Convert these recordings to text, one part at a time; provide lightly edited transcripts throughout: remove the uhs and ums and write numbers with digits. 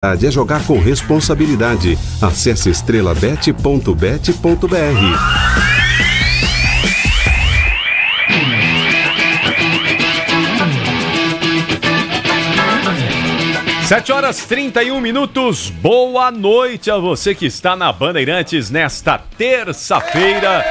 É jogar com responsabilidade. Acesse estrelabet.bet.br. 7h31. Boa noite a você que está na Bandeirantes nesta terça-feira.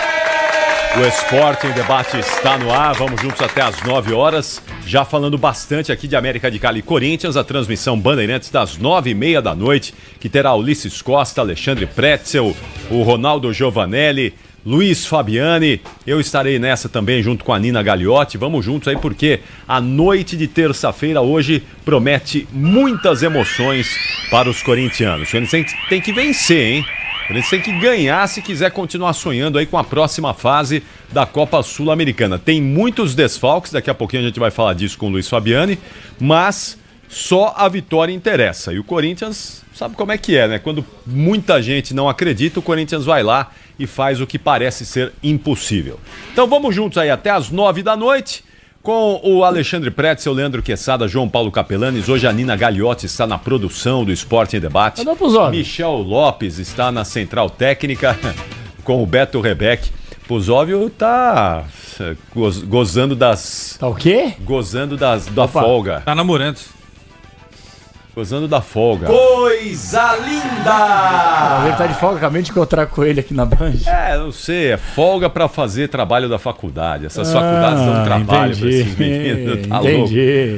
O Esporte em Debate está no ar. Vamos juntos até às 9 horas. Já falando bastante aqui de América de Cali e Corinthians, a transmissão Bandeirantes das 9h30 da noite, que terá Ulisses Costa, Alexandre Pretzel, o Ronaldo Giovanelli, Luiz Fabiani. Eu estarei nessa também junto com a Nina Gagliotti. Vamos juntos aí porque a noite de terça-feira hoje promete muitas emoções para os corintianos. Eles têm que vencer, hein? Eles têm que ganhar se quiser continuar sonhando aí com a próxima fase da Copa Sul-Americana. Tem muitos desfalques, daqui a pouquinho a gente vai falar disso com o Luiz Fabiani, mas só a vitória interessa. E o Corinthians sabe como é que é, né? Quando muita gente não acredita, o Corinthians vai lá e faz o que parece ser impossível. Então vamos juntos aí até às 9 da noite. Com o Alexandre Pretzel, Leandro Quesada, João Paulo Capelanes. Hoje a Nina Gagliotti está na produção do Esporte em Debate. Michel Lopes está na Central Técnica com o Beto Rebeck. Puzóvio está gozando das... Tá o quê? Gozando da folga. Tá namorando. Gozando da folga. Coisa linda! Ele tá de folga, acabei de encontrar com ele aqui na Band. Não sei, é folga pra fazer trabalho da faculdade. Essas faculdades dão trabalho pra esses meninos, tá louco?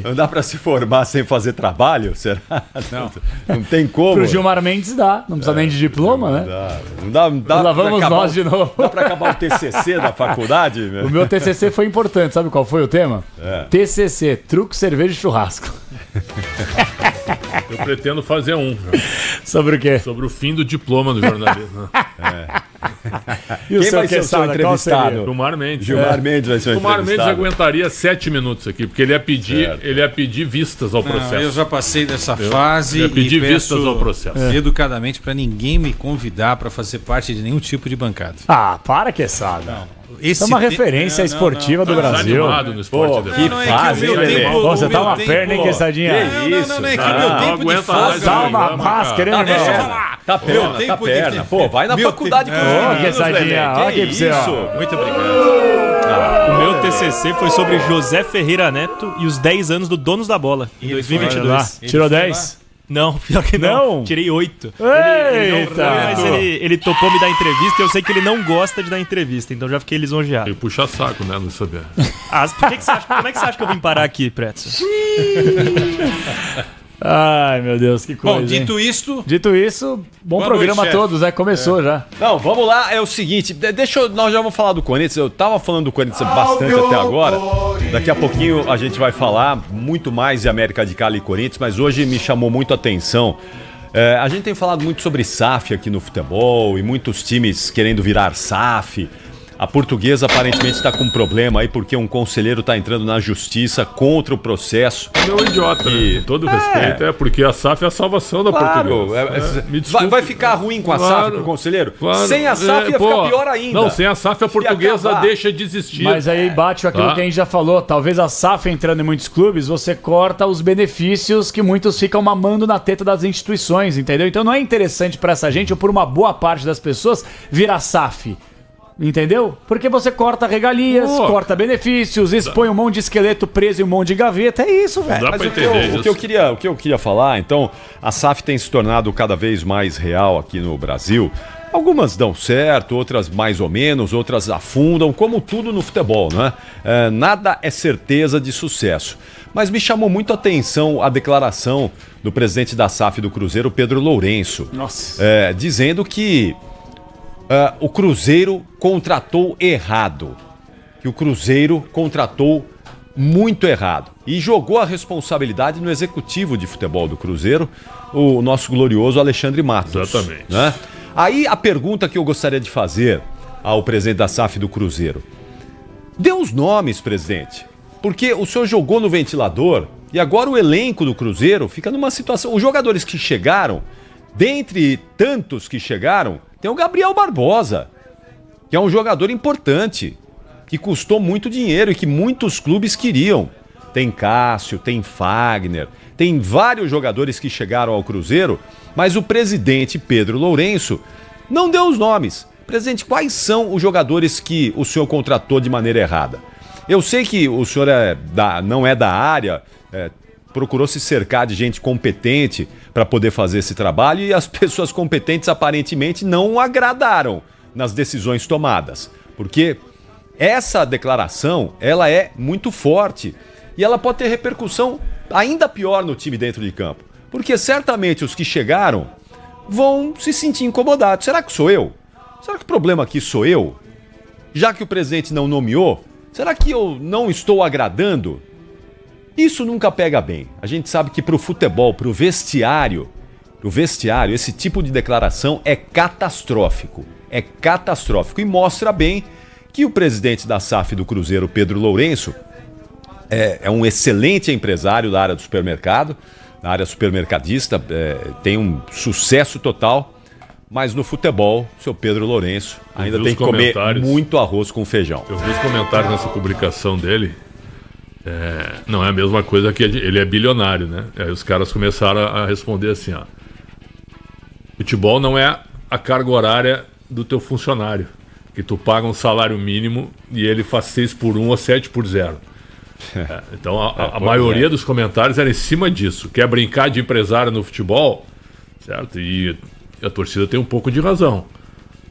Não dá pra se formar sem fazer trabalho? Será? Não tem como. Pro Gilmar Mendes dá, não precisa nem de diploma, né? Não dá. Lá vamos nós de novo. Dá pra acabar o TCC da faculdade? O meu TCC foi importante, sabe qual foi o tema? TCC, truco, cerveja e churrasco. Eu pretendo fazer um. Sobre o quê? Sobre o fim do diploma do jornalismo. E o Quem vai ser o seu entrevistado? Gilmar Mendes. Gilmar Mendes vai ser o Gilmar Mendes entrevistado. aguentaria 7 minutos aqui, porque ele ia pedir vistas ao processo. Eu já passei dessa fase ia pedir e vistas peço ao processo. educadamente para ninguém me convidar para fazer parte de nenhum tipo de bancada. Ah, para que sabe. Isso é uma referência esportiva do Brasil. No esporte Que fase, Você tá uma perna, hein, Quesadinha? Não, é que meu tempo de folga. Dá uma máscara, hein, Deixa eu irmão? falar. Tá perna. Pô, vai na faculdade com os meninos, Quesadinha, olha aqui pra você, ó. Muito obrigado. O meu TCC foi sobre José Ferreira Neto e os 10 anos do Donos da Bola, em 2022. Tirou 10? Não, pior que não. Tirei 8. Ele topou me dar entrevista e eu sei que ele não gosta de dar entrevista, então já fiquei lisonjeado. Ele puxa saco, né, Luiz Fabiano? Como é que você acha que eu vim parar aqui, Pretzel? Ai, meu Deus, que coisa. Bom, dito isso, bom boa programa noite, a todos, né? Começou já. Não, vamos lá, é o seguinte, nós já vamos falar do Corinthians, eu tava falando do Corinthians bastante até agora, daqui a pouquinho a gente vai falar muito mais de América de Cali e Corinthians, mas hoje me chamou muito a atenção, a gente tem falado muito sobre SAF aqui no futebol e muitos times querendo virar SAF. A Portuguesa aparentemente está com um problema aí porque um conselheiro está entrando na justiça contra o processo. Meu idiota, né? Com todo respeito, porque a SAF é a salvação da Portuguesa. Vai ficar ruim com a SAF pro conselheiro? Claro. Sem a SAF ia ficar pior ainda. Não, sem a SAF a Portuguesa deixa de existir. Mas aí bate aquilo que a gente já falou. Talvez a SAF entrando em muitos clubes, você corta os benefícios que muitos ficam mamando na teta das instituições, entendeu? Então não é interessante para essa gente, ou por uma boa parte das pessoas, virar SAF. Entendeu? Porque você corta regalias, corta benefícios, expõe um monte de esqueleto preso e um monte de gaveta. É isso, velho. Dá pra entender isso. O que eu queria falar, então, a SAF tem se tornado cada vez mais real aqui no Brasil. Algumas dão certo, outras mais ou menos, outras afundam, como tudo no futebol, né? Nada é certeza de sucesso. Mas me chamou muito a atenção a declaração do presidente da SAF do Cruzeiro, Pedro Lourenço. Nossa. Dizendo que o Cruzeiro contratou errado. Que o Cruzeiro contratou muito errado. E jogou a responsabilidade no executivo de futebol do Cruzeiro, o nosso glorioso Alexandre Matos. Exatamente. Né? Aí a pergunta que eu gostaria de fazer ao presidente da SAF do Cruzeiro. Dê os nomes, presidente. Porque o senhor jogou no ventilador e agora o elenco do Cruzeiro fica numa situação... Os jogadores que chegaram, dentre tantos que chegaram... Tem o Gabriel Barbosa, que é um jogador importante, que custou muito dinheiro e que muitos clubes queriam. Tem Cássio, tem Fagner, tem vários jogadores que chegaram ao Cruzeiro, mas o presidente Pedro Lourenço não deu os nomes. Presidente, quais são os jogadores que o senhor contratou de maneira errada? Eu sei que o senhor não é da área, procurou se cercar de gente competente para poder fazer esse trabalho e as pessoas competentes aparentemente não agradaram nas decisões tomadas. Porque essa declaração, ela é muito forte e ela pode ter repercussão ainda pior no time dentro de campo. Porque certamente os que chegaram vão se sentir incomodados. Será que sou eu? Será que o problema aqui sou eu? Já que o presidente não nomeou, será que eu não estou agradando? Isso nunca pega bem. A gente sabe que para o futebol, para o vestiário, esse tipo de declaração é catastrófico. É catastrófico e mostra bem que o presidente da SAF do Cruzeiro, Pedro Lourenço, é um excelente empresário da área do supermercado, na área supermercadista, tem um sucesso total, mas no futebol, o seu Pedro Lourenço ainda tem que comer muito arroz com feijão. Eu vi os comentários nessa publicação dele. Não é a mesma coisa que ele é bilionário, né? Aí os caras começaram a responder assim, ó. Futebol não é a carga horária do teu funcionário, que tu paga um salário mínimo e ele faz 6 por 1 ou 7 por 0. Então a maioria dos comentários era em cima disso. Quer brincar de empresário no futebol, certo? E a torcida tem um pouco de razão.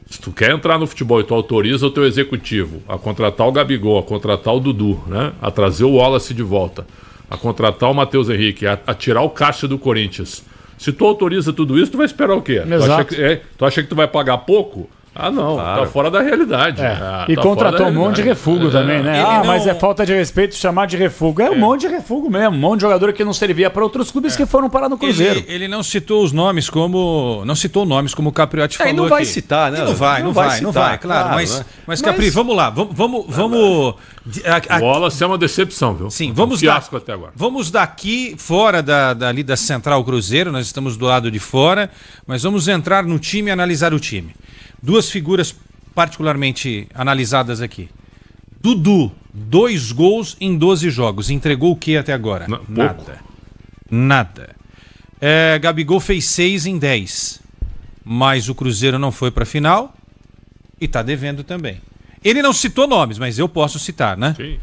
Se tu quer entrar no futebol e tu autoriza o teu executivo a contratar o Gabigol, a contratar o Dudu, né? A trazer o Wallace de volta, a contratar o Matheus Henrique, a tirar o caixa do Corinthians. Se tu autoriza tudo isso, tu vai esperar o quê? Tu acha que tu vai pagar pouco? Ah, não, claro. Tá fora da realidade. E tá contratou um monte de refúgio também, né? Mas é falta de respeito chamar de refúgio. Um monte de refúgio mesmo, um monte de jogador que não servia para outros clubes que foram parar no Cruzeiro. Ele não citou os nomes como. Não citou nomes como o Capriotti falou. Não vai citar, né? Não vai, claro. Mas Capri, vamos lá. Vamos. O Wallace é uma decepção, viu? Sim, vamos fiasco até agora. Vamos daqui, fora ali da Central Cruzeiro, nós estamos do lado de fora, mas vamos entrar no time e analisar o time. Duas figuras particularmente analisadas aqui. Dudu, 2 gols em 12 jogos. Entregou o que até agora? Nada. Gabigol fez 6 em 10. Mas o Cruzeiro não foi para a final e está devendo também. Ele não citou nomes, mas eu posso citar, né? Sim.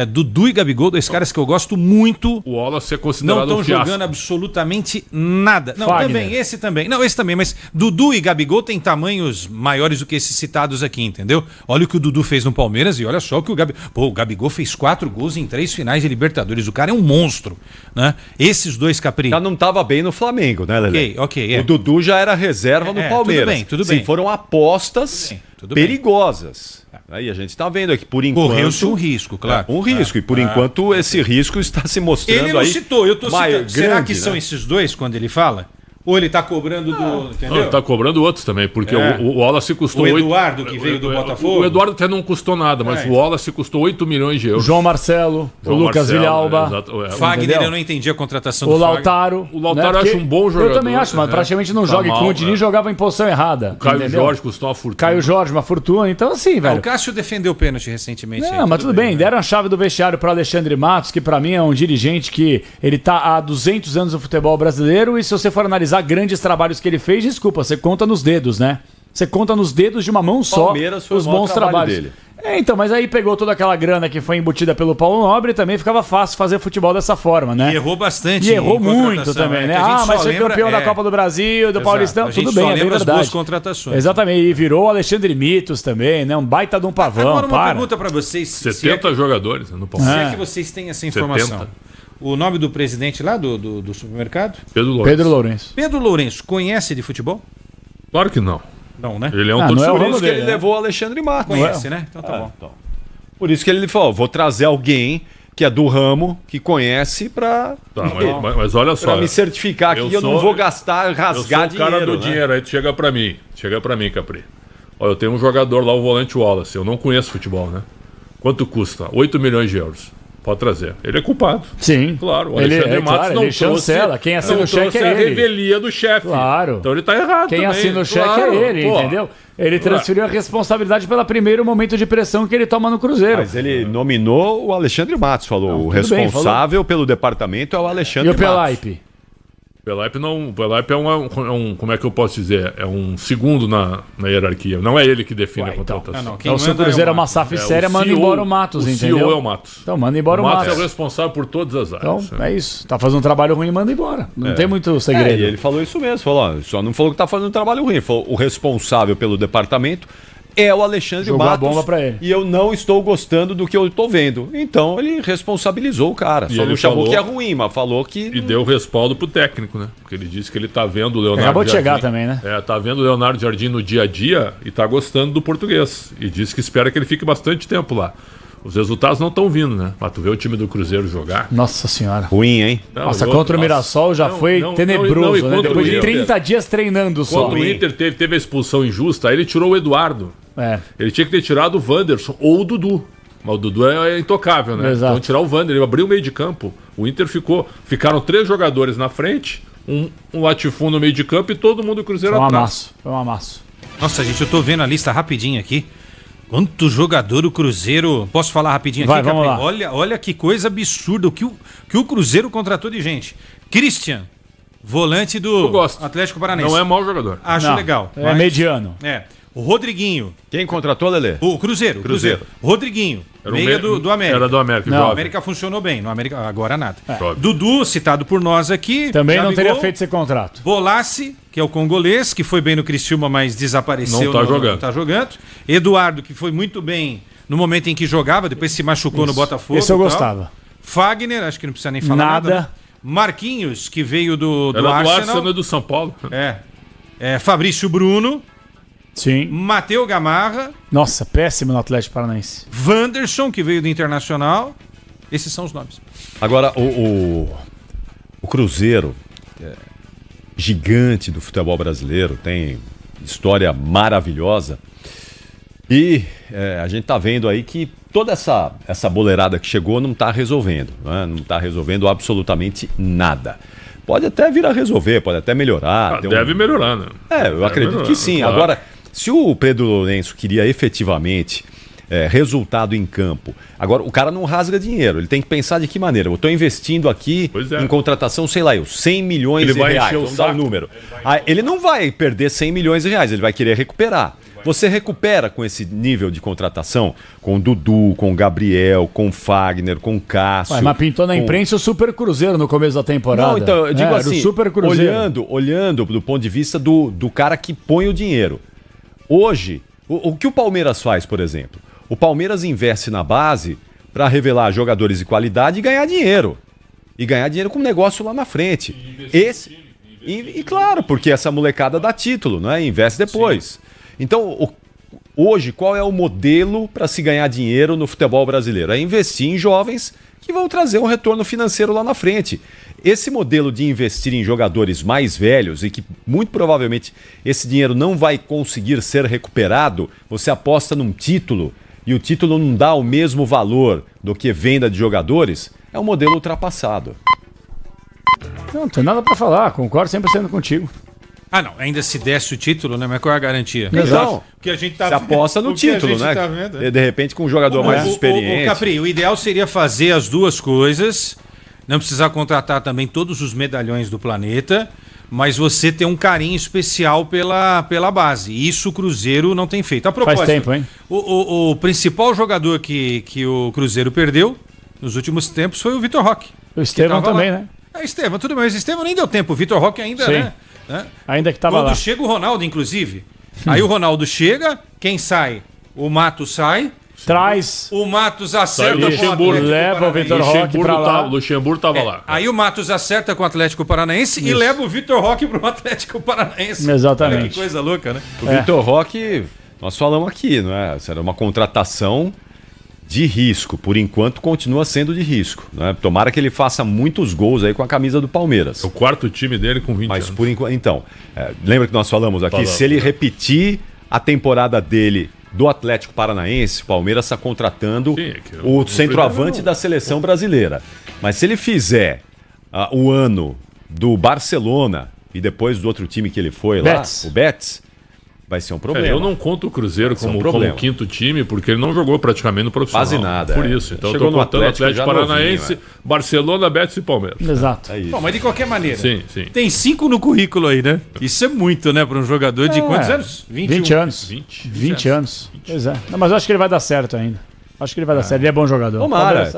Dudu e Gabigol, 2 caras que eu gosto muito. O Wallace é considerado não estão jogando absolutamente nada. Não, esse também. Não, esse também, mas Dudu e Gabigol têm tamanhos maiores do que esses citados aqui, entendeu? Olha o que o Dudu fez no Palmeiras e olha só o que o Gabigol... o Gabigol fez 4 gols em 3 finais de Libertadores. O cara é um monstro, né? Esses dois, Capri... Já não estava bem no Flamengo, né, Lelê? Ok. O Dudu já era reserva no Palmeiras. Tudo bem. Sim, foram apostas perigosas. Aí a gente está vendo aqui, por enquanto... Correu-se um risco, claro. Um risco, e por enquanto esse risco está se mostrando aí... Ele não citou, eu estou citando. Grande, será que são esses dois quando ele fala? Ou ele está cobrando do... Entendeu? Não, ele está cobrando outros também, porque o Wallace custou... O Eduardo, que veio do Botafogo? O Eduardo até não custou nada, mas o Wallace custou 8 milhões de euros. João Marcelo, o Lucas Villalba... Fagner, eu não entendi a contratação do Fagner. Lautaro. O Lautaro eu acho um bom jogador. Eu também acho, mas praticamente não joga. E com o Diniz jogava em posição errada. O Caio Jorge custou uma fortuna. Caio Jorge, uma fortuna. Então assim, velho... O Cássio defendeu o pênalti recentemente. Não, mas tudo bem. Deram a chave do vestiário para Alexandre Matos, que para mim é um dirigente que ele tá há 200 anos no futebol brasileiro e se você for analisar grandes trabalhos que ele fez, desculpa, você conta nos dedos, né? Você conta nos dedos de uma mão só Palmeiras foi os bons trabalhos dele. Então, mas aí pegou toda aquela grana que foi embutida pelo Paulo Nobre e também ficava fácil fazer futebol dessa forma, né? E errou bastante. E errou muito também, né? Mas foi campeão da Copa do Brasil, do Paulistão, tudo bem, é verdade. Duas contratações. Exatamente, e virou Alexandre Mitos também, né? Um baita de um pavão. Agora uma pergunta para vocês. 70 jogadores no Palmeiras. Se é que vocês têm essa informação. 70. O nome do presidente lá do supermercado? Pedro Lourenço. Pedro Lourenço, conhece de futebol? Claro que não. Não, né? Ele é um torcedor. Por isso que ele levou o Alexandre Matos. Conhece, né? Então tá bom. Então. Por isso que ele falou, vou trazer alguém que é do ramo, que conhece pra... mas olha só. Pra me certificar que eu não vou rasgar dinheiro. Eu sou o cara do dinheiro, aí tu chega pra mim, Capri. Olha, eu tenho um jogador lá, o volante Wallace, eu não conheço futebol, né? Quanto custa? 8 milhões de euros. Pode trazer. Ele é culpado. Sim. Claro, o Ele, Alexandre Matos claro, não ele chancela. Quem assina não o cheque trouxe é a ele. revelia do chefe. Claro. Então ele tá errado Quem também. assina o cheque Claro. é ele, Pô. entendeu? Ele transferiu a responsabilidade pelo primeiro momento de pressão que ele toma no Cruzeiro. Mas ele nominou o Alexandre Matos, falou. O tudo bem, responsável pelo departamento é o Alexandre E o Matos. Pelaipe? Pelaipe não. O Pelaipe é um. Como é que eu posso dizer? É um segundo na hierarquia. Não é ele que define a contratação. Então, se o Cruzeiro é uma SAF séria, manda CEO, embora o Matos, entendeu? O CEO é o Matos. Então, manda embora o Matos Matos. é o responsável por todas as áreas. Então, é isso. Tá fazendo um trabalho ruim, manda embora. Não tem muito E segredo. ele falou isso mesmo, falou, ó, só não falou que tá fazendo um trabalho ruim, falou o responsável pelo departamento é o Alexandre Jogou a Matos. bomba pra ele. E eu não estou gostando do que eu tô vendo. Então ele responsabilizou o cara. E Só ele não chamou falou- que é ruim, mas falou que... E deu respaldo pro técnico, né? Porque ele disse que ele tá vendo o Leonardo Acabou de Jardim. chegar também, né? Tá vendo o Leonardo Jardim no dia a dia e tá gostando do português. E disse que espera que ele fique bastante tempo lá. Os resultados não estão vindo, né? Mas tu vê o time do Cruzeiro jogar. Nossa senhora. Ruim, hein? Não, Nossa, e contra o nossa, Mirassol já não, foi não, tenebroso, não, e né? contra Depois o de Inter? 30 dias treinando só. Quando o Inter teve a expulsão injusta, aí ele tirou o Eduardo. É. Ele tinha que ter tirado o Wanderson ou o Dudu. Mas o Dudu é intocável, né? Exato. Então tirar o Wander, ele abriu o meio de campo. O Inter ficaram 3 jogadores na frente, um latifúndio no meio de campo e todo mundo do Cruzeiro Foi um atrás. amasso. Foi um amasso. Nossa, gente, eu tô vendo a lista rapidinho aqui. Quanto jogador o Cruzeiro... Posso falar rapidinho Vai, aqui, vamos Capri? lá. Olha que coisa absurda o que o Cruzeiro contratou de gente. Christian, volante do Eu gosto. Atlético Paranaense. Não é mau jogador. Acho Não, legal. É mediano. É. O Rodriguinho. Quem contratou, Lelê? O Cruzeiro. Rodriguinho. Era o Meia do América. Era do América, Não, O jovem. América funcionou bem. No América, agora nada. Jovem. Dudu, citado por nós aqui. Também não Gabigol. teria feito esse contrato. Bolassi, que é o congolês, que foi bem no Criciúma, mas desapareceu. Não tá jogando. Não tá jogando. Eduardo, que foi muito bem no momento em que jogava, depois se machucou no Botafogo. Esse eu e tal. gostava. Fagner, acho que não precisa nem falar Nada. nada. Né? Marquinhos, que veio do Era do Arsenal. Arsenal e do São Paulo. Fabrício Bruno, Sim. Mateu Gamarra, Nossa, péssimo no Atlético Paranaense. Wanderson, que veio do Internacional. Esses são os nomes. Agora, o Cruzeiro, gigante do futebol brasileiro, tem história maravilhosa. E a gente tá vendo aí que toda essa boleirada que chegou não tá resolvendo, né? Não tá resolvendo absolutamente nada. Pode até vir a resolver, pode até melhorar. Deve melhorar, né? Eu acredito melhorar, que sim. claro. Agora, se o Pedro Lourenço queria efetivamente resultado em campo, agora o cara não rasga dinheiro, ele tem que pensar de que maneira. Eu estou investindo aqui Pois é. em contratação, sei lá, 100 milhões Ele de vai reais. encher o Vamos dar um saco. número. Ele não vai perder 100 milhões de reais, ele vai querer recuperar. Você recupera com esse nível de contratação, com o Dudu, com o Gabriel, com o Fagner, com o Cássio. Mas pintou na com- imprensa o Super Cruzeiro no começo da temporada. Não, então, eu digo Era assim, o Super Cruzeiro. olhando do ponto de vista do cara que põe o dinheiro. Hoje, o que o Palmeiras faz, por exemplo? O Palmeiras investe na base para revelar jogadores de qualidade e ganhar dinheiro. E ganhar dinheiro com um negócio lá na frente. E claro, porque essa molecada dá título, né? Investe depois. Então, hoje, qual é o modelo para se ganhar dinheiro no futebol brasileiro? É investir em jovens que vão trazer um retorno financeiro lá na frente. Esse modelo de investir em jogadores mais velhos e que muito provavelmente esse dinheiro não vai conseguir ser recuperado, você aposta num título e o título não dá o mesmo valor do que venda de jogadores, é um modelo ultrapassado. Não tem nada pra falar, concordo 100% contigo. Ah, não. Ainda se desse o título, né? Mas qual é a garantia? Então, O que a gente tá você aposta no o que a título, gente né? tá vendo, é. De repente com um jogador mais experiente. Capri, o ideal seria fazer as duas coisas, não precisar contratar também todos os medalhões do planeta, mas você ter um carinho especial pela base. Isso o Cruzeiro não tem feito. A propósito, Faz tempo, hein? O principal jogador que o Cruzeiro perdeu nos últimos tempos foi o Vitor Roque. O Estevão Que tava também, lá. né? Estevão, tudo bem. Mas Estevão nem deu tempo. O Vitor Roque ainda, Sim. né? Ainda que tava Quando lá. chega o Ronaldo, inclusive. Aí o Ronaldo chega, quem sai? O Matos sai. Traz. O Matos Sai acerta o com o Luxemburgo. Atlético Leva o Paranaense. Vitor Roque pra lá. Luxemburgo tava lá. Aí o Matos acerta com o Atlético Paranaense e leva o Vitor Roque pro Atlético Paranaense. Exatamente. Olha que coisa louca, né? O Vitor Roque, nós falamos aqui, não é? Era uma contratação de risco. Por enquanto, continua sendo de risco. Né? Tomara que ele faça muitos gols aí com a camisa do Palmeiras. É o quarto time dele com 20 Mas anos. por enquanto. Então, lembra que nós falamos aqui? Falamos, Se ele né? repetir a temporada dele do Atlético Paranaense, o Palmeiras está contratando Sim, o centroavante da seleção brasileira. Mas se ele fizer o ano do Barcelona e depois do outro time que ele foi lá, o Betis, vai ser um problema. Eu não conto o Cruzeiro como quinto time, porque ele não jogou praticamente no profissional. Quase nada. Por isso. Então Chegou eu tô contando Atlético Paranaense, novinho, Barcelona, Betis e Palmeiras. Exato. Bom, mas de qualquer maneira, Sim. tem 5 no currículo aí, né? Isso é muito, né, para um jogador de quantos anos? 20 anos. 20 anos. Pois é. Não, mas eu acho que ele vai dar certo ainda. Acho que ele vai dar certo. Ele é bom jogador. Tomara.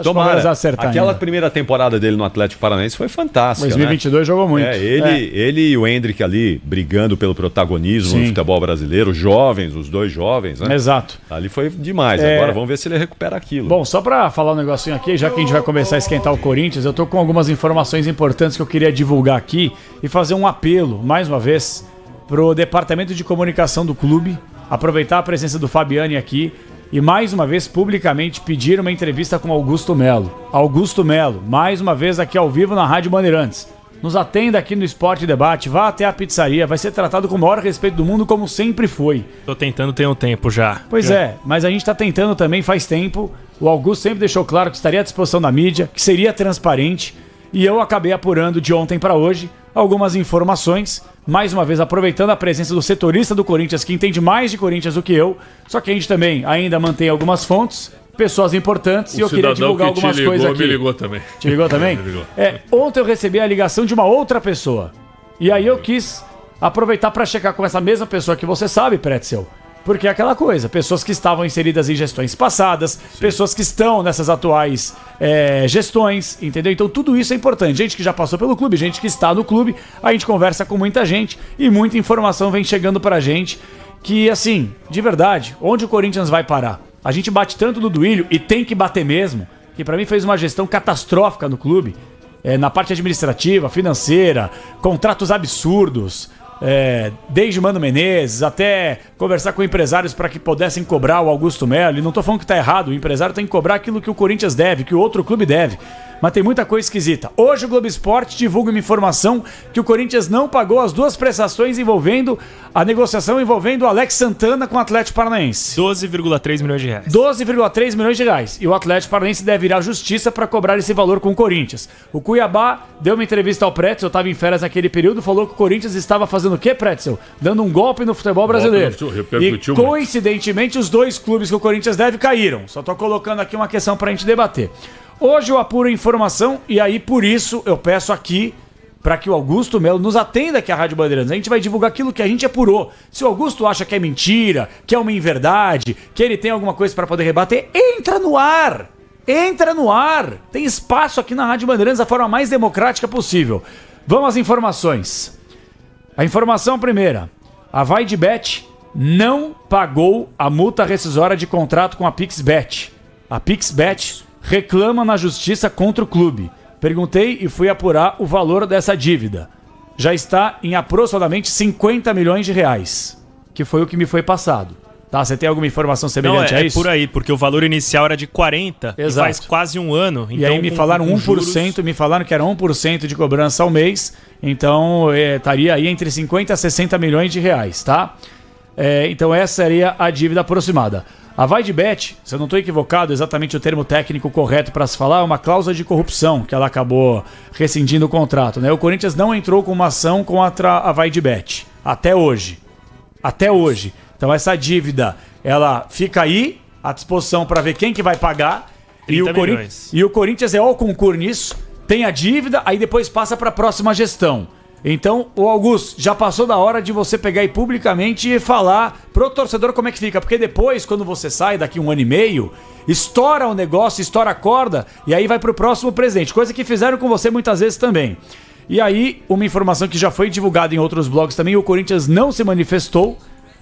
Aquela ainda. primeira temporada dele no Atlético Paranaense foi fantástica. 2022 jogou muito. Ele e o Endrick ali brigando pelo protagonismo no futebol brasileiro, jovens, os dois jovens, né? Exato. Ali foi demais. Agora vamos ver se ele recupera aquilo. Bom, só pra falar um negocinho aqui, já que a gente vai começar a esquentar o Corinthians, eu tô com algumas informações importantes que eu queria divulgar aqui e fazer um apelo, mais uma vez, pro departamento de comunicação do clube, aproveitar a presença do Fabiani aqui e mais uma vez publicamente pedir uma entrevista com Augusto Melo. Augusto Melo, mais uma vez aqui ao vivo na Rádio Bandeirantes. Nos atenda aqui no Esporte Debate, vá até a pizzaria, vai ser tratado com o maior respeito do mundo, como sempre foi. Tô tentando ter um tempo já. Pois é, mas a gente tá tentando também faz tempo. O Augusto sempre deixou claro que estaria à disposição da mídia, que seria transparente, e eu acabei apurando de ontem para hoje algumas informações, mais uma vez aproveitando a presença do setorista do Corinthians, que entende mais de Corinthians do que eu, só que a gente também ainda mantém algumas fontes, pessoas importantes, e eu queria divulgar algumas coisas aqui. Me ligou também. Te ligou também? Me ligou. Ontem eu recebi a ligação de uma outra pessoa, e aí eu quis aproveitar para checar com essa mesma pessoa que você sabe, Pretzel. Porque é aquela coisa, pessoas que estavam inseridas em gestões passadas, pessoas que estão nessas atuais gestões, entendeu? Então tudo isso é importante. Gente que já passou pelo clube, gente que está no clube, a gente conversa com muita gente e muita informação vem chegando pra gente que, assim, de verdade, onde o Corinthians vai parar? A gente bate tanto no Duílio, e tem que bater mesmo, que pra mim fez uma gestão catastrófica no clube, na parte administrativa, financeira, contratos absurdos, desde Mano Menezes até conversar com empresários para que pudessem cobrar o Augusto Melo. E não tô falando que tá errado, o empresário tem que cobrar aquilo que o Corinthians deve, que o outro clube deve. Mas tem muita coisa esquisita. Hoje o Globo Esporte divulga uma informação que o Corinthians não pagou as duas prestações envolvendo a negociação envolvendo o Alex Santana com o Atlético Paranaense. 12,3 milhões de reais. 12,3 milhões de reais. E o Atlético Paranaense deve ir à justiça para cobrar esse valor com o Corinthians. O Cuiabá deu uma entrevista ao Pretzel, eu estava em férias naquele período, falou que o Corinthians estava fazendo o quê, Pretzel? Dando um golpe no futebol brasileiro. E coincidentemente os dois clubes que o Corinthians deve caíram. Só tô colocando aqui uma questão pra gente debater. Hoje eu apuro informação e aí por isso eu peço aqui para que o Augusto Melo nos atenda aqui à Rádio Bandeirantes. A gente vai divulgar aquilo que a gente apurou. Se o Augusto acha que é mentira, que é uma inverdade, que ele tem alguma coisa para poder rebater, entra no ar! Entra no ar! Tem espaço aqui na Rádio Bandeirantes da forma mais democrática possível. Vamos às informações. A informação primeira. A VaideBet não pagou a multa rescisória de contrato com a PixBet. A PixBet reclama na justiça contra o clube. Perguntei e fui apurar o valor dessa dívida. Já está em aproximadamente 50 milhões de reais, que foi o que me foi passado. Tá, você tem alguma informação semelhante a isso? Por aí, porque o valor inicial era de 40 Exato. E faz quase um ano. Então, e aí me falaram 1%, juros... me falaram que era 1% de cobrança ao mês, então estaria aí entre 50 a 60 milhões de reais, tá? Então essa seria a dívida aproximada. A VaideBet, se eu não estou equivocado, exatamente o termo técnico correto para se falar, é uma cláusula de corrupção, que ela acabou rescindindo o contrato, né? O Corinthians não entrou com uma ação contra a VaideBet, até hoje. Até hoje. Então essa dívida, ela fica aí, à disposição para ver quem que vai pagar. E o Corinthians é ao concurso nisso, tem a dívida, aí depois passa para a próxima gestão. Então, o Augusto, já passou da hora de você pegar aí publicamente e falar pro torcedor como é que fica. Porque depois, quando você sai daqui 1 ano e meio, estoura o negócio, estoura a corda, e aí vai pro próximo presidente. Coisa que fizeram com você muitas vezes também. E aí, uma informação que já foi divulgada em outros blogs também, o Corinthians não se manifestou.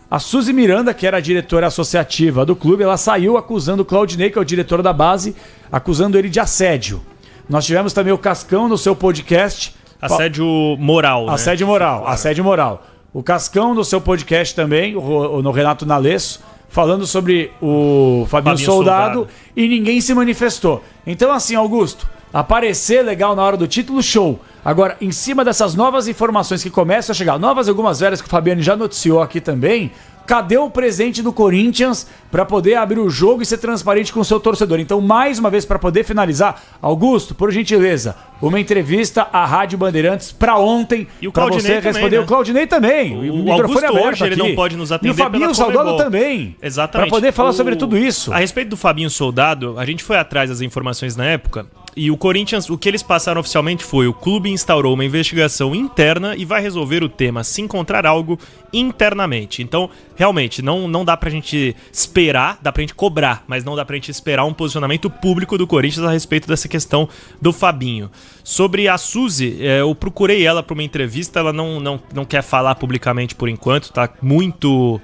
A Suzy Miranda, que era a diretora associativa do clube, ela saiu acusando o Claudinei, que é o diretor da base, acusando ele de assédio. Nós tivemos também o Cascão no seu podcast... Assédio moral, né? Assédio moral, assédio moral. O Cascão no seu podcast também, no Renato Nalesso, falando sobre o Fabinho Soldado, e ninguém se manifestou. Então assim, Augusto, aparecer legal na hora do título, show. Agora, em cima dessas novas informações que começam a chegar, novas algumas velhas que o Fabiano já noticiou aqui também, cadê o presente do Corinthians para poder abrir o jogo e ser transparente com o seu torcedor? Então, mais uma vez, para poder finalizar, Augusto, por gentileza, uma entrevista à Rádio Bandeirantes para ontem, para você responder. Né? O Claudinei também. O Augusto hoje ele não pode nos atender. E o Fabinho Soldado também. Exatamente. Para poder falar sobre tudo isso. A respeito do Fabinho Soldado, a gente foi atrás das informações na época. E o Corinthians, o que eles passaram oficialmente foi: o clube instaurou uma investigação interna e vai resolver o tema se encontrar algo internamente. Então, realmente, não dá pra gente esperar, dá pra gente cobrar, mas não dá pra gente esperar um posicionamento público do Corinthians a respeito dessa questão do Fabinho. Sobre a Suzy, eu procurei ela pra uma entrevista, ela não quer falar publicamente por enquanto, tá muito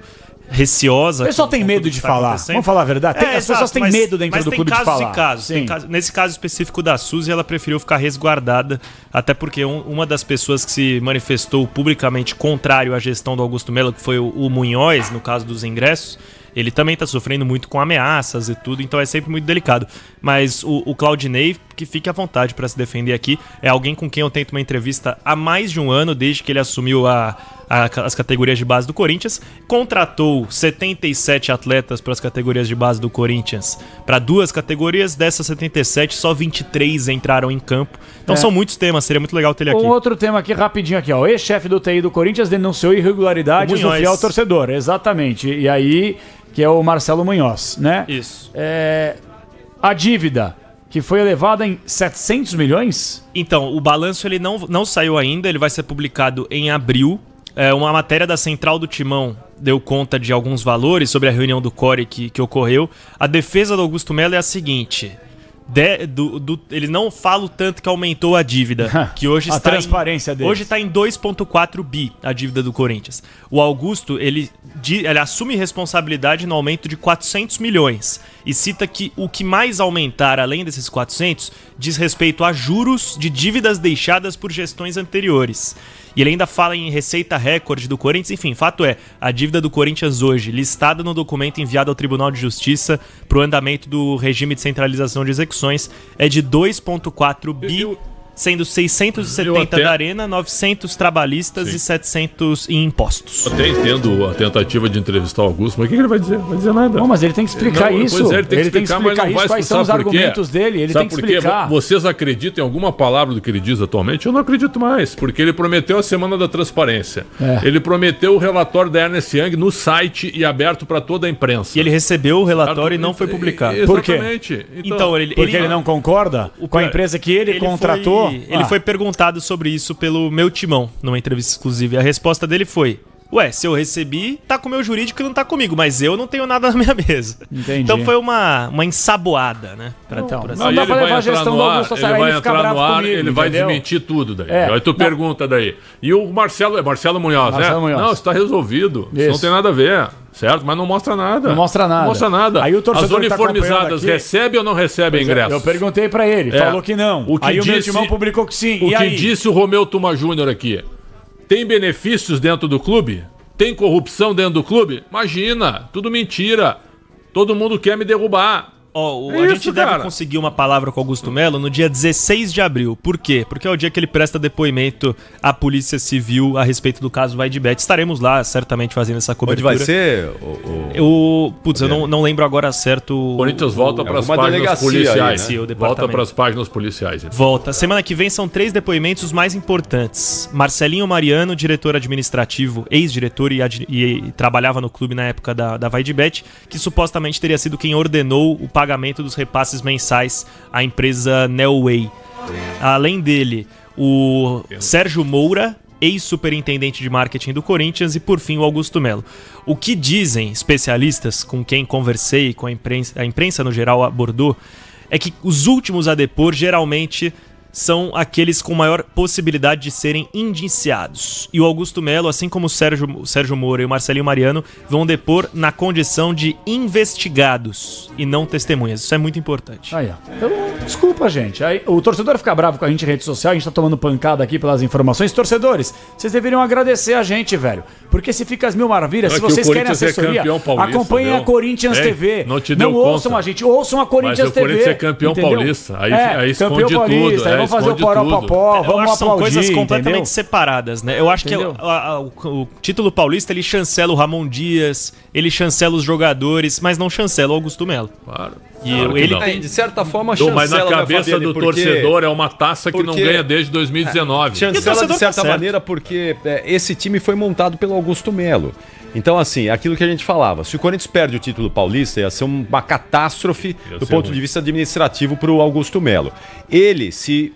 receosa. O pessoal tem medo de falar. Vamos falar a verdade? As pessoas têm medo dentro do clube de falar. Mas tem casos e casos. Nesse caso específico da Suzy, ela preferiu ficar resguardada, até porque uma das pessoas que se manifestou publicamente contrário à gestão do Augusto Melo, que foi o Munhoz, no caso dos ingressos, ele também está sofrendo muito com ameaças e tudo, então é sempre muito delicado. Mas o Claudinei, que fique à vontade para se defender aqui, é alguém com quem eu tento uma entrevista há mais de um ano, desde que ele assumiu as categorias de base do Corinthians, contratou 77 atletas para as categorias de base do Corinthians, para 2 categorias, dessas 77, só 23 entraram em campo. Então são muitos temas, seria muito legal ter ele aqui. Um outro tema aqui, rapidinho aqui, ó. O ex-chefe do TI do Corinthians denunciou irregularidades no fiel torcedor, exatamente. E aí, que é o Marcelo Munhoz, né? Isso. A dívida, que foi elevada em 700 milhões? Então, o balanço ele não saiu ainda, ele vai ser publicado em abril. Uma matéria da Central do Timão deu conta de alguns valores sobre a reunião do CORE que ocorreu. A defesa do Augusto Melo é a seguinte: ele não fala tanto que aumentou a dívida, que hoje está transparência deles. Hoje está em 2,4 bi a dívida do Corinthians. O Augusto, ele assume responsabilidade no aumento de 400 milhões e cita que o que mais aumentar além desses 400 diz respeito a juros de dívidas deixadas por gestões anteriores. E ele ainda fala em receita recorde do Corinthians. Enfim, fato é, a dívida do Corinthians hoje, listada no documento enviado ao Tribunal de Justiça para o andamento do regime de centralização de execuções, é de 2,4 bi, sendo 670 da Arena, 900 trabalhistas e 700 em impostos. Eu até entendo a tentativa de entrevistar o Augusto, mas o que ele vai dizer? Não vai dizer nada. Não, mas ele tem que explicar isso. Pois é, ele tem que explicar, mas não vai quais são os argumentos dele. Ele tem que explicar. Vocês acreditam em alguma palavra do que ele diz atualmente? Eu não acredito mais, porque ele prometeu a Semana da Transparência. Ele prometeu o relatório da Ernst Young no site e aberto para toda a imprensa. E ele recebeu o relatório e não foi publicado. Exatamente. Então, porque ele não concorda com a empresa que ele contratou? Ele foi perguntado sobre isso pelo Meu Timão, numa entrevista exclusiva. E a resposta dele foi: ué, se eu recebi, tá com o meu jurídico e não tá comigo, mas eu não tenho nada na minha mesa. Entendi. Então foi uma ensaboada, né? Não dá pra levar a gestão do Augusto a sério, ele vai fica entrar bravo no ar, comigo, ele vai entendeu? desmentir tudo daí. Aí tu pergunta daí. E o Marcelo Munhoz, Munhoz. Não, está resolvido. Isso não tem nada a ver. Certo? Mas não mostra nada. Não mostra nada. Não mostra nada. Aí o torcedor as uniformizadas recebem ou não recebem ingresso? Eu perguntei pra ele, falou que não. Aí o Meu Timão publicou que sim. O que disse o Romeu Tuma Júnior aqui? Tem benefícios dentro do clube? Tem corrupção dentro do clube? Imagina, tudo mentira. Todo mundo quer me derrubar. A gente deve conseguir uma palavra com o Augusto Melo no dia 16 de abril. Por quê? Porque é o dia que ele presta depoimento à Polícia Civil a respeito do caso Vaidbet. Estaremos lá, certamente, fazendo essa cobertura. Onde vai ser? Eu não lembro agora certo. O Corinthians volta para as páginas policiais. Aí, né? Volta para as páginas policiais. Então. Volta. Semana que vem são 3 depoimentos os mais importantes. Marcelinho Mariano, diretor administrativo, ex-diretor e trabalhava no clube na época da Vaidbet, que supostamente teria sido quem ordenou o pagamento dos repasses mensais à empresa Neoway. Além dele, o Sérgio Moura, ex-superintendente de marketing do Corinthians, e por fim o Augusto Melo. O que dizem especialistas com quem conversei, com a imprensa no geral abordou, é que os últimos a depor geralmente são aqueles com maior possibilidade de serem indiciados. E o Augusto Melo, assim como o Sérgio Moura e o Marcelinho Mariano, vão depor na condição de investigados e não testemunhas. Isso é muito importante. Então, desculpa, gente. O torcedor fica bravo com a gente em rede social, a gente tá tomando pancada aqui pelas informações. Torcedores, vocês deveriam agradecer a gente, velho. Porque se fica as mil maravilhas, se Não, é que vocês o querem Corinthians é assessoria, campeão paulista, acompanhem a deu? Corinthians Ei, TV. não te deu ouçam conta. a gente, ouçam a Corinthians Mas o TV. Corinthians é campeão entendeu? paulista, aí esconde campeão paulista, tudo, aí vamos fazer o esconde poró-popó, Eu vamos acho que são aplaudir, coisas completamente entendeu? separadas, né? Eu acho Entendeu? que o título paulista, ele chancela o Ramon Dias, ele chancela os jogadores, mas não chancela o Augusto Melo. Claro. E Claro que ele não. tem... De certa forma, Então, mas na chancela, né, cabeça Fabiane, do porque- torcedor é uma taça que não porque- ganha desde 2019. E o Chancela torcedor de certa tá certo. maneira porque esse time foi montado pelo Augusto Melo. Então, assim, aquilo que a gente falava, se o Corinthians perde o título paulista, ia ser uma catástrofe do ser ponto ruim. de vista administrativo para o Augusto Melo. Ele se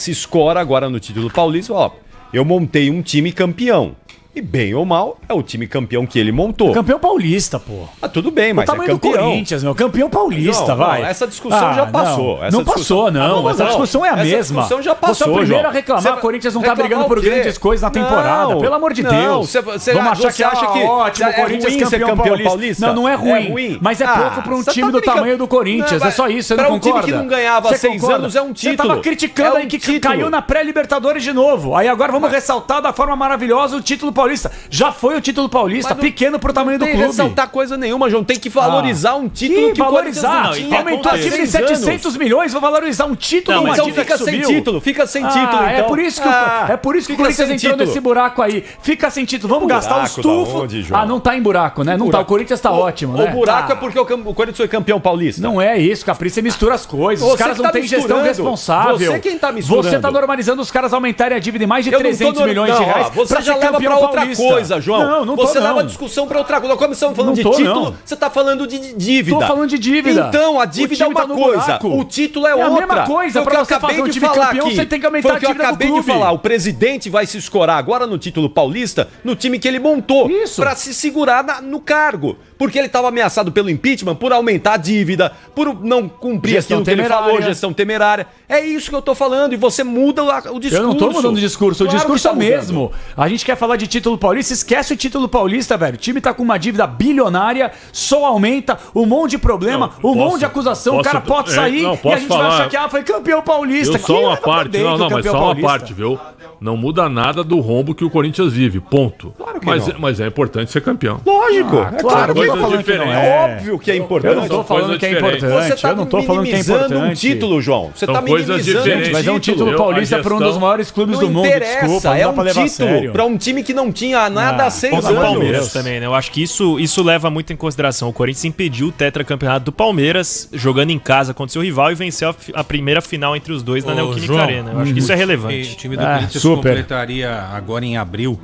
escora agora no título paulista, ó, eu montei um time campeão. E bem ou mal, é o time campeão que ele montou. Campeão paulista, pô. Ah, tudo bem, O mas tamanho é do campeão. Corinthians, meu. Campeão paulista, Não, vai. não, essa discussão já passou. Não, Essa não passou, não. Essa discussão é a Essa mesma. discussão já passou, Você é o primeiro João. a reclamar Você que o Corinthians não tá reclamar brigando o por quê? grandes coisas na temporada. Não, Pelo amor de não, Deus. você Vamos achar você que acha que ótimo, é o Corinthians ruim ser campeão paulista? paulista. Não, não é ruim. ruim. Mas é pouco pra um você time tá do brincando. tamanho do Corinthians. Não, É só isso, você pra não um time concorda? que não ganhava há Você 6 concorda? anos é um título. Você tava criticando É um aí que título. caiu na pré-Libertadores de novo. Aí agora vamos ressaltar da forma maravilhosa o título paulista. Já foi o título paulista, Mas não- pequeno pro tamanho do Não tem clube. ressaltar coisa nenhuma, João. Tem que valorizar um título Que valorizar? o Corinthians não tinha. Aumentou a há time de 6 anos. 700 milhões, vou valorizar um título, Não, uma mas Então dívida fica que sem subiu. título, fica sem título, então. É por isso que, o fica Corinthians sem entrou título. nesse buraco aí. Fica sem título. Vamos gastar os Buraco da tufos. onde, João? Não tá em buraco, né? Não tá. O Corinthians tá ótimo, né? O buraco Tá. é porque o Corinthians foi campeão paulista. Não é isso, Capricho. Você mistura as coisas. Os Você caras que não tá têm gestão misturando. responsável. Você quem tá misturando. Você tá normalizando os caras aumentarem a dívida em mais de Eu não tô 300 no- milhões não, de reais. ó, você pra já ser leva campeão pra outra paulista. coisa, João. Não tô, você não. leva a discussão pra outra coisa. Nós começamos falando Não de tô, título, não. você tá falando de dívida. Tô falando de dívida. Então, a O dívida é time uma tá no coisa, buraco. o título é É a outra. mesma coisa, Foi o pra que eu você acabei fazer um de time falar campeão, aqui. você tem que aumentar Foi o que eu a dívida do acabei de clube. falar. O presidente vai se escorar agora no título paulista, no time que ele montou, Isso. pra se segurar no cargo. Porque ele estava ameaçado pelo impeachment por aumentar a dívida, por não cumprir Gestão aquilo que ele temerária. falou, gestão temerária. É isso que eu tô falando, e você muda o discurso. Eu não tô mudando o discurso, Claro o discurso que é tá o mesmo. A gente quer falar de título paulista, esquece o título paulista, velho. O time tá com uma dívida bilionária, só aumenta, um monte de problema, Não, um posso- monte de acusação, o posso- cara pode é, sair não, e a posso gente vai falar- achar que foi campeão paulista. Só Que uma leva pra parte, dentro não, o mas campeão só uma paulista. parte, viu? Não muda nada do rombo que o Corinthians vive, ponto. Claro que mas, não. mas é importante ser campeão. Lógico, Claro, eu não tô coisas falando que não diferentes. é. óbvio que é Eu importante. não tô São falando coisas que é diferentes. importante. Você tá Eu não tô falando que é minimizando importante. um título, João. Você São tá coisas minimizando diferentes. Mas é um título Eu- paulista a para um dos gestão- maiores clubes Não do mundo. interessa, Desculpa, não é dá um pra levar a título sério. pra um time que não tinha nada há 6 Contra anos. o Palmeiras Deus. também, né? Eu acho que isso leva muito em consideração. O Corinthians impediu o tetracampeonato do Palmeiras, jogando em casa contra seu rival e venceu a primeira final entre os dois na Ô, Neoquímica João, Arena. Eu acho que isso é O relevante. time do Ah, Corinthians super. completaria agora em abril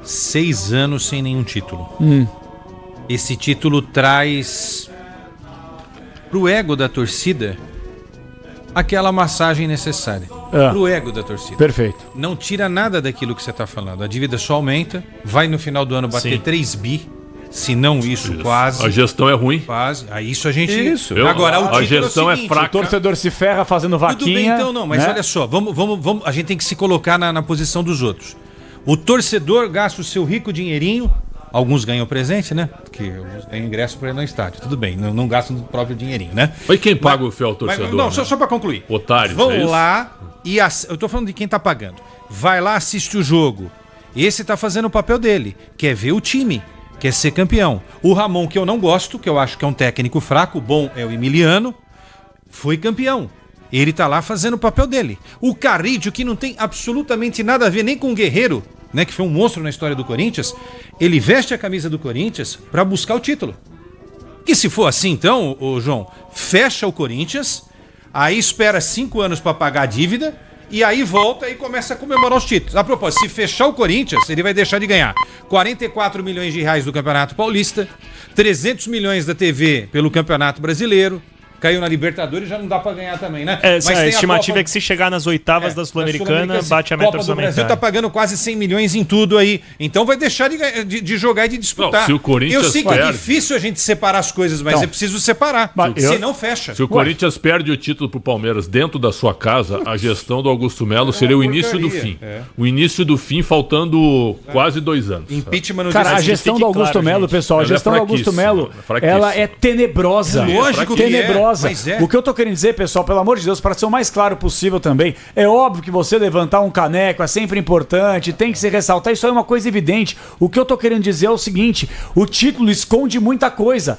6 anos sem nenhum título. Esse título traz pro ego da torcida aquela massagem necessária. Ah. Pro ego da torcida. Perfeito. Não tira nada daquilo que você está falando. A dívida só aumenta, vai no final do ano bater Sim. 3 bi, se não isso, quase. A gestão é ruim. Quase. Aí isso a gente. Isso. Agora, o A título gestão é, é o seguinte, fraca. O torcedor se ferra fazendo vaquinha. tudo bem, então, não, mas né? olha só, vamos, a gente tem que se colocar na posição dos outros. O torcedor gasta o seu rico dinheirinho, alguns ganham presente, né? Porque alguns ganham ingresso para ir no estádio. Tudo bem, não gastam do próprio dinheirinho, né? Mas quem paga o fiel torcedor? Não, né? só para concluir. Otários, Vão é isso? lá e eu tô falando de quem tá pagando. Vai lá, assiste o jogo. Esse tá fazendo o papel dele, quer ver o time, quer ser campeão. O Ramon, que eu não gosto, que eu acho que é um técnico fraco, o bom é o Emiliano, foi campeão. Ele tá lá fazendo o papel dele. O Carrídio, que não tem absolutamente nada a ver nem com o Guerreiro, né, que foi um monstro na história do Corinthians, ele veste a camisa do Corinthians para buscar o título. Que se for assim, então, ô João, fecha o Corinthians, aí espera 5 anos para pagar a dívida, e aí volta e começa a comemorar os títulos. A propósito, se fechar o Corinthians, ele vai deixar de ganhar 44 milhões de reais do Campeonato Paulista, 300 milhões da TV pelo Campeonato Brasileiro, caiu na Libertadores, já não dá pra ganhar também, né? É, tem a estimativa Copa- é que se chegar nas oitavas da Sul-Americana, bate a meta Copa do Brasil orçamentária. tá pagando quase 100 milhões em tudo aí. Então vai deixar de jogar e de disputar. Não, se o Corinthians Eu sei que é perde- difícil a gente separar as coisas, mas Então, é preciso separar. mas eu- Senão fecha. Se o Corinthians perde o título pro Palmeiras dentro da sua casa, a gestão do Augusto Melo seria o início do porcaria. fim. O início do fim faltando quase 2 anos. Impeachment no Cara, a dia gestão fique do Augusto claro, Melo, gente. pessoal, a Ela é gestão do Augusto fraquíssima, Melo, fraquíssima. ela é tenebrosa. Lógico que é. tenebrosa. maravilhosa. Mas é. O que eu tô querendo dizer, pessoal, pelo amor de Deus, para ser o mais claro possível também, é óbvio que você levantar um caneco é sempre importante, tem que se ressaltar, isso aí é uma coisa evidente. O que eu tô querendo dizer é o seguinte, o título esconde muita coisa.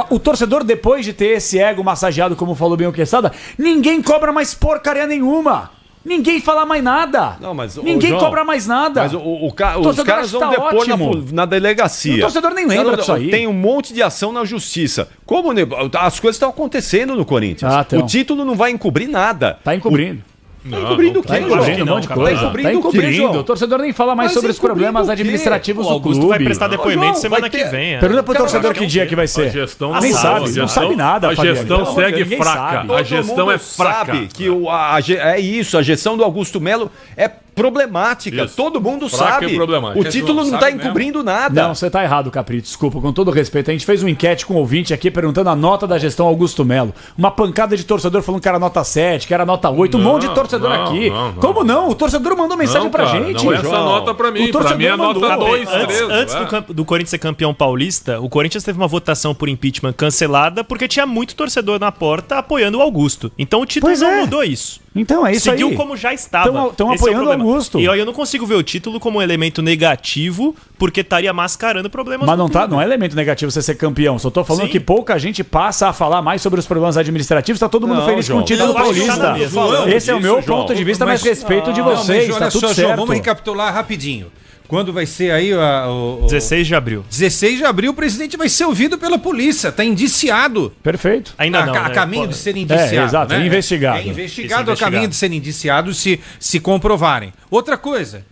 O torcedor, depois de ter esse ego massageado, como falou bem o Quesada, ninguém cobra mais porcaria nenhuma. Ninguém fala mais nada. Não, mas, ninguém João, cobra mais nada. Mas os caras vão depor na delegacia. O torcedor nem lembra disso aí. Tem um monte de ação na justiça. Como as coisas estão acontecendo no Corinthians. Então. O título não vai encobrir nada. Tá encobrindo. Tá encobrindo o quê, Tá encobrindo um monte de coisa. Tá Tá encobrindo. O torcedor nem fala mais sobre os problemas encobrindo o quê? administrativos O do Augusto clube. vai prestar depoimento João, semana vai que ter- vem. Pergunta pro Cara, torcedor que dia que vai A ser. gestão Nem não sabe, não sabe nada, A Fabiano. gestão Pelo amor de segue Deus, ninguém fraca. sabe. A gestão é fraca. Sabe que é isso, a gestão do Augusto Melo é problemática. Isso. Todo mundo Fraca sabe. e problemática. O título não Sabe tá mesmo. encobrindo nada. Não, você tá errado, Capri. Desculpa, com todo respeito. A gente fez uma enquete com um ouvinte aqui perguntando a nota da gestão Augusto Melo. Uma pancada de torcedor falando que era nota 7, que era nota 8. Um Não, monte de torcedor não, aqui. não. Como não? O torcedor mandou mensagem Não, pra cara, gente. não é essa João. nota pra mim. O torcedor Pra mim é mandou. nota 2, Antes, 3. antes do Corinthians ser campeão paulista, o Corinthians teve uma votação por impeachment cancelada porque tinha muito torcedor na porta apoiando o Augusto. Então o título Pois não é. mudou isso. Então é isso Seguiu aí. como já estava. Tão Esse é apoiando o problema. Augusto. E aí eu não consigo ver o título como um elemento negativo porque estaria mascarando problemas Mas do não, clube. não é elemento negativo você ser campeão. Só tô falando Sim. que pouca gente passa a falar mais sobre os problemas administrativos. Tá todo mundo Não, feliz João. com o título Eu acho que tá paulista. na mesma. João, Esse é o meu João. ponto de vista, mas Mas- respeito de Não, mas vocês. olha Tá tudo só, certo. João, vamos recapitular rapidinho. Quando vai ser aí o 16 de abril. 16 de abril, o presidente vai ser ouvido pela polícia, tá indiciado. Perfeito. Ainda não, a né? caminho Pô, de ser indiciado. exato, né? é investigado. É Isso, investigado a investigado. caminho de ser indiciado se comprovarem. Outra coisa,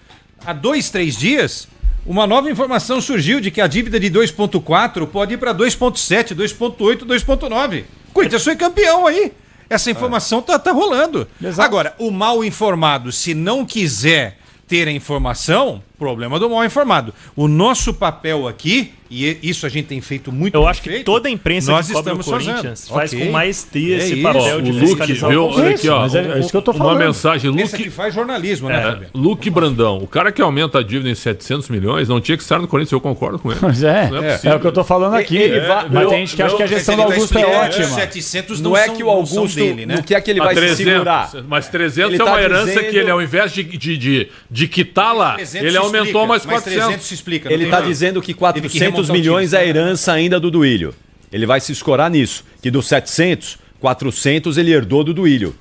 há 2, 3 dias, uma nova informação surgiu de que a dívida de 2,4 pode ir para 2,7, 2,8, 2,9. Corinthians foi campeão aí. Essa informação tá rolando. Exato. Agora, o mal informado, se não quiser ter a informação, problema do mal informado. O nosso papel aqui, e isso a gente tem feito muito Eu bem acho que feito, toda a imprensa nós que cobre o estamos Corinthians fazendo. faz Ok. com maestria É esse isso. papel O de Luke, fiscalizar viu? o Olha aqui, ó. Mas é isso que eu tô Uma falando. mensagem, Pensa Luke. que faz jornalismo, né, Fabiano? Luke Brandão, o cara que aumenta a dívida em 700 milhões não tinha que estar no Corinthians, eu concordo com ele. Mas é, Não é é possível. o que eu tô falando aqui. Ele vai- Mas não, tem gente que acha que a não, gestão Ele do tá Augusto é explicando que os ótima. 700 Não é que o não são Augusto, dele, né? no que é que ele A vai 300, se segurar? mas 300 Ele é tá uma herança dizendo- que ele, ao invés de quitá-la, 300 ele se aumentou explica, mais mas 300 400. se explica. não Ele tem está jeito. dizendo que Teve que 400 remontar o milhões time. é a herança ainda do Duílio. Ele vai se escorar nisso. Que dos 700, 400 ele herdou do Duílio.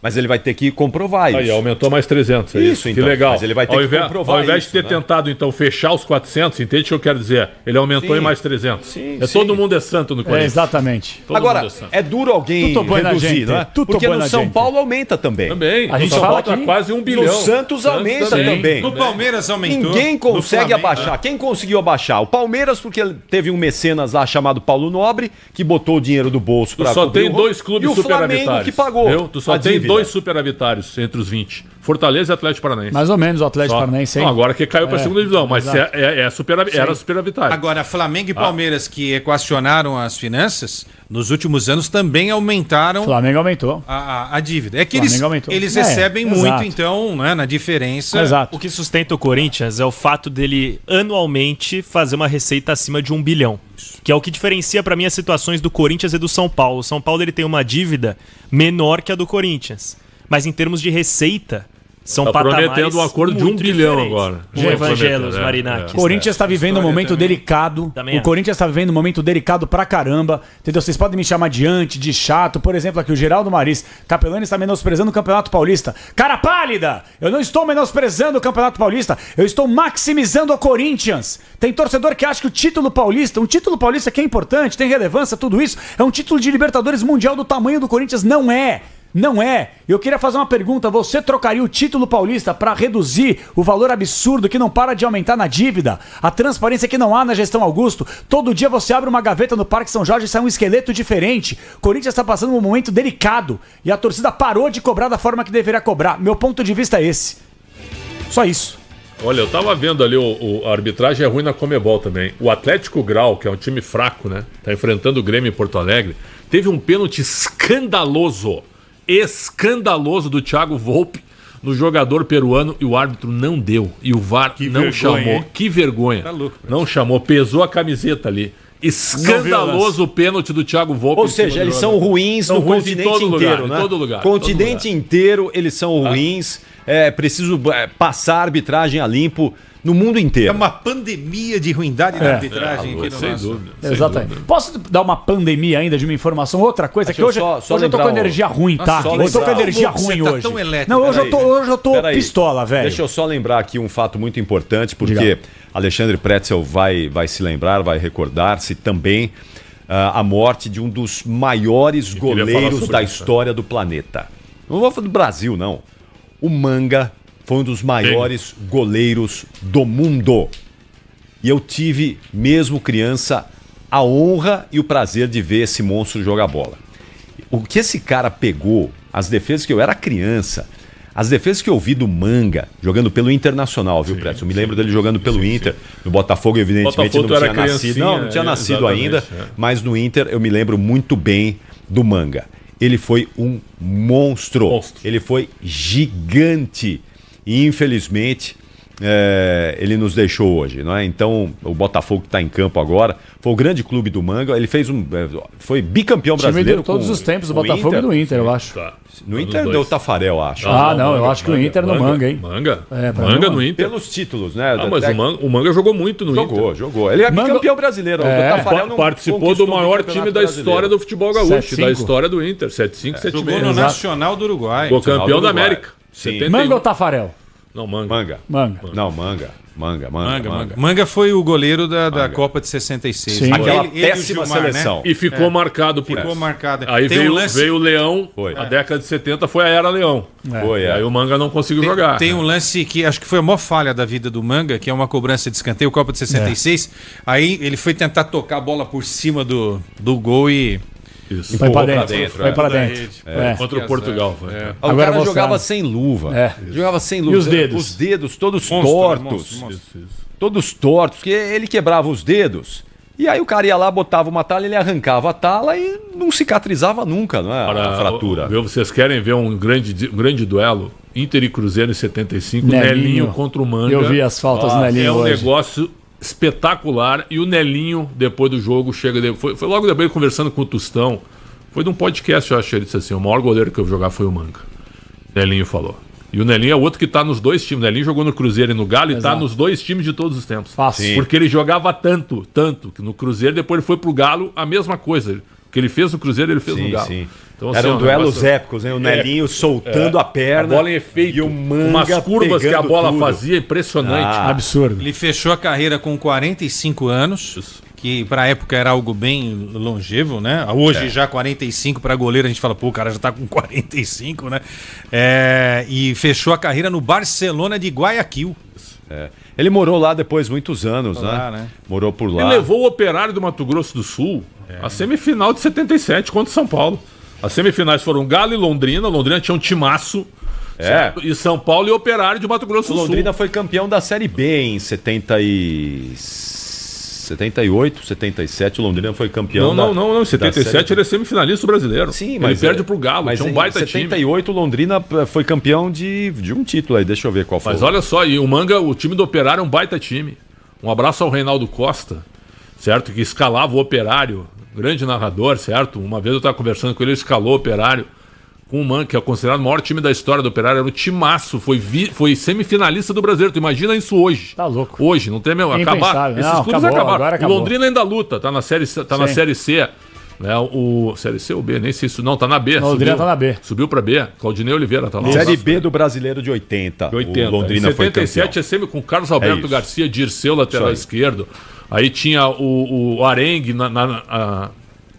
Mas ele vai ter que comprovar isso. Aí, aumentou mais 300. Aí. Isso, Que então. legal. Mas ele vai ter ao que invés, comprovar ao invés isso, de ter né? tentado, então, fechar os 400, entende o que eu quero dizer? Ele aumentou Sim. em mais 300. Sim, é sim. todo mundo é santo no É, Corinthians. exatamente. Todo Agora, mundo é santo. é duro alguém Tudo bom na reduzir, gente, não é? tudo Porque bom no na São gente. Paulo aumenta também. Também. A gente São fala Paulo tá aqui. quase 1 bilhão. No Santos aumenta também. No Palmeiras aumentou. Ninguém No consegue Flamengo, abaixar. Quem conseguiu abaixar? O Palmeiras, porque teve um mecenas lá chamado Paulo Nobre, que botou o dinheiro do bolso Tu para só tem dois clubes e o Flamengo superavitários. que pagou. Viu? Tu só a tem dívida. 2 superavitários entre os 20. Fortaleza e Atlético Paranaense. Mais ou menos o Atlético Só. Paranaense, hein? Não, agora que caiu para a segunda divisão, mas exato. era superavitário. Agora, Flamengo e Palmeiras, que equacionaram as finanças, nos últimos anos também aumentaram O Flamengo aumentou. a dívida. É que Flamengo eles, aumentou. eles É, recebem exato. muito, então, né, na diferença. Exato. O que sustenta o Corinthians é o fato dele anualmente fazer uma receita acima de 1 bilhão. Que é o que diferencia pra mim as situações do Corinthians e do São Paulo. O São Paulo ele tem uma dívida menor que a do Corinthians. Mas em termos de receita, são Tá patamares prometendo um acordo de 1 muito bilhão diferentes. agora. Com Tá Evangelos, prometendo, Marinakis. O Corinthians está vivendo um História momento também. delicado. Também O Corinthians está vivendo um momento delicado pra caramba. Entendeu? Vocês podem me chamar de anti, de chato. Por exemplo, aqui o Geraldo Maris. Capelani está menosprezando o Campeonato Paulista. Cara pálida! Eu não estou menosprezando o Campeonato Paulista. Eu estou maximizando o Corinthians. Tem torcedor que acha que o título paulista, um título paulista que é importante, tem relevância, tudo isso, é um título de Libertadores Mundial do tamanho do Corinthians. Não é. Não é. Eu queria fazer uma pergunta. Você trocaria o título paulista para reduzir o valor absurdo que não para de aumentar na dívida? A transparência que não há na gestão Augusto? Todo dia você abre uma gaveta no Parque São Jorge e sai um esqueleto diferente. Corinthians está passando um momento delicado e a torcida parou de cobrar da forma que deveria cobrar. Meu ponto de vista é esse. Só isso. Olha, eu tava vendo ali, a arbitragem é ruim na Comebol também. O Atlético Grau, que é um time fraco, né? Tá enfrentando o Grêmio em Porto Alegre. Teve um pênalti escandaloso do Thiago Volpe no jogador peruano e o árbitro não deu. E o VAR não vergonha, chamou. hein? Que vergonha. Tá louco, não chamou, pesou a camiseta ali. escandaloso o pênalti do Thiago Volpe. Ou seja, eles são ruins no continente inteiro, né? Em todo lugar. Continente inteiro, eles são ruins. É preciso passar a arbitragem a limpo no mundo É inteiro. uma pandemia de ruindade da arbitragem aqui no Sem nosso... dúvida. Exatamente. Posso dar uma pandemia ainda de uma informação? Outra coisa, Deixa que eu hoje, só hoje eu tô com lembrar energia ruim, tá? só Eu tô com lembrar. energia Você ruim tá hoje. tão elétrico. Não, hoje eu tô Peraí. pistola, velho. Deixa eu só lembrar aqui um fato muito importante, porque Diga. Alexandre Pretzel vai se lembrar, vai recordar-se também a morte de um dos maiores queria falar goleiros sobre da isso. história do planeta. Não vou falar do Brasil, não. O Manga foi um dos maiores goleiros do mundo. E eu tive, mesmo criança, a honra e o prazer de ver esse monstro jogar bola. O que esse cara pegou, as defesas que eu era criança, as defesas que eu vi do Manga, jogando pelo Internacional, viu, Preto? Eu me lembro dele jogando pelo Inter. No Botafogo, evidentemente, Botafogo não era tinha nascido. criancinha, Não tinha nascido exatamente, ainda. Mas no Inter, eu me lembro muito bem do Manga. Ele foi um monstro. Ele foi gigante. E, infelizmente, ele nos deixou hoje, não é? Então, o Botafogo que está em campo agora, foi o grande clube do Manga. Ele fez foi bicampeão Time brasileiro. de todos com os tempos, do o Botafogo Inter. e do Inter, eu acho. Tá. No Nos Inter dois. deu o Tafarel, acho. Não, eu acho que o Inter no Manga, hein? Manga? É, pra Manga mim, no Inter? Pelos títulos, né? Ah, mas o Manga jogou muito no Inter. Jogou. Ele é Manga- bicampeão brasileiro. É. O Tafarel não Participou conquistou do o maior Campeonato time da Brasileiro. história do futebol gaúcho, 7-5. da história do Inter. 7-5, 7-6. Jogou no Nacional do Uruguai. Ficou campeão da Uruguai. América. Sim. 71. Manga ou Tafarel? Não, Manga. Manga. Manga. Não, Manga. Manga foi o goleiro da Copa de 66. Sim. Aquela Ele e o péssima Gilmar, né? seleção. E ficou marcado por Ficou essa. marcado. Aí Tem veio, um lance- veio o Leão, Foi. a década de 70 foi a Era Leão. Foi, E aí o Manga não conseguiu jogar. Tem um lance que acho que foi a maior falha da vida do Manga, que é uma cobrança de escanteio, Copa de 66. Aí ele foi tentar tocar a bola por cima do gol e... Isso. Foi pra Empurrou pra dentro. dentro, Foi é. pra Da dentro. rede. É. Contra o Portugal. Foi. O Agora cara mostrando. jogava sem luva. É. Jogava sem luva. os dedos? Os dedos todos Monstro, tortos. monstro. Todos tortos, porque ele quebrava os dedos. E aí o cara ia lá, botava uma tala, ele arrancava a tala e não cicatrizava nunca, não é? A fratura. Vocês querem ver um grande duelo? Inter e Cruzeiro em 75, Nelinho. Nelinho contra o Manga. Eu vi as faltas do Nelinho É um hoje. negócio espetacular. E o Nelinho, depois do jogo, foi logo depois conversando com o Tostão. Foi de um podcast, eu acho. Ele disse assim: o maior goleiro que eu vou jogar foi o Manga. Nelinho falou. E o Nelinho é outro que tá nos dois times. O Nelinho jogou no Cruzeiro e no Galo e tá Exato. nos dois times de todos os tempos. Fácil. Sim. Porque ele jogava tanto, que no Cruzeiro, depois ele foi pro Galo, a mesma coisa. O que ele fez no Cruzeiro, ele fez no Galo. Sim. Então, assim, Eram um duelos negócio- épicos, hein? O Nelinho soltando a A perna. bola em efeito, E o Manga umas curvas que a pegando bola tudo. fazia, impressionante. Absurdo. Ele fechou a carreira com 45 anos, que pra época era algo bem longevo, né? Hoje já 45 para goleiro, a gente fala, pô, o cara já tá com 45, né? E fechou a carreira no Barcelona de Guayaquil. Ele morou lá depois muitos anos, Lá, né? né? Morou por lá. Ele levou o Operário do Mato Grosso do Sul à semifinal de 77 contra o São Paulo. As semifinais foram Galo e Londrina. Londrina tinha um timaço. Certo? E São Paulo e Operário de Mato Grosso O do Sul. Londrina foi campeão da Série B em 78, 77. O Londrina foi campeão Não. Em da 77 Série ele é semifinalista brasileiro. Sim, ele mas perde pro Galo. Mas Tinha um em baita 78 o Londrina foi campeão de um título aí. Deixa eu ver qual foi. Mas olha só, e o Manga, o time do Operário é um baita time. Um abraço ao Reinaldo Costa, certo? Que escalava o Operário, grande narrador, certo? Uma vez eu estava conversando com ele, ele escalou o Operário com o Manga, que é considerado o maior time da história do Operário. Era um timaço, foi semifinalista do Brasileiro. Tu imagina isso hoje. Tá louco. Hoje, não tem mesmo. Acabar. Impensável. Esses Não, clubes acabou, acabaram. agora O acabou. Londrina ainda luta, tá na Série C. Né, Série C ou B, nem sei isso. Não, tá na B. Londrina tá na B. Subiu pra B. Claudinei Oliveira tá lá. Série B do Brasileiro de 80. De 80. O Londrina Em foi 77 campeão. é sempre com Carlos Alberto isso. Garcia, Dirceu, lateral Isso aí. esquerdo. Aí tinha o Arengue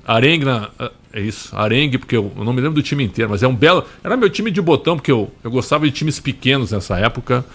Arengue é isso, Arengue, porque eu não me lembro do time inteiro, mas é um belo. Era meu time de botão, porque eu gostava de times pequenos nessa época.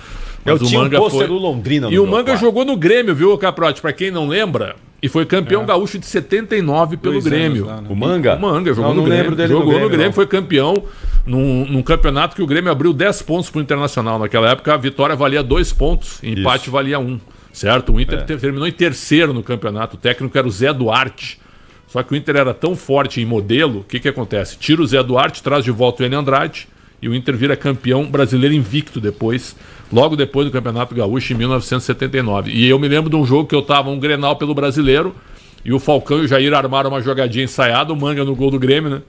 Eu Mas tinha um pôster foi... do Londrina no E o meu Manga quarto. jogou no Grêmio, viu, Caprote? Pra quem não lembra, e foi campeão gaúcho de 79 pelo 2 anos Grêmio. lá, né? O Manga? O Manga jogou Não, no não Grêmio. lembro dele Jogou no Grêmio, não. foi campeão num campeonato que o Grêmio abriu 10 pontos pro Internacional. Naquela época a vitória valia 2 pontos, empate valia 1, certo? O Inter terminou em terceiro no campeonato. O técnico era o Zé Duarte. Só que o Inter era tão forte em modelo, o que acontece? Tira o Zé Duarte, traz de volta o Enio Andrade e o Inter vira campeão brasileiro invicto depois, logo depois do Campeonato Gaúcho em 1979. E eu me lembro de um jogo que eu tava, um Grenal pelo Brasileiro, E o Falcão e o Jair armaram uma jogadinha ensaiada, o Manga no gol do Grêmio, né?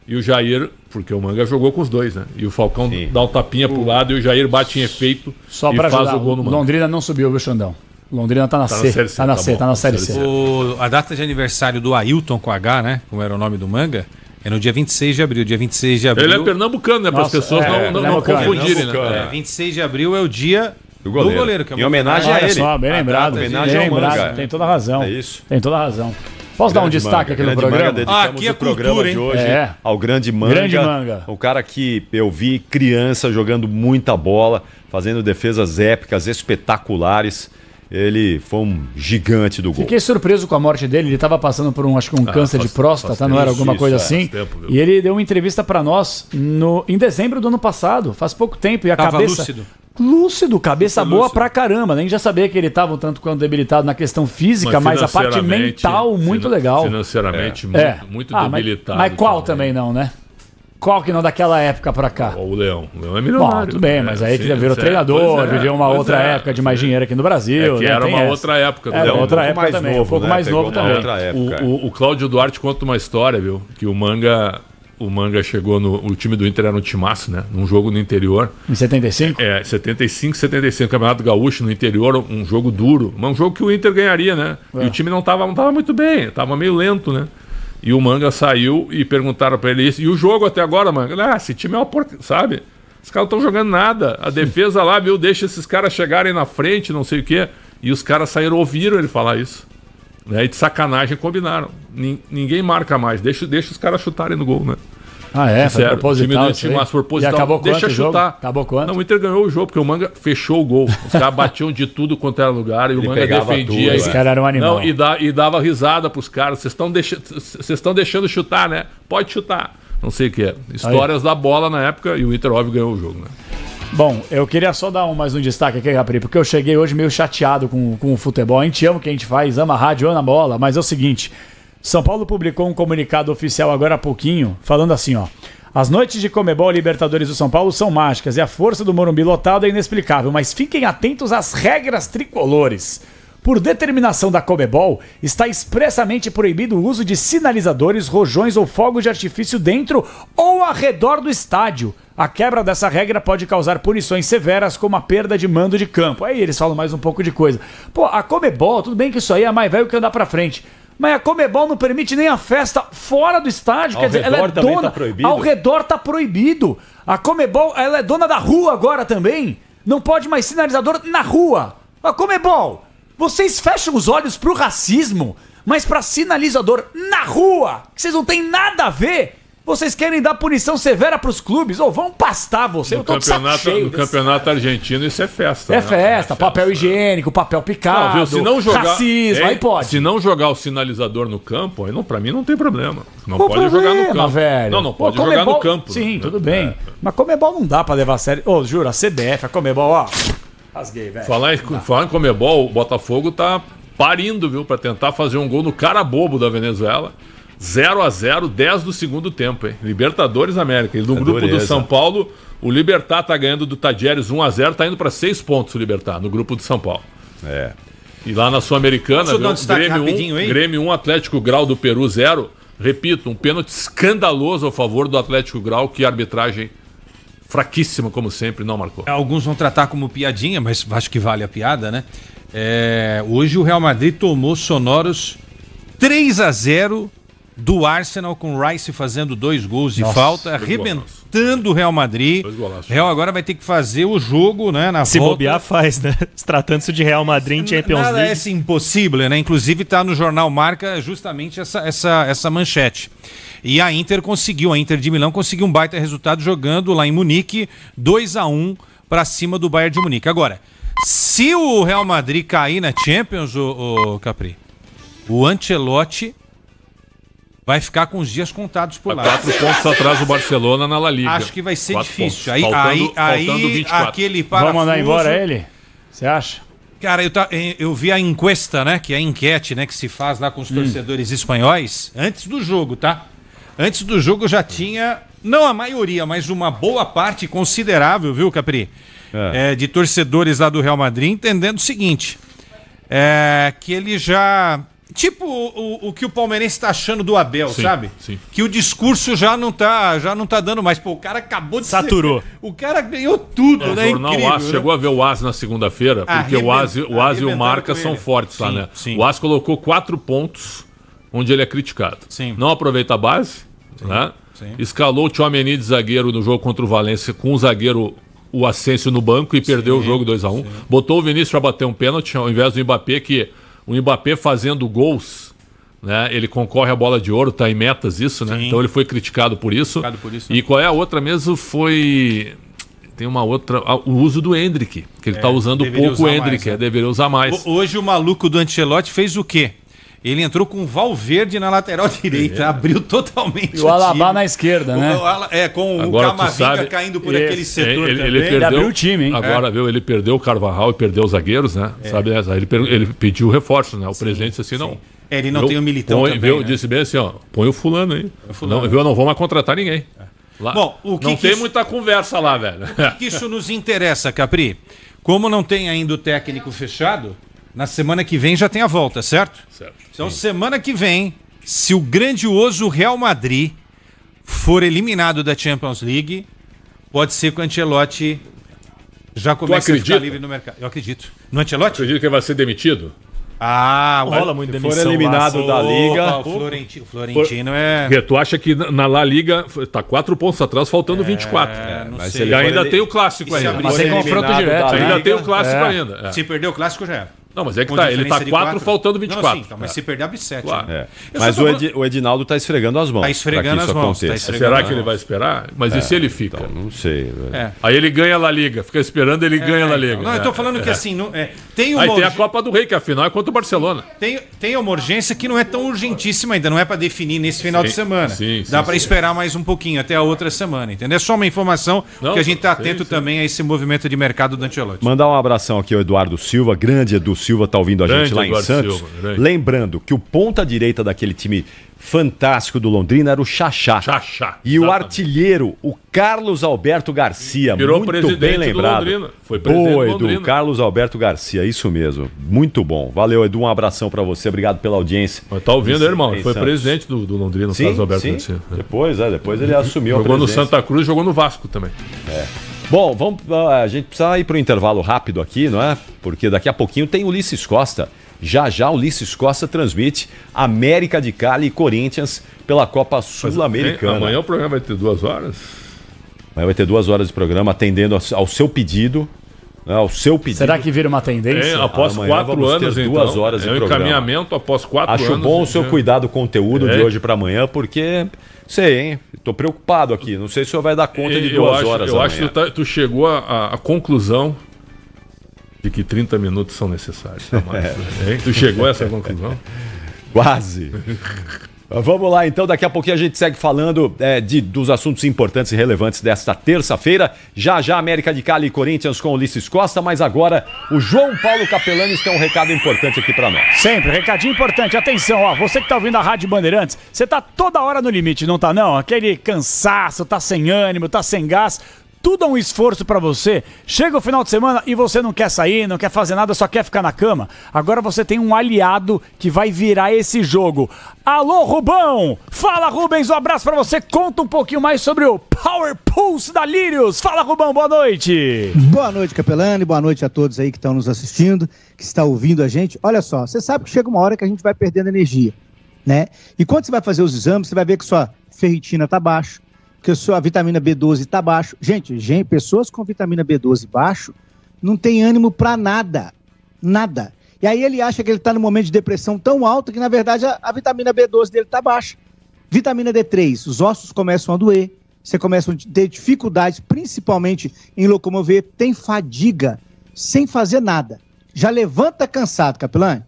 E o Jair, porque o Manga jogou com os dois, né? E o Falcão dá um tapinha pro lado e o Jair bate em efeito Só e pra faz ajudar, o gol no Manga. Londrina não subiu, viu, Xandão? Londrina tá na C. Série C, Tá na tá C, bom, tá na Série C. A data de aniversário do Ailton com H, né? Como era o nome do Manga, é no dia 26 de abril. Dia 26 de abril. Ele é pernambucano, né? Para as pessoas não confundirem, né? 26 de abril é o dia do goleiro. que é em homenagem a Olha ele. só, bem lembrado. homenagem Bem ao lembrado. Manga. Tem toda a razão. É isso. Tem toda a razão. Posso dar um destaque aqui no programa? Aqui é o programa cultura, de hein? hoje É. ao Grande Manga. Grande Manga. O cara que eu vi criança jogando muita bola, fazendo defesas épicas, espetaculares. Ele foi um gigante do gol. Fiquei surpreso com a morte dele. Ele estava passando por um câncer de próstata, não era alguma coisa assim. tempo, viu? E ele deu uma entrevista para nós em dezembro do ano passado, faz pouco tempo. E a Tava cabeça. Lúcido, cabeça boa lúcido. pra caramba. Nem já sabia que ele estava um tanto quanto debilitado na questão física, mas a parte financeiramente, mental muito legal. Financeiramente, muito mas debilitado. qual também não, né? Qual que não daquela época pra cá? O Leão. O Leão é Bom, milionário. tudo bem, mas aí que já virou sim, treinador, pois é, viveu uma pois outra é. época de mais dinheiro aqui no Brasil. É que né? era Tem uma essa. outra época. Era Leão. outra um pouco época mais também, novo, um pouco né? mais Pegou novo uma também. outra época. O Cláudio Duarte conta uma história, viu? Que o Manga chegou o time do Inter era um timaço, né? Num jogo no interior. Em 75? 75, 75, Campeonato Gaúcho no interior, um jogo duro, mas um jogo que o Inter ganharia, né? E o time não tava muito bem, tava meio lento, né? E o Manga saiu e perguntaram pra ele isso. E o jogo até agora, Manga? Esse time é uma porca, sabe? Os caras não estão jogando nada. A defesa lá, viu? Deixa esses caras chegarem na frente, não sei o quê. E os caras ouviram ele falar isso. Né? E de sacanagem combinaram. Ninguém marca mais. Deixa os caras chutarem no gol, né? Ah, é? Foi Sério, proposital. time mas proposital. E acabou Deixa quanto o jogo? chutar. Acabou quanto? Não, o Inter ganhou o jogo, porque o Manga fechou o gol. Os caras batiam de tudo quanto era lugar e o Manga pegava defendia. tudo, Esse cara era um animal. Não, e dava risada pros caras. Vocês estão deixando chutar, né? Pode chutar. Não sei o que é. Histórias da bola na época e o Inter, óbvio, ganhou o jogo, né? Bom, eu queria só dar mais um destaque aqui, Capri, porque eu cheguei hoje meio chateado com o futebol. A gente ama o que a gente faz, ama a rádio, ama a bola, mas é o seguinte, São Paulo publicou um comunicado oficial agora há pouquinho, falando assim, ó: as noites de Comebol e Libertadores do São Paulo são mágicas e a força do Morumbi lotado é inexplicável, mas fiquem atentos às regras tricolores. Por determinação da Comebol, está expressamente proibido o uso de sinalizadores, rojões ou fogos de artifício dentro ou ao redor do estádio. A quebra dessa regra pode causar punições severas, como a perda de mando de campo. Aí eles falam mais um pouco de coisa. Pô, a Comebol, tudo bem que isso aí é mais velho que andar pra frente, mas a Comebol não permite nem a festa fora do estádio. Quer dizer, ela é dona. Ao redor tá proibido. A Comebol, ela é dona da rua agora também. Não pode mais sinalizador na rua. A Comebol, vocês fecham os olhos pro racismo, mas pra sinalizador na rua, que vocês não tem nada a ver, vocês querem dar punição severa pros clubes? Ou vão pastar você? No campeonato argentino isso é festa. É festa, papel higiênico, papel picado, não, viu? Se não jogar, racismo, aí pode. Se não jogar o sinalizador no campo, aí não, pra mim não tem problema. Não Qual pode problema, jogar no campo. Velho? Não pode jogar no campo. Sim, né? tudo bem. Mas Comebol não dá pra levar a sério. Ô, juro, a CBF, a Comebol, ó. Rasguei, velho. Falar em Comebol, o Botafogo tá parindo, viu? Pra tentar fazer um gol no cara bobo da Venezuela. 0-0, 10 do segundo tempo, hein? Libertadores América. E no grupo do São Paulo, o Libertad tá ganhando do Tadieres 1-0, tá indo pra 6 pontos o Libertad, no grupo do São Paulo. É. E lá na Sul-Americana, Grêmio 1, Atlético Grau do Peru 0. Repito, um pênalti escandaloso a favor do Atlético Grau, que a arbitragem fraquíssima, como sempre, não marcou. Alguns vão tratar como piadinha, mas acho que vale a piada, né? Hoje o Real Madrid tomou sonoros 3-0 do Arsenal, com o Rice fazendo 2 gols de falta, arrebentando o Real Madrid. O Real agora vai ter que fazer o jogo, né, na Se volta. bobear, faz, né? Tratando-se de Real Madrid em Champions Nada League. é impossível, né? Inclusive tá no jornal Marca justamente essa manchete. E a Inter de Milão conseguiu um baita resultado jogando lá em Munique, 2-1 para cima do Bayern de Munique. Agora, se o Real Madrid cair na Champions, Capri, o Ancelotti vai ficar com os dias contados por lá. 4 pontos atrás do Barcelona na La Liga. Acho que vai ser 4 difícil. pontos. Faltando 24. Aquele parafuso... Vamos mandar embora ele? Você acha? Cara, eu vi a encuesta, né? Que é a enquete, né? Que se faz lá com os torcedores espanhóis. Antes do jogo, tá? Antes do jogo já tinha, não a maioria, mas uma boa parte considerável, viu, Capri? De torcedores lá do Real Madrid, entendendo o seguinte. Que ele já Tipo o que o palmeirense tá achando do Abel, Sim, sabe? sim. Que o discurso já não tá dando mais. Pô, o cara acabou de Saturou. O cara ganhou tudo, O né? jornal Incrível, AS né? chegou a ver o AS na segunda-feira, porque o AS e o arrebentaram Marca com são ele. fortes lá, Sim, né? sim. O AS colocou 4 pontos onde ele é criticado. Sim. Não aproveita a base, né? sim. Escalou o Tchouaméni de zagueiro no jogo contra o Valência com o zagueiro o Asensio no banco e perdeu o jogo 2-1. Botou o Vinícius para bater um pênalti ao invés do Mbappé, que o Mbappé fazendo gols, né? Ele concorre à bola de ouro, tá em metas isso, né? Sim. Então ele foi criticado por isso. né? E qual é a outra mesmo? Foi... Tem uma outra... o uso do Endrick, que ele tá usando deveria pouco o usar Endrick, mais, né? deveria usar mais. Hoje o maluco do Ancelotti fez o quê? Ele entrou com o Valverde na lateral direita, abriu totalmente E o Alabá time. na esquerda, né? Com Agora o tu Camavinga sabe- caindo por aquele setor ele também. perdeu, abriu o time, hein? Agora, viu, ele perdeu o Carvajal e perdeu os zagueiros, né? Sabe, né? Ele pediu reforço, né? O presidente disse assim, não. Ele não Viu? tem o Militão Põe, também, viu? né? Disse bem assim, ó, põe o fulano aí. fulano. Não, viu? Não vou mais contratar ninguém. Lá, Bom, o que não que tem isso- muita conversa lá, velho. O que isso nos interessa, Capri? Como não tem ainda o técnico fechado, na semana que vem já tem a volta, certo? Certo. Então, semana que vem, se o grandioso Real Madrid for eliminado da Champions League, pode ser que o Ancelotti já comece a ficar acredita? livre no mercado. Eu acredito. No Ancelotti? Acredito que ele vai ser demitido? Ah, Rola muito Se for demissão eliminado lá. da Liga... O Florentino é... Porque tu acha que na La Liga tá 4 pontos atrás, faltando 24. não mas sei. E ainda ele- tem o clássico E se ainda. abrir- Mas tem for confronto eliminado direto, da né? Ainda Liga- tem o clássico É. ainda. É. Se perder o clássico, já era. Não, mas é que Com tá, ele diferença tá de 4 quatro. faltando Não, 24. sim, então, mas se perder, abre 7. Claro. Né? É. Eu Mas só tô falando- o Edinaldo tá esfregando as mãos. Tá esfregando pra que as isso mãos, tá aconteça. esfregando. Será que ele vai esperar? Mas e se ele fica? Então, não sei. velho. É. Aí ele ganha a La Liga, fica esperando, ele ganha a La Liga. Não, eu tô falando que assim, tem uma Aí tem a urgência- Copa do Rei, que afinal é contra o Barcelona. tem uma urgência que não é tão urgentíssima ainda, não é pra definir nesse final de semana. sim, Dá sim, pra sim. esperar mais um pouquinho, até a outra semana, entendeu? É só uma informação Não, que a gente tá sim, atento sim. também a esse movimento de mercado do Ancelotti. Mandar um abração aqui ao Eduardo Silva, grande Edu Silva, tá ouvindo a Grande gente lá em Eduardo Santos. Silva, grande. Lembrando que o ponta-direita daquele time fantástico do Londrina era o Xaxá. Xaxá, E o exatamente. artilheiro, o Carlos Alberto Garcia. Virou muito presidente bem do lembrado. Londrina. Foi presidente Boa, do Edu. Londrina. Carlos Alberto Garcia, isso mesmo. Muito bom. Valeu, Edu. Um abração pra você. Obrigado pela audiência. Mas tá ouvindo, irmão? Em Ele foi Santos. presidente do Londrina, o Sim, Carlos Alberto sim. Garcia. Depois ele assumiu Jogou a no presidência. Santa Cruz, jogou no Vasco também. Bom, a gente precisa ir para o intervalo rápido aqui, não é? Porque daqui a pouquinho tem Ulisses Costa. Já Ulisses Costa transmite América de Cali e Corinthians pela Copa Sul-Americana. Amanhã o programa vai ter 2 horas. Amanhã vai ter 2 horas de programa atendendo ao seu pedido. Né, ao seu pedido. Será que vira uma tendência? Após Amanhã 4 vamos ter anos, 2 então. horas de É um programa. encaminhamento após 4 anos. Acho bom o senhor cuidar do conteúdo de É. hoje para amanhã, porque, sei, hein? Tô preocupado aqui. Não sei se o senhor vai dar conta de 2 horas Eu amanhã. acho que tu chegou à conclusão de que 30 minutos são necessários. Tá mais, hein? Tu chegou a essa conclusão? Quase. Vamos lá, então. Daqui a pouquinho a gente segue falando dos assuntos importantes e relevantes desta terça-feira. Já América de Cali e Corinthians com Ulisses Costa, mas agora o João Paulo Capelanes tem um recado importante aqui pra nós. Sempre, recadinho importante. Atenção, ó, você que tá ouvindo a Rádio Bandeirantes, você tá toda hora no limite, não tá não? Aquele cansaço, tá sem ânimo, tá sem gás. Tudo é um esforço pra você. Chega o final de semana e você não quer sair, não quer fazer nada, só quer ficar na cama. Agora você tem um aliado que vai virar esse jogo. Alô, Rubão! Fala, Rubens, um abraço pra você. Conta um pouquinho mais sobre o Power Pulse da Lírios. Fala, Rubão, boa noite. Boa noite, Capelani. Boa noite a todos aí que estão nos assistindo, que estão ouvindo a gente. Olha só, você sabe que chega uma hora que a gente vai perdendo energia, né? E quando você vai fazer os exames, você vai ver que sua ferritina tá baixa, que a sua vitamina B12 tá baixo. Gente, pessoas com vitamina B12 baixo não tem ânimo pra nada. Nada. E aí ele acha que ele tá num momento de depressão tão alto que, na verdade, a vitamina B12 dele tá baixa. Vitamina D3, os ossos começam a doer, você começa a ter dificuldades, principalmente em locomover, tem fadiga, sem fazer nada. Já levanta cansado, Capelani.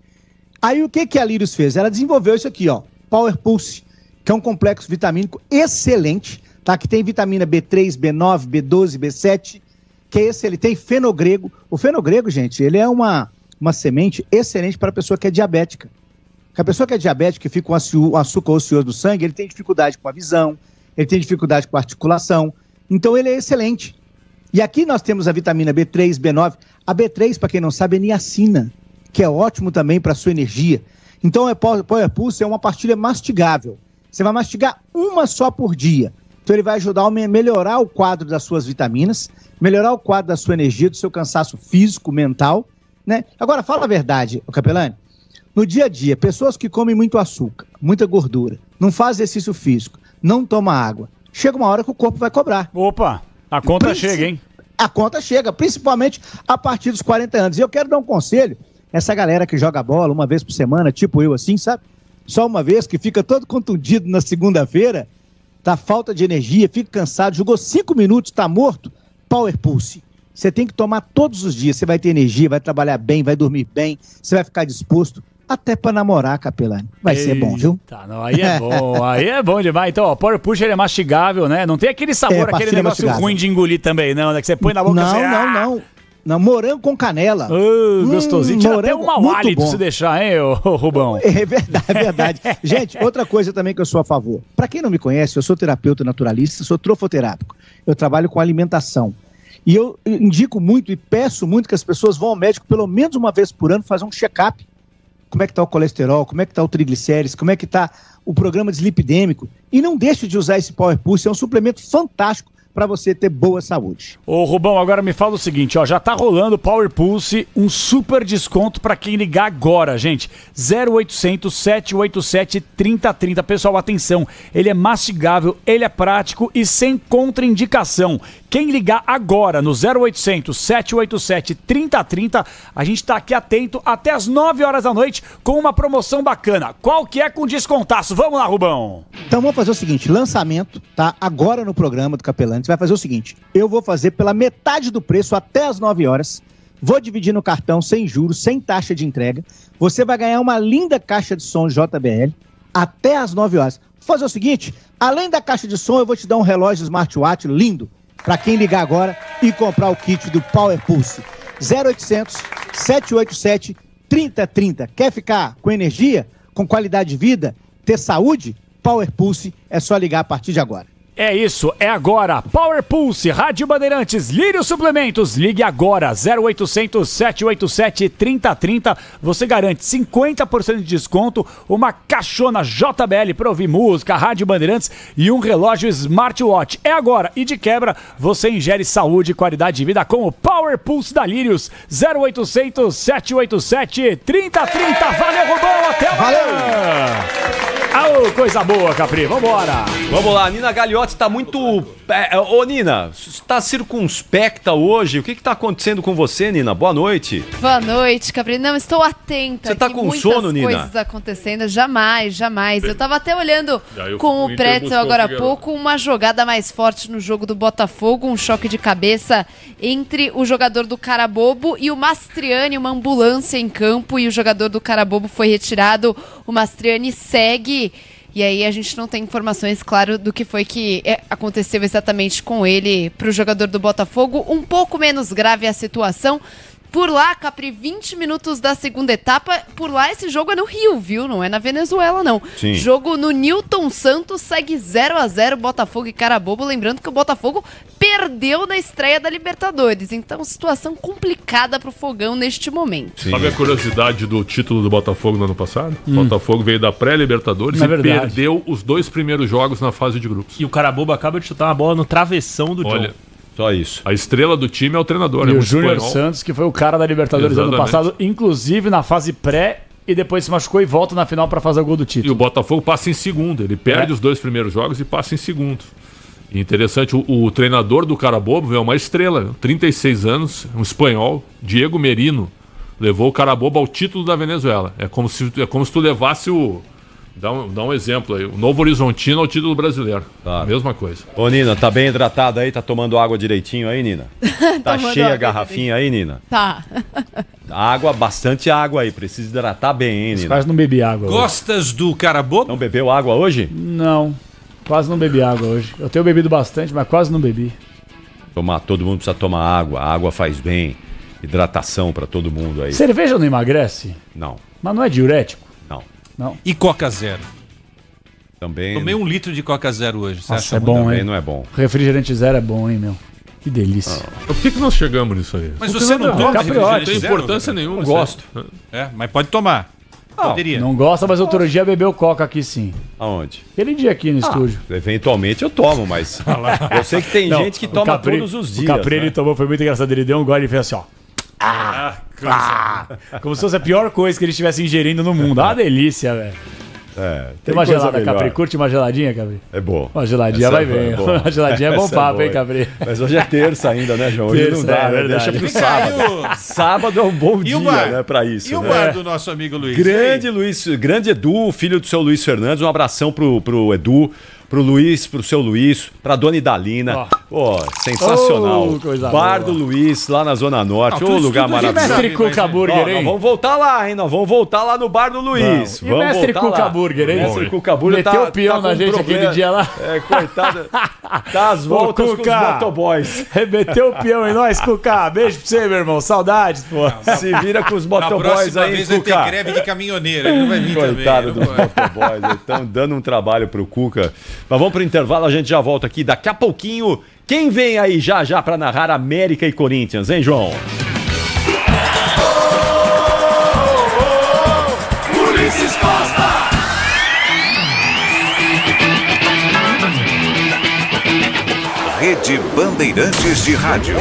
Aí o que a Lírios fez? Ela desenvolveu isso aqui, ó, Power Pulse, que é um complexo vitamínico excelente, tá? Que tem vitamina B3, B9, B12, B7, que é esse, ele tem fenogrego. O fenogrego, gente, ele é uma semente excelente para a pessoa que é diabética. Porque a pessoa que é diabética, que fica com açúcar ocioso do sangue, ele tem dificuldade com a visão, ele tem dificuldade com a articulação. Então ele é excelente. E aqui nós temos a vitamina B3, B9. A B3, para quem não sabe, é niacina, que é ótimo também para a sua energia. Então o Power Pulse é uma pastilha mastigável. Você vai mastigar uma só por dia. Então ele vai ajudar a melhorar o quadro das suas vitaminas, melhorar o quadro da sua energia, do seu cansaço físico, mental, né? Agora, fala a verdade, Capelani. No dia a dia, pessoas que comem muito açúcar, muita gordura, não fazem exercício físico, não tomam água, chega uma hora que o corpo vai cobrar. Opa, a conta chega, hein? A conta chega, principalmente a partir dos 40 anos. E eu quero dar um conselho, essa galera que joga bola uma vez por semana, tipo eu assim, sabe? Só uma vez, que fica todo contundido na segunda-feira, tá falta de energia, fica cansado, jogou 5 minutos, tá morto, Power Pulse. Você tem que tomar todos os dias, você vai ter energia, vai trabalhar bem, vai dormir bem, você vai ficar disposto, até pra namorar, Capelani. Vai ser bom, viu? Tá, não, aí é bom, aí é bom demais. Então, ó, Power Push ele é mastigável, né? Não tem aquele sabor, aquele negócio ruim de engolir também, não, né? Que você põe na boca e você... Não, morango com canela. Gostosinho. Tira até um mau hálito se deixar, hein, ô Rubão? É verdade, é verdade. Gente, outra coisa também que eu sou a favor. Pra quem não me conhece, eu sou terapeuta naturalista, sou trofoterápico. Eu trabalho com alimentação. E eu indico muito e peço muito que as pessoas vão ao médico pelo menos uma vez por ano fazer um check-up. Como é que tá o colesterol, como é que tá o triglicérides, como é que tá o programa dislipidêmico. E não deixe de usar esse Power Pulse, é um suplemento fantástico para você ter boa saúde. Ô Rubão, agora me fala o seguinte, ó, já tá rolando o Power Pulse, um super desconto para quem ligar agora, gente. 0800 787 3030. Pessoal, atenção, ele é mastigável, ele é prático e sem contraindicação. Quem ligar agora no 0800 787 3030, a gente tá aqui atento até as 9 horas da noite com uma promoção bacana. Qual que é com descontaço? Vamos lá, Rubão. Então vamos fazer o seguinte, lançamento, tá? Agora no programa do Capelani, você vai fazer o seguinte, eu vou fazer pela metade do preço até as 9 horas, vou dividir no cartão sem juros, sem taxa de entrega, você vai ganhar uma linda caixa de som JBL até as 9 horas. Vou fazer o seguinte, além da caixa de som, eu vou te dar um relógio smartwatch lindo, para quem ligar agora e comprar o kit do Power Pulse. 0800 787 3030. Quer ficar com energia, com qualidade de vida, ter saúde? Power Pulse é só ligar a partir de agora. É isso, é agora. Power Pulse, Rádio Bandeirantes, Lírio Suplementos. Ligue agora, 0800 787 3030. Você garante 50% de desconto, uma caixona JBL para ouvir música, Rádio Bandeirantes e um relógio smartwatch. É agora e de quebra você ingere saúde e qualidade de vida com o Power Pulse da Lírios. 0800 787 3030. Valeu, Rubão, até amanhã. Aô, coisa boa, Capri, vambora. Vamos lá, Nina Gagliotti tá muito... Ô, Nina, você tá circunspecta hoje? O que tá acontecendo com você, Nina? Boa noite. Boa noite, Capri. Não, estou atenta. Você tá com sono, Nina? Muitas coisas acontecendo. Jamais, jamais. Eu tava até olhando com o Pretzel agora há pouco uma jogada mais forte no jogo do Botafogo, um choque de cabeça entre o jogador do Carabobo e o Mastriani, uma ambulância em campo, e o jogador do Carabobo foi retirado. O Mastriani segue. E aí a gente não tem informações, claro, do que foi que aconteceu exatamente com ele para o jogador do Botafogo. Um pouco menos grave a situação. Por lá, Capri, 20 minutos da segunda etapa. Por lá, esse jogo é no Rio, viu? Não é na Venezuela, não. Sim. Jogo no Newton Santos, segue 0-0 Botafogo e Carabobo. Lembrando que o Botafogo perdeu na estreia da Libertadores. Então, situação complicada pro Fogão neste momento. Sim. Sabe a curiosidade do título do Botafogo no ano passado? O Botafogo veio da pré-Libertadores e perdeu os 2 primeiros jogos na fase de grupos. E o Carabobo acaba de chutar uma bola no travessão do John. Só isso. A estrela do time é o treinador. E o Júnior Santos, que foi o cara da Libertadores ano passado, inclusive na fase pré, e depois se machucou e volta na final para fazer o gol do título. E o Botafogo passa em segundo. Ele perde os 2 primeiros jogos e passa em segundo. E interessante, o treinador do Carabobo é uma estrela, 36 anos, um espanhol, Diego Merino, levou o Carabobo ao título da Venezuela. É como se tu levasse o... Dá um exemplo aí. O Novo Horizontino ao título brasileiro. Claro. Mesma coisa. Ô, Nina, tá bem hidratada aí? Tá tomando água direitinho aí, Nina? Tá cheia a garrafinha aí, Nina? Tá. Água, bastante água aí. Precisa hidratar bem, hein, Nina? Quase não bebi água. Gostas hoje. Do Carabobo? Não bebeu água hoje? Não. Quase não bebi água hoje. Eu tenho bebido bastante, mas quase não bebi. Todo mundo precisa tomar água. A água faz bem. Hidratação pra todo mundo aí. Cerveja não emagrece? Não. Mas não é diurético? Não. E Coca Zero? Também. Tomei 1 litro de Coca Zero hoje. Nossa, é bom, também hein? Não é bom. Refrigerante zero é bom, hein, meu? Que delícia. Por que nós chegamos nisso aí? Mas você não toma Não refrigerante tem zero? importância nenhuma. Eu gosto. Mas pode tomar. Poderia. Não gosta, mas outro dia bebeu coca aqui sim. Aonde? Aquele dia aqui no estúdio. Eventualmente eu tomo, mas eu sei que tem gente que toma todos os dias. O Capri ele né? tomou, foi muito engraçado. Ele deu um gole e fez assim, ó. Como se fosse a pior coisa que ele estivesse ingerindo no mundo. Ah, delícia, velho. Tem uma coisa gelada, melhor. Capri? Curte uma geladinha, Capri? É bom. Uma geladinha Essa vai é bem. boa. Uma geladinha é bom Essa papo, boa. hein, Capri? Mas hoje é terça ainda, né, João? Hoje Terça, não dá, é né? verdade. Deixa pro sábado. Sábado é um bom dia, né, pra isso. E o né? bar do nosso amigo Luiz? Grande Luiz, grande Edu, filho do seu Luiz Fernandes. Um abração pro Edu, pro Luiz, pro seu Luiz, pra dona Idalina. Pô, sensacional. Oh, coisa Bar boa. do Luiz, lá na Zona Norte. Ô, lugar E maravilhoso. mestre Cuca Burger, Ó, nós hein? vamos voltar lá, hein? Nós vamos voltar lá no Bar do Luiz. E Vamos mestre voltar Cuca lá. Burger, hein? Mestre Cuca Burger Meteu o peão com na gente problema. aquele dia lá. É, coitado. Tá às voltas com os Cuca. motoboys. Meteu o peão em nós, Cuca. Beijo pra você, meu irmão. Saudades, pô. Se vira com os Na motoboys próxima aí, vez vai ter Cuca. greve de caminhoneiro, ele não vai vir Coitado também. dos motoboys, estão dando um trabalho pro Cuca. Mas vamos pro intervalo, a gente já volta aqui daqui a pouquinho. Quem vem aí já pra narrar América e Corinthians, hein, João? Ulisses Costa! Rede Bandeirantes de Rádio.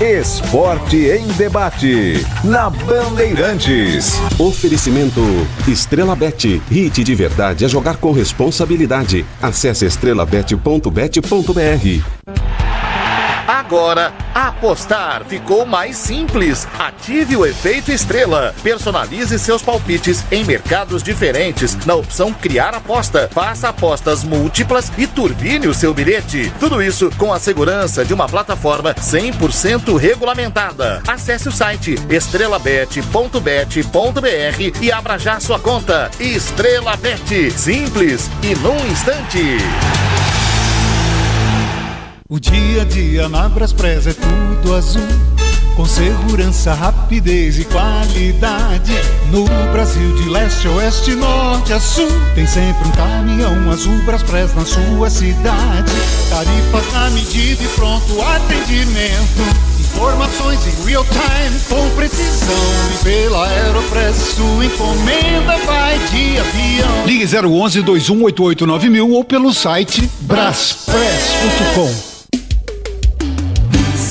Esporte em debate, na Bandeirantes. Oferecimento Estrela Bet. Hit de verdade é jogar com responsabilidade. Acesse estrelabet.bet.br. Agora, apostar ficou mais simples. Ative o efeito estrela. Personalize seus palpites em mercados diferentes na opção Criar Aposta. Faça apostas múltiplas e turbine o seu bilhete. Tudo isso com a segurança de uma plataforma 100% regulamentada. Acesse o site estrelabet.bet.br e abra já sua conta. Estrela Bet. Simples e num instante. O dia a dia na Braspress é tudo azul, com segurança, rapidez e qualidade. No Brasil de leste a oeste, norte a sul, tem sempre um caminhão azul Braspress na sua cidade. Tarifas na medida e pronto atendimento. Informações em real time com precisão. E pela Aeropress sua encomenda vai de avião. Ligue 011 2188 9000 ou pelo site braspress.com.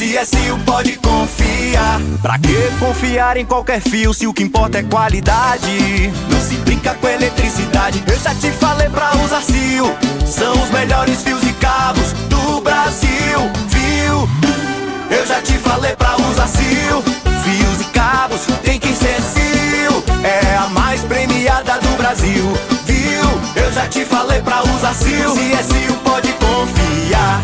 CSU pode confiar. Pra que confiar em qualquer fio se o que importa é qualidade? Não se brinca com eletricidade. Eu já te falei pra usar CIO. São os melhores fios e cabos do Brasil. Viu? Eu já te falei pra usar CIO. Fios e cabos tem que ser CIO. É a mais premiada do Brasil. Viu? Eu já te falei pra usar CIO. CSU pode confiar.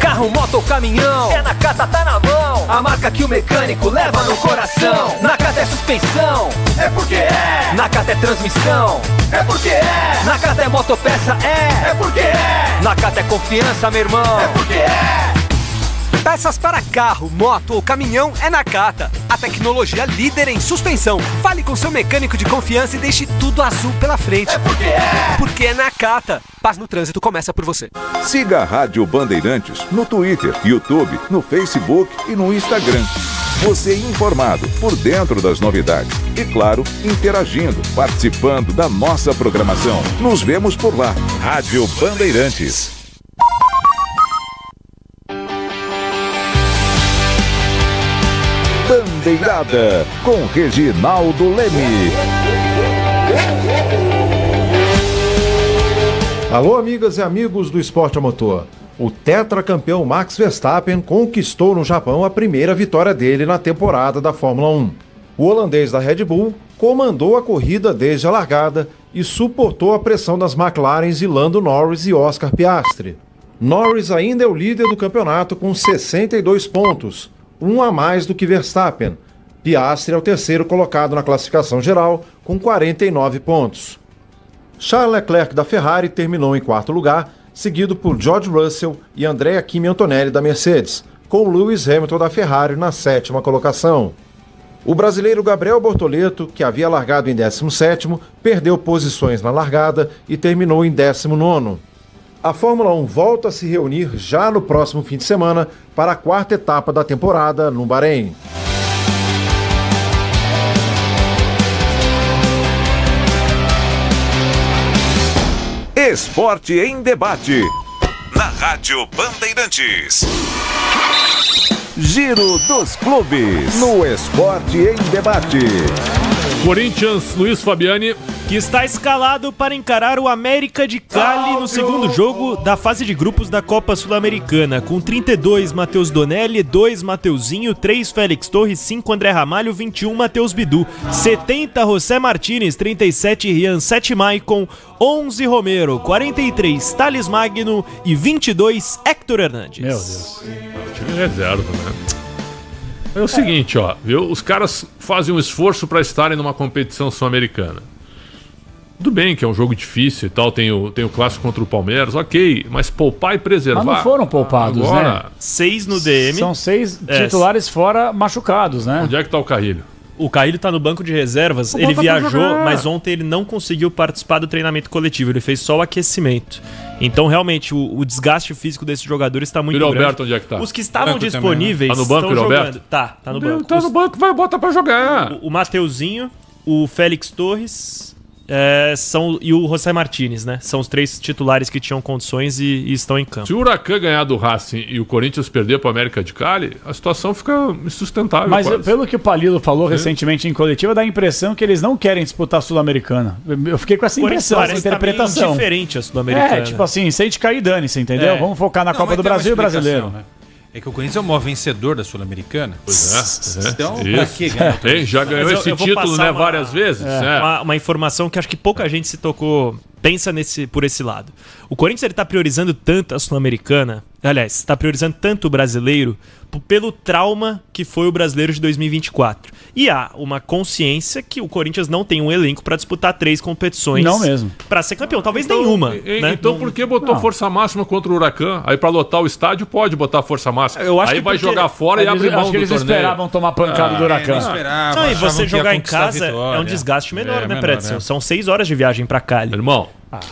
Carro, moto ou caminhão, é Nakata, tá na mão. A marca que o mecânico leva no coração. Nakata é suspensão, é porque é. Nakata é transmissão, é porque é. Nakata é motopeça, é porque é. Nakata é confiança, meu irmão, é porque é. Peças para carro, moto ou caminhão é Nakata. A tecnologia líder em suspensão. Fale com seu mecânico de confiança e deixe tudo azul pela frente. É porque é. Porque é Nakata. Paz no trânsito começa por você. Siga a Rádio Bandeirantes no Twitter, YouTube, no Facebook e no Instagram. Você informado, por dentro das novidades. E claro, interagindo, participando da nossa programação. Nos vemos por lá. Rádio Bandeirantes. Bandeirada, com Reginaldo Leme. Alô, amigas e amigos do esporte a motor. O tetracampeão Max Verstappen conquistou no Japão a primeira vitória dele na temporada da Fórmula 1. O holandês da Red Bull comandou a corrida desde a largada e suportou a pressão das McLarens de Lando Norris e Oscar Piastri. Norris ainda é o líder do campeonato com 62 pontos, um a mais do que Verstappen. Piastri é o terceiro colocado na classificação geral com 49 pontos. Charles Leclerc da Ferrari terminou em quarto lugar, seguido por George Russell e Andrea Kimi Antonelli da Mercedes, com Lewis Hamilton da Ferrari na sétima colocação. O brasileiro Gabriel Bortoleto, que havia largado em 17º, perdeu posições na largada e terminou em 19º. A Fórmula 1 volta a se reunir já no próximo fim de semana para a 4ª etapa da temporada no Bahrein. Esporte em debate. Na Rádio Bandeirantes. Giro dos clubes. No Esporte em debate. Corinthians, Luiz Fabiani. Que está escalado para encarar o América de Cali no segundo jogo da fase de grupos da Copa Sul-Americana. Com 32, Matheus Donelli, 2, Mateuzinho, 3, Félix Torres, 5, André Ramalho, 21, Matheus Bidu, 70, José Martínez, 37, Rian, 7, Maicon, 11, Romero, 43, Thales Magno e 22, Héctor Hernandes. Meu Deus. Time reserva, né? É o seguinte, ó, viu? Os caras fazem um esforço para estarem numa competição sul-americana. Tudo bem que é um jogo difícil e tal, tem o clássico contra o Palmeiras, ok, mas poupar e preservar... Mas não foram poupados, agora, né? 6 no DM. São 6 titulares fora machucados, né? Onde é que tá o Carrilho? O Carrilho tá no banco de reservas, ele viajou, mas ontem ele não conseguiu participar do treinamento coletivo, ele fez só o aquecimento. Então, realmente, o desgaste físico desses jogadores está muito grande. Alberto, onde é que tá? Os que estavam disponíveis também, né? Tá no banco, estão Alberto? jogando. Tá no banco. Tá no banco, vai botar pra jogar. O Mateuzinho, o Félix Torres e o José Martínez, né? São os 3 titulares que tinham condições e estão em campo. Se o Huracan ganhar do Racing e o Corinthians perder para o América de Cali, a situação fica insustentável. Mas quase. Pelo que o Palilo falou recentemente em coletiva, dá a impressão que eles não querem disputar a Sul-Americana. Eu fiquei com essa impressão, essa interpretação. Tá diferente a Sul-Americana. Tipo assim, sente cair, dane-se, entendeu? Vamos focar na Copa do Brasil e Brasileiro. Né? É que o Corinthians é o maior vencedor da Sul-Americana. Pois é. Então, pra que ganhar? Já ganhou esse título, né, várias vezes. Uma informação que acho que pouca gente se tocou, pensa por esse lado. O Corinthians ele tá priorizando tanto a Sul-Americana, aliás, está priorizando tanto o brasileiro pelo trauma que foi o brasileiro de 2024. E há uma consciência que o Corinthians não tem um elenco para disputar 3 competições. Não mesmo. Para ser campeão, talvez nenhuma. Né? Então por que botou força máxima contra o Huracan? Aí para lotar o estádio pode botar força máxima. Aí vai jogar fora e abre mão do torneio. Acho que eles esperavam tomar pancada do Huracan. Não, e você jogar em casa é um desgaste menor, né, Pretzel? São 6 horas de viagem para Cali. Irmão,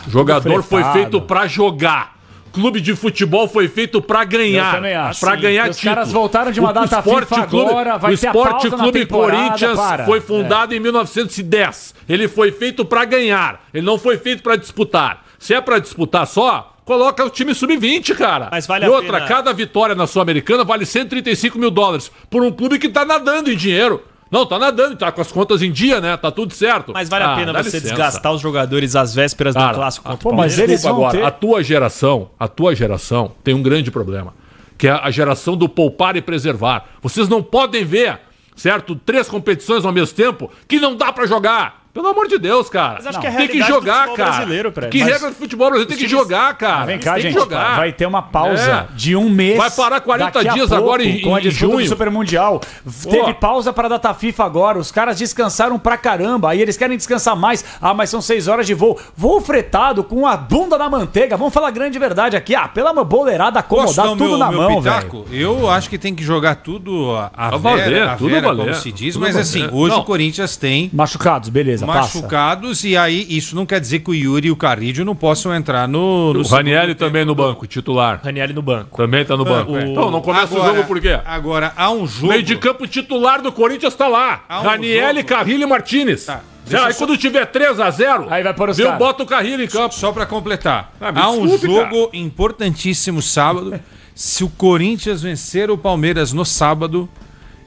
jogador foi feito para jogar. Clube de futebol foi feito pra ganhar. Pra ganhar título. Os caras voltaram de uma data FIFA agora, vai ter a pausa na temporada. O Esporte Clube Corinthians foi fundado em 1910. Ele foi feito pra ganhar. Ele não foi feito pra disputar. Se é pra disputar só, coloca o time sub-20, cara. Mas vale e outra, a pena... cada vitória na Sul-Americana vale 135 mil dólares por um clube que tá nadando em dinheiro. Não, tá nadando, tá com as contas em dia, né? Tá tudo certo. Mas vale a pena você desgastar os jogadores às vésperas do clássico. Mas eles agora, a tua geração tem um grande problema, que é a geração do poupar e preservar. Vocês não podem ver, certo? 3 competições ao mesmo tempo que não dá pra jogar. Pelo amor de Deus, cara. Mas acho que tem que jogar, cara. Que regra do futebol brasileiro tem que jogar, cara. Vem cá, gente. Vai ter uma pausa de 1 mês. Vai parar 40 dias agora com a disputa do Super Mundial. Teve pausa para a data FIFA agora. Os caras descansaram pra caramba. Aí eles querem descansar mais. Mas são 6 horas de voo. Voo fretado com a bunda na manteiga. Vamos falar grande verdade aqui. Pela boleirada, acomodar tudo na mão, velho. Eu acho que tem que jogar tudo a vera, como se diz. Mas assim, hoje o Corinthians tem... Machucados, beleza. Machucados, e aí isso não quer dizer que o Yuri e o Carrillo não possam entrar no o Ranieri também no banco, titular. Ranieri no banco. Também tá no banco. Então não começa o jogo por quê? Agora, há um jogo... Meio de campo titular do Corinthians tá lá. Ranieri, Carrillo e Martínez. Tá. Aí quando tiver 3-0, aí vai pôr os bota o Carrillo em campo. Só pra completar. Há um jogo importantíssimo sábado. Se o Corinthians vencer o Palmeiras no sábado,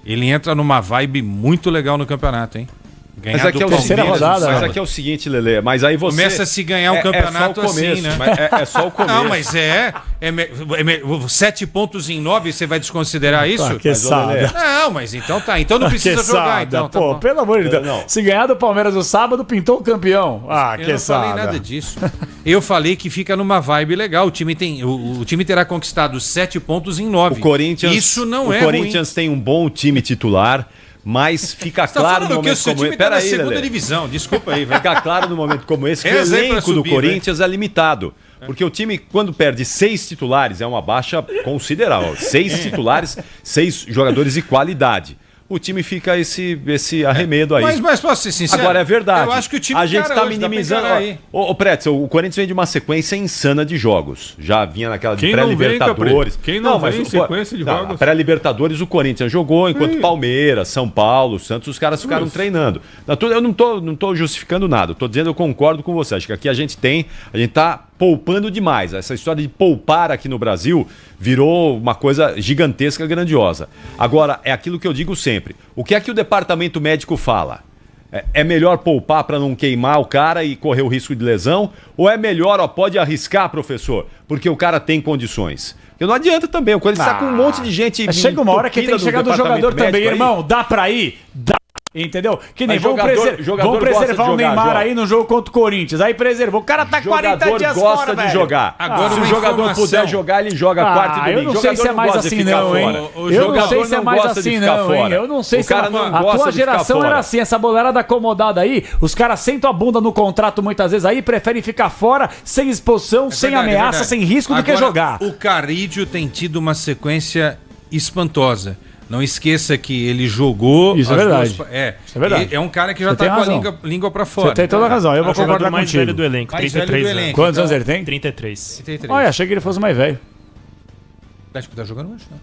ele entra numa vibe muito legal no campeonato, hein? Mas aqui é o terceira rodada. Mas aqui é o seguinte, Lelê. Mas aí você começa a se ganhar um campeonato assim, né? É só o começo. Não, mas 7 pontos em 9, você vai desconsiderar isso? Não, mas então tá. Então não precisa jogar. Então, pô, pelo amor de Deus. Não. Se ganhar do Palmeiras no sábado, pintou o campeão. Eu não falei nada disso. Eu falei que fica numa vibe legal. O time terá conquistado 7 pontos em 9. O Corinthians, isso não é ruim. O Corinthians tem um bom time titular. Mas fica claro no momento como esse. Pera aí, segunda divisão, desculpa aí, velho. Fica claro no momento como esse que o elenco do Corinthians é limitado. Porque o time, quando perde 6 titulares, é uma baixa considerável. 6 titulares, 6 jogadores de qualidade. o time fica esse arremedo aí. Mas posso ser sincero? Agora é verdade. Eu acho que o time a gente tá hoje, minimizando. Ô, Pretzel, o Corinthians vem de uma sequência insana de jogos. Já vinha naquela de pré-Libertadores. Quem não vem em sequência de jogos? Pré-Libertadores o Corinthians jogou, enquanto Palmeiras, São Paulo, Santos, os caras ficaram treinando. Eu não tô justificando nada. Eu tô dizendo, eu concordo com você. Acho que aqui a gente tá poupando demais. Essa história de poupar aqui no Brasil virou uma coisa gigantesca, grandiosa. Agora, é aquilo que eu digo sempre. O que é que o departamento médico fala? É melhor poupar para não queimar o cara e correr o risco de lesão? Ou é melhor, pode arriscar, professor, porque o cara tem condições? Porque não adianta também, o Corinthians tá com um monte de gente... Mas chega uma hora que tem que chegar do jogador também, irmão. Dá pra ir? Dá. Entendeu? Que nem vão preservar o Neymar aí no jogo contra o Corinthians. Aí preservou. O cara tá 40 dias fora, gosta de jogar. Agora, se o jogador puder jogar, ele joga quarto e domingo. Eu não sei se é mais assim não, hein? Eu não sei se é mais assim não, hein? Eu não sei se a tua geração era assim, essa boleirada acomodada aí. Os caras sentam a bunda no contrato muitas vezes aí, preferem ficar fora, sem exposição, sem ameaça, sem risco do que jogar. O Carídio tem tido uma sequência espantosa. Não esqueça que ele jogou... Isso é verdade. Isso é verdade. É um cara que já tá com a língua pra fora. Você tem toda a razão. Eu vou concordar mais contigo. Velho do elenco, 33 anos. Quantos anos ele tem? 33. Olha, achei que ele fosse mais velho. Acho que tá jogando hoje, não.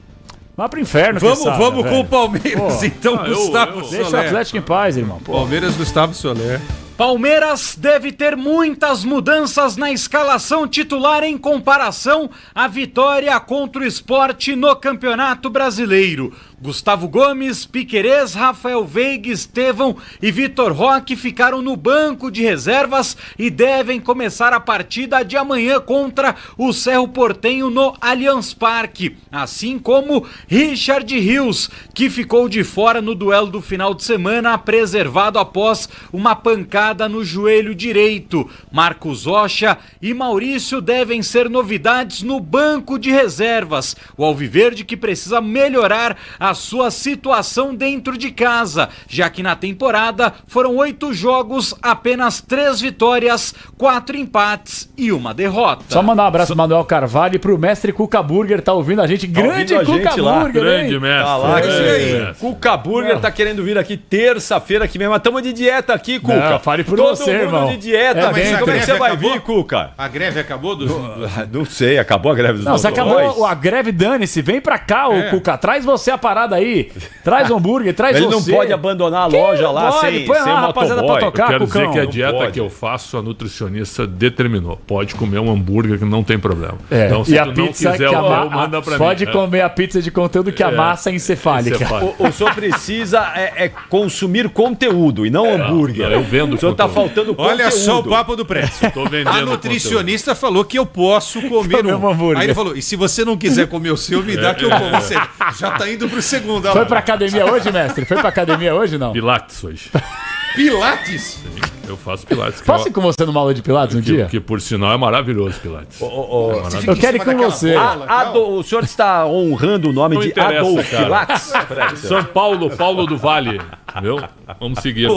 Vá pro inferno, Vamos com o Palmeiras, então, Gustavo Soler. Deixa o Atlético em paz, irmão. Palmeiras, Gustavo Soler. Palmeiras deve ter muitas mudanças na escalação titular em comparação à vitória contra o Sport no Campeonato Brasileiro. Gustavo Gomes, Piquerez, Rafael Veiga, Estevão e Vitor Roque ficaram no banco de reservas e devem começar a partida de amanhã contra o Cerro Porteño no Allianz Parque, assim como Richard Rios, que ficou de fora no duelo do final de semana, preservado após uma pancada no joelho direito. Marcos Rocha e Maurício devem ser novidades no banco de reservas. O Alviverde que precisa melhorar a sua situação dentro de casa, já que na temporada foram 8 jogos, apenas 3 vitórias, 4 empates e 1 derrota. Só mandar um abraço pro Manuel Carvalho e pro mestre Cuca Burger, tá ouvindo a gente? Grande Cuca Burger, grande mestre. Tá lá, Cuca Burger tá querendo vir aqui terça-feira que vem, mas estamos de dieta aqui, Cuca. Não, fale por você, irmão. Todo mundo de dieta, como é que você vai vir, Cuca? A greve acabou? Não sei, acabou a greve dos Não, se acabou a greve, dane-se, vem pra cá, o Cuca, traz você a parada aí, traz hambúrguer, traz ele você. Ele não pode abandonar a loja lá sem motoboy. Eu quero dizer que a dieta que eu faço, a nutricionista determinou. Pode comer um hambúrguer que não tem problema. Então, se tu não quiser, manda pra mim. Pode comer a pizza de conteúdo que a massa é encefálica. O senhor precisa consumir conteúdo e não hambúrguer. Eu vendo o senhor tá faltando conteúdo. Olha só o papo do preço. A nutricionista falou que eu posso comer um hambúrguer. Aí ele falou, e se você não quiser comer o seu, me dá que eu como. Você já tá indo pro segundo. Foi pra academia hoje, mestre? Foi pra academia hoje, não? Pilates hoje. Pilates? Sim, eu faço Pilates. Posso ir com você numa aula de Pilates um dia? Que por sinal é maravilhoso Pilates. Eu quero ir com você. O senhor está honrando o nome de Adolf Pilates? São Paulo, Paulo do Vale. Entendeu? Vamos seguir.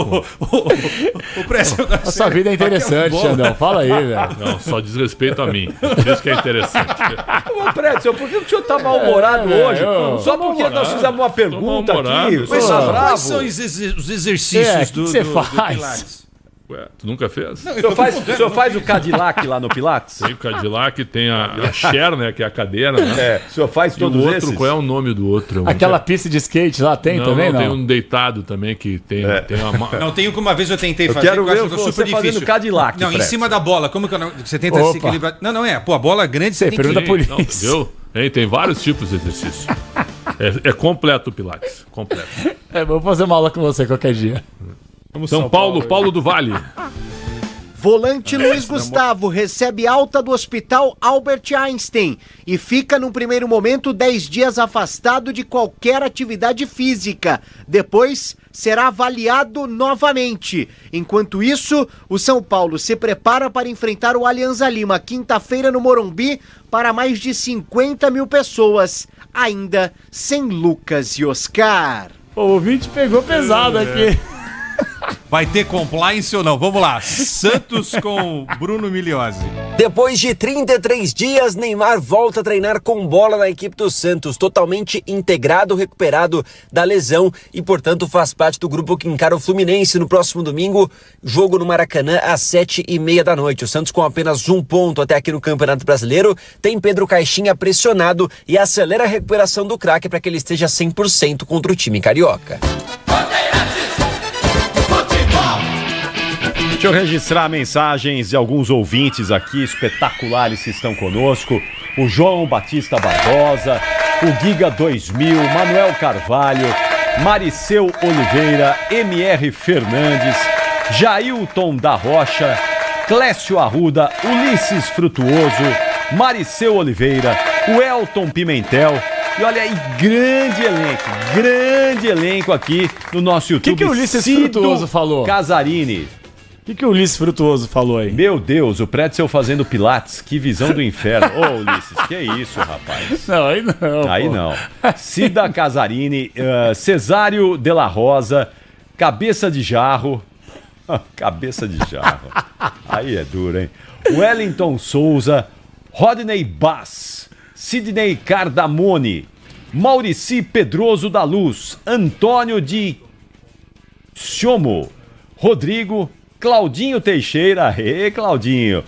A sua vida é interessante, Xandão. Fala aí, velho. Não, só diz respeito a mim. Isso que é interessante. Ô, Pretzel, por que o senhor tá mal-humorado hoje? Só porque nós fizemos uma pergunta aqui. Quais são os exercícios do Pilates? Ué, tu nunca fez? Não, o senhor faz o Cadillac lá no Pilates? Tem o Cadillac, tem a Cher, né? Que é a cadeira, né? O senhor faz todos esses? Qual é o nome do outro? Aquela pista de skate lá tem também, não? Tem um deitado também que tem uma... Não, tem uma vez eu tentei fazer, eu quero ver super difícil. Cadillac, não, em cima da bola. Como que você tenta se equilibrar? Não, a bola grande você tem que... Pergunta por isso. Tem vários tipos de exercício. É completo o Pilates. Completo. Vou fazer uma aula com você qualquer dia. São Paulo, Paulo do Vale. Volante Luiz Gustavo recebe alta do Hospital Albert Einstein e fica no primeiro momento 10 dias afastado de qualquer atividade física. Depois será avaliado novamente. Enquanto isso, o São Paulo se prepara para enfrentar o Alianza Lima quinta-feira no Morumbi para mais de 50 mil pessoas, ainda sem Lucas e Oscar. O ouvinte pegou pesado aqui. Vai ter compliance ou não? Vamos lá. Santos com Bruno Migliozzi. Depois de 33 dias, Neymar volta a treinar com bola na equipe do Santos, totalmente integrado, recuperado da lesão e, portanto, faz parte do grupo que encara o Fluminense no próximo domingo, jogo no Maracanã às 7h30 da noite. O Santos com apenas 1 ponto até aqui no Campeonato Brasileiro, tem Pedro Caixinha pressionado e acelera a recuperação do craque para que ele esteja 100% contra o time carioca. Deixa eu registrar mensagens de alguns ouvintes aqui espetaculares que estão conosco. O João Batista Barbosa, o Giga 2000, Manuel Carvalho, Mariceu Oliveira, MR Fernandes, Jailton da Rocha, Clécio Arruda, Ulisses Frutuoso, Mariceu Oliveira, o Elton Pimentel. E olha aí, grande elenco aqui no nosso YouTube. O que o Ulisses Frutuoso falou? Casarini. O que o Ulisses Frutuoso falou aí? Meu Deus, o Pretzel fazendo pilates, que visão do inferno. Ô, Ulisses, que isso, rapaz? Não, aí não. Aí não. Cida Casarini, Cesário de la Rosa, Cabeça de Jarro. Cabeça de Jarro. Aí é duro, hein? Wellington Souza, Rodney Bass, Sidney Cardamone, Maurici Pedroso da Luz, Antônio de Siomo, Rodrigo, Claudinho Teixeira, Claudinho,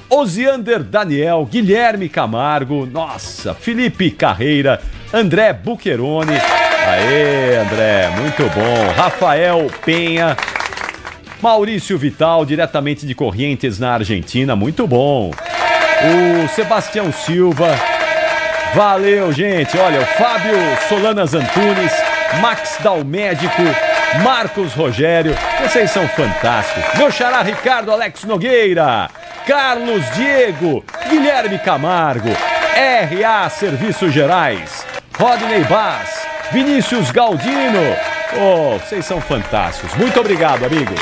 Osiander Daniel, Guilherme Camargo, nossa, Felipe Carreira, André Bucheroni, aê André, muito bom, Rafael Penha, Maurício Vital, diretamente de Corrientes, na Argentina, muito bom, o Sebastião Silva, valeu gente, olha, o Fábio Solanas Antunes, Max Dalmédico, Marcos Rogério, vocês são fantásticos. Meu xará Ricardo Alex Nogueira, Carlos Diego, Guilherme Camargo, RA Serviços Gerais, Rodney Bass, Vinícius Galdino. Oh, vocês são fantásticos. Muito obrigado, amigos.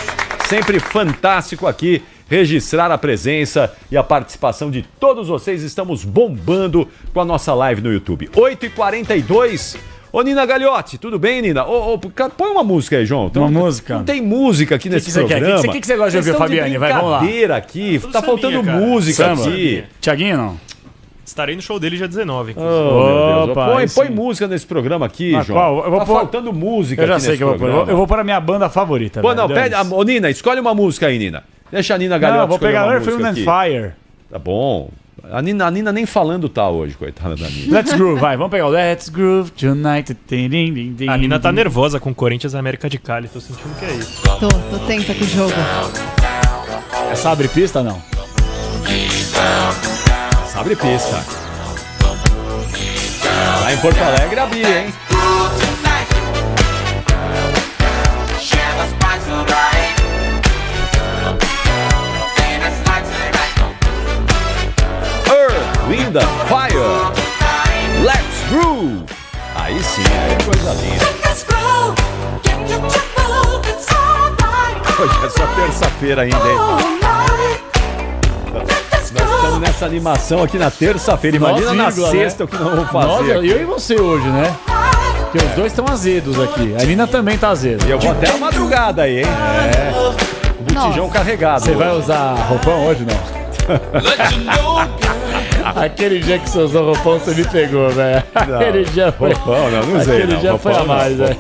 Sempre fantástico aqui registrar a presença e a participação de todos vocês. Estamos bombando com a nossa live no YouTube. 8h42. Ô, Nina Gagliotti, tudo bem, Nina? Põe uma música aí, João. Uma música? Não tem música aqui nesse programa. O que você gosta de ouvir, Fabiane? Vai, vamos lá. Aqui, tá faltando música aqui. Tiaguinho, não? Estarei no show dele dia 19. Oh, meu Deus. Põe música nesse programa aqui, João. Tá faltando música aqui nesse programa. Eu já sei que eu vou pôr. Eu vou pôr a minha banda favorita. Pô, não, pede. Ô, Nina, escolhe uma música aí, Nina. Deixa a Nina Gagliotti. Não, vou pegar Earth, Wind and Fire. Tá bom. A Nina nem falando tá hoje, coitada da Nina. Let's Groove, vai, vamos pegar o Let's Groove Tonight. A Nina tá nervosa com o Corinthians e América de Cali, tô sentindo que é isso. Tô tensa com o jogo. Essa abre pista não? Essa abre pista. Lá em Porto Alegre abria, hein? Wind and Fire, Let's Groove. Aí sim, é coisa linda. Hoje é só terça-feira ainda, hein? Nós estamos nessa animação aqui na terça-feira. Imagina na sexta, né? O que nós vamos fazer. Eu e você hoje, né? Porque os dois estão azedos aqui. A Nina também tá azeda. E eu vou até a madrugada aí, hein? O botijão carregado. Você vai usar roupão hoje, não? Aquele dia que você usou roupão, você me pegou, velho. Aquele dia foi. Roupão, não usei. Aquele dia foi a mais, velho.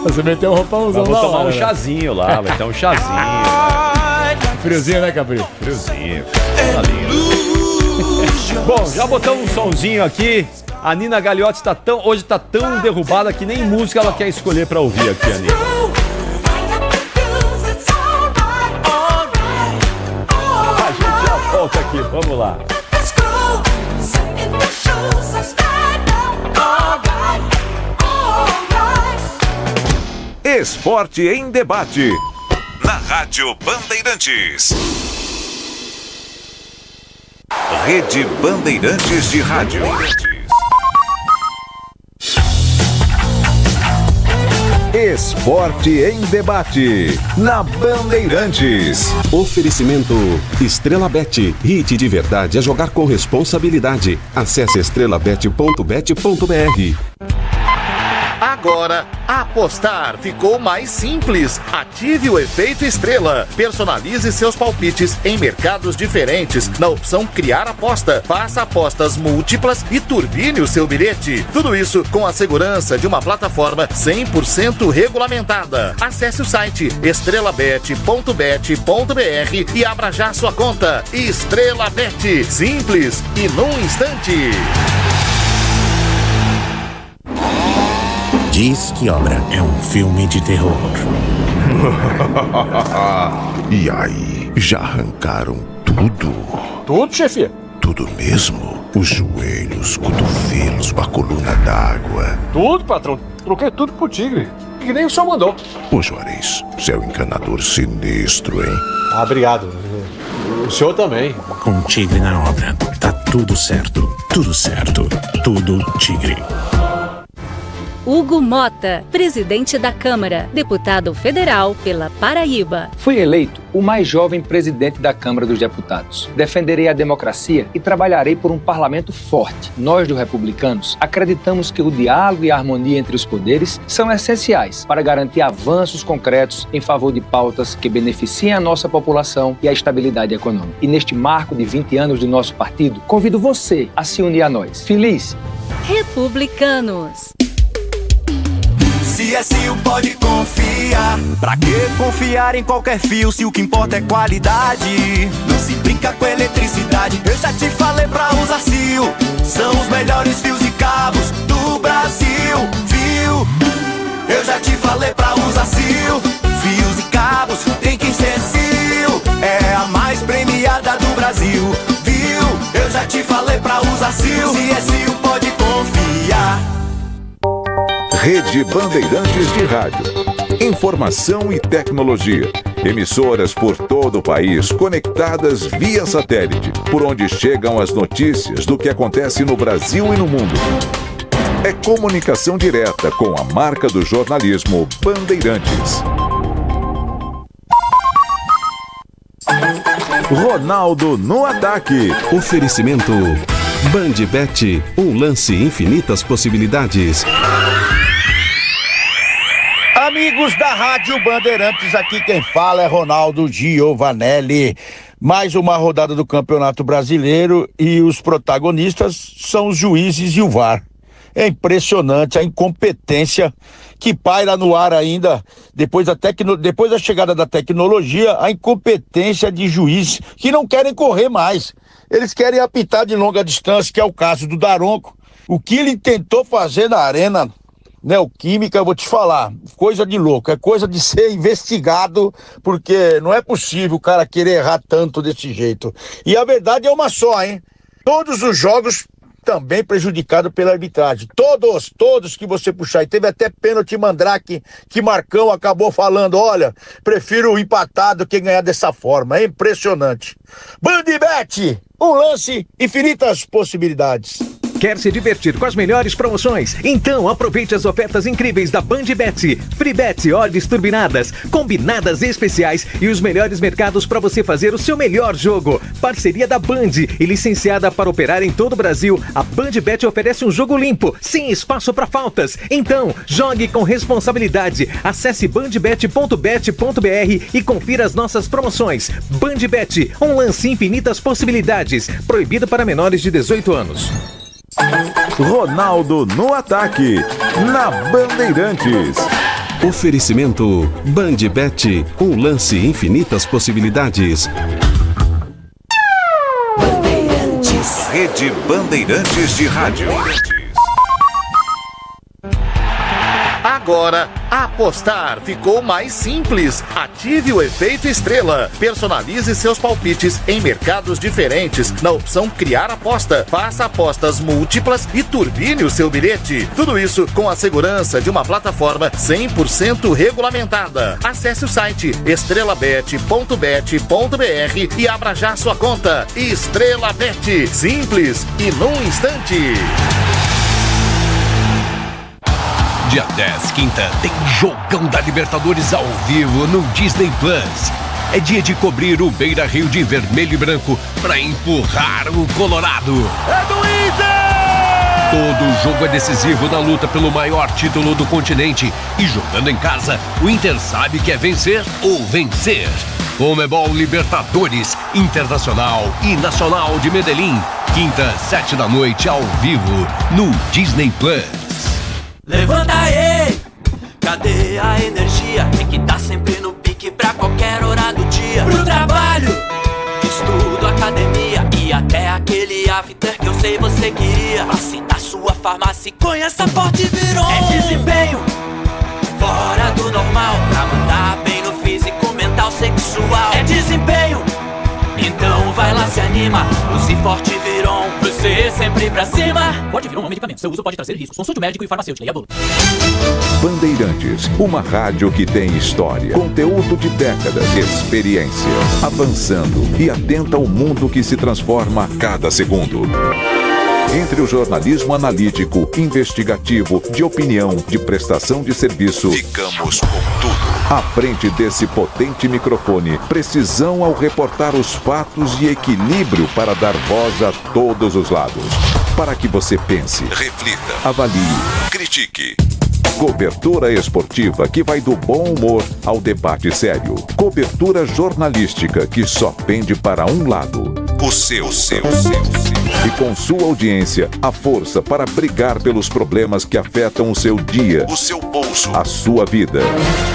Você meteu um roupãozão lá. Vou tomar um chazinho lá, vai ter um chazinho. Friozinho, né, Capri? Friozinho. Tá lindo. Bom, já botamos um sonzinho aqui. A Nina Gagliotti hoje tá tão derrubada que nem música ela quer escolher pra ouvir aqui, a Nina. Volta aqui, vamos lá. Esporte em debate. Na Rádio Bandeirantes. Rede Bandeirantes de Rádio. Esporte em debate. Na Bandeirantes. Oferecimento Estrela Bet. Hit de verdade é jogar com responsabilidade. Acesse estrelabet.bet.br. Agora, apostar ficou mais simples. Ative o efeito estrela. Personalize seus palpites em mercados diferentes na opção Criar Aposta. Faça apostas múltiplas e turbine o seu bilhete. Tudo isso com a segurança de uma plataforma 100% regulamentada. Acesse o site estrelabet.bet.br e abra já sua conta. Estrela Bet. Simples e num instante. Diz que Obra é um filme de terror. E aí, já arrancaram tudo? Tudo, chefe? Tudo mesmo? Os joelhos, cotovelos, a coluna d'água. Tudo, patrão. Troquei tudo pro Tigre. Que nem o senhor mandou. Ô, Juarez, você é um encanador sinistro, hein? Ah, obrigado. O senhor também. Com Tigre na obra, tá tudo certo. Tudo certo. Tudo Tigre. Hugo Mota, presidente da Câmara, deputado federal pela Paraíba. Fui eleito o mais jovem presidente da Câmara dos Deputados. Defenderei a democracia e trabalharei por um parlamento forte. Nós, dos republicanos, acreditamos que o diálogo e a harmonia entre os poderes são essenciais para garantir avanços concretos em favor de pautas que beneficiem a nossa população e a estabilidade econômica. E neste marco de 20 anos do nosso partido, convido você a se unir a nós. Feliz! Republicanos. CSU pode confiar. Pra que confiar em qualquer fio se o que importa é qualidade? Não se brinca com eletricidade. Eu já te falei pra usar CIO. São os melhores fios e cabos do Brasil. Viu? Eu já te falei pra usar CIO. Fios e cabos tem que ser CIO. É a mais premiada do Brasil. Viu? Eu já te falei pra usar CIO. CSU pode confiar. Rede Bandeirantes de Rádio. Informação e tecnologia. Emissoras por todo o país conectadas via satélite, por onde chegam as notícias do que acontece no Brasil e no mundo. É comunicação direta com a marca do jornalismo Bandeirantes. Ronaldo no ataque. Oferecimento Bandbet, um lance infinitas possibilidades. Amigos da Rádio Bandeirantes, aqui quem fala é Ronaldo Giovanelli. Mais uma rodada do Campeonato Brasileiro e os protagonistas são os juízes e o VAR. É impressionante a incompetência que paira no ar ainda, depois da chegada da tecnologia, a incompetência de juízes que não querem correr mais. Eles querem apitar de longa distância, que é o caso do Daronco. O que ele tentou fazer na Arena Neoquímica, eu vou te falar, coisa de louco, é coisa de ser investigado, porque não é possível o cara querer errar tanto desse jeito. E a verdade é uma só, hein? Todos os jogos também prejudicados pela arbitragem. Todos que você puxar. E teve até pênalti Mandrake, que Marcão acabou falando, olha, prefiro empatar do que ganhar dessa forma. É impressionante. Bandbet, um lance, infinitas possibilidades. Quer se divertir com as melhores promoções? Então aproveite as ofertas incríveis da Bandbet. Free Bet, odds turbinadas, combinadas especiais e os melhores mercados para você fazer o seu melhor jogo. Parceria da Band e licenciada para operar em todo o Brasil. A Bandbet oferece um jogo limpo, sem espaço para faltas. Então, jogue com responsabilidade. Acesse bandbet.bet.br e confira as nossas promoções. Bandbet, um lance infinitas possibilidades. Proibido para menores de 18 anos. Ronaldo no ataque, na Bandeirantes. Oferecimento Bandbet, um lance infinitas possibilidades. Bandeirantes. Rede Bandeirantes de Rádio. Agora, apostar ficou mais simples. Ative o efeito estrela. Personalize seus palpites em mercados diferentes na opção Criar Aposta. Faça apostas múltiplas e turbine o seu bilhete. Tudo isso com a segurança de uma plataforma 100% regulamentada. Acesse o site estrelabet.bet.br e abra já sua conta. Estrela Bet. Simples e num instante. Dia 10, quinta, tem jogão da Libertadores ao vivo no Disney Plus. É dia de cobrir o Beira-Rio de vermelho e branco para empurrar o Colorado. É do Inter! Todo jogo é decisivo na luta pelo maior título do continente. E jogando em casa, o Inter sabe que é vencer ou vencer. Conmebol Libertadores, Internacional e Nacional de Medellín. Quinta, 7 da noite, ao vivo, no Disney Plus. Levanta aí, cadê a energia? Tem que estar sempre no pique pra qualquer hora do dia. Pro trabalho, estudo, academia e até aquele after que eu sei você queria. Assina sua farmácia e conheça a Forte Viron. É desempenho fora do normal pra mandar bem no físico, mental, sexual. É desempenho, então vai lá, se anima. Use Forte Viron, você sempre pra cima. Forte Viron é um medicamento, seu uso pode trazer riscos. Consulte o médico e farmacêutico. Leia a bula. Bandeirantes, uma rádio que tem história, conteúdo de décadas, experiência, avançando e atenta ao mundo que se transforma a cada segundo. Entre o jornalismo analítico, investigativo, de opinião, de prestação de serviço, ficamos com tudo. À frente desse potente microfone, precisão ao reportar os fatos e equilíbrio para dar voz a todos os lados. Para que você pense, reflita, avalie, critique. Cobertura esportiva que vai do bom humor ao debate sério. Cobertura jornalística que só pende para um lado. O seu. E com sua audiência, a força para brigar pelos problemas que afetam o seu dia, o seu bolso, a sua vida.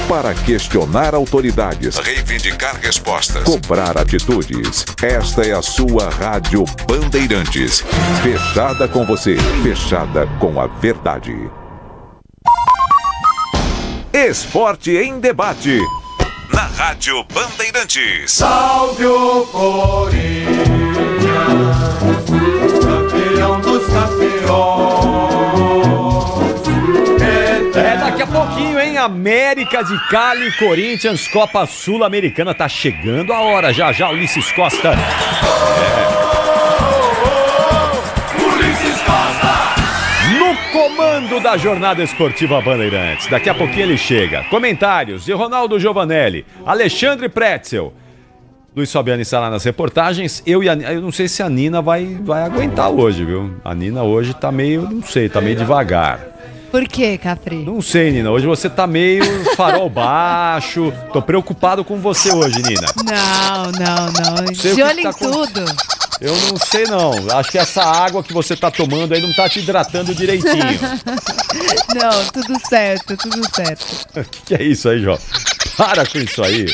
Para questionar autoridades, reivindicar respostas, cobrar atitudes. Esta é a sua Rádio Bandeirantes. Fechada com você, fechada com a verdade. Esporte em debate. Na Rádio Bandeirantes. Salve o Corinthians, campeão dos campeões. Daqui a pouquinho, hein? América de Cali, Corinthians, Copa Sul-Americana. Tá chegando a hora. Já, Ulisses Costa. Comando da jornada esportiva Bandeirantes. Daqui a pouquinho ele chega. Comentários de Ronaldo Giovanelli, Alexandre Pretzel. Luiz Fabiano está lá nas reportagens. Eu não sei se a Nina vai aguentar hoje, viu? A Nina hoje tá meio, não sei, tá meio devagar. Por quê, Capri? Não sei, Nina. Hoje você tá meio farol baixo. Tô preocupado com você hoje, Nina. Não. De olho em tudo. Eu não sei, não. Acho que essa água que você tá tomando aí não tá te hidratando direitinho. Não, tudo certo. O que é isso aí, Jó? Para com isso aí.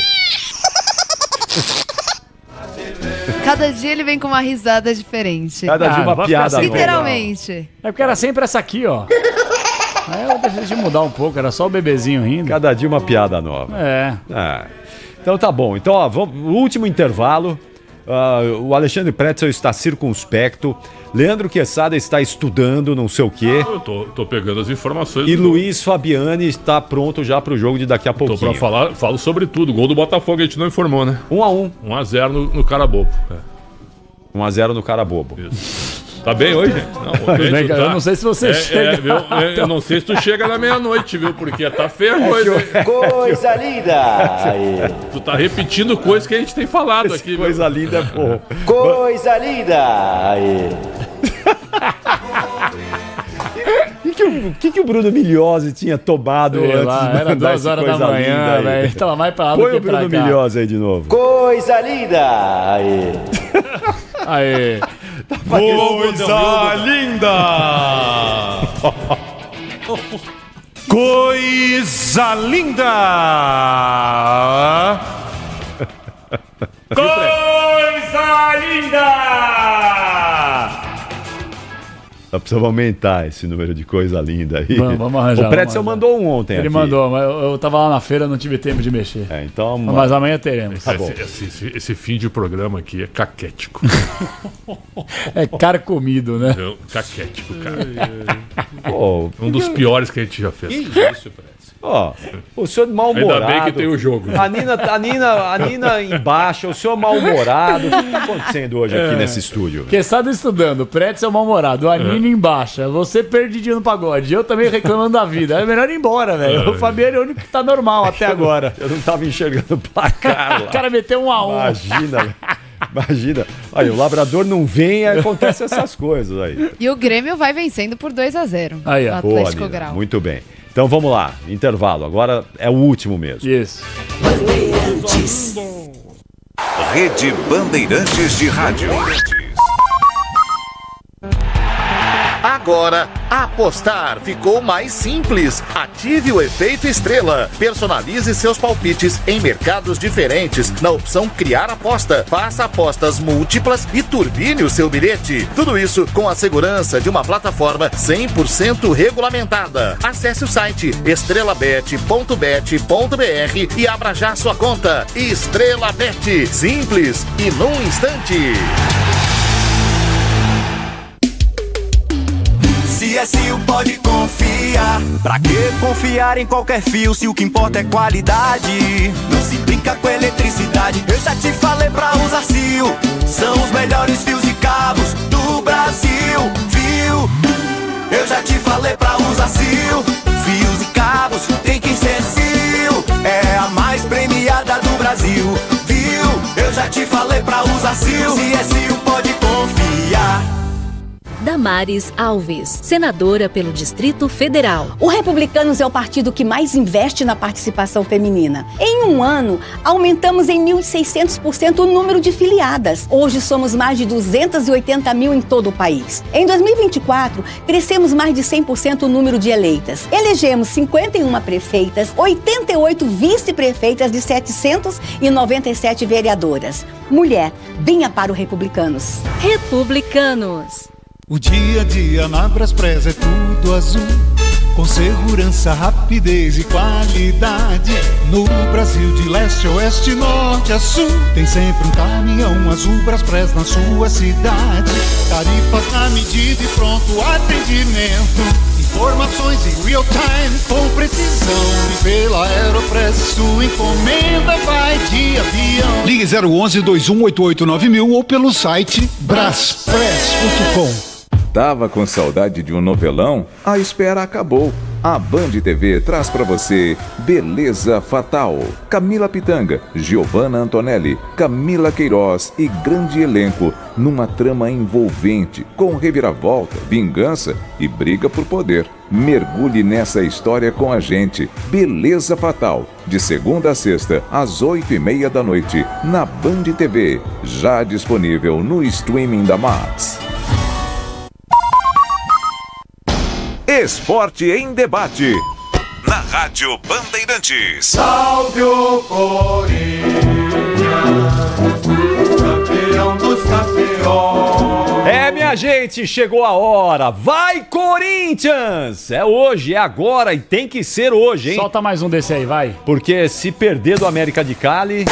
Cada dia ele vem com uma risada diferente. Cada dia uma piada nova. Literalmente. É porque era sempre essa aqui, ó. Aí eu decidi mudar um pouco, era só o bebezinho rindo. Cada dia uma piada nova. Então tá bom. Então, ó, o último intervalo. O Alexandre Pretzel está circunspecto. Leandro Quesada está estudando não sei o quê. Eu tô pegando as informações. E Luiz Fabiani está pronto já pro jogo de daqui a pouquinho. Tô pra falo sobre tudo. Gol do Botafogo a gente não informou, né? 1-1. 1-0 no Carabobo. 1-0 no Carabobo. Isso. Tá bem hoje? Não, eu não sei se você chega. Eu não sei se tu chega na meia-noite, viu? Porque tá feia a coisa. Coisa linda! Tu tá repetindo coisas que a gente tem falado aqui. Coisa linda é bom. Coisa linda! O que o Bruno Migliozzi tinha tomado antes lá, de era 2 horas da manhã, velho. Tava mais pra lá do que pra cá. Põe o Bruno Migliozzi aí de novo. Coisa linda! Aê. Coisa linda! Coisa linda! Coisa linda! Nós precisamos aumentar esse número de coisa linda aí. Vamos arranjar. O Pretzel mandou um ontem. Ele mandou, mas eu tava lá na feira, não tive tempo de mexer. Então, mas amanhã teremos. Tá bom. Esse fim de programa aqui é caquético. É carcomido, né? Caquético, cara. Um dos piores que a gente já fez. Que isso, Pretzel? O senhor mal-humorado. Ainda bem que tem o jogo. A Nina embaixo, o senhor mal-humorado. O que tá acontecendo hoje aqui nesse estúdio? Quesada estudando, Pretzel mal-humorado, a Nina embaixo, você perdidinho no pagode, eu também reclamando da vida. É melhor ir embora, velho. O Fabiano é o único que tá normal até agora. Eu não tava enxergando o placar lá. O cara meteu 1-1. Imagina, Imagina. Aí, o Labrador não vem e acontece essas coisas aí. E o Grêmio vai vencendo por 2-0. Aí, ó. O Atlético Boa, Grau. muito bem. Então vamos lá, intervalo. Agora é o último mesmo. Isso. Bandeirantes. Rede Bandeirantes de Rádio. Agora, apostar ficou mais simples. Ative o efeito estrela. Personalize seus palpites em mercados diferentes na opção Criar Aposta. Faça apostas múltiplas e turbine o seu bilhete. Tudo isso com a segurança de uma plataforma 100% regulamentada. Acesse o site estrelabet.bet.br e abra já sua conta. Estrela Bet. Simples e num instante. CSU pode confiar. Pra que confiar em qualquer fio se o que importa é qualidade? Não se brinca com eletricidade. Eu já te falei pra usar CIO. São os melhores fios e cabos do Brasil. Viu? Eu já te falei pra usar CIO. Fios e cabos tem que ser CIO. É a mais premiada do Brasil. Viu? Eu já te falei pra usar CIO. CSU pode confiar. Damares Alves, senadora pelo Distrito Federal. O Republicanos é o partido que mais investe na participação feminina. Em um ano, aumentamos em 1.600% o número de filiadas. Hoje somos mais de 280 mil em todo o país. Em 2024, crescemos mais de 100% o número de eleitas. Elegemos 51 prefeitas, 88 vice-prefeitas de 797 vereadoras. Mulher, venha para o Republicanos. Republicanos. O dia a dia na Braspress é tudo azul, com segurança, rapidez e qualidade. No Brasil de leste a oeste, norte a sul, tem sempre um caminhão azul Braspress na sua cidade. Tarifas na medida e pronto atendimento, informações em real time com precisão. E pela Aeropress sua encomenda vai de avião. Ligue 011-2188-9000 ou pelo site braspress.com. Tava com saudade de um novelão? A espera acabou. A Band TV traz pra você Beleza Fatal. Camila Pitanga, Giovanna Antonelli, Camila Queiroz e grande elenco numa trama envolvente, com reviravolta, vingança e briga por poder. Mergulhe nessa história com a gente. Beleza Fatal, de segunda a sexta, às 8h30 da noite, na Band TV. Já disponível no streaming da Max. Esporte em debate. Na Rádio Bandeirantes. Salve o Corinthians, campeão dos campeões. É, minha gente, chegou a hora. Vai, Corinthians! É hoje, é agora e tem que ser hoje, hein? Solta mais um desse aí, vai. Porque se perder do América de Cali,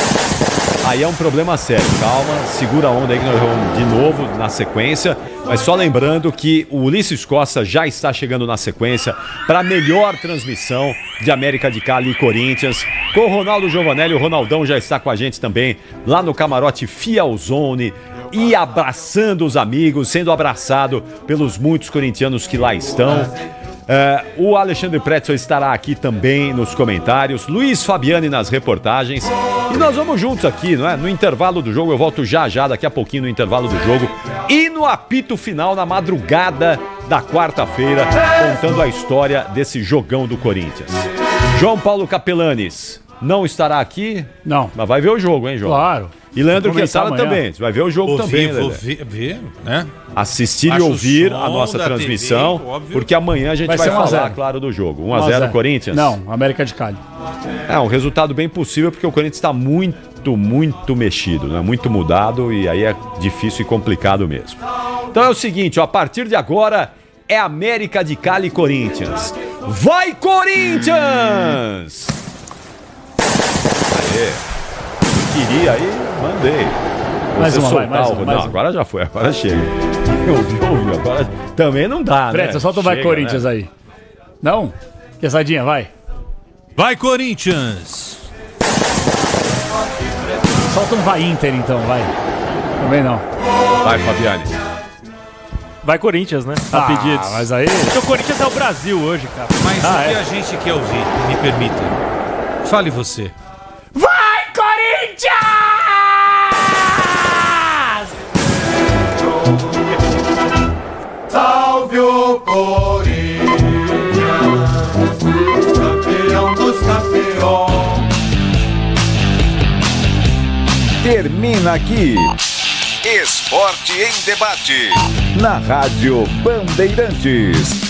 aí é um problema sério. Calma, segura a onda aí que nós vamos de novo na sequência. Mas só lembrando que o Ulisses Costa já está chegando na sequência para a melhor transmissão de América de Cali e Corinthians. Com o Ronaldo Giovanelli, o Ronaldão já está com a gente também lá no camarote Fielzone e abraçando os amigos, sendo abraçado pelos muitos corintianos que lá estão. O Alexandre Pretzel estará aqui também nos comentários, Luiz Fabiani nas reportagens, e nós vamos juntos aqui, não é? No intervalo do jogo, eu volto já, daqui a pouquinho no intervalo do jogo, e no apito final, na madrugada da quarta-feira, contando a história desse jogão do Corinthians. João Paulo Capelanes não estará aqui? Não. Mas vai ver o jogo, hein, João? Claro. E Leandro Quezada também, você vai ver o jogo também, Vou ver, né? Assistir e ouvir a nossa transmissão, TV, porque amanhã a gente vai falar, claro, do jogo. 1-0 Corinthians? Não, América de Cali. É um resultado bem possível, porque o Corinthians está muito mexido, né? Muito mudado, e aí é difícil e complicado mesmo. Então é o seguinte, ó, a partir de agora é América de Cali e Corinthians. Vai, Corinthians! Aê! Queria aí, mandei. Mais uma. Não, agora já foi, agora chega. Ouviu, agora também não dá, Preta, né? solta o Vai Corinthians, né? Aí. Não? Quezadinha, vai. Vai, Corinthians! Solta um Vai Inter, então, vai. Também não. Vai, Fabiane. Vai Corinthians, né? A pedidos. Mas aí... Porque o Corinthians é o Brasil hoje, cara. Mas o que a gente quer ouvir, me permita. Fale você. Vai, Corinthians! termina aqui. Esporte em Debate. Na Rádio Bandeirantes.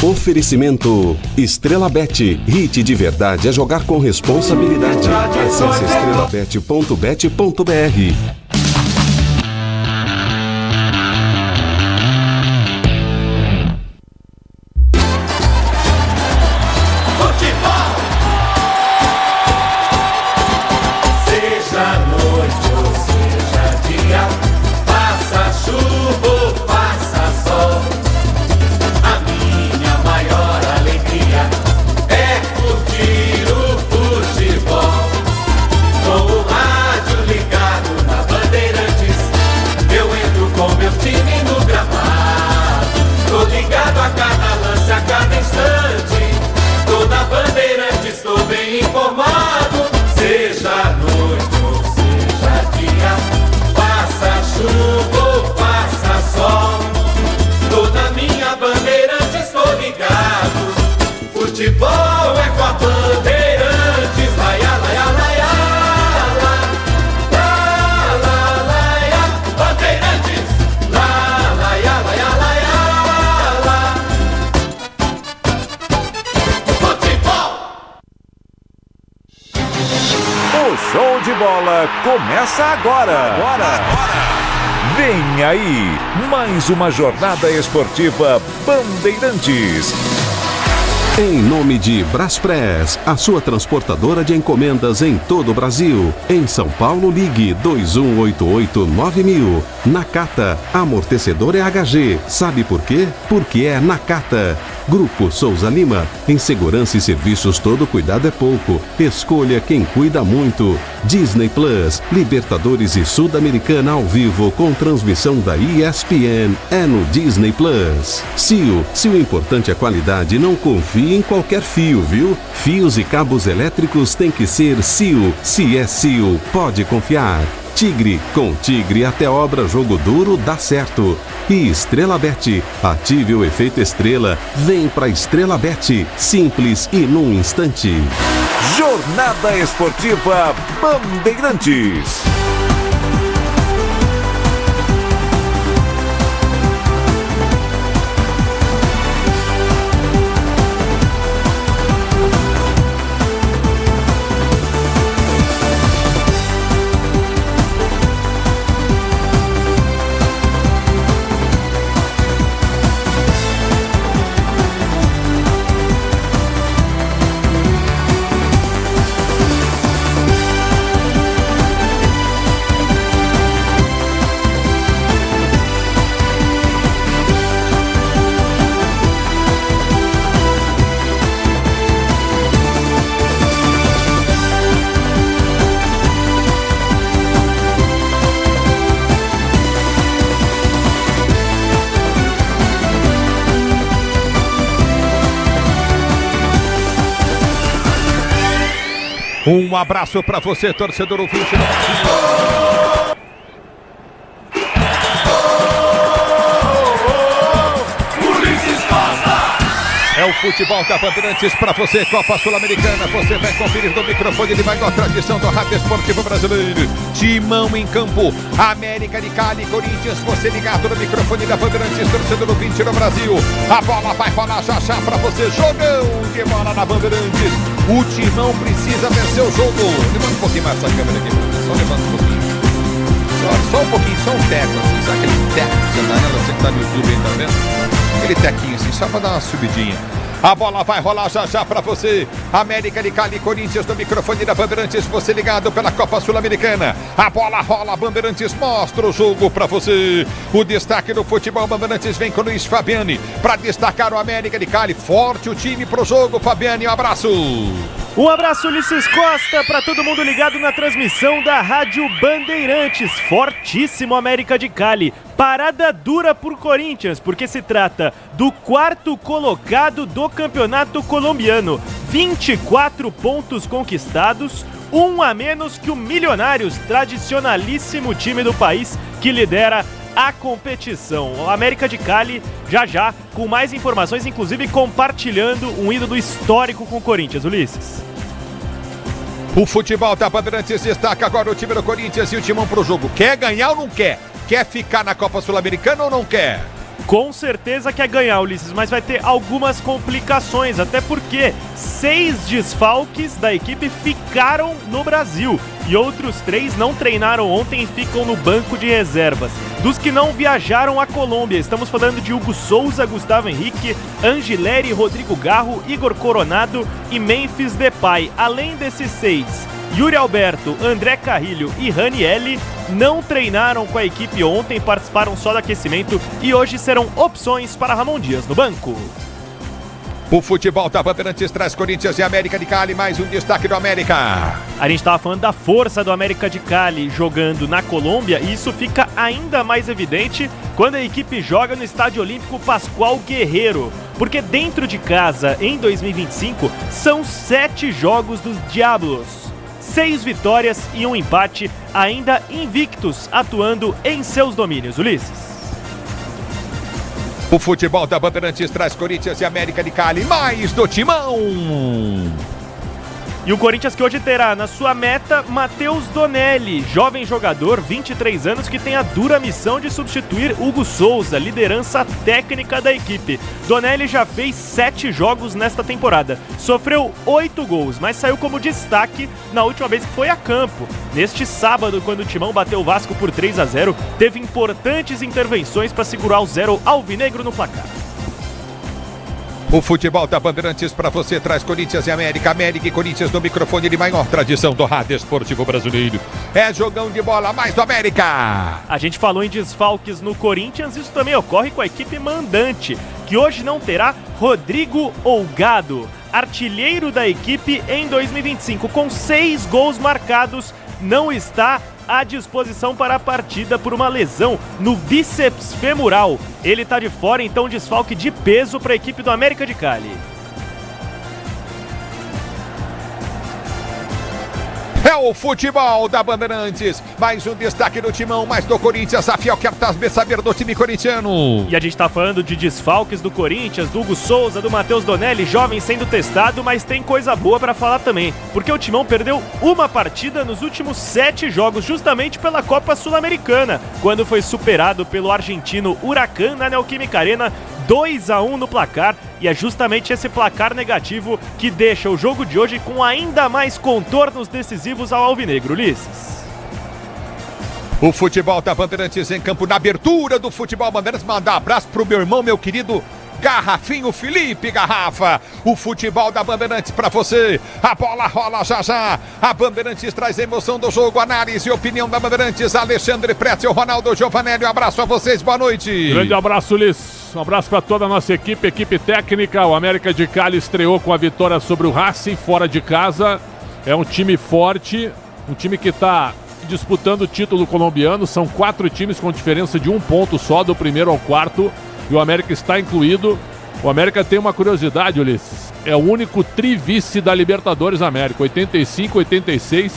Oferecimento Estrela Bet. Hit de verdade é jogar com responsabilidade. Acesse estrelabet.bet.br. Futebol é com a Bandeirantes, laia, laia, laia, laia, Bandeirantes, laia, laia, laia, futebol. O show de bola começa agora. Vem aí, mais uma jornada esportiva Bandeirantes. Em nome de Braspress, a sua transportadora de encomendas em todo o Brasil. Em São Paulo, ligue 2188-9000. Nakata, amortecedor é HG. Sabe por quê? Porque é Nakata. Grupo Souza Lima, em segurança e serviços todo cuidado é pouco. Escolha quem cuida muito. Disney Plus, Libertadores e Sul-Americana ao vivo com transmissão da ESPN. É no Disney Plus. Cio, se o importante é qualidade, não confie em qualquer fio, viu? Fios e cabos elétricos tem que ser Cio. Se é Cio, pode confiar. Tigre, com Tigre até obra jogo duro dá certo. E Estrela Bet, ative o efeito estrela, vem pra Estrela Bet, simples e num instante. Jornada Esportiva Bandeirantes. Um abraço para você, torcedor ouvinte. É o futebol da Bandeirantes para você, Copa Sul-Americana. Você vai conferir no microfone de maior tradição do rádio esportivo brasileiro. Timão em campo, América de Cali, Corinthians. Você ligado no microfone da Bandeirantes, torcedor ouvinte no Brasil. A bola vai rolar já já para você. Jogão de bola na Bandeirantes. O Timão precisa vencer o jogo. Levanta um pouquinho mais essa câmera aqui. Só levanta um pouquinho. Só um pouquinho, só um teco assim. Sabe aquele teco que você tá, você que tá no YouTube aí, tá vendo? Aquele tequinho assim, só pra dar uma subidinha. A bola vai rolar já já pra você. América de Cali, Corinthians no microfone da Bandeirantes. Você ligado pela Copa Sul-Americana. A bola rola, Bandeirantes mostra o jogo pra você. O destaque do futebol Bandeirantes vem com o Luiz Fabiani pra destacar o América de Cali. Forte o time pro jogo, Fabiani. Um abraço. Um abraço, Ulisses Costa, para todo mundo ligado na transmissão da Rádio Bandeirantes. Fortíssimo América de Cali. Parada dura por Corinthians, porque se trata do quarto colocado do campeonato colombiano. 24 pontos conquistados, um a menos que o Milionários, tradicionalíssimo time do país que lidera a competição. O América de Cali, já, com mais informações, inclusive compartilhando um ídolo histórico com o Corinthians. Ulisses. O futebol da Bandeirantes destaca agora o time do Corinthians e o Timão pro jogo. Quer ganhar ou não quer? Quer ficar na Copa Sul-Americana ou não quer? Com certeza quer ganhar, Ulisses, mas vai ter algumas complicações, até porque 6 desfalques da equipe ficaram no Brasil e outros 3 não treinaram ontem e ficam no banco de reservas. Dos que não viajaram à Colômbia, estamos falando de Hugo Souza, Gustavo Henrique, Angileri, Rodrigo Garro, Igor Coronado e Memphis Depay. Além desses 6, Yuri Alberto, André Carrilho e Ranielli não treinaram com a equipe ontem, participaram só do aquecimento e hoje serão opções para Ramon Dias no banco. O futebol da Bandeirantes traz Corinthians e América de Cali, mais um destaque do América. A gente estava falando da força do América de Cali jogando na Colômbia e isso fica ainda mais evidente quando a equipe joga no Estádio Olímpico Pascoal Guerreiro. Porque dentro de casa, em 2025, são 7 jogos dos Diablos. 6 vitórias e um empate, ainda invictos, atuando em seus domínios. Ulisses. O futebol da Bandeirantes traz Corinthians e América de Cali, mais do Timão. E o Corinthians que hoje terá na sua meta Matheus Donelli, jovem jogador, 23 anos, que tem a dura missão de substituir Hugo Souza, liderança técnica da equipe. Donelli já fez 7 jogos nesta temporada, sofreu 8 gols, mas saiu como destaque na última vez que foi a campo. Neste sábado, quando o Timão bateu o Vasco por 3-0, teve importantes intervenções para segurar o 0 alvinegro no placar. O futebol da Bandeirantes para você traz Corinthians e América. América e Corinthians no microfone de maior tradição do rádio esportivo brasileiro. É jogão de bola, mais do América. A gente falou em desfalques no Corinthians, isso também ocorre com a equipe mandante, que hoje não terá Rodrigo Olgado, artilheiro da equipe em 2025, com 6 gols marcados, não está à disposição para a partida por uma lesão no bíceps femoral. Ele está de fora, então desfalque de peso para a equipe do América de Cali. É o futebol da Bandeirantes. Mais um destaque do Timão, mais do Corinthians. A Fiel quer saber do time corintiano. E a gente tá falando de desfalques do Corinthians, do Hugo Souza, do Matheus Donelli, jovem sendo testado, mas tem coisa boa pra falar também. Porque o Timão perdeu uma partida nos últimos 7 jogos, justamente pela Copa Sul-Americana, quando foi superado pelo argentino Huracan na Neoquímica Arena, 2-1 no placar, e é justamente esse placar negativo que deixa o jogo de hoje com ainda mais contornos decisivos ao alvinegro. Ulisses. O futebol da Bandeirantes em campo, na abertura do futebol Bandeirantes. Mandar um abraço pro meu irmão, meu querido Garrafinho Felipe Garrafa. O futebol da Bandeirantes pra você. A bola rola já já. A Bandeirantes traz a emoção do jogo, análise e opinião da Bandeirantes. Alexandre Pretzel, Ronaldo Giovanelli. Um abraço a vocês, boa noite. Grande abraço, Ulisses. Um abraço para toda a nossa equipe técnica. O América de Cali estreou com a vitória sobre o Racing fora de casa. É um time forte, um time que está disputando o título colombiano. São 4 times com diferença de 1 ponto só, do primeiro ao quarto. E o América está incluído. O América tem uma curiosidade, Ulisses. É o único trivice da Libertadores América. 85, 86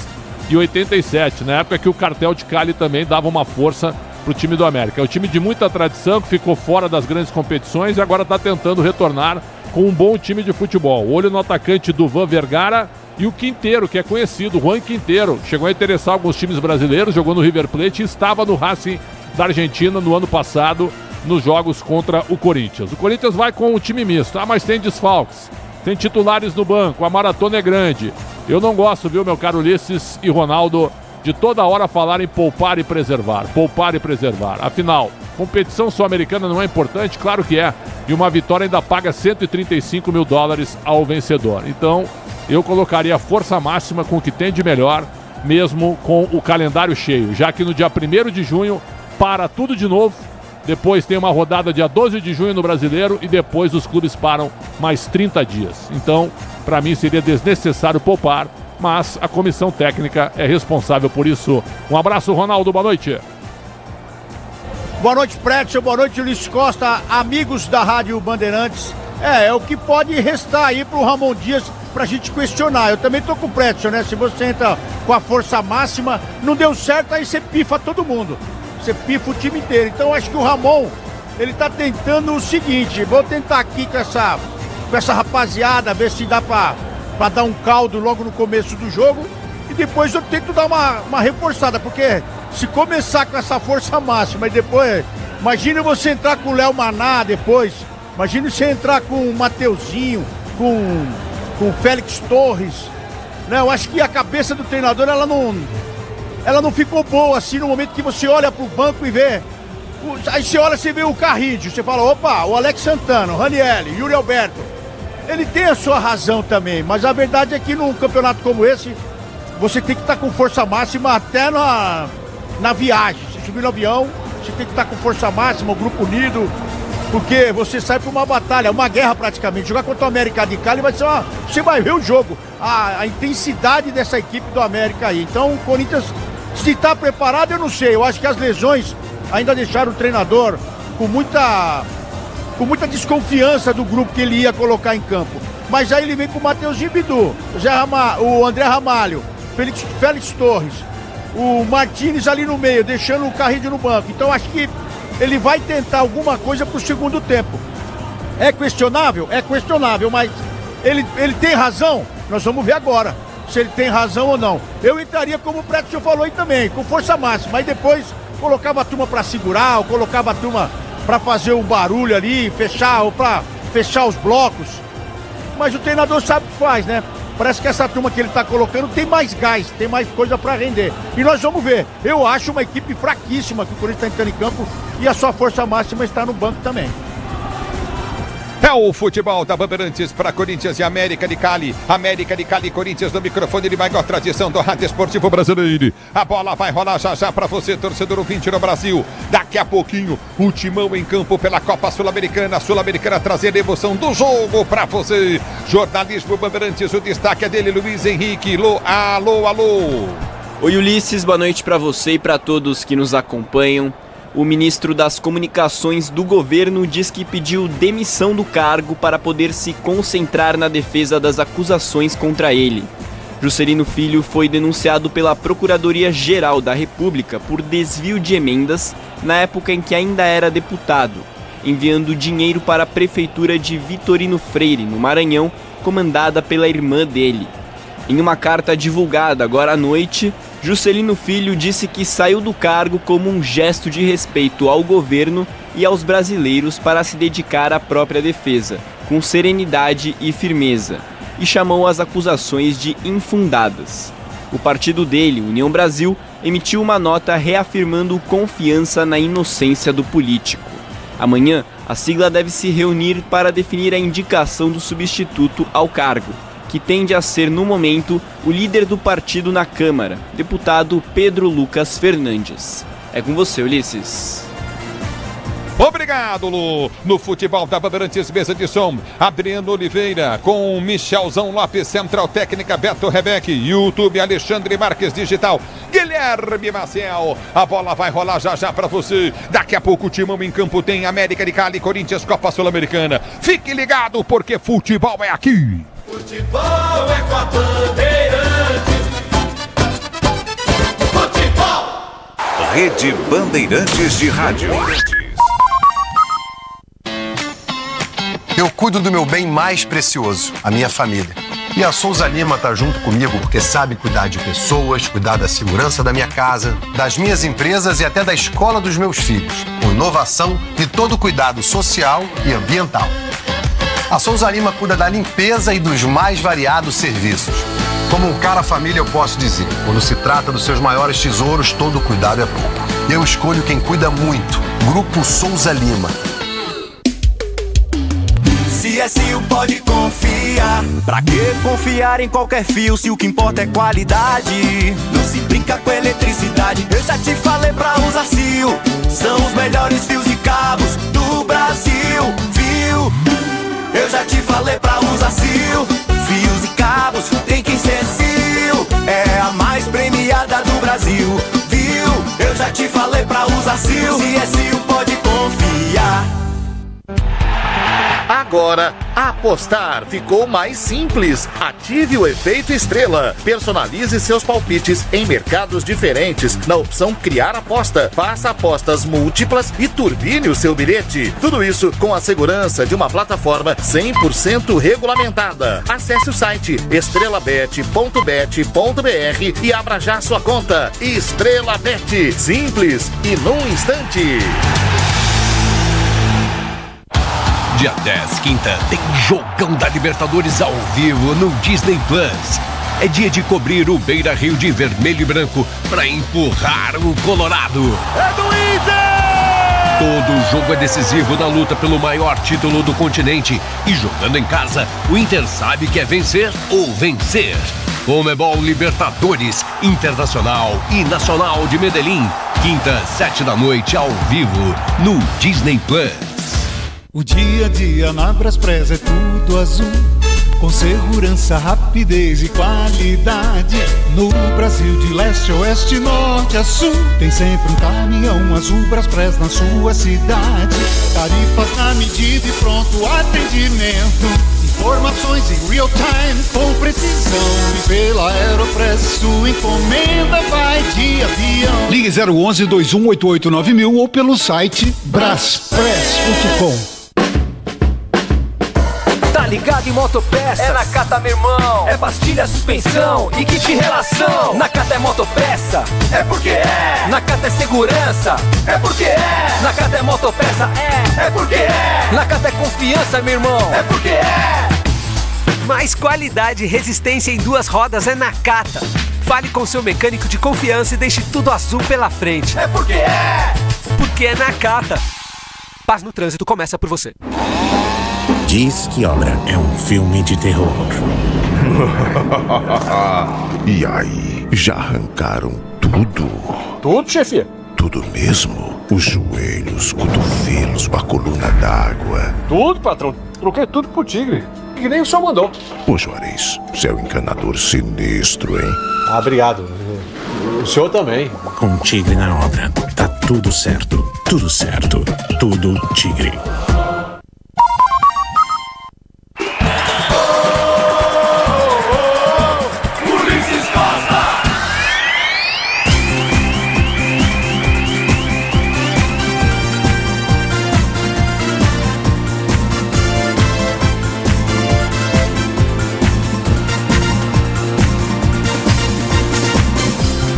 e 87. Na época que o Cartel de Cali também dava uma força para o time do América. É um time de muita tradição, que ficou fora das grandes competições e agora está tentando retornar com um bom time de futebol. Olho no atacante Duvan Vergara e o Quinteiro, que é conhecido, Juan Quinteiro. Chegou a interessar alguns times brasileiros, jogou no River Plate e estava no Racing da Argentina no ano passado, nos jogos contra o Corinthians. O Corinthians vai com o time misto, mas tem desfalques, tem titulares no banco, a maratona é grande. Eu não gosto, viu, meu caro Ulisses e Ronaldo, de toda hora falar em poupar e preservar. Poupar e preservar. Afinal, competição sul-americana não é importante? Claro que é. E uma vitória ainda paga $135 mil ao vencedor. Então, eu colocaria a força máxima com o que tem de melhor, mesmo com o calendário cheio. Já que no dia 1º de junho, para tudo de novo. Depois tem uma rodada dia 12 de junho no Brasileiro e depois os clubes param mais 30 dias. Então, para mim seria desnecessário poupar, mas a comissão técnica é responsável por isso. Um abraço, Ronaldo, boa noite. Boa noite, Pretzel, boa noite, Ulisses Costa, amigos da Rádio Bandeirantes. É o que pode restar aí pro Ramon Dias pra gente questionar. Eu também tô com o Pretzel, né? Se você entra com a força máxima, não deu certo, aí você pifa todo mundo. Você pifa o time inteiro. Então acho que o Ramon, ele tá tentando o seguinte: vou tentar aqui com essa rapaziada, ver se dá pra dar um caldo logo no começo do jogo. e depois eu tento dar uma reforçada, porque se começar com essa força máxima e depois, imagine você entrar com o Léo Maná depois, imagine você entrar com o Mateuzinho, com o Félix Torres, né? Eu acho que a cabeça do treinador, ela não ficou boa assim no momento que você olha pro banco e vê. Aí você olha, você vê o Carrídio, você fala, opa, o Alex Santana, o Ranieri, Yuri Alberto. Ele tem a sua razão também, mas a verdade é que num campeonato como esse, você tem que estar com força máxima até na viagem. Você subir no avião, você tem que estar com força máxima, o grupo unido, porque você sai para uma batalha, uma guerra praticamente. Jogar contra o América de Cali vai ser você vai ver o jogo, a intensidade dessa equipe do América aí. Então o Corinthians, se está preparado, eu não sei. Eu acho que as lesões ainda deixaram o treinador com muita desconfiança do grupo que ele ia colocar em campo. Mas aí ele vem com o Mateuzinho Bidu, o André Ramalho, Félix Torres, o Martínez ali no meio, deixando o Carrídio no banco. Então acho que ele vai tentar alguma coisa pro segundo tempo. É questionável? É questionável, mas ele tem razão? Nós vamos ver agora se ele tem razão ou não. Eu entraria, como o Prédio falou aí também, com força máxima. Aí depois colocava a turma para segurar, ou colocava a turma para fazer o barulho ali, ou para fechar os blocos. Mas o treinador sabe o que faz, né? Parece que essa turma que ele tá colocando tem mais gás, tem mais coisa para render. E nós vamos ver. Eu acho uma equipe fraquíssima que o Corinthians está entrando em campo e a sua força máxima está no banco também. É o futebol da Bandeirantes para Corinthians e América de Cali. América de Cali e Corinthians no microfone de maior tradição do rádio esportivo brasileiro. A bola vai rolar já para você, torcedor ouvinte no Brasil. Daqui a pouquinho, o Timão em campo pela Copa Sul-Americana. Sul-Americana trazendo a emoção do jogo para você. Jornalismo Bandeirantes, o destaque é dele, Luiz Henrique. Alô. Oi, Ulisses, boa noite para você e para todos que nos acompanham. O ministro das Comunicações do governo diz que pediu demissão do cargo para poder se concentrar na defesa das acusações contra ele. Juscelino Filho foi denunciado pela Procuradoria-Geral da República por desvio de emendas na época em que ainda era deputado, enviando dinheiro para a prefeitura de Vitorino Freire, no Maranhão, comandada pela irmã dele. Em uma carta divulgada agora à noite, Juscelino Filho disse que saiu do cargo como um gesto de respeito ao governo e aos brasileiros para se dedicar à própria defesa, com serenidade e firmeza, e chamou as acusações de infundadas. O partido dele, União Brasil, emitiu uma nota reafirmando confiança na inocência do político. Amanhã, a sigla deve se reunir para definir a indicação do substituto ao cargo, que tende a ser, no momento, o líder do partido na Câmara, deputado Pedro Lucas Fernandes. É com você, Ulisses. Obrigado, Lu. No futebol da Bandeirantes, mesa de som, Adriano Oliveira com Michelzão Lopes, Central Técnica Beto Rebeck, YouTube Alexandre Marques Digital, Guilherme Maciel. A bola vai rolar já para você. Daqui a pouco o Timão em campo tem América de Cali, Corinthians, Copa Sul-Americana. Fique ligado porque futebol é aqui. Futebol é com a Bandeirantes. Futebol. Rede Bandeirantes de Rádio. Eu cuido do meu bem mais precioso, a minha família. E a Souza Lima tá junto comigo porque sabe cuidar de pessoas, cuidar da segurança da minha casa, das minhas empresas e até da escola dos meus filhos, com inovação e todo cuidado social e ambiental. A Souza Lima cuida da limpeza e dos mais variados serviços. Como um cara família eu posso dizer, quando se trata dos seus maiores tesouros, todo cuidado é pouco. Eu escolho quem cuida muito, Grupo Souza Lima. CSU pode confiar. Pra que confiar em qualquer fio se o que importa é qualidade? Não se brinca com eletricidade. Eu já te falei pra usar CIO. São os melhores fios e cabos do Brasil. Viu? Eu já te falei pra usar CIO. Fios e cabos tem que ser CIO. É a mais premiada do Brasil. Viu? Eu já te falei pra usar CIO. CSU pode confiar. Agora, apostar ficou mais simples. Ative o efeito estrela. Personalize seus palpites em mercados diferentes na opção Criar Aposta. Faça apostas múltiplas e turbine o seu bilhete. Tudo isso com a segurança de uma plataforma 100% regulamentada. Acesse o site estrelabet.bet.br e abra já sua conta. Estrela Bet. Simples e num instante. Dia 10, quinta, tem Jogão da Libertadores ao vivo no Disney Plus. É dia de cobrir o Beira-Rio de vermelho e branco para empurrar o Colorado. É do Inter! Todo jogo é decisivo na luta pelo maior título do continente. E jogando em casa, o Inter sabe que é vencer ou vencer. Conmebol Libertadores, Internacional e Nacional de Medellín. Quinta, 7 da noite, ao vivo, no Disney Plus. O dia a dia na Braspress é tudo azul, com segurança, rapidez e qualidade. No Brasil de leste a oeste, norte a sul, tem sempre um caminhão azul Braspress na sua cidade. Tarifas na medida e pronto atendimento. Informações em real time com precisão. E pela Aeropress sua encomenda vai de avião. Ligue 011 2188 9000 ou pelo site braspress.com. Tá ligado em motopeças? É na Cata, meu irmão. É pastilha, suspensão e kit relação. Na Cata é motopeça, é porque é. Na Cata é segurança, é porque é. Na Cata é motopeça, é porque é. Na Cata é confiança, meu irmão, é porque é. Mais qualidade e resistência em duas rodas é na Cata. Fale com seu mecânico de confiança e deixe tudo azul pela frente. É porque é. Porque é na Cata. Paz no trânsito começa por você. Diz que Obra é um filme de terror. E aí, já arrancaram tudo? Tudo, chefia? Tudo mesmo? Os joelhos, cotovelos, a coluna d'água. Tudo, patrão. Troquei tudo pro Tigre. Que nem o senhor mandou. Ô, Juarez, você é um encanador sinistro, hein? Ah, obrigado. O senhor também. Com Tigre na obra, tá tudo certo. Tudo certo. Tudo Tigre.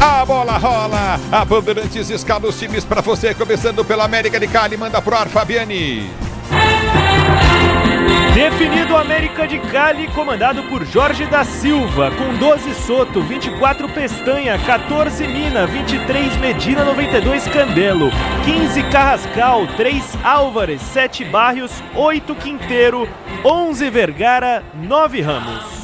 A bola rola, a Bandeirantes escala os times para você, começando pela América de Cali, manda pro ar, Fabiani. Definido América de Cali, comandado por Jorge da Silva, com 12 Soto, 24 Pestanha, 14 Mina, 23 Medina, 92 Candelo, 15 Carrascal, 3 Álvares, 7 Barrios, 8 Quinteiro, 11 Vergara, 9 Ramos.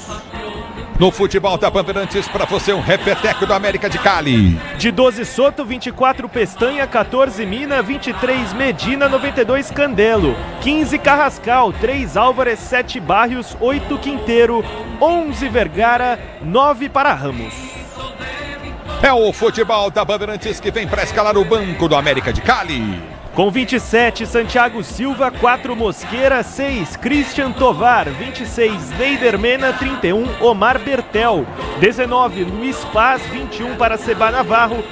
No futebol da Bandeirantes, para você um repeteco do América de Cali. De 12 Soto, 24 Pestanha, 14 Mina, 23 Medina, 92 Candelo, 15 Carrascal, 3 Álvares, 7 Barrios, 8 Quinteiro, 11 Vergara, 9 para Ramos. É o futebol da Bandeirantes que vem para escalar o banco do América de Cali. Com 27, Santiago Silva, 4 Mosqueira, 6 Christian Tovar, 26 Neider Mena, 31 Omar Bertel, 19 Luiz Paz, 21 para Seba Navarro,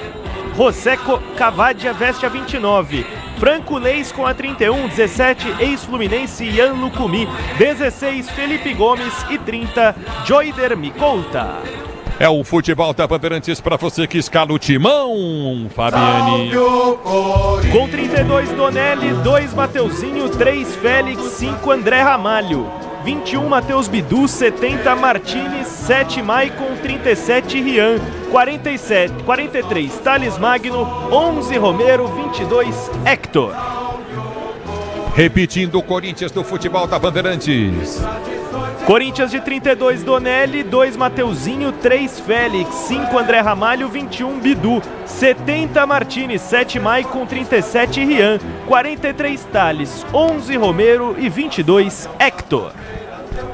José Cavadia veste a 29, Franco Leis com a 31, 17 ex-Fluminense Ian Lucumi, 16 Felipe Gomes e 30 Joider Micolta. É o futebol da Bandeirantes para você que escala o timão, Fabiani. Com 32, Donelli, 2 Mateuzinho, 3 Félix, 5 André Ramalho, 21 Matheus Bidu, 70 Martínez, 7 Maicon, 37 Rian, 43 Thales Magno, 11 Romero, 22 Hector. Repetindo o Corinthians do futebol da Bandeirantes. Corinthians de 32, Donelli, 2 Mateuzinho, 3 Félix, 5 André Ramalho, 21 Bidu, 70 Martínez, 7 Maicon, 37 Rian, 43 Thales, 11 Romero e 22 Hector.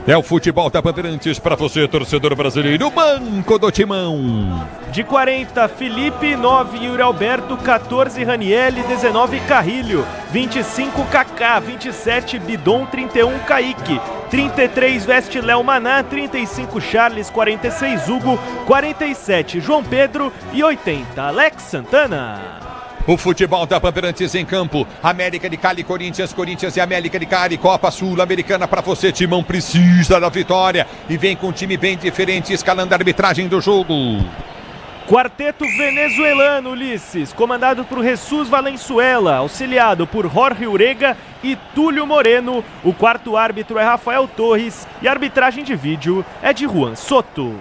É o futebol da Bandeirantes para você, torcedor brasileiro. Banco do Timão. De 40, Felipe, 9, Yuri Alberto, 14, Ranielli, 19, Carrilho, 25, Kaká, 27, Bidon, 31, Kaique, 33, Veste Léo Maná, 35, Charles, 46, Hugo, 47, João Pedro e 80, Alex Santana. O futebol da Bandeirantes em campo. América de Cali, Corinthians e América de Cali. Copa Sul-Americana para você. Timão precisa da vitória e vem com um time bem diferente, escalando a arbitragem do jogo. Quarteto venezuelano, Ulisses, comandado por Jesus Valenzuela, auxiliado por Jorge Urega e Túlio Moreno. O quarto árbitro é Rafael Torres e a arbitragem de vídeo é de Juan Soto.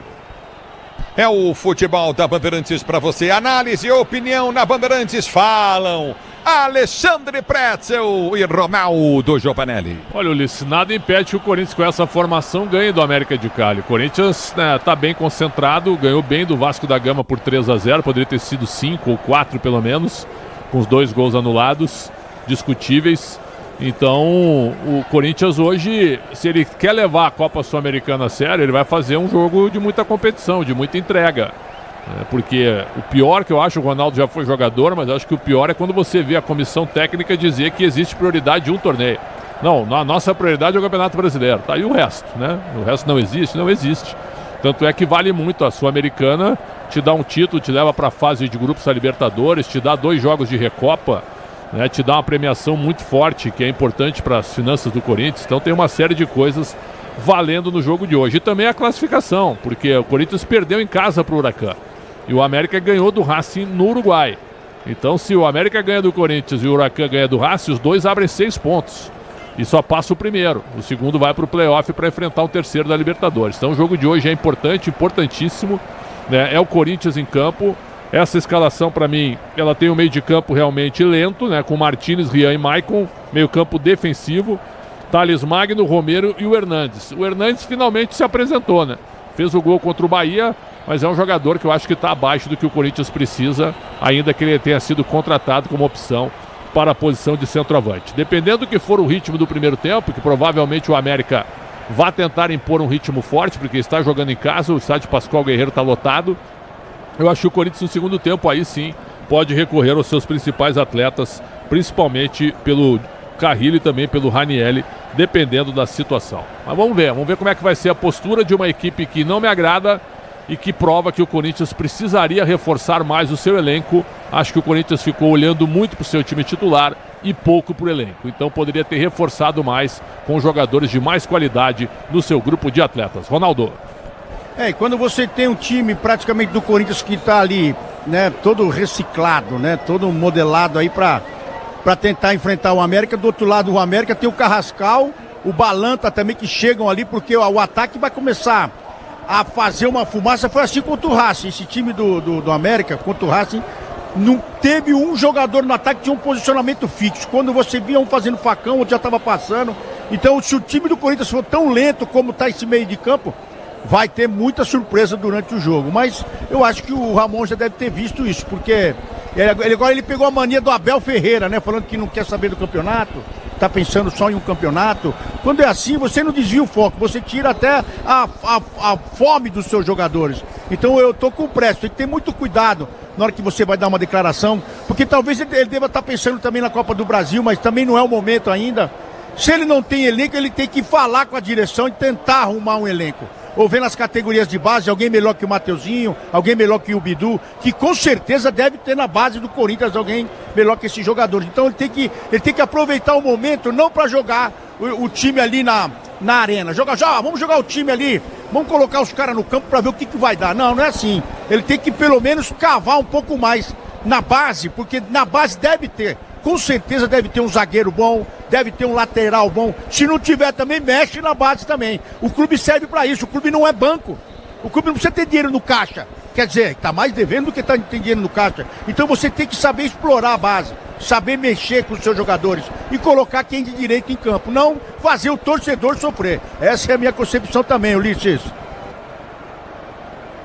É o futebol da Bandeirantes para você. Análise e opinião na Bandeirantes falam Alexandre Pretzel e Ronaldo Giovanelli. Olha, Ulisses, nada impede que o Corinthians com essa formação ganhe do América de Cali. O Corinthians está bem concentrado, ganhou bem do Vasco da Gama por 3-0, poderia ter sido 5 ou 4 pelo menos, com os 2 gols anulados, discutíveis. Então, o Corinthians hoje, se ele quer levar a Copa Sul-Americana a sério, ele vai fazer um jogo de muita competição, de muita entrega. Porque o pior que eu acho, o Ronaldo já foi jogador, mas eu acho que o pior é quando você vê a comissão técnica dizer que existe prioridade de um torneio. Não, a nossa prioridade é o Campeonato Brasileiro. Tá aí o resto, né? O resto não existe, não existe. Tanto é que vale muito a Sul-Americana, te dá um título, te leva para a fase de grupos da Libertadores, te dá 2 jogos de Recopa. Te dá uma premiação muito forte, que é importante para as finanças do Corinthians. Então tem uma série de coisas valendo no jogo de hoje. E também a classificação, porque o Corinthians perdeu em casa para o Huracan. E o América ganhou do Racing no Uruguai. Então se o América ganha do Corinthians e o Huracan ganha do Racing, os dois abrem 6 pontos. E só passa o primeiro. O segundo vai para o playoff para enfrentar o terceiro da Libertadores. Então o jogo de hoje é importante, importantíssimo. É o Corinthians em campo. Essa escalação, para mim, ela tem um meio de campo realmente lento, com Martínez, Rian e Maicon, meio campo defensivo, Thales Magno, Romero e o Hernandes. O Hernandes finalmente se apresentou, fez o gol contra o Bahia, mas é um jogador que eu acho que está abaixo do que o Corinthians precisa, ainda que ele tenha sido contratado como opção para a posição de centroavante. Dependendo do que for o ritmo do primeiro tempo, que provavelmente o América vai tentar impor um ritmo forte, porque está jogando em casa, o estádio Pascoal Guerreiro está lotado. Eu acho que o Corinthians no segundo tempo aí sim pode recorrer aos seus principais atletas, principalmente pelo Carrilho e também pelo Ranielli, dependendo da situação. Mas vamos ver como é que vai ser a postura de uma equipe que não me agrada e que prova que o Corinthians precisaria reforçar mais o seu elenco. Acho que o Corinthians ficou olhando muito para o seu time titular e pouco para o elenco. Então poderia ter reforçado mais com jogadores de mais qualidade no seu grupo de atletas. Ronaldo. E quando você tem um time praticamente do Corinthians que está ali, todo reciclado, todo modelado aí para tentar enfrentar o América, do outro lado o América tem o Carrascal, o Balanta também que chegam ali, porque o ataque vai começar a fazer uma fumaça. Foi assim contra o Racing, esse time do América contra o Racing, não teve um jogador no ataque que tinha um posicionamento fixo. Quando você via um fazendo facão, outro já estava passando. Então se o time do Corinthians for tão lento como está esse meio de campo, vai ter muita surpresa durante o jogo. Mas eu acho que o Ramon já deve ter visto isso, porque agora ele pegou a mania do Abel Ferreira, falando que não quer saber do campeonato, tá pensando só em um campeonato. Quando é assim, você não desvia o foco, você tira até a fome dos seus jogadores. Então eu tô com pressa, tem que ter muito cuidado na hora que você vai dar uma declaração, porque talvez ele deva estar pensando também na Copa do Brasil, mas também não é o momento ainda. Se ele não tem elenco, ele tem que falar com a direção e tentar arrumar um elenco. Ou ver nas categorias de base alguém melhor que o Mateuzinho, alguém melhor que o Bidu, que com certeza deve ter na base do Corinthians alguém melhor que esses jogadores. Então ele tem que aproveitar o momento, não para jogar o time ali na arena. Vamos jogar o time ali, vamos colocar os caras no campo para ver o que vai dar. Não é assim. Ele tem que pelo menos cavar um pouco mais na base, porque na base deve ter. Com certeza deve ter um zagueiro bom, deve ter um lateral bom. Se não tiver também, mexe na base também. O clube serve para isso, o clube não é banco. O clube não precisa ter dinheiro no caixa. Quer dizer, está mais devendo do que tem dinheiro no caixa. Então você tem que saber explorar a base, saber mexer com os seus jogadores e colocar quem de direito em campo. Não fazer o torcedor sofrer. Essa é a minha concepção também, Ulisses.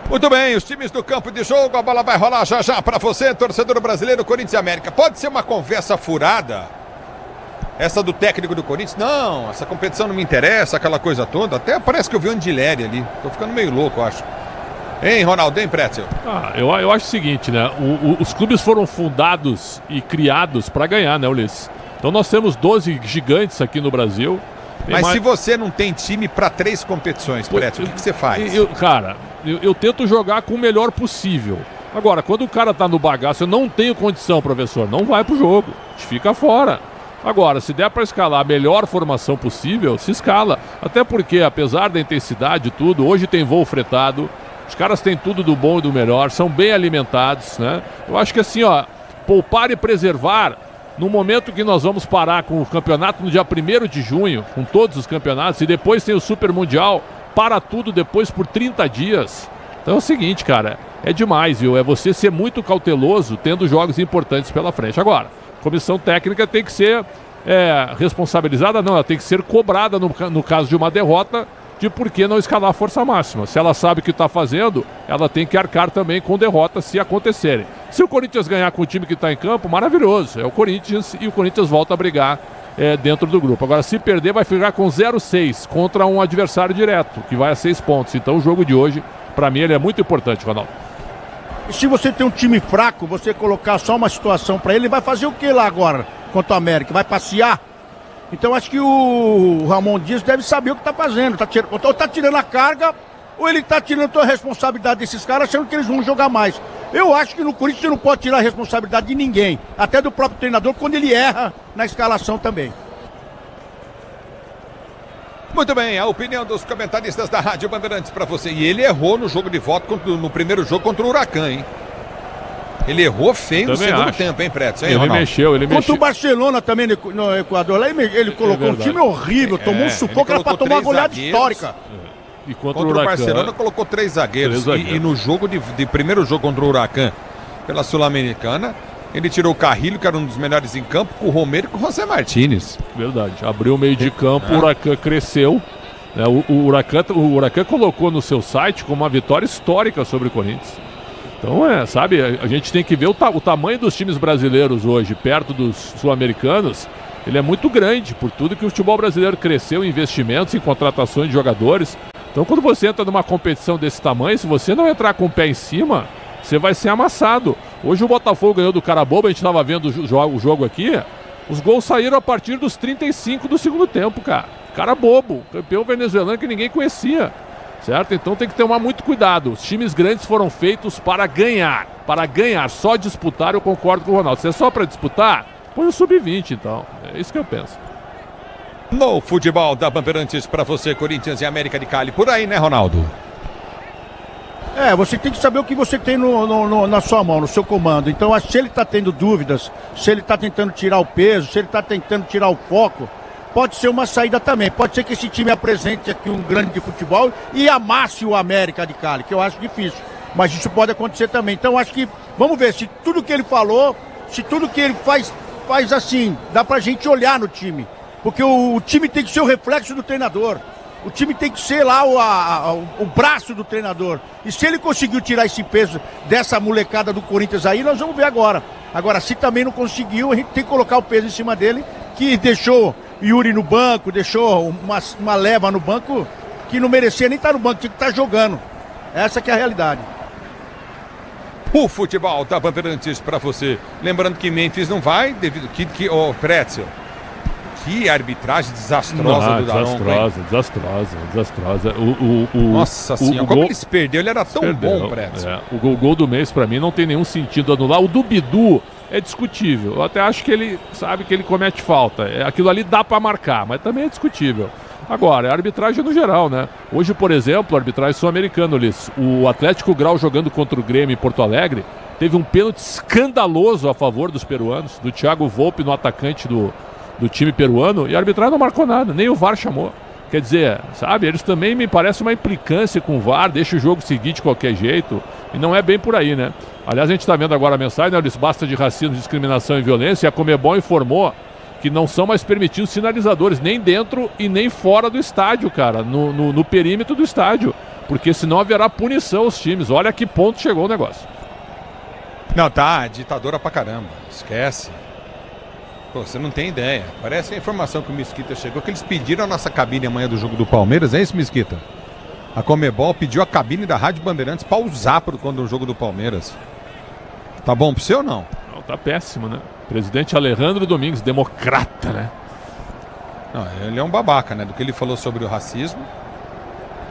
Muito bem, os times do campo de jogo, a bola vai rolar já para você, torcedor brasileiro, Corinthians e América. Pode ser uma conversa furada, Essa do técnico do Corinthians, não, essa competição não me interessa, aquela coisa toda. Até parece que eu vi o Andileri ali. Tô ficando meio louco, eu acho. Hein, Ronaldo, hein, Pretzel? Eu acho o seguinte, né? Os clubes foram fundados e criados para ganhar, né, Ulisses? Então nós temos 12 gigantes aqui no Brasil. Mas se você não tem time para 3 competições, Pretzel, o que você faz? Eu tento jogar com o melhor possível. Agora, quando o cara tá no bagaço, eu não tenho condição, professor, não vai pro jogo. A gente fica fora. Agora, se der para escalar a melhor formação possível, se escala. Até porque, apesar da intensidade e tudo, hoje tem voo fretado. Os caras têm tudo do bom e do melhor, são bem alimentados, né? Eu acho que assim, poupar e preservar, no momento que nós vamos parar com o campeonato no dia 1º de junho, com todos os campeonatos, e depois tem o Super Mundial, para tudo depois por 30 dias. Então é o seguinte, cara, é demais, viu? É você ser muito cauteloso, tendo jogos importantes pela frente. Agora, a comissão técnica tem que ser responsabilizada, não, ela tem que ser cobrada no caso de uma derrota, de por que não escalar a força máxima. Se ela sabe o que está fazendo, ela tem que arcar também com derrotas se acontecerem. Se o Corinthians ganhar com o time que está em campo, maravilhoso. É o Corinthians e o Corinthians volta a brigar dentro do grupo. Agora, se perder, vai ficar com 0-6 contra um adversário direto, que vai a 6 pontos. Então, o jogo de hoje, para mim, ele é muito importante, Ronaldo. E se você tem um time fraco, você colocar só uma situação para ele vai fazer o que lá agora contra o América? Vai passear? Então acho que o Ramon Dias deve saber o que está fazendo. Ou tá tirando a carga, ou ele está tirando toda a responsabilidade desses caras, achando que eles vão jogar mais. Eu acho que no Corinthians você não pode tirar a responsabilidade de ninguém, até do próprio treinador, quando ele erra na escalação também. Muito bem, a opinião dos comentaristas da Rádio Bandeirantes para você. E ele errou no jogo de volta, no primeiro jogo contra o Huracan, hein? Ele errou feio no segundo tempo, hein, Pretzel? Ele mexeu. Contra o Barcelona também no Equador, lá ele colocou um time horrível, tomou um sufoco, era para tomar uma goleada histórica. E contra o Barcelona colocou 3 zagueiros. E no jogo de primeiro jogo contra o Huracan pela Sul-Americana, ele tirou o Carrilho, que era um dos melhores em campo, com o Romero e com o José Martínez. Verdade. Abriu o meio de campo, o Huracan cresceu. O Huracan colocou no seu site como uma vitória histórica sobre o Corinthians. Então, sabe, a gente tem que ver o tamanho dos times brasileiros hoje, perto dos sul-americanos, ele é muito grande, por tudo que o futebol brasileiro cresceu em investimentos, em contratações de jogadores. Então, quando você entra numa competição desse tamanho, se você não entrar com o pé em cima, você vai ser amassado. Hoje o Botafogo ganhou do cara bobo, a gente estava vendo o jogo aqui, os gols saíram a partir dos 35 do segundo tempo, cara. Cara bobo, campeão venezuelano que ninguém conhecia. Certo? Então tem que tomar muito cuidado. Os times grandes foram feitos para ganhar. Para ganhar, só disputar, eu concordo com o Ronaldo. Se é só para disputar, põe o sub-20 então. É isso que eu penso. No futebol da Bandeirantes para você, Corinthians e América de Cali. Por aí, né, Ronaldo? Você tem que saber o que você tem na sua mão, no seu comando. Então, se ele está tendo dúvidas, se ele está tentando tirar o peso, se ele está tentando tirar o foco, pode ser uma saída também. Pode ser que esse time apresente aqui um grande de futebol e amasse o América de Cali, que eu acho difícil. Mas isso pode acontecer também. Então acho que, vamos ver, se tudo que ele falou, se tudo que ele faz assim, dá pra gente olhar no time. Porque o time tem que ser o reflexo do treinador. O time tem que ser lá o braço do treinador. E se ele conseguiu tirar esse peso dessa molecada do Corinthians aí, nós vamos ver agora. Agora, se também não conseguiu, a gente tem que colocar o peso em cima dele, que deixou Yuri no banco, deixou uma leva no banco que não merecia nem estar no banco, tinha que estar jogando. Essa que é a realidade. O futebol da Bandeirantes para você. Lembrando que Memphis não vai, devido que Pretzel. Que arbitragem desastrosa do Daronco. Desastrosa. Nossa senhora, como ele se perdeu, ele era tão bom, Pretzel. O gol do mês, para mim, não tem nenhum sentido anular. O do Bidu é discutível. Eu até acho que ele sabe que ele comete falta. Aquilo ali dá para marcar, mas também é discutível. Agora, é a arbitragem no geral, né? Hoje, por exemplo, a arbitragem sul-americana, Ulisses. O Atlético Grau jogando contra o Grêmio em Porto Alegre teve um pênalti escandaloso a favor dos peruanos, do Thiago Volpe no atacante do time peruano, e a arbitragem não marcou nada, nem o VAR chamou. Quer dizer, sabe, eles também me parece uma implicância com o VAR, deixa o jogo seguir de qualquer jeito, e não é bem por aí, né? Aliás, a gente está vendo agora a mensagem, né, Ulisses? Basta de racismo, discriminação e violência, e a Conmebol informou que não são mais permitidos sinalizadores, nem dentro e nem fora do estádio, cara, no perímetro do estádio, porque senão haverá punição aos times. Olha a que ponto chegou o negócio. Não, tá, ditadora pra caramba, esquece. Pô, você não tem ideia. Parece a informação que o Mesquita chegou, que eles pediram a nossa cabine amanhã do jogo do Palmeiras. É isso, Mesquita? A Conmebol pediu a cabine da Rádio Bandeirantes para usar quando o jogo do Palmeiras. Tá bom pro seu ou não? Não, tá péssimo, né? Presidente Alejandro Domingues, democrata, né? Não, ele é um babaca, né? Do que ele falou sobre o racismo.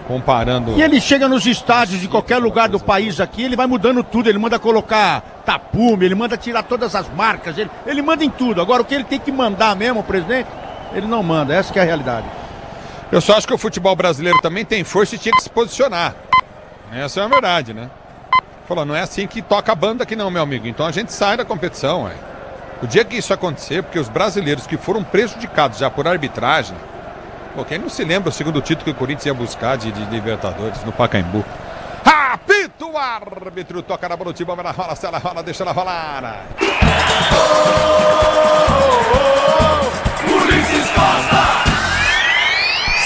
Comparando... E ele chega nos estádios de qualquer lugar do país aqui, ele vai mudando tudo, ele manda colocar tapume, ele manda tirar todas as marcas, ele manda em tudo. Agora o que ele tem que mandar mesmo, o presidente, ele não manda, essa que é a realidade. Eu só acho que o futebol brasileiro também tem força e tinha que se posicionar. Essa é a verdade, né? Falou, não é assim que toca a banda aqui não, meu amigo. Então a gente sai da competição, ué. O dia que isso acontecer, porque os brasileiros que foram prejudicados já por arbitragem... Pô, quem não se lembra o segundo título que o Corinthians ia buscar de Libertadores no Pacaembu? Apita o árbitro, toca na bola, o Timão, ela rola, se ela rola, deixa ela rolar. Ulisses Costa!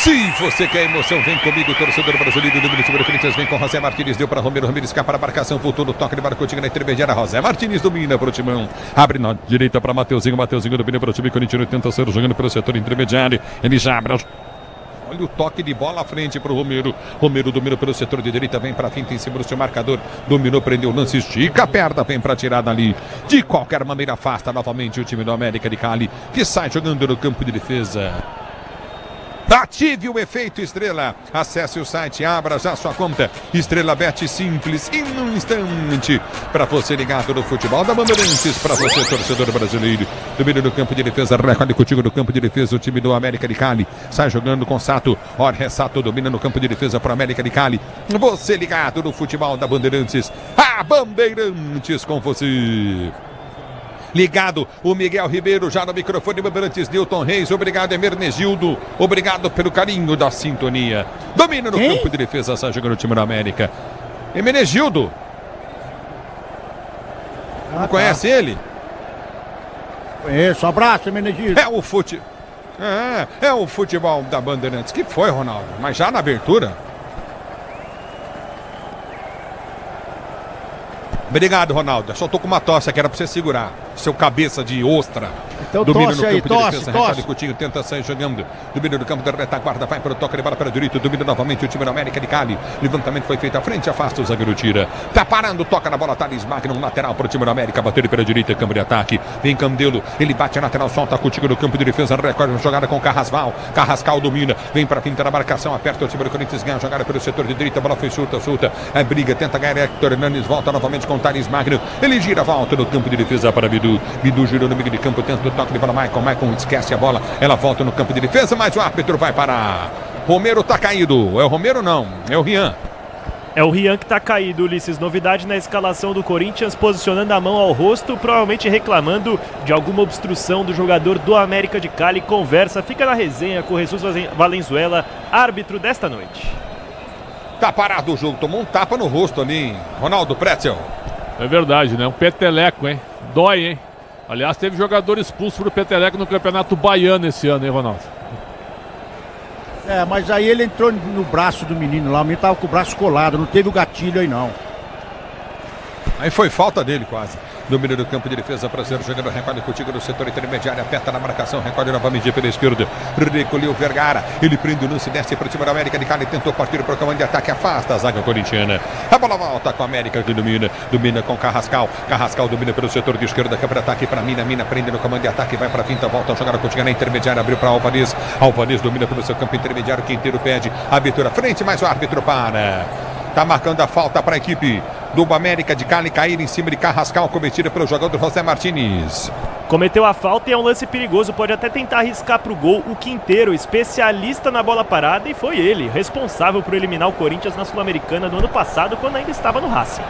Se você quer emoção, vem comigo, torcedor brasileiro do time do Corinthians, vem com José Martins, deu para Romero, Romero escapa para a marcação, voltou no toque de Barcotinha na intermediária, José Martins domina para o Timão, abre na direita para Mateuzinho, Mateuzinho domina para o time corintiano, tenta ser jogando pelo setor intermediário, ele já abre. Olha o toque de bola à frente para o Romero. Romero domina pelo setor de direita, vem para a finta em cima do seu marcador. Dominou, prendeu o lance, estica a perna, vem para a tirada ali. De qualquer maneira, afasta novamente o time do América de Cali, que sai jogando no campo de defesa. Ative o efeito Estrela. Acesse o site, abra já sua conta. Estrela Bet simples e num instante. Para você ligado no futebol da Bandeirantes. Para você, torcedor brasileiro. Domínio no campo de defesa. Recolhe contigo no campo de defesa. O time do América de Cali sai jogando com Sato. Jorge Sato domina no campo de defesa para o América de Cali. Você ligado no futebol da Bandeirantes. A Bandeirantes com você. Ligado, o Miguel Ribeiro já no microfone, Bandeirantes, Newton Reis, obrigado, Emernesgildo, obrigado pelo carinho da sintonia. Domina no campo de defesa, sai jogando o time da América. Emernesgildo. Não conhece ele? Conheço, abraço, Emernesgildo. É o futebol da Bandeirantes. Que foi, Ronaldo? Mas já na abertura? Obrigado, Ronaldo. Só tô com uma tosse que era pra você segurar. Seu cabeça de ostra. Então domina tosse no aí, campo tosse, de defesa. tosse. Recolhe Coutinho, tenta sair jogando. Domina no campo da retaguarda, vai para o toque de bola para o direito. Domina novamente o time da América de Cali. Levantamento foi feito à frente, afasta o zagueiro, tira. Tá parando, toca na bola, Thales Magno, lateral para o time da América. Bateu pela direita, campo de ataque. Vem Candelo, ele bate a lateral, solta Coutinho no campo de defesa. Recolhe uma jogada com Carrascal. Carrascal domina, vem para finta na marcação, aperta o time do Corinthians, ganha a jogada pelo setor de direita. A bola foi solta. É briga, tenta ganhar Hector Hernandes, volta novamente com o Thales Magno. Ele gira, volta no campo de defesa para Bidu. Bidu girou no meio de campo, tenta o toque de bola. Michael esquece a bola, ela volta no campo de defesa, mas o árbitro vai parar. Romero tá caído. É o Romero não, é o Rian. É o Rian que tá caído, Ulisses. Novidade na escalação do Corinthians, posicionando a mão ao rosto, provavelmente reclamando de alguma obstrução do jogador do América de Cali. Conversa, fica na resenha com Jesus Valenzuela, árbitro desta noite. Tá parado o jogo, tomou um tapa no rosto ali, Ronaldo Pretzel. É verdade, né? Um peteleco, hein? Dói, hein? Aliás, teve jogador expulso pro peteleco no Campeonato Baiano esse ano, hein, Ronaldo? É, mas aí ele entrou no braço do menino lá, o menino tava com o braço colado, não teve o gatilho aí não. Aí foi falta dele quase. Domínio do campo de defesa para ser jogando, recolhe contigo no setor intermediário, aperta na marcação, recolhe novamente pela esquerda, recolheu Vergara, ele prende o lance, desce para o time da América de Cali, tentou partir para o comando de ataque, afasta a zaga corintiana, a bola volta com a América que domina com Carrascal domina pelo setor de esquerda, quebra ataque para Mina prende no comando de ataque, vai para a finta, volta a jogar contigo na intermediária, abriu para Alvarez domina pelo seu campo intermediário, Quinteiro pede, abertura frente, mas o árbitro para. Tá marcando a falta para a equipe do América de Cali cair em cima de Carrascal, cometida pelo jogador José Martins. Cometeu a falta e é um lance perigoso, pode até tentar arriscar para o gol. O Quinteiro, especialista na bola parada, e foi ele, responsável por eliminar o Corinthians na Sul-Americana do ano passado, quando ainda estava no Racing.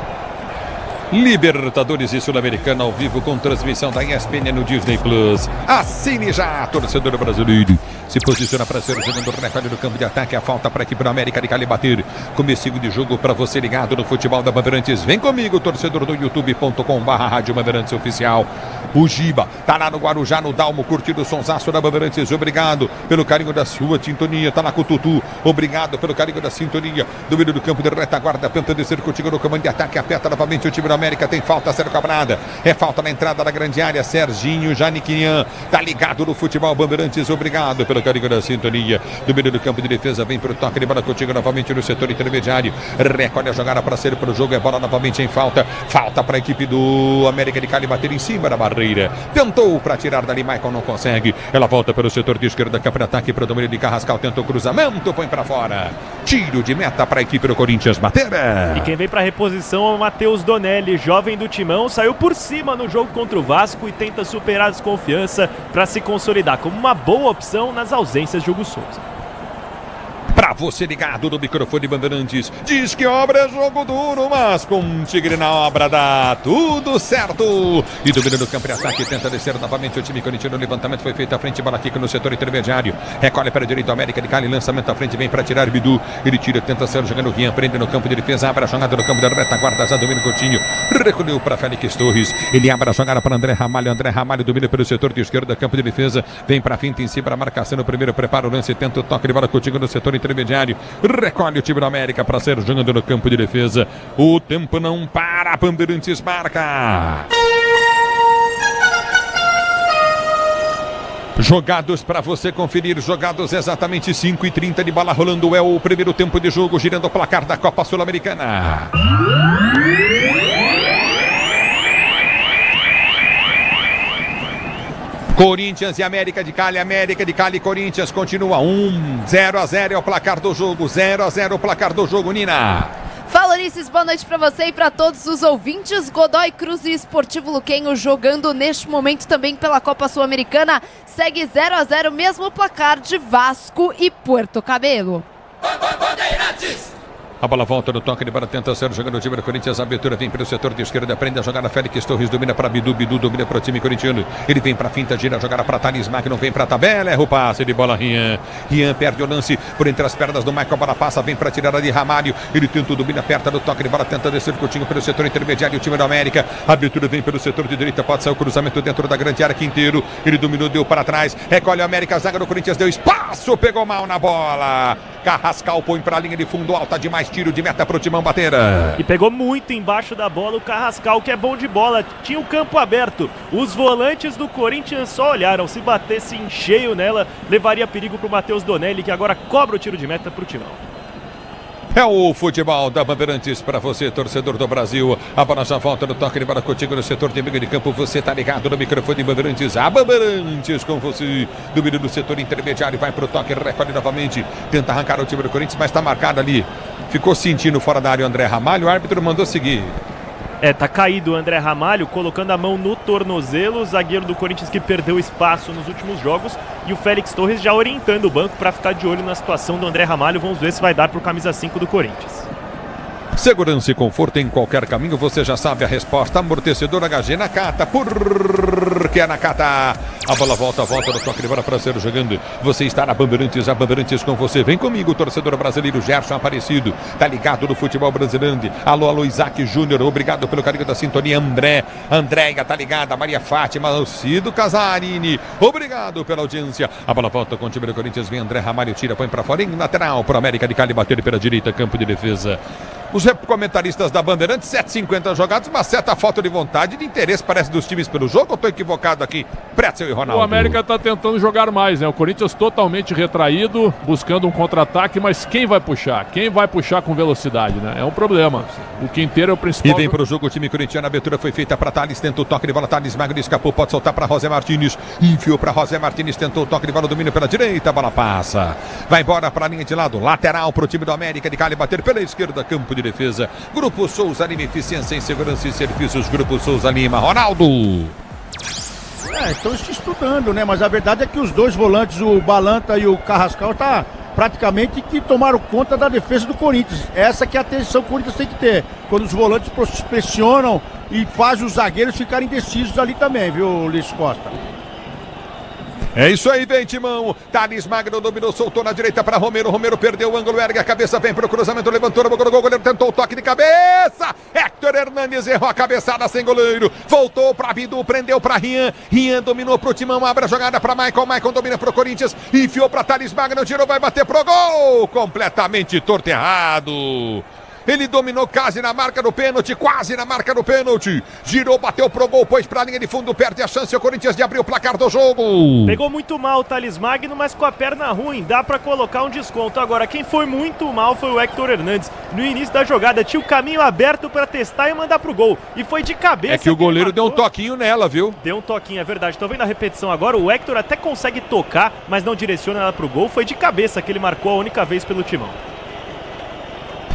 Libertadores e Sul-Americana ao vivo com transmissão da ESPN no Disney Plus. Assine já, torcedor brasileiro. Se posiciona para ser jogando o recorde do campo de ataque. A falta para a equipe da América de Cali bater. Comecinho de jogo para você ligado no futebol da Bandeirantes. Vem comigo, torcedor do youtube.com/Rádio Bandeirantes Oficial. O Giba tá lá no Guarujá, no Dalmo, curtindo o sonsaço da Bandeirantes. Obrigado pelo carinho da sua sintonia. Tá lá com o Tutu. Obrigado pelo carinho da sintonia. Domínio do campo de retaguarda. Tenta descer contigo no comando de ataque. Aperta novamente o time da América, tem falta a ser cobrada. É falta na entrada da grande área. Serginho Janiquian tá ligado no futebol Bandeirantes. Obrigado pelo carinho da sintonia. Do meio do campo de defesa, vem pro toque de bola contigo novamente no setor intermediário. Recolhe a jogada para ser pro jogo. É bola novamente em falta. Falta para a equipe do América de Cali bater em cima da barreira. Tentou para tirar dali, Michael não consegue. Ela volta pelo setor de esquerda, para ataque para o domínio de Carrascal. Tentou cruzamento, põe para fora. Tiro de meta para a equipe do Corinthians bater. E quem vem para reposição é o Matheus Donelli, jovem do Timão, saiu por cima no jogo contra o Vasco e tenta superar a desconfiança para se consolidar como uma boa opção nas ausências de Hugo Souza. Pra você ligado no microfone Bandeirantes, diz que obra é jogo duro, mas com Tigre na obra dá tudo certo. E domínio do campo de ataque, tenta descer novamente o time corintiano. O levantamento foi feito à frente, bola aqui no setor intermediário. Recolhe para a direita, América de Cali, lançamento à frente, vem para tirar Bidu. Ele tira, tenta ser jogando o Rian, prende no campo de defesa, abre a jogada no campo da retaguarda, já domina o Coutinho. Recolheu para Félix Torres, ele abre a jogada para André Ramalho domina pelo setor de esquerda, campo de defesa, vem para a finta em si, para a marcação no primeiro, prepara o lance, tenta o toque de bola Coutinho no setor intermediário. Recolhe o time do América para ser jogando no campo de defesa. O tempo não para, Bandeirantes marca. Jogados para você conferir, jogados exatamente 5h30 de bola rolando, é o primeiro tempo de jogo, girando o placar da Copa Sul-Americana. Corinthians e América de Cali, Corinthians continua 0-0 é o placar do jogo, 0-0 o placar do jogo, Nina. Fala, Ulisses, boa noite para você e para todos os ouvintes. Godoy Cruz e Esportivo Luquenho jogando neste momento também pela Copa Sul-Americana. Segue 0-0, mesmo placar de Vasco e Puerto Cabelo. Bandeirantes! A bola volta no toque de bola, tenta ser jogando o time do Corinthians. A abertura vem pelo setor de esquerda, prende a jogada. Félix Torres domina para Bidu domina para o time corintiano. Ele vem para a finta, gira a jogada para Thales Magno, vem para a tabela, erra o passe de bola. Rian perde o lance por entre as pernas do Michael. A bola passa, vem para tirar ali Ramalho. Ele tenta, domina, aperta no toque de bola, tenta descer o Coutinho pelo setor intermediário. O time do América, a abertura vem pelo setor de direita, pode sair o cruzamento dentro da grande área. Quinteiro, ele dominou, deu para trás, recolhe o América, a zaga do Corinthians deu espaço, pegou mal na bola. Carrascal põe para a linha de fundo, alta demais, tiro de meta para o Timão bater. E pegou muito embaixo da bola o Carrascal, que é bom de bola, tinha o campo aberto. Os volantes do Corinthians só olharam, se batesse em cheio nela, levaria perigo para o Matheus Donelli, que agora cobra o tiro de meta para o Timão. É o futebol da Bandeirantes para você, torcedor do Brasil. A bola já volta no toque de bola contigo no setor de meio de campo. Você tá ligado no microfone Bandeirantes. A Bandeirantes com você. Domínio do setor intermediário, vai pro toque, recolhe novamente. Tenta arrancar o time do Corinthians, mas tá marcado ali. Ficou sentindo fora da área o André Ramalho. O árbitro mandou seguir. Tá caído o André Ramalho, colocando a mão no tornozelo, o zagueiro do Corinthians que perdeu espaço nos últimos jogos, e o Félix Torres já orientando o banco para ficar de olho na situação do André Ramalho. Vamos ver se vai dar pro camisa 5 do Corinthians. Segurança e conforto em qualquer caminho, você já sabe a resposta. Amortecedor HG Nakata, porque é Nakata. A bola volta no toque de bola para ser jogando. Você está na Bandeirantes, a Bandeirantes com você. Vem comigo, torcedor brasileiro. Gerson Aparecido, tá ligado no futebol brasileiro. Alô, Isaac Júnior, obrigado pelo carinho da sintonia. Andréia, tá ligada. Maria Fátima, Alcido Casarini, obrigado pela audiência. A bola volta com o time do Corinthians, vem André Ramalho, tira, põe para fora, em lateral para o América de Cali bater pela direita, campo de defesa. Os comentaristas da Bandeirantes, 7,50 jogados, uma certa falta de vontade e de interesse, parece, dos times pelo jogo. Ou estou equivocado aqui, Pretzel e Ronaldo? O América está tentando jogar mais, né? O Corinthians totalmente retraído, buscando um contra-ataque, mas quem vai puxar? Quem vai puxar com velocidade, né? É um problema. O Quinteiro é o principal. E vem para o jogo o time corintiano, a abertura foi feita para Thales, tentou o toque de bola, Thales Magno escapou, pode soltar para José Martínez, enfiou para José Martínez, tentou o toque de bola, domínio pela direita, a bola passa, vai embora para a linha de lado, lateral para o time do América de Cali bater pela esquerda, campo de defesa. Grupo Souza Lima, eficiência em segurança e serviços. Grupo Souza Lima, Ronaldo. Estão se estudando, né? Mas a verdade é que os dois volantes, o Balanta e o Carrascal, tá praticamente que tomaram conta da defesa do Corinthians. Essa que é a atenção que o Corinthians tem que ter. Quando os volantes pressionam e fazem os zagueiros ficarem indecisos ali também, viu, Ulisses Costa? É isso aí, vem Timão. Thales Magno dominou, soltou na direita para Romero. Romero perdeu o ângulo, ergue a cabeça, vem pro cruzamento, levantou no gol, goleiro tentou o toque de cabeça. Héctor Hernandes errou a cabeçada sem goleiro. Voltou para Bidu, prendeu para Rian. Rian dominou pro Timão, abre a jogada para Michael. Michael domina pro Corinthians, enfiou para Thales Magno, tirou, vai bater pro gol. Completamente torto, errado. Ele dominou quase na marca do pênalti, quase na marca do pênalti. Girou, bateu pro gol, pôs pra linha de fundo, perde a chance o Corinthians de abrir o placar do jogo. Pegou muito mal o Thales Magno, mas com a perna ruim, dá pra colocar um desconto. Agora, quem foi muito mal foi o Héctor Hernandes. No início da jogada, tinha o caminho aberto pra testar e mandar pro gol. E foi de cabeça. É que o goleiro deu um toquinho nela, viu? Deu um toquinho, é verdade. Tô vendo a repetição agora, o Héctor até consegue tocar, mas não direciona ela pro gol. Foi de cabeça que ele marcou a única vez pelo Timão.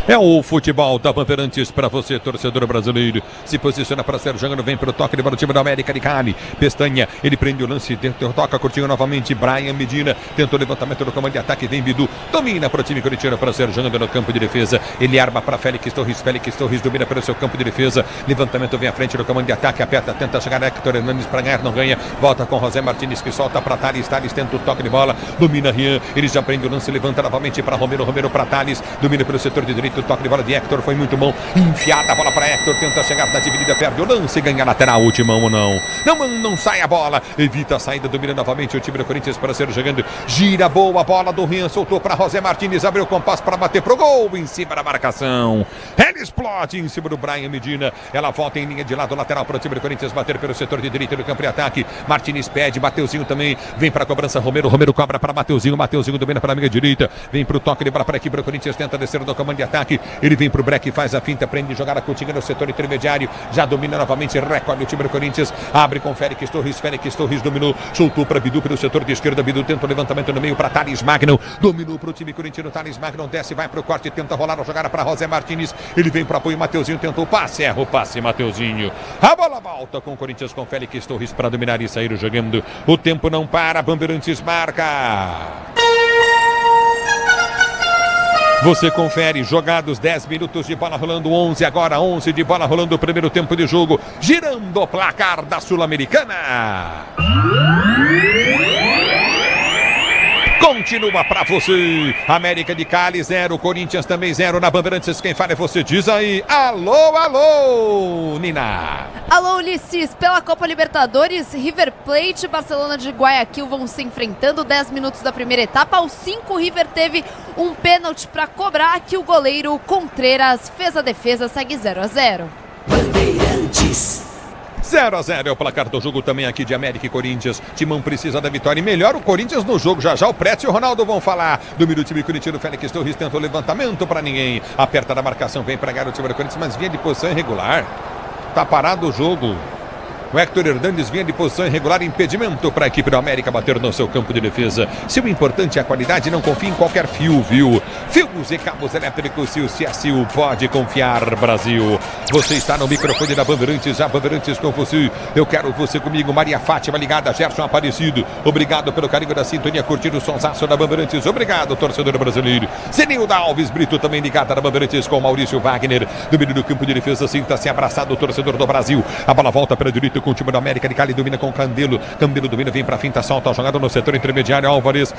É o futebol da Bandeirantes para você, torcedor brasileiro. Se posiciona para ser jogando, vem para o toque de bola, time da América de Cali. Pestanha, ele prende o lance, toca, curtinho novamente. Brian Medina, tentou levantamento do comando de ataque, vem Bidu. Domina para o time corintiano para ser jogando no campo de defesa. Ele arma para Félix Torres domina pelo seu campo de defesa. Levantamento vem à frente do comando de ataque, aperta, tenta chegar Héctor Hernandes para ganhar, não ganha. Volta com José Martins que solta para Thales. Thales tenta o toque de bola, domina Rian. Ele já prende o lance, levanta novamente para Romero para Thales. Domina pelo setor de direito. O toque de bola de Héctor foi muito bom. Enfiada a bola para Héctor. Tenta chegar na dividida, perde o lance. Ganha lateral. O Timão não. Não sai a bola. Evita a saída. Domina novamente o time do Corinthians para ser jogando. Gira boa a bola do Rian. Soltou para José Martins. Abriu o compasso para bater pro gol. Em cima da marcação. Ela explode em cima do Brian Medina. Ela volta em linha de lado lateral para o time do Corinthians bater pelo setor de direita do campo de ataque. Martins pede. Mateuzinho também. Vem para a cobrança. Romero cobra para Mateuzinho. Mateuzinho domina para a amiga direita. Vem para o toque de bola para a equipe do Corinthians. Tenta descer do comando de ataque. Ele vem pro break, faz a finta, prende jogada Coutinho no setor intermediário, já domina novamente, recolhe o time do Corinthians, abre com Félix Torres dominou, soltou para Bidu pelo setor de esquerda, Bidu tenta o levantamento no meio para Thales Magno, dominou para o time corintiano, Thales Magno desce, vai pro corte, tenta rolar a jogada para José Martins, ele vem para apoio, Mateuzinho tentou o passe, erra o passe, Mateuzinho, a bola volta com o Corinthians, com Félix Torres para dominar e sair jogando, o tempo não para, Bandeirantes marca. Você confere, jogados 10 minutos de bola rolando, 11 agora, 11 de bola rolando o primeiro tempo de jogo, girando o placar da Sul-Americana. Continua pra você, América de Cali 0, Corinthians também 0 na Bandeirantes. Quem fala é você, diz aí, alô, Nina. Alô, Ulisses, pela Copa Libertadores, River Plate e Barcelona de Guayaquil vão se enfrentando, 10 minutos da primeira etapa. Aos 5, River teve um pênalti para cobrar que o goleiro Contreras fez a defesa, segue 0-0. Bandeirantes. 0-0 é o placar do jogo também aqui de América e Corinthians. Timão precisa da vitória e melhor o Corinthians no jogo. Já o Prétio e o Ronaldo vão falar. Domina o time corintiano, Félix Torres tenta o levantamento para ninguém. Aperta da marcação, vem pregar o time do Corinthians, mas vinha de posição irregular. Tá parado o jogo. O Héctor Hernandes vinha de posição irregular, impedimento para a equipe do América bater no seu campo de defesa. Se o importante é a qualidade, não confie em qualquer fio, viu? Fios e cabos elétricos, se a Sil pode confiar, Brasil. Você está no microfone da Bandeirantes, a Bandeirantes com você. Eu quero você comigo, Maria Fátima ligada, Gerson Aparecido. Obrigado pelo carinho da sintonia, curtindo o sonsaço da Bandeirantes. Obrigado, torcedor brasileiro. Zenilda Alves Brito também ligada na Bandeirantes com Maurício Wagner. Domínio do campo de defesa, sinta-se abraçado, o torcedor do Brasil. A bola volta para a direita com o time da América de Cali, domina com Candelo. Candelo domina, vem para a finta, salta a jogada no setor intermediário. Álvares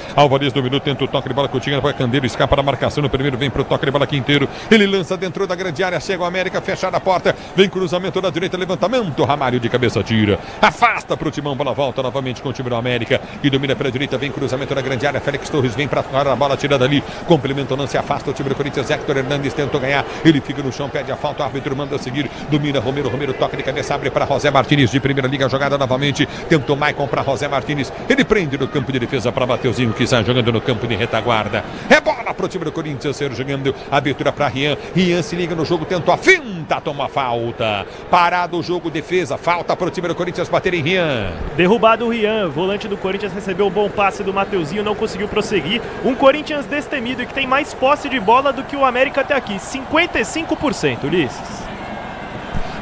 dominou, tenta o toque de bola, Coutinho, vai Candelo, escapa da marcação no primeiro, vem para o toque de bola Quinteiro. Ele lança dentro da grande área, chega o América, fechada a porta, vem cruzamento da direita, levantamento, Ramalho de cabeça tira. Afasta para o Timão, bola volta novamente com o time do América, que domina pela direita, vem cruzamento da grande área, Félix Torres vem para a bola tirada ali, complementa o lance, afasta o time do Corinthians, Héctor Hernandes tentou ganhar, ele fica no chão, pede a falta, o árbitro manda seguir, domina Romero, toque de cabeça, abre para José Martins de primeira liga, jogada novamente, tentou Maicon para José Martins, ele prende no campo de defesa para Mateuzinho, que está jogando no campo de retaguarda, é bola para o time do Corinthians, ser jogando, abertura para Rian se liga no jogo, tentou a finta, toma falta, parado o jogo, defesa, falta para o time do Corinthians bater em Rian. Derrubado o Rian, volante do Corinthians recebeu um bom passe do Mateuzinho, não conseguiu prosseguir, um Corinthians destemido e que tem mais posse de bola do que o América até aqui, 55%, Ulisses.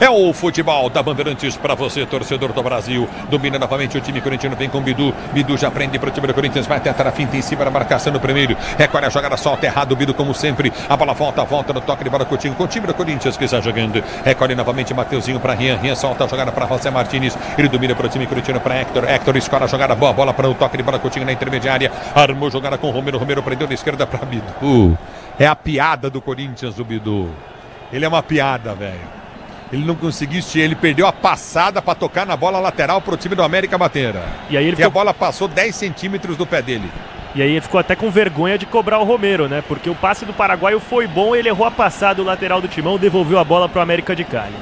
É o futebol da Bandeirantes para você, torcedor do Brasil. Domina novamente o time corintiano, vem com Bidu. Bidu já prende para o time do Corinthians, vai tentar a finta em cima da marcação no primeiro. Recolhe a jogada, solta errado, Bidu como sempre. A bola volta no toque de bola com o time do Corinthians que está jogando. Recolhe novamente Mateuzinho para Rian. Rian solta a jogada para José Martins. Ele domina para o time corintiano para Héctor. Héctor escola a jogada, boa bola para o toque de bola com o time na intermediária. Armou jogada com Romero. Romero prendeu na esquerda para Bidu. É a piada do Corinthians, o Bidu. Ele é uma piada, velho. Ele não conseguiu, ele perdeu a passada para tocar na bola lateral para o time do América bater. E aí a bola passou 10 centímetros do pé dele. E aí ele ficou até com vergonha de cobrar o Romero, né? Porque o passe do paraguaio foi bom, ele errou a passada, o lateral do Timão devolveu a bola para o América de Cali.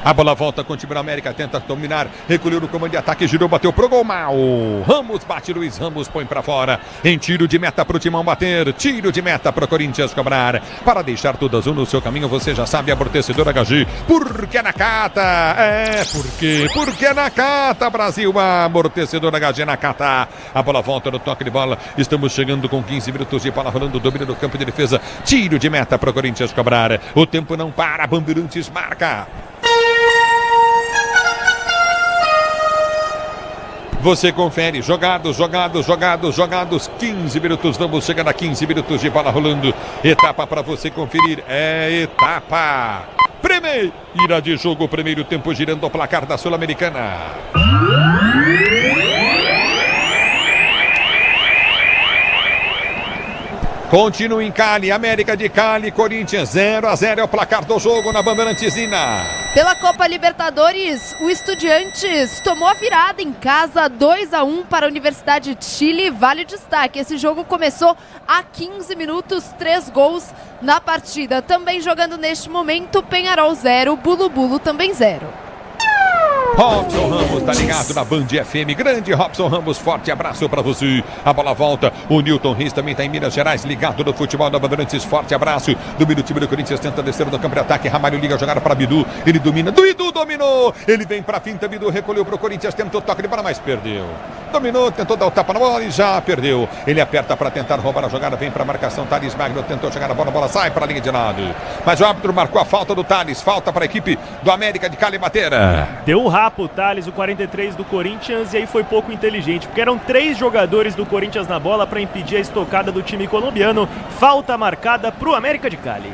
A bola volta com o time da América, tenta dominar, recolheu no comando de ataque, girou, bateu pro gol mal. Ramos bate, Luiz Ramos põe pra fora. Em tiro de meta pro Timão bater, tiro de meta pro Corinthians cobrar. Para deixar tudo azul no seu caminho, você já sabe, amortecedor HG. Porque é Nakata, porque é Nakata, Brasil, amortecedor HG Nakata. A bola volta no toque de bola, estamos chegando com 15 minutos de bola rolando, domínio do campo de defesa. Tiro de meta pro Corinthians cobrar. O tempo não para, Bandeirantes marca. Você confere, jogados, 15 minutos, vamos chegando a 15 minutos de bola rolando. Etapa para você conferir, etapa. Primeira de jogo, primeiro tempo girando o placar da Sul-Americana. Continua em Cali, América de Cali, Corinthians 0-0 é o placar do jogo na Bandeirantesina. Pela Copa Libertadores, o Estudiantes tomou a virada em casa 2-1 para a Universidade de Chile. Vale o destaque, esse jogo começou há 15 minutos, 3 gols na partida. Também jogando neste momento, Peñarol 0, Bulu Bulu também 0. Robson Ramos tá ligado na Band FM. Grande Robson Ramos, forte abraço pra você. A bola volta, o Newton Reis também tá em Minas Gerais, ligado no futebol da Bandeirantes. Forte abraço. Domina o time do Corinthians, tenta descer no campo de ataque. Ramalho liga a jogada para Bidu. Ele domina, Bidu dominou. Ele vem pra finta, Bidu recolheu pro Corinthians, tentou toque de bola, mas perdeu. Dominou, tentou dar o tapa na bola e já perdeu. Ele aperta para tentar roubar a jogada, vem pra marcação. Thales Magno tentou chegar na bola, a bola sai para a linha de lado. Mas o árbitro marcou a falta do Thales. Falta para a equipe do América de Cali bater. Deu o rapa o Thales, o 43 do Corinthians, e aí foi pouco inteligente, porque eram 3 jogadores do Corinthians na bola para impedir a estocada do time colombiano. Falta marcada pro América de Cali.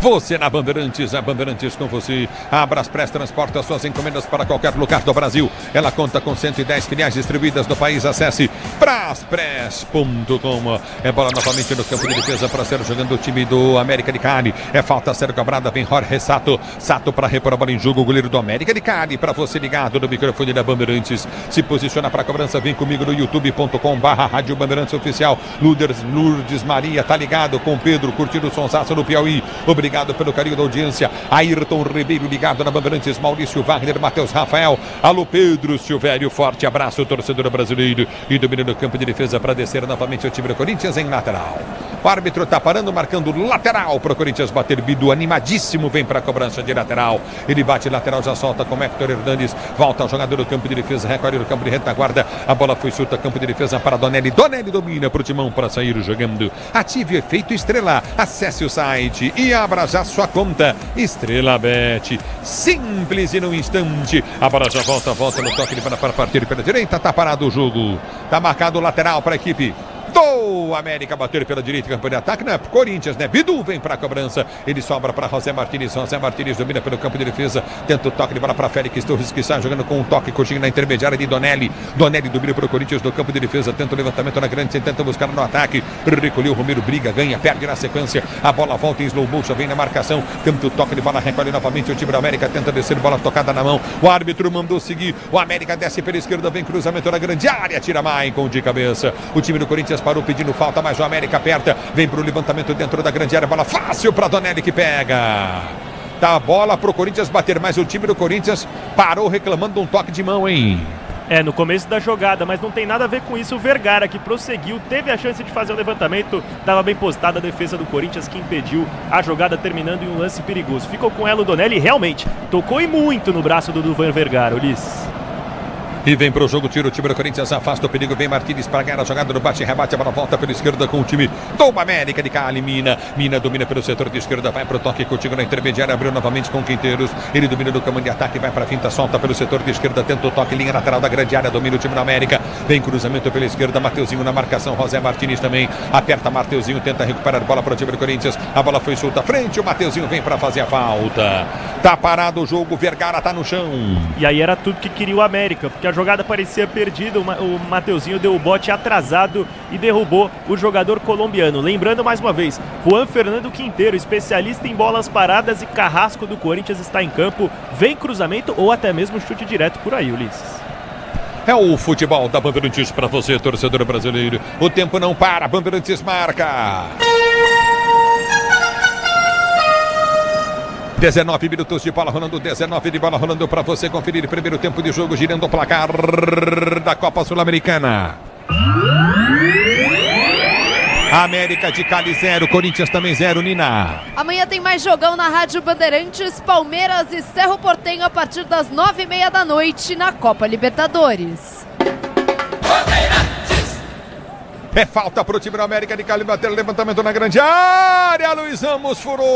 Você na Bandeirantes, a Bandeirantes com você. A Braspress transporta suas encomendas para qualquer lugar do Brasil. Ela conta com 110 filiais distribuídas no país. Acesse braspress.com. É bola novamente no campo de defesa para ser jogando o time do América de Cali. É falta a ser cobrada, vem Jorge Sato. Sato para repor a bola em jogo, o goleiro do América de Cali. Para você ligado no microfone da Bandeirantes. Se posiciona para a cobrança, vem comigo no youtube.com/Rádio Bandeirantes Oficial. Lourdes Maria tá ligado com Pedro, curtindo o sonsaço no Piauí. Obrigado pelo carinho da audiência. Ayrton Ribeiro ligado na Bandeirantes, Maurício Wagner, Matheus Rafael. Alô Pedro Silvério, forte abraço, torcedor brasileiro. E domina no campo de defesa para descer novamente o time do Corinthians em lateral. O árbitro tá parando, marcando lateral para o Corinthians bater. Bidu animadíssimo, vem para a cobrança de lateral. Ele bate lateral, já solta com Héctor Hernandes. Volta ao jogador do campo de defesa, recolhe no campo de retaguarda. A bola foi solta, campo de defesa para Donelli. Donelli domina para o Timão para sair jogando. Ative o efeito estrela. Acesse o site e abra já sua conta. Estrela Bet. Simples e no instante. A bola já volta no toque de bola para partir pela direita. Tá parado o jogo. Tá marcado o lateral para a equipe do América bater pela direita, campo de ataque, não é pro Corinthians, né? Bidu vem pra cobrança, ele sobra para José Martínez domina pelo campo de defesa, tenta o toque de bola para Félix Torres, que está jogando com um toque curtinho na intermediária de Donelli domina para o Corinthians no campo de defesa, tenta o levantamento na grande, tenta buscar no ataque, recolheu, Romero briga, ganha, perde na sequência, a bola volta em slow motion, vem na marcação, tenta o toque de bola, recolhe novamente o time do América, tenta descer, bola tocada na mão, o árbitro mandou seguir, o América desce pela esquerda, vem cruzamento na grande área, tira Maicon de cabeça, o time do Corinthians parou pedindo falta, mas o América aperta, vem para o levantamento dentro da grande área, bola fácil para Donelli que pega. Tá a bola pro Corinthians bater, mas o time do Corinthians parou reclamando de um toque de mão, hein? É, no começo da jogada, mas não tem nada a ver com isso. O Vergara, que prosseguiu, teve a chance de fazer o levantamento, estava bem postada a defesa do Corinthians, que impediu a jogada, terminando em um lance perigoso. Ficou com ela o Donelli, realmente tocou e muito no braço do Vergara, Ulisses. E vem pro jogo, tira o time do Corinthians, afasta o perigo, vem Martínez para ganhar a jogada do bate-rebate, a bola volta pela esquerda com o time do América de Cali. Mina domina pelo setor de esquerda, vai pro toque contigo na intermediária, abriu novamente com Quinteiros, ele domina do comando de ataque, vai pra finta, solta pelo setor de esquerda, tenta o toque, linha lateral da grande área, domina o time do América, vem cruzamento pela esquerda, Mateuzinho na marcação, José Martínez também, aperta Mateuzinho, tenta recuperar a bola pro time do Corinthians, a bola foi solta à frente, o Mateuzinho vem pra fazer a falta, tá parado o jogo, Vergara tá no chão. E aí era tudo que queria o América, porque a jogada parecia perdida, o Mateuzinho deu o bote atrasado e derrubou o jogador colombiano. Lembrando mais uma vez, Juan Fernando Quinteiro, especialista em bolas paradas e carrasco do Corinthians, está em campo, vem cruzamento ou até mesmo chute direto por aí, Ulisses. É o futebol da Bandeirantes para você, torcedor brasileiro. O tempo não para, Bandeirantes marca. 19 minutos de bola rolando, 19 de bola rolando para você conferir. Primeiro tempo de jogo, girando o placar da Copa Sul-Americana. América de Cali 0, Corinthians também 0, Nina. Amanhã tem mais jogão na Rádio Bandeirantes, Palmeiras e Cerro Porteño a partir das 9h30 da noite na Copa Libertadores. É falta para o time da América de Cali, bater levantamento na grande área, Luiz Ramos furou.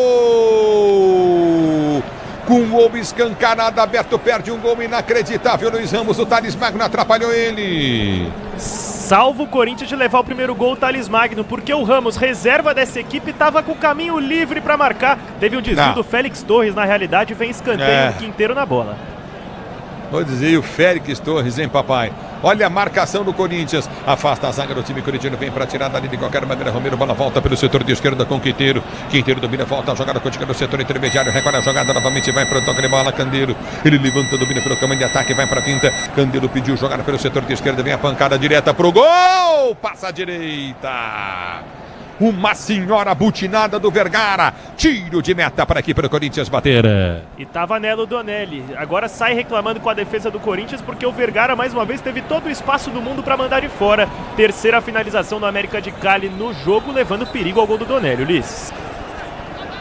Com um gol escancarado, aberto, perde um gol inacreditável, Luiz Ramos, o Thales Magno atrapalhou ele. Salvo o Corinthians de levar o primeiro gol, o Thales Magno, porque o Ramos, reserva dessa equipe, estava com o caminho livre para marcar. Teve um desvio do Félix Torres, na realidade, vem escanteio do Quinteiro na bola. Vou dizer o Félix Torres, hein, papai? Olha a marcação do Corinthians. Afasta a zaga do time corintiano. Vem para tirar dali de qualquer maneira. Romero, bola volta pelo setor de esquerda com Quinteiro. Quinteiro domina, volta a jogada, continua no setor intermediário. Recolhe a jogada novamente, vai para o toque de bola. Candeiro, ele levanta, domina pelo caminho de ataque, vai para a pinta. Candeiro pediu jogada pelo setor de esquerda. Vem a pancada direta pro gol. Passa a direita. Uma senhora butinada do Vergara. Tiro de meta para aqui para o Corinthians bater. E tava Nelo Donelli. Agora sai reclamando com a defesa do Corinthians porque o Vergara mais uma vez teve todo o espaço do mundo para mandar de fora. Terceira finalização do América de Cali no jogo, levando perigo ao gol do Donelli, Ulisses.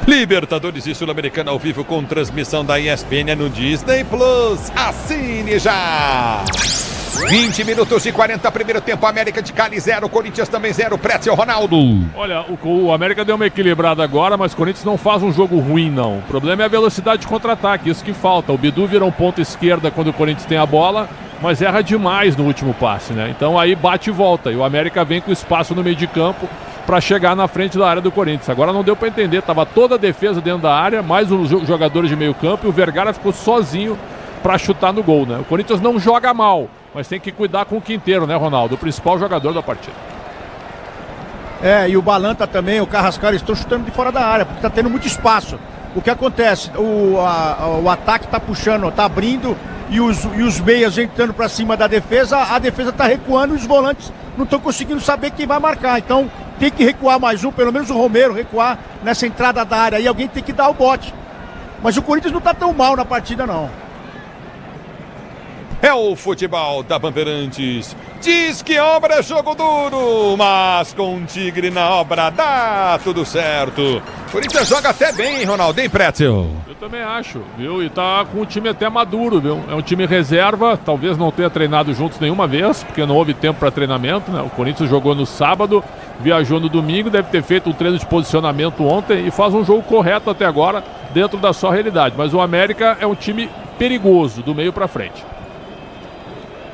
Libertadores e Sul-Americana ao vivo com transmissão da ESPN no Disney Plus. Assine já! 20 minutos e 40, primeiro tempo, América de Cali 0, Corinthians também 0, Prétio Ronaldo. Olha, o América deu uma equilibrada agora, mas o Corinthians não faz um jogo ruim, não. O problema é a velocidade de contra-ataque, isso que falta. O Bidu vira um ponto esquerda quando o Corinthians tem a bola, mas erra demais no último passe, né? Então aí bate e volta, e o América vem com espaço no meio de campo para chegar na frente da área do Corinthians. Agora não deu para entender, tava toda a defesa dentro da área, mais os jogadores de meio campo, e o Vergara ficou sozinho para chutar no gol, né? O Corinthians não joga mal, mas tem que cuidar com o Quinteiro, né, Ronaldo? O principal jogador da partida. E o Balanta também, o Carrascal, estão chutando de fora da área, porque tá tendo muito espaço. O que acontece? O ataque tá puxando, tá abrindo, e os meias entrando para cima da defesa, a defesa tá recuando e os volantes não estão conseguindo saber quem vai marcar. Então tem que recuar mais um, pelo menos o Romero recuar nessa entrada da área, e alguém tem que dar o bote. Mas o Corinthians não tá tão mal na partida, não. É o futebol da Bandeirantes. Diz que obra é jogo duro, mas com o Tigre na obra dá tudo certo. Corinthians joga até bem, hein, Ronaldo, hein, Pretzel? Eu também acho, viu? E tá com um time até maduro, viu? É um time reserva, talvez não tenha treinado juntos nenhuma vez, porque não houve tempo para treinamento, né? O Corinthians jogou no sábado, viajou no domingo, deve ter feito um treino de posicionamento ontem e faz um jogo correto até agora, dentro da sua realidade. Mas o América é um time perigoso, do meio para frente.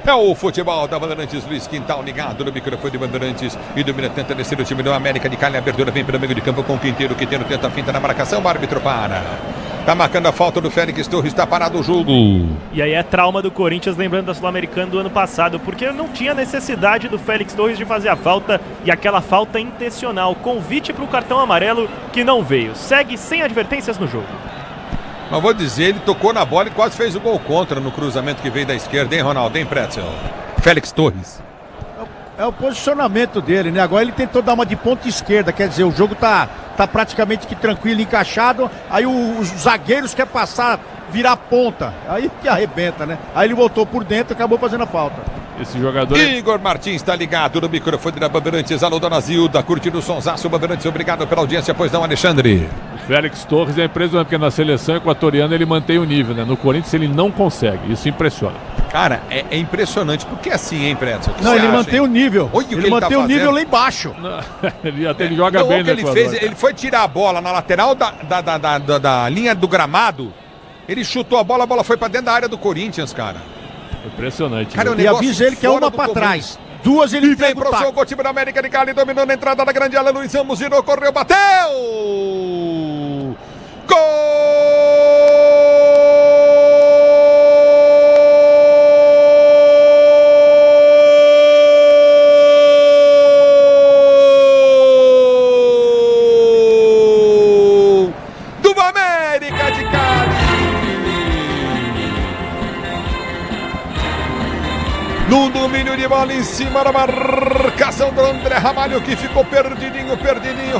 É o futebol da Bandeirantes, Luiz Quintal ligado no microfone de Bandeirantes e domina, tenta descer o time do América de Cali, a abertura vem pelo meio de campo com o Quinteiro tenta a finta na marcação, o árbitro para. Tá marcando a falta do Félix Torres, está parado o jogo. E aí é trauma do Corinthians, lembrando da Sul-Americana do ano passado, porque não tinha necessidade do Félix Torres de fazer a falta, e aquela falta intencional, convite para o cartão amarelo que não veio. Segue sem advertências no jogo. Mas vou dizer, ele tocou na bola e quase fez o gol contra no cruzamento que veio da esquerda, hein, Ronaldo? Hein, Pretzel? Félix Torres. É o posicionamento dele, né? Agora ele tentou dar uma de ponta esquerda, quer dizer, o jogo tá praticamente que tranquilo, encaixado, aí os zagueiros querem passar, virar ponta, aí que arrebenta, né? Aí ele voltou por dentro e acabou fazendo a falta. Esse jogador... Igor Martins está ligado no microfone da Bandeirantes. Alô, dona Zilda, curtindo o sonsaço. Bandeirantes, obrigado pela audiência. Pois não, Alexandre? O Félix Torres é impressionante, porque na seleção equatoriana ele mantém o nível, né? No Corinthians ele não consegue, isso impressiona. Cara, é impressionante, porque assim, hein, Pretzel? Não, ele mantém o nível. Ele mantém o nível lá embaixo. Ele joga bem, né? Ele foi tirar a bola na lateral da linha do gramado. Ele chutou a bola foi pra dentro da área do Corinthians, cara. Impressionante. Cara, e avisa ele que é uma pra trás. Duas ele vem pro jogo, o time da América de Cali dominou na entrada da grande área. Luiz Ramos girou, correu, bateu! Gol! Do América de Cali! No domínio de bola em cima da marcação do André Ramalho, que ficou perdidinho.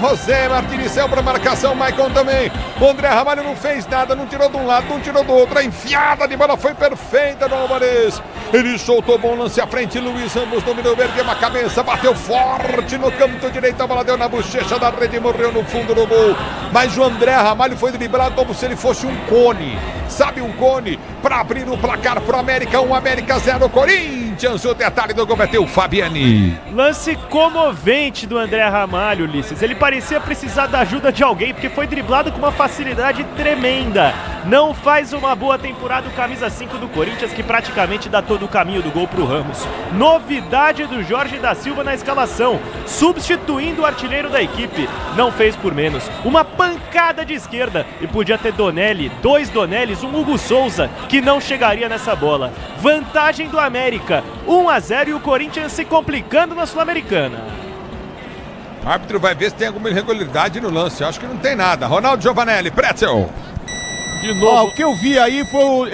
José Martins saiu para marcação, Maicon também. O André Ramalho não fez nada, não tirou de um lado, não tirou do outro. A enfiada de bola foi perfeita do Alvarez. Ele soltou bom lance à frente. Luiz Ramos dominou, ergueu uma cabeça, bateu forte no canto direito. A bola deu na bochecha da rede e morreu no fundo do gol. Mas o André Ramalho foi driblado como se ele fosse um cone. Sabe, um cone para abrir o placar pro América. 1 América 0 Corinthians. O detalhe do gol bateu o Fabiani. Lance comovente do André Ramalho, Ulisses. Ele parecia precisar da ajuda de alguém, porque foi driblado com uma facilidade tremenda. Não faz uma boa temporada o camisa 5 do Corinthians, que praticamente dá todo o caminho do gol pro Ramos. Novidade do Jorge da Silva na escalação, substituindo o artilheiro da equipe. Não fez por menos. Uma pancada de esquerda e podia ter Donelli, 2 Donelis, um Hugo Souza, que não chegaria nessa bola. Vantagem do América, 1-0 e o Corinthians se complicando na Sul-Americana. O árbitro vai ver se tem alguma irregularidade no lance. Acho que não tem nada. Ronaldo Giovanelli, Pretzel. De novo. O que eu vi aí foi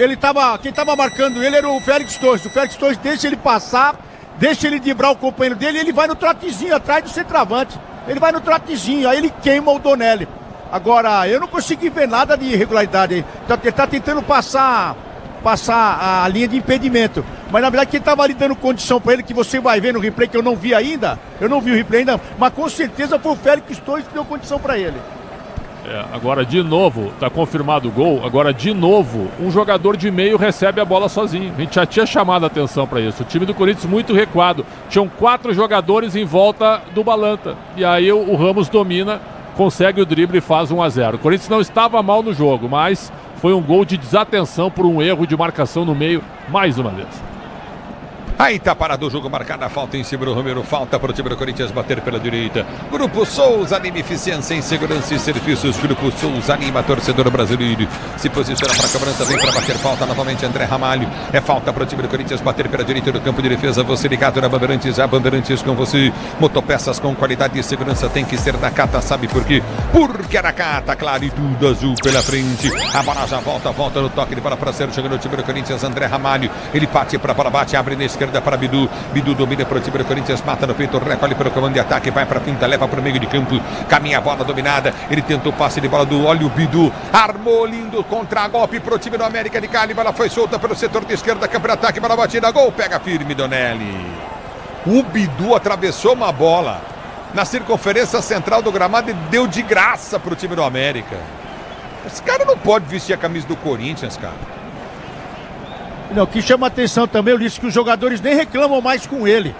quem tava marcando ele era o Félix Torres. O Félix Torres deixa ele passar, deixa ele driblar o companheiro dele e ele vai no trotezinho atrás do centroavante. Ele vai no trotezinho, aí ele queima o Donelli. Agora, eu não consegui ver nada de irregularidade aí. Ele tá tentando passar a linha de impedimento. Mas na verdade quem estava ali dando condição para ele, que você vai ver no replay, que eu não vi ainda, eu não vi o replay ainda, mas com certeza foi o Félix Torres que deu condição para ele. Agora de novo, tá confirmado o gol, agora de novo, um jogador de meio recebe a bola sozinho. A gente já tinha chamado a atenção para isso. O time do Corinthians muito recuado. Tinham 4 jogadores em volta do Balanta. E aí o Ramos domina, consegue o drible e faz 1-0. O Corinthians não estava mal no jogo, mas foi um gol de desatenção por um erro de marcação no meio, mais uma vez. Aí tá parado o jogo, marcada a falta em cima do Romero. Falta para o time do Corinthians bater pela direita. Grupo Souza anima eficiência em segurança e serviços. Grupo Souza anima torcedor brasileiro. Se posiciona para a cobrança, vem para bater falta novamente André Ramalho. É falta para o time do Corinthians bater pela direita do campo de defesa. Você ligado na Bandeirantes, a Bandeirantes com você. Motopeças com qualidade e segurança tem que ser da Cata, sabe por quê? Porque é da Cata, claro, e tudo azul pela frente. A bola já volta no toque de bola para ser chegando o time do Corinthians. André Ramalho, ele parte para a bola, bate, abre na esquerda para Bidu. Bidu domina para o time do Corinthians, mata no peito, recolhe para o comando de ataque, vai para a pinta, leva para o meio de campo, caminha a bola dominada. Ele tentou o passe de bola do Olho Bidu, armou lindo contra-golpe para o time do América de Cali. Bola foi solta pelo setor de esquerda, campo de ataque, bola batida, gol, pega firme Donelli. O Bidu atravessou uma bola na circunferência central do gramado e deu de graça para o time do América. Esse cara não pode vestir a camisa do Corinthians, cara. Não, o que chama atenção também, eu disse que os jogadores nem reclamam mais com ele.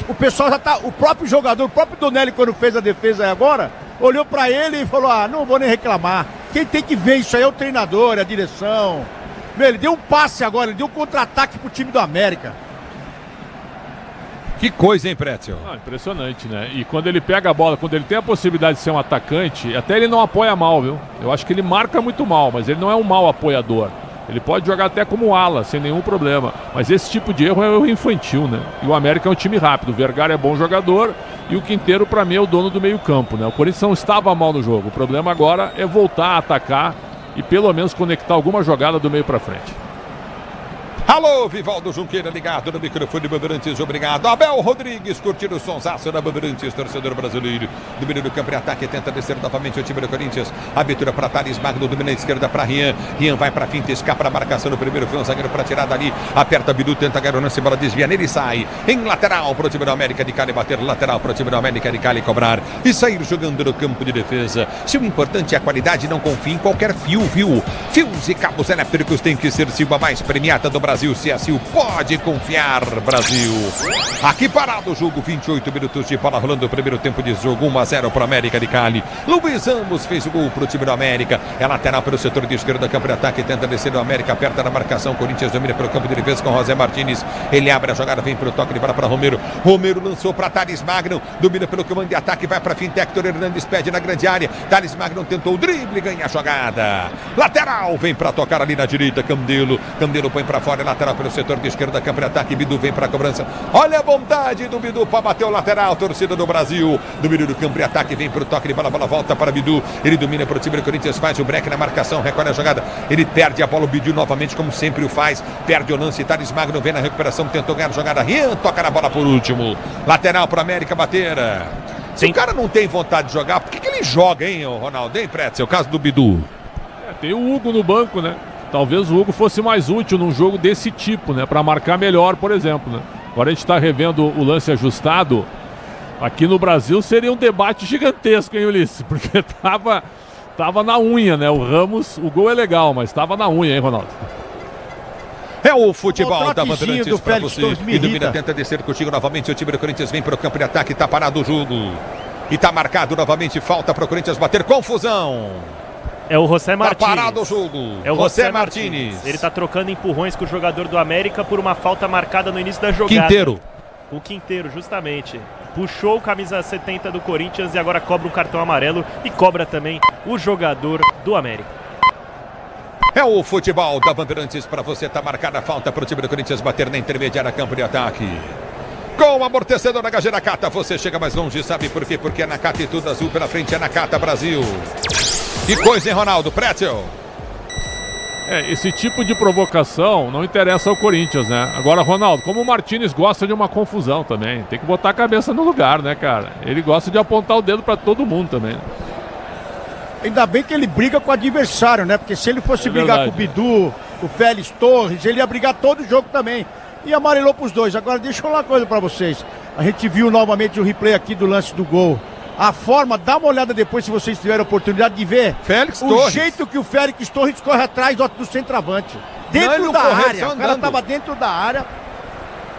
O pessoal já tá, o próprio jogador, o próprio Donelli, quando fez a defesa agora, olhou pra ele e falou, não vou nem reclamar. Quem tem que ver isso aí é o treinador, a direção. Meu, ele deu um passe agora, ele deu um contra-ataque pro time do América. Que coisa, hein, Pretzel? Impressionante, né? E quando ele pega a bola, quando ele tem a possibilidade de ser um atacante, até ele não apoia mal, viu? Eu acho que ele marca muito mal, mas ele não é um mau apoiador. Ele pode jogar até como ala, sem nenhum problema. Mas esse tipo de erro é um erro infantil, né? E o América é um time rápido. O Vergara é bom jogador e o Quinteiro, para mim, é o dono do meio-campo, né? O Corinthians não estava mal no jogo. O problema agora é voltar a atacar e pelo menos conectar alguma jogada do meio para frente. Alô, Vivaldo Junqueira ligado no microfone de Bandeirantes, obrigado. Abel Rodrigues curtindo o sonsaço da Bandeirantes, torcedor brasileiro. Domínio do campo e ataque, tenta descer novamente o time do Corinthians. Abertura para Thales Magno, domina a esquerda para Rian. Rian vai para finta, escapa a marcação no primeiro, foi um zagueiro para tirar dali. Aperta Bidu, tenta garonância, bola desvia nele e sai. Em lateral para o time do América de Cali bater, lateral para o time do América de Cali cobrar e sair jogando no campo de defesa. Se o importante é a qualidade, não confie em qualquer fio, viu? Fios e cabos elétricos tem que ser Silva mais premiada do Brasil. Se a Sil pode confiar, Brasil. Aqui parado o jogo, 28 minutos de bola rolando o primeiro tempo de jogo, 1-0 para o América de Cali. Luiz Ramos fez o gol para o time do América. É lateral pelo setor de esquerda, campo de ataque, tenta descer o América, aperta na marcação. Corinthians domina pelo campo de defesa com José Martins. Ele abre a jogada, vem para o toque de bola para Romero. Romero lançou para Thales Magno, domina pelo comando de ataque, vai para fim. Hector Hernandes pede na grande área. Thales Magno tentou o drible, ganha a jogada. Lateral, vem para tocar ali na direita. Candelo põe para fora. lateral pelo setor de esquerda, campo de ataque. Bidu vem para a cobrança. Olha a vontade do Bidu para bater o lateral. Torcida do Brasil. Do Bidu do campo de ataque, vem para o toque de bola. A bola volta para Bidu. Ele domina para o time do Corinthians, faz o break na marcação, recolhe a jogada. Ele perde a bola, o Bidu novamente, como sempre o faz. Perde o lance, Thales Magno vem na recuperação, tentou ganhar a jogada. Rian toca na bola por último. Lateral para América bater. Se o cara não tem vontade de jogar, por que ele joga, hein, Ronaldo? Hein, Pretzel? O caso do Bidu. Tem o Hugo no banco, né? Talvez o Hugo fosse mais útil num jogo desse tipo, né? Para marcar melhor, por exemplo, né? Agora a gente está revendo o lance ajustado. Aqui no Brasil seria um debate gigantesco, hein, Ulisses? Porque tava na unha, né? O Ramos, o gol é legal, mas tava na unha, hein, Ronaldo? É o futebol da Bandeirantes do para Félix você. E domina, tenta descer contigo novamente. O time do Corinthians vem para o campo de ataque. Tá parado o jogo. E tá marcado novamente. Falta para o Corinthians bater. Confusão. É o José Martínez. Tá parado o jogo. É o José Martínez. Ele tá trocando empurrões com o jogador do América por uma falta marcada no início da jogada. Quinteiro. O Quinteiro, justamente. Puxou o camisa 70 do Corinthians e agora cobra um cartão amarelo e cobra também o jogador do América. É o futebol da Bandeirantes para você. Tá marcada a falta para o time do Corinthians bater na intermediária, campo de ataque. Com o amortecedor da HG Nakata, você chega mais longe, sabe por quê? Porque é Nakata e tudo azul pela frente, é Nakata Brasil. Que coisa, hein, Ronaldo? Pretzel. Esse tipo de provocação não interessa ao Corinthians, né? Agora, Ronaldo, como o Martínez gosta de uma confusão também, tem que botar a cabeça no lugar, né, cara? Ele gosta de apontar o dedo para todo mundo também. Ainda bem que ele briga com o adversário, né? Porque se ele fosse brigar com o Bidu, o Félix Torres, ele ia brigar todo o jogo também. E amarelou pros dois. Agora deixa eu falar uma coisa pra vocês. A gente viu novamente o replay aqui do lance do gol. A forma, dá uma olhada depois se vocês tiverem a oportunidade de ver. Félix o Torres. Jeito que o Félix Torres corre atrás do centroavante. Dentro da área. O cara tava dentro da área.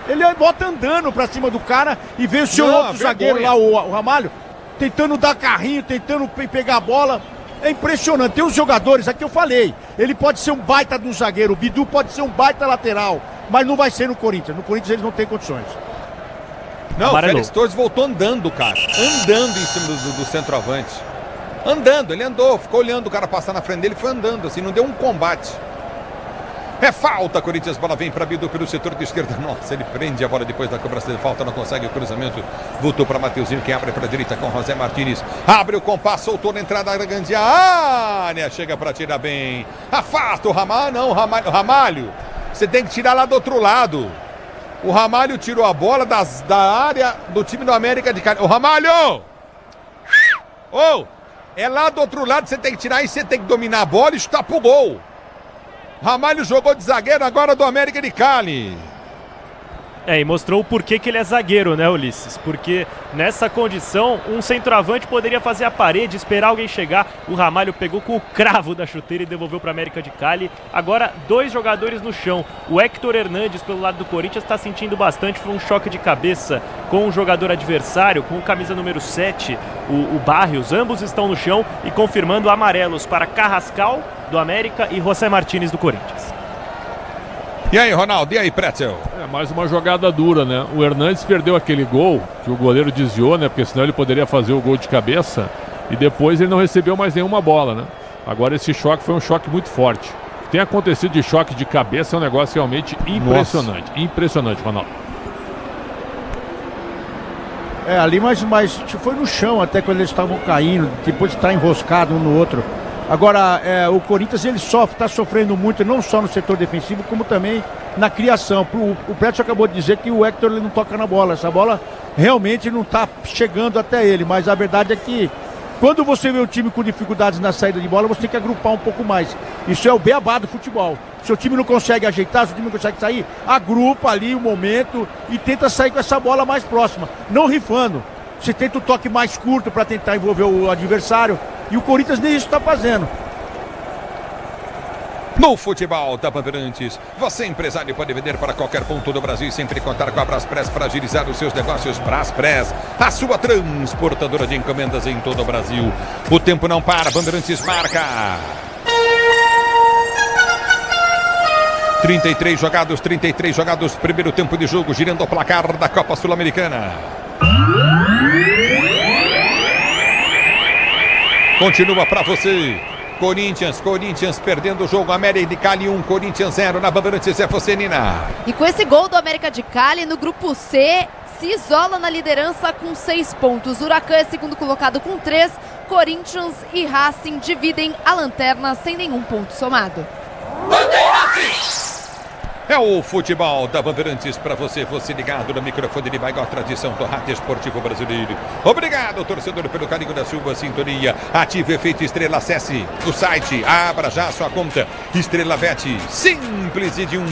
Ele bota andando pra cima do cara e vê o seu outro zagueiro lá, o Ramalho, tentando dar carrinho, tentando pegar a bola. É impressionante. Tem uns jogadores, aqui eu falei, ele pode ser um baita do zagueiro, o Bidu pode ser um baita lateral, mas não vai ser no Corinthians. No Corinthians eles não têm condições. Não, o Félix Torres voltou andando, cara. Andando em cima do centroavante. Andando, ele andou, ficou olhando o cara passar na frente dele, foi andando, assim, não deu um combate. É falta, Corinthians, bola vem para Bidu pelo setor de esquerda. Nossa, ele prende a bola depois da cobrança de falta, não consegue o cruzamento. Voltou para Mateuzinho, que abre para a direita com José Martínez. Abre o compasso, soltou na entrada da grande área. Chega para tirar bem. Afasta o Ramalho, não, Ramalho. Você tem que tirar lá do outro lado. O Ramalho tirou a bola da área do time do América de Cali. Ô, Ramalho! É lá do outro lado, você tem que tirar e você tem que dominar a bola e chutar pro gol. Ramalho jogou de zagueiro agora do América de Cali. E mostrou o porquê que ele é zagueiro, né, Ulisses? Porque nessa condição, um centroavante poderia fazer a parede, esperar alguém chegar. O Ramalho pegou com o cravo da chuteira e devolveu para a América de Cali. Agora, dois jogadores no chão. O Héctor Hernandes, pelo lado do Corinthians, está sentindo bastante. Foi um choque de cabeça com o jogador adversário, com o camisa número 7, o Barrios. Ambos estão no chão e confirmando amarelos para Carrascal, do América, e José Martínez, do Corinthians. E aí, Ronaldo? E aí, Pretzel? Mais uma jogada dura, né? O Hernandes perdeu aquele gol que o goleiro desviou, né? Porque senão ele poderia fazer o gol de cabeça. E depois ele não recebeu mais nenhuma bola, né? Agora esse choque foi um choque muito forte. O que tem acontecido de choque de cabeça é um negócio realmente impressionante. Nossa. Impressionante, Ronaldo. Ali, mas foi no chão até quando eles estavam caindo. Depois de estar enroscado um no outro. Agora, o Corinthians ele está sofrendo muito, não só no setor defensivo, como também na criação. O Prédio acabou de dizer que o Héctor ele não toca na bola. Essa bola realmente não está chegando até ele, mas a verdade é que quando você vê um time com dificuldades na saída de bola, você tem que agrupar um pouco mais. Isso é o beabá do futebol. Se o time não consegue ajeitar, se o time não consegue sair, agrupa ali o momento e tenta sair com essa bola mais próxima, não rifando. Você tenta o toque mais curto para tentar envolver o adversário. E o Corinthians nem isso está fazendo. No futebol da Bandeirantes, você empresário pode vender para qualquer ponto do Brasil e sempre contar com a Braspress para agilizar os seus negócios. Braspress, a sua transportadora de encomendas em todo o Brasil. O tempo não para, Bandeirantes marca. 33 jogados, primeiro tempo de jogo, girando o placar da Copa Sul-Americana. Continua para você. Corinthians perdendo o jogo. América de Cali 1, Corinthians 0 na Bandeirantes. É você, Nina. E com esse gol do América de Cali no grupo C, se isola na liderança com 6 pontos. Huracan é segundo colocado com 3. Corinthians e Racing dividem a lanterna sem nenhum ponto somado. É o futebol da Bandeirantes para você ligado no microfone de maior tradição do rádio esportivo brasileiro. Obrigado, torcedor, pelo carinho da sua sintonia. Ative o efeito Estrela, acesse o site, abra já a sua conta. Estrela Bet, simples e de um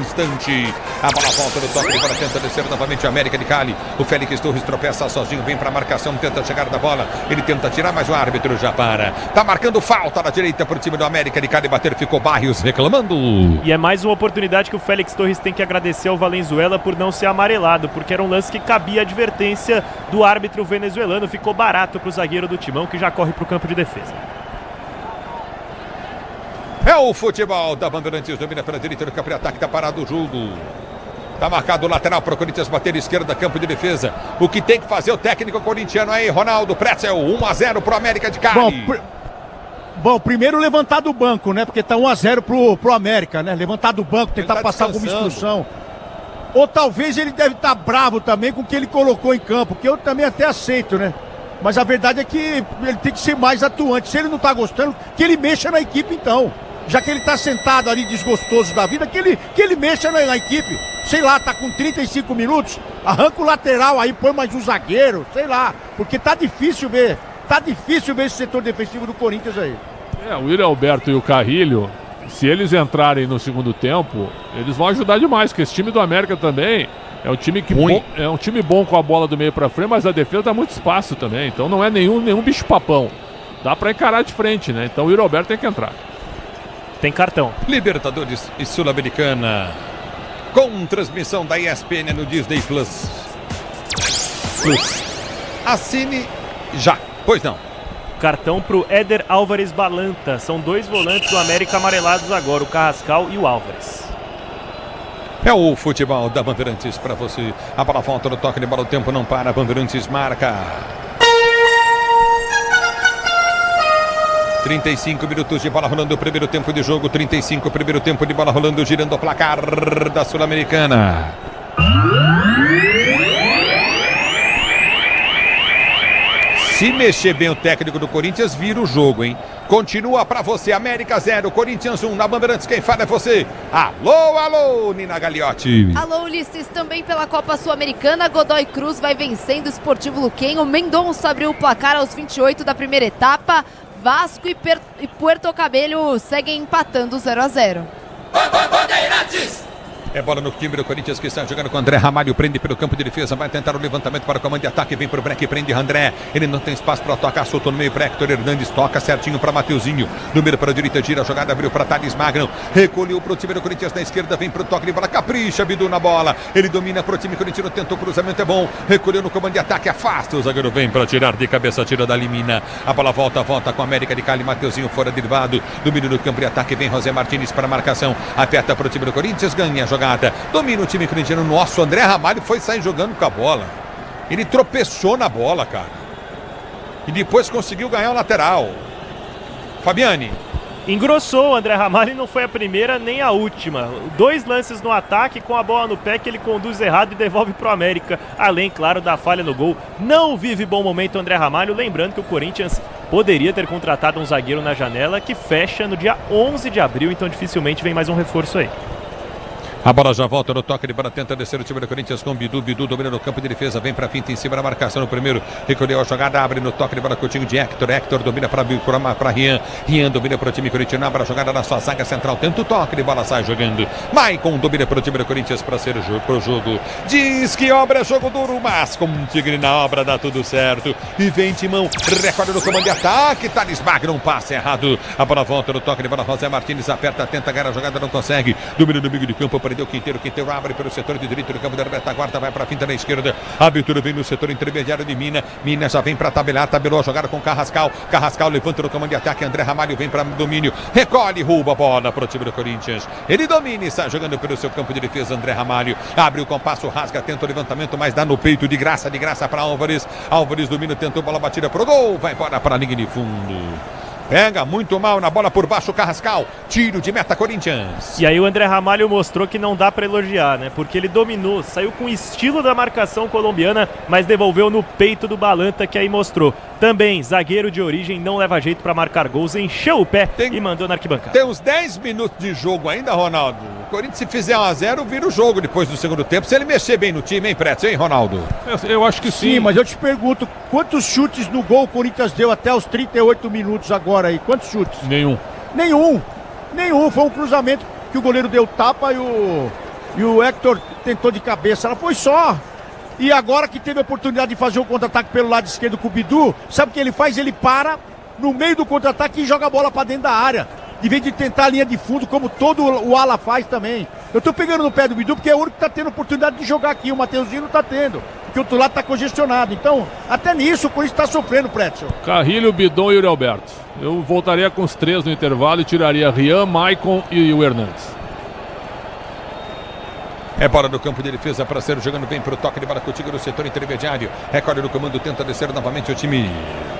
instante. A bola volta no toque, para tenta descer novamente a América de Cali. O Félix Torres tropeça sozinho, vem para a marcação, tenta chegar da bola. Ele tenta tirar, mas o árbitro já para. Tá marcando falta na direita para o time do América de Cali. Bater, ficou Barrios reclamando. E é mais uma oportunidade que o Félix Torres tem que agradecer ao Valenzuela por não ser amarelado, porque era um lance que cabia advertência do árbitro venezuelano. Ficou barato para o zagueiro do Timão, que já corre para o campo de defesa. É o futebol da Bandeirantes, domina pela direita do campo de ataque, tá parado o jogo. Tá marcado o lateral para o Corinthians bater esquerda, campo de defesa. O que tem que fazer o técnico corintiano aí, Ronaldo Pretzel, 1-0 pro América de Cali. Bom, primeiro levantar do banco, né? Porque tá 1-0 pro América, né? Levantar do banco, tentar passar alguma instrução. Ou talvez ele deve estar bravo também com o que ele colocou em campo, que eu também até aceito, né? Mas a verdade é que ele tem que ser mais atuante. Se ele não tá gostando, que ele mexa na equipe então. Já que ele tá sentado ali desgostoso da vida, que ele mexa na equipe. Sei lá, tá com 35 minutos, arranca o lateral aí, põe mais um zagueiro, sei lá. Porque tá difícil ver esse setor defensivo do Corinthians aí. O Yuri Alberto e o Carrilho, se eles entrarem no segundo tempo, eles vão ajudar demais, porque esse time do América também é um time é um time bom com a bola do meio pra frente, mas a defesa dá muito espaço também, então não é nenhum bicho-papão. Dá pra encarar de frente, né? Então o Yuri Alberto tem que entrar. Tem cartão. Libertadores e Sul-Americana, com transmissão da ESPN no Disney Plus. Assine já. Pois não. Cartão pro Éder Álvares Balanta. São 2 volantes do América amarelados agora, o Carrascal e o Álvares. É o futebol da Bandeirantes para você. A bola volta no toque de bola, o tempo não para. Bandeirantes marca. 35 minutos de bola rolando, o primeiro tempo de jogo. 35, primeiro tempo de bola rolando, girando o placar da Sul-Americana. Se mexer bem o técnico do Corinthians, vira o jogo, hein? Continua pra você, América 0, Corinthians 1, na Bandeirantes, quem fala é você. Alô, Nina Gagliotti. Alô, Ulisses, também pela Copa Sul-Americana, Godoy Cruz vai vencendo o Sportivo Luquenho. Mendonça abriu o placar aos 28 da primeira etapa. Vasco e Puerto Cabello seguem empatando 0-0. Bandeirantes! É bola no time do Corinthians que está jogando com o André Ramalho. Prende pelo campo de defesa. Vai tentar o levantamento para o comando de ataque. Vem para o break. Prende André. Ele não tem espaço para tocar. Soltou no meio para Hector Hernandes. Toca certinho para Mateuzinho. Número para a direita. Gira a jogada. Abriu para Thales Magno. Recolheu para o time do Corinthians na esquerda. Vem para o toque de bola. Capricha Bidu na bola. Ele domina para o time corintiano. Tentou o cruzamento. É bom. Recolheu no comando de ataque. Afasta. O zagueiro vem para tirar de cabeça. Tira da Limina. A bola volta com a América de Cali. Mateuzinho fora derivado. Domínio no campo de ataque. Vem José Martínez para a marcação. Aperta para o time do Corinthians. Ganha a jogada. Domina o time corintiano. Nosso André Ramalho foi sair jogando com a bola. Ele tropeçou na bola, cara. E depois conseguiu ganhar o lateral. Fabiane. Engrossou o André Ramalho e não foi a primeira nem a última. 2 lances no ataque com a bola no pé que ele conduz errado e devolve pro América. Além, claro, da falha no gol. Não vive bom momento o André Ramalho. Lembrando que o Corinthians poderia ter contratado um zagueiro na janela que fecha no dia 11 de abril. Então dificilmente vem mais um reforço aí. A bola já volta no toque de bola, tenta descer o time do Corinthians com Bidu. Bidu domina no campo de defesa, vem pra finta em cima da marcação no primeiro. Recolheu a jogada, abre no toque de bola com o time de Hector. Hector domina para Rian. Rian domina para o time corintiano, abre a jogada na sua zaga central. Tenta o toque de bola, sai jogando. Maicon domina para o time do Corinthians para ser pro jogo. Diz que obra é jogo duro, mas com o Tigre na obra dá tudo certo. E vem Timão, recolhe no comando de ataque. Thales Magno, um passe errado. A bola volta no toque de bola. José Martínez aperta, tenta ganhar a jogada, não consegue. Domina no meio de campo, perdeu o Quinteiro abre pelo setor de direito do campo da retaguarda, vai para a finta na esquerda, a abertura vem no setor intermediário de Mina já vem para tabelar, tabelou a jogada com Carrascal levanta no comando de ataque, André Ramalho vem para domínio, recolhe, rouba a bola para o time do Corinthians, ele domina e está jogando pelo seu campo de defesa, André Ramalho, abre o compasso, rasga, tenta o levantamento, mas dá no peito de graça para Álvares domina, tentou bola batida pro gol, vai embora para a linha de fundo. Pega muito mal na bola por baixo, Carrascal. Tiro de meta, Corinthians. E aí o André Ramalho mostrou que não dá pra elogiar, né? Porque ele dominou, saiu com o estilo da marcação colombiana, mas devolveu no peito do Balanta, que aí mostrou. Também, zagueiro de origem, não leva jeito pra marcar gols, encheu o pé e mandou na arquibancada. Tem uns 10 minutos de jogo ainda, Ronaldo. O Corinthians, se fizer 1-0, vira o jogo depois do segundo tempo. Se ele mexer bem no time, hein, Preto? Hein, Ronaldo? Eu acho que sim. Mas eu te pergunto, quantos chutes no gol o Corinthians deu até os 38 minutos agora aí? Quantos chutes? Nenhum. Foi um cruzamento que o goleiro deu tapa e o Hector tentou de cabeça. Ela foi só. E agora que teve a oportunidade de fazer o contra-ataque pelo lado esquerdo com o Bidu, sabe o que ele faz? Ele para no meio do contra-ataque e joga a bola pra dentro da área. Em vez de tentar a linha de fundo, como todo o ala faz também. Eu tô pegando no pé do Bidu porque é o único que tá tendo oportunidade de jogar aqui. O Mateuzinho não tá tendo. Porque o outro lado tá congestionado. Então, até nisso o Corinthians tá sofrendo, Pretzel. Carrilho, Bidon e Yuri Alberto. Eu voltaria com os 3 no intervalo e tiraria Rian, Maicon e o Hernandes. É bola do campo de defesa para ser jogando bem pro toque de bola contigo no setor intermediário. Recolhe no comando, tenta descer novamente o time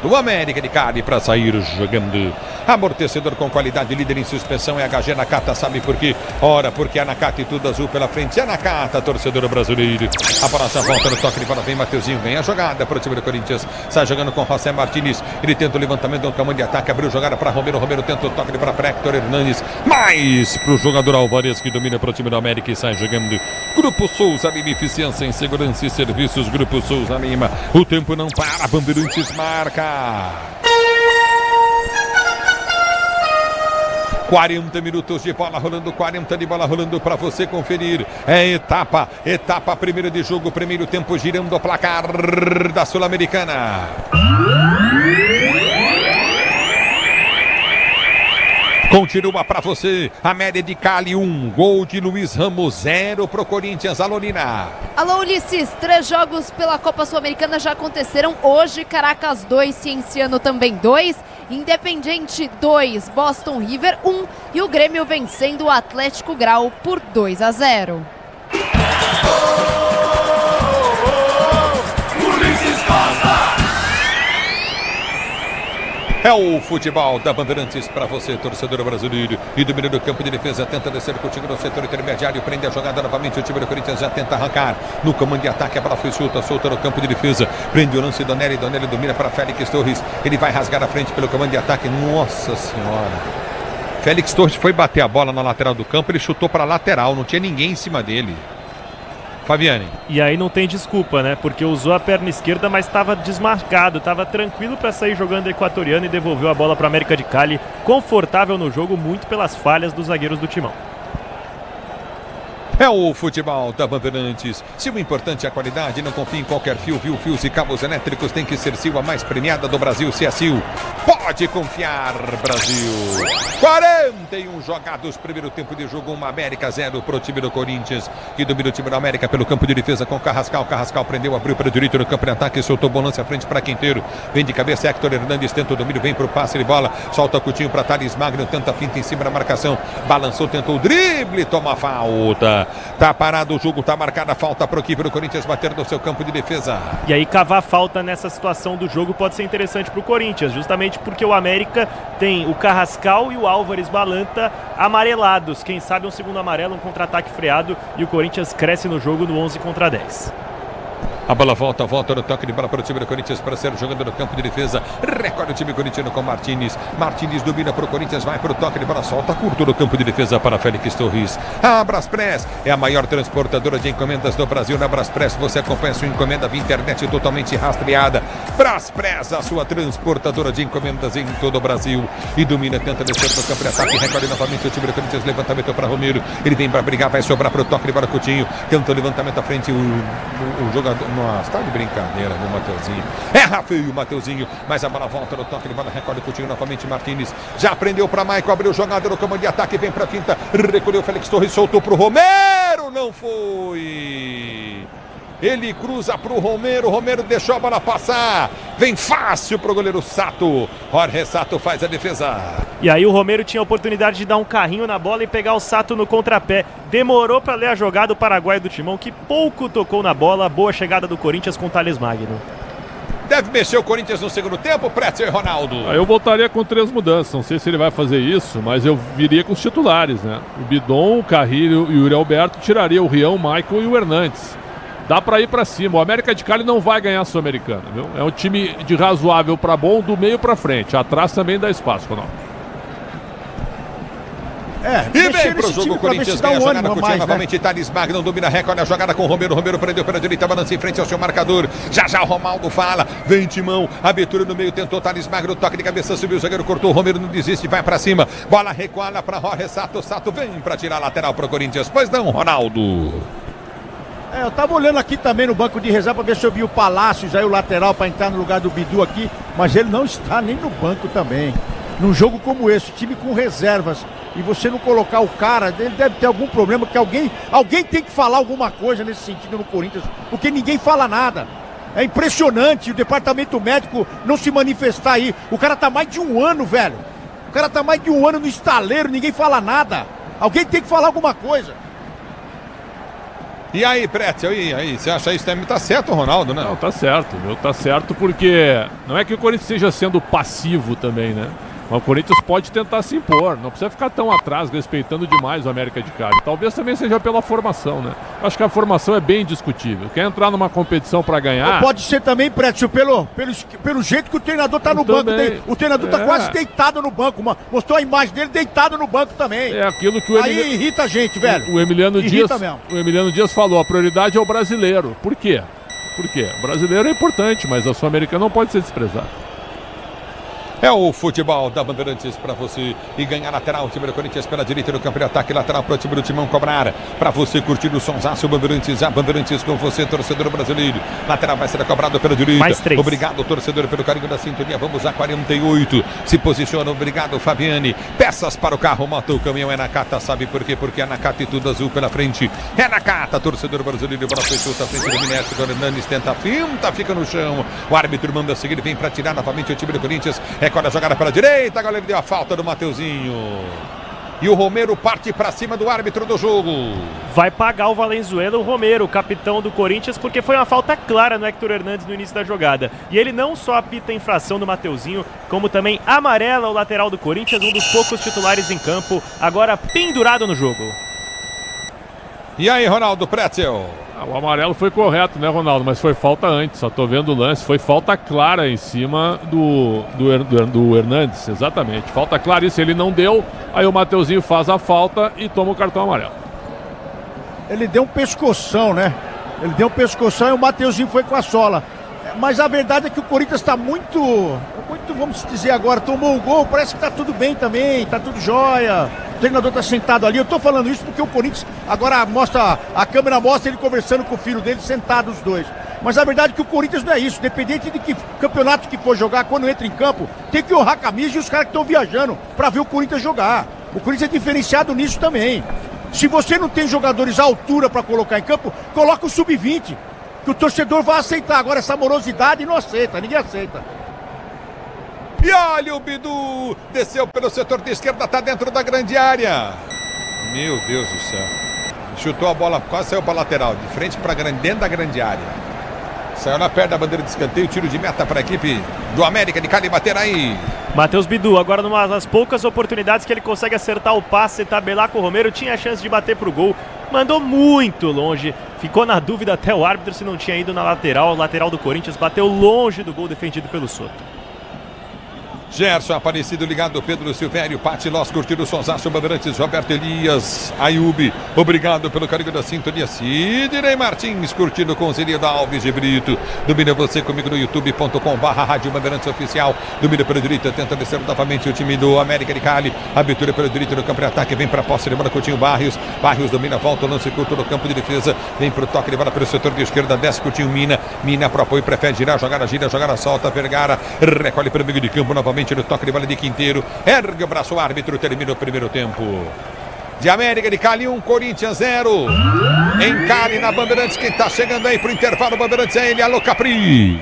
do América de Cali para sair jogando. Amortecedor com qualidade, líder em suspensão é a HG Nakata, sabe por quê? Ora, porque a Nakata e tudo azul pela frente. É Nakata, torcedor brasileiro. A bola já volta no toque de bola, vem Mateuzinho, vem a jogada para o time do Corinthians. Sai jogando com José Martínez. Ele tenta o levantamento, um comando de ataque, abriu jogada para Romero. Romero tenta o toque de bola para Hector Hernandes. Mais para o jogador Alvarez, que domina para o time do América e sai jogando. Grupo Souza Lima, eficiência em segurança e serviços. Grupo Souza Lima, o tempo não para, Bandeirantes marca. 40 minutos de bola rolando, 40 de bola rolando para você conferir. É etapa primeira de jogo, primeiro tempo girando o placar da Sul-Americana. Continua para você, América de Cali 1, gol de Luiz Ramos 0 pro Corinthians. Alô, Nina. Alô, Ulisses, 3 jogos pela Copa Sul-Americana já aconteceram hoje. Caracas 2, Cienciano também 2, Independiente 2, Boston River 1 e o Grêmio vencendo o Atlético Grau por 2-0. Ulisses Costa! É o futebol da Bandeirantes para você, torcedor brasileiro. E domina do campo de defesa, tenta descer contigo no setor intermediário, prende a jogada novamente. O time do Corinthians já tenta arrancar. No comando de ataque, a bola foi solta no campo de defesa. Prende o lance Donelli domina para Félix Torres. Ele vai rasgar a frente pelo comando de ataque. Nossa Senhora. Félix Torres foi bater a bola na lateral do campo, ele chutou para a lateral, não tinha ninguém em cima dele. Fabiane. E aí não tem desculpa, né? Porque usou a perna esquerda, mas estava desmarcado, estava tranquilo para sair jogando equatoriano e devolveu a bola para América de Cali, confortável no jogo, muito pelas falhas dos zagueiros do Timão. É o futebol da Bandeirantes. Se o importante é a qualidade, não confie em qualquer fio. Fios e cabos elétricos tem que ser Sil, a mais premiada do Brasil. Se é Sil, pode confiar, Brasil. 41 jogados, primeiro tempo de jogo, uma América 0 pro time do Corinthians, que domina o time da América pelo campo de defesa com Carrascal. Carrascal prendeu, abriu para o direito no campo de ataque, soltou bom lance à frente para Quinteiro. Vem de cabeça, Hector Hernandes tenta o domínio, vem pro passe de bola, solta o Coutinho para Thales Magno, tenta a finta em cima da marcação, balançou, tentou o drible, toma a falta. Tá parado o jogo, tá marcada a falta pro equipe do Corinthians bater no seu campo de defesa. E aí cavar falta nessa situação do jogo pode ser interessante pro Corinthians, justamente porque o América tem o Carrascal e o Álvares Balanta amarelados. Quem sabe um segundo amarelo, um contra-ataque freado e o Corinthians cresce no jogo no 11 contra 10. A bola volta no toque de bola para o time do Corinthians para ser jogando no campo de defesa. Recolhe o time corintiano com Martínez. Martínez domina para o Corinthians, vai para o toque de bola, solta curto no campo de defesa para Félix Torres. A Braspress é a maior transportadora de encomendas do Brasil. Na Braspress você acompanha sua encomenda via internet totalmente rastreada. Braspress, a sua transportadora de encomendas em todo o Brasil. E domina, tenta descer no campo de ataque. Recolhe novamente o time do Corinthians, levantamento para Romero. Ele vem para brigar, vai sobrar para o toque de bola Coutinho. Tenta o levantamento à frente, o jogador. Nossa, tá de brincadeira, viu, Mateuzinho? Erra feio o Mateuzinho, mas a bola volta no toque de bola, recolhe o Coutinho novamente, Martínez. Já prendeu para Maicon, abriu jogada no comando de ataque, vem para finta, recolheu Félix Torres, soltou pro Romero, não foi. Ele cruza pro Romero, Romero deixou a bola passar. Vem fácil pro goleiro Sato. Jorge Sato faz a defesa. E aí o Romero tinha a oportunidade de dar um carrinho na bola e pegar o Sato no contrapé. Demorou para ler a jogada, o paraguaio do Timão, que pouco tocou na bola. Boa chegada do Corinthians com o Thales Magno. Deve mexer o Corinthians no segundo tempo, Pretzel e Ronaldo. Eu voltaria com 3 mudanças. Não sei se ele vai fazer isso, mas eu viria com os titulares, né? O Bidon, o Carrilho e o Yuri Alberto tiraria o Rian, o Michael e o Hernandes. Dá pra ir pra cima. O América de Cali não vai ganhar a Sul-Americana, viu? É um time de razoável pra bom, do meio pra frente. Atrás também dá espaço, Ronaldo. E vem pro jogo, o Corinthians ganha a jogada com o time novamente. Thales Magno domina a Record, a jogada com o Romero. Romero prendeu pela direita, balança em frente ao seu marcador. Já o Romaldo fala, vem Timão, abertura no meio, tentou Thales Magno, toque de cabeça, subiu o zagueiro, cortou. O Romero não desiste, vai pra cima. Bola recuada pra Jorge Sato. Sato vem pra tirar a lateral pro Corinthians. Pois não, Ronaldo. Eu tava olhando aqui também no banco de reserva pra ver se eu vi o Palácios aí, o lateral, pra entrar no lugar do Bidu aqui, mas ele não está nem no banco também. Num jogo como esse, time com reservas, e você não colocar o cara, ele deve ter algum problema, que alguém tem que falar alguma coisa nesse sentido no Corinthians, porque ninguém fala nada. É impressionante o departamento médico não se manifestar aí. O cara tá mais de 1 ano, velho. O cara tá mais de 1 ano no estaleiro, ninguém fala nada. Alguém tem que falar alguma coisa. E aí, Pretzel, e aí? Você acha isso também? Tá certo, Ronaldo, né? Não, tá certo, viu? Tá certo porque não é que o Corinthians esteja sendo passivo também, né? Mas o Corinthians pode tentar se impor, não precisa ficar tão atrás, respeitando demais o América de Cali. Talvez também seja pela formação, né? Acho que a formação é bem discutível. Quer entrar numa competição para ganhar... Pode ser também, Pretzel, pelo jeito que o treinador tá no banco. O treinador tá quase deitado no banco. Mostrou a imagem dele deitado no banco também. É aquilo que o Aí irrita a gente, velho. O Emiliano Dias falou, a prioridade é o brasileiro. Por quê? O brasileiro é importante, mas a Sul-Americana não pode ser desprezada. É o futebol da Bandeirantes para você. E ganhar lateral, o time do Corinthians pela direita no campo de ataque. Lateral para o time do Timão cobrar. Para você curtir o sonsaço Bandeirantes. A Bandeirantes com você, torcedor brasileiro. Lateral vai ser cobrado pela direita. Mais 3. Obrigado, torcedor, pelo carinho da sintonia. Vamos a 48. Se posiciona. Obrigado, Fabiane. Peças para o carro, moto, o caminhão é Nakata. Sabe por quê? Porque é Nakata e tudo azul pela frente. É Nakata, torcedor brasileiro. Bola fechou, tá frente do Minério. Hernandes tenta, finta, fica no chão. O árbitro manda seguir. Vem para tirar novamente o time do Corinthians. Recorda a jogada pela direita, agora ele deu a falta do Mateuzinho. E o Romero parte para cima do árbitro do jogo. Vai pagar o Valenzuela, o Romero, capitão do Corinthians, porque foi uma falta clara no Héctor Hernandes no início da jogada. E ele não só apita a infração do Mateuzinho, como também amarela o lateral do Corinthians, um dos poucos titulares em campo, agora pendurado no jogo. E aí, Ronaldo, Pretzel? O amarelo foi correto, né, Ronaldo? Mas foi falta antes, só tô vendo o lance. Foi falta clara em cima do Hernandes, exatamente. Falta claríssima, ele não deu, aí o Mateuzinho faz a falta e toma o cartão amarelo. Ele deu um pescoção, né? Ele deu um pescoção e o Mateuzinho foi com a sola. Mas a verdade é que o Corinthians está muito, vamos dizer agora, tomou o gol, parece que tá tudo bem também, tá tudo jóia. O treinador tá sentado ali. Eu tô falando isso porque o Corinthians agora mostra, a câmera mostra ele conversando com o filho dele, sentados os dois. Mas a verdade é que o Corinthians não é isso. Dependente de que campeonato que for jogar, quando entra em campo, tem que honrar a camisa e os caras que estão viajando para ver o Corinthians jogar. O Corinthians é diferenciado nisso também. Se você não tem jogadores à altura para colocar em campo, coloca o sub-20. Que o torcedor vai aceitar. Agora essa morosidade não aceita, ninguém aceita. E olha o Bidu, desceu pelo setor de esquerda, tá dentro da grande área. Meu Deus do céu. Chutou a bola, quase saiu para lateral, de frente para dentro da grande área. Saiu na perna da bandeira de escanteio, tiro de meta para a equipe do América de Cali bater aí. Matheus Bidu, agora numa das poucas oportunidades que ele consegue acertar o passe e tabelar com o Romero, tinha a chance de bater pro gol. Mandou muito longe, ficou na dúvida até o árbitro se não tinha ido na lateral. O lateral do Corinthians bateu longe do gol defendido pelo Soto. Gerson Aparecido ligado, Pedro Silvério, Pati Loss, curtindo o sonsaço, Bandeirantes, Roberto Elias, Ayub, obrigado pelo carinho da sintonia, Sidney Martins, curtindo com Zerida Alves de Brito, domina você comigo no youtube.com/Rádio Bandeirantes Oficial, domina pela direita, tenta descer novamente o time do América de Cali, abertura pela direita no campo de ataque, vem para a posse de bola, Coutinho Barrios domina, volta, lance curto no campo de defesa, vem para o toque de bola pelo setor de esquerda, desce Coutinho, Mina pro apoio, prefere girar, jogada solta, Vergara, recolhe pelo meio de campo novamente, no toque de bola de Quinteiro, ergue o braço, o árbitro termina o primeiro tempo. De América de Cali 1, Corinthians 0. Em Cali, na Bandeirantes, quem tá chegando aí pro intervalo, Bandeirantes é ele, alô Capri.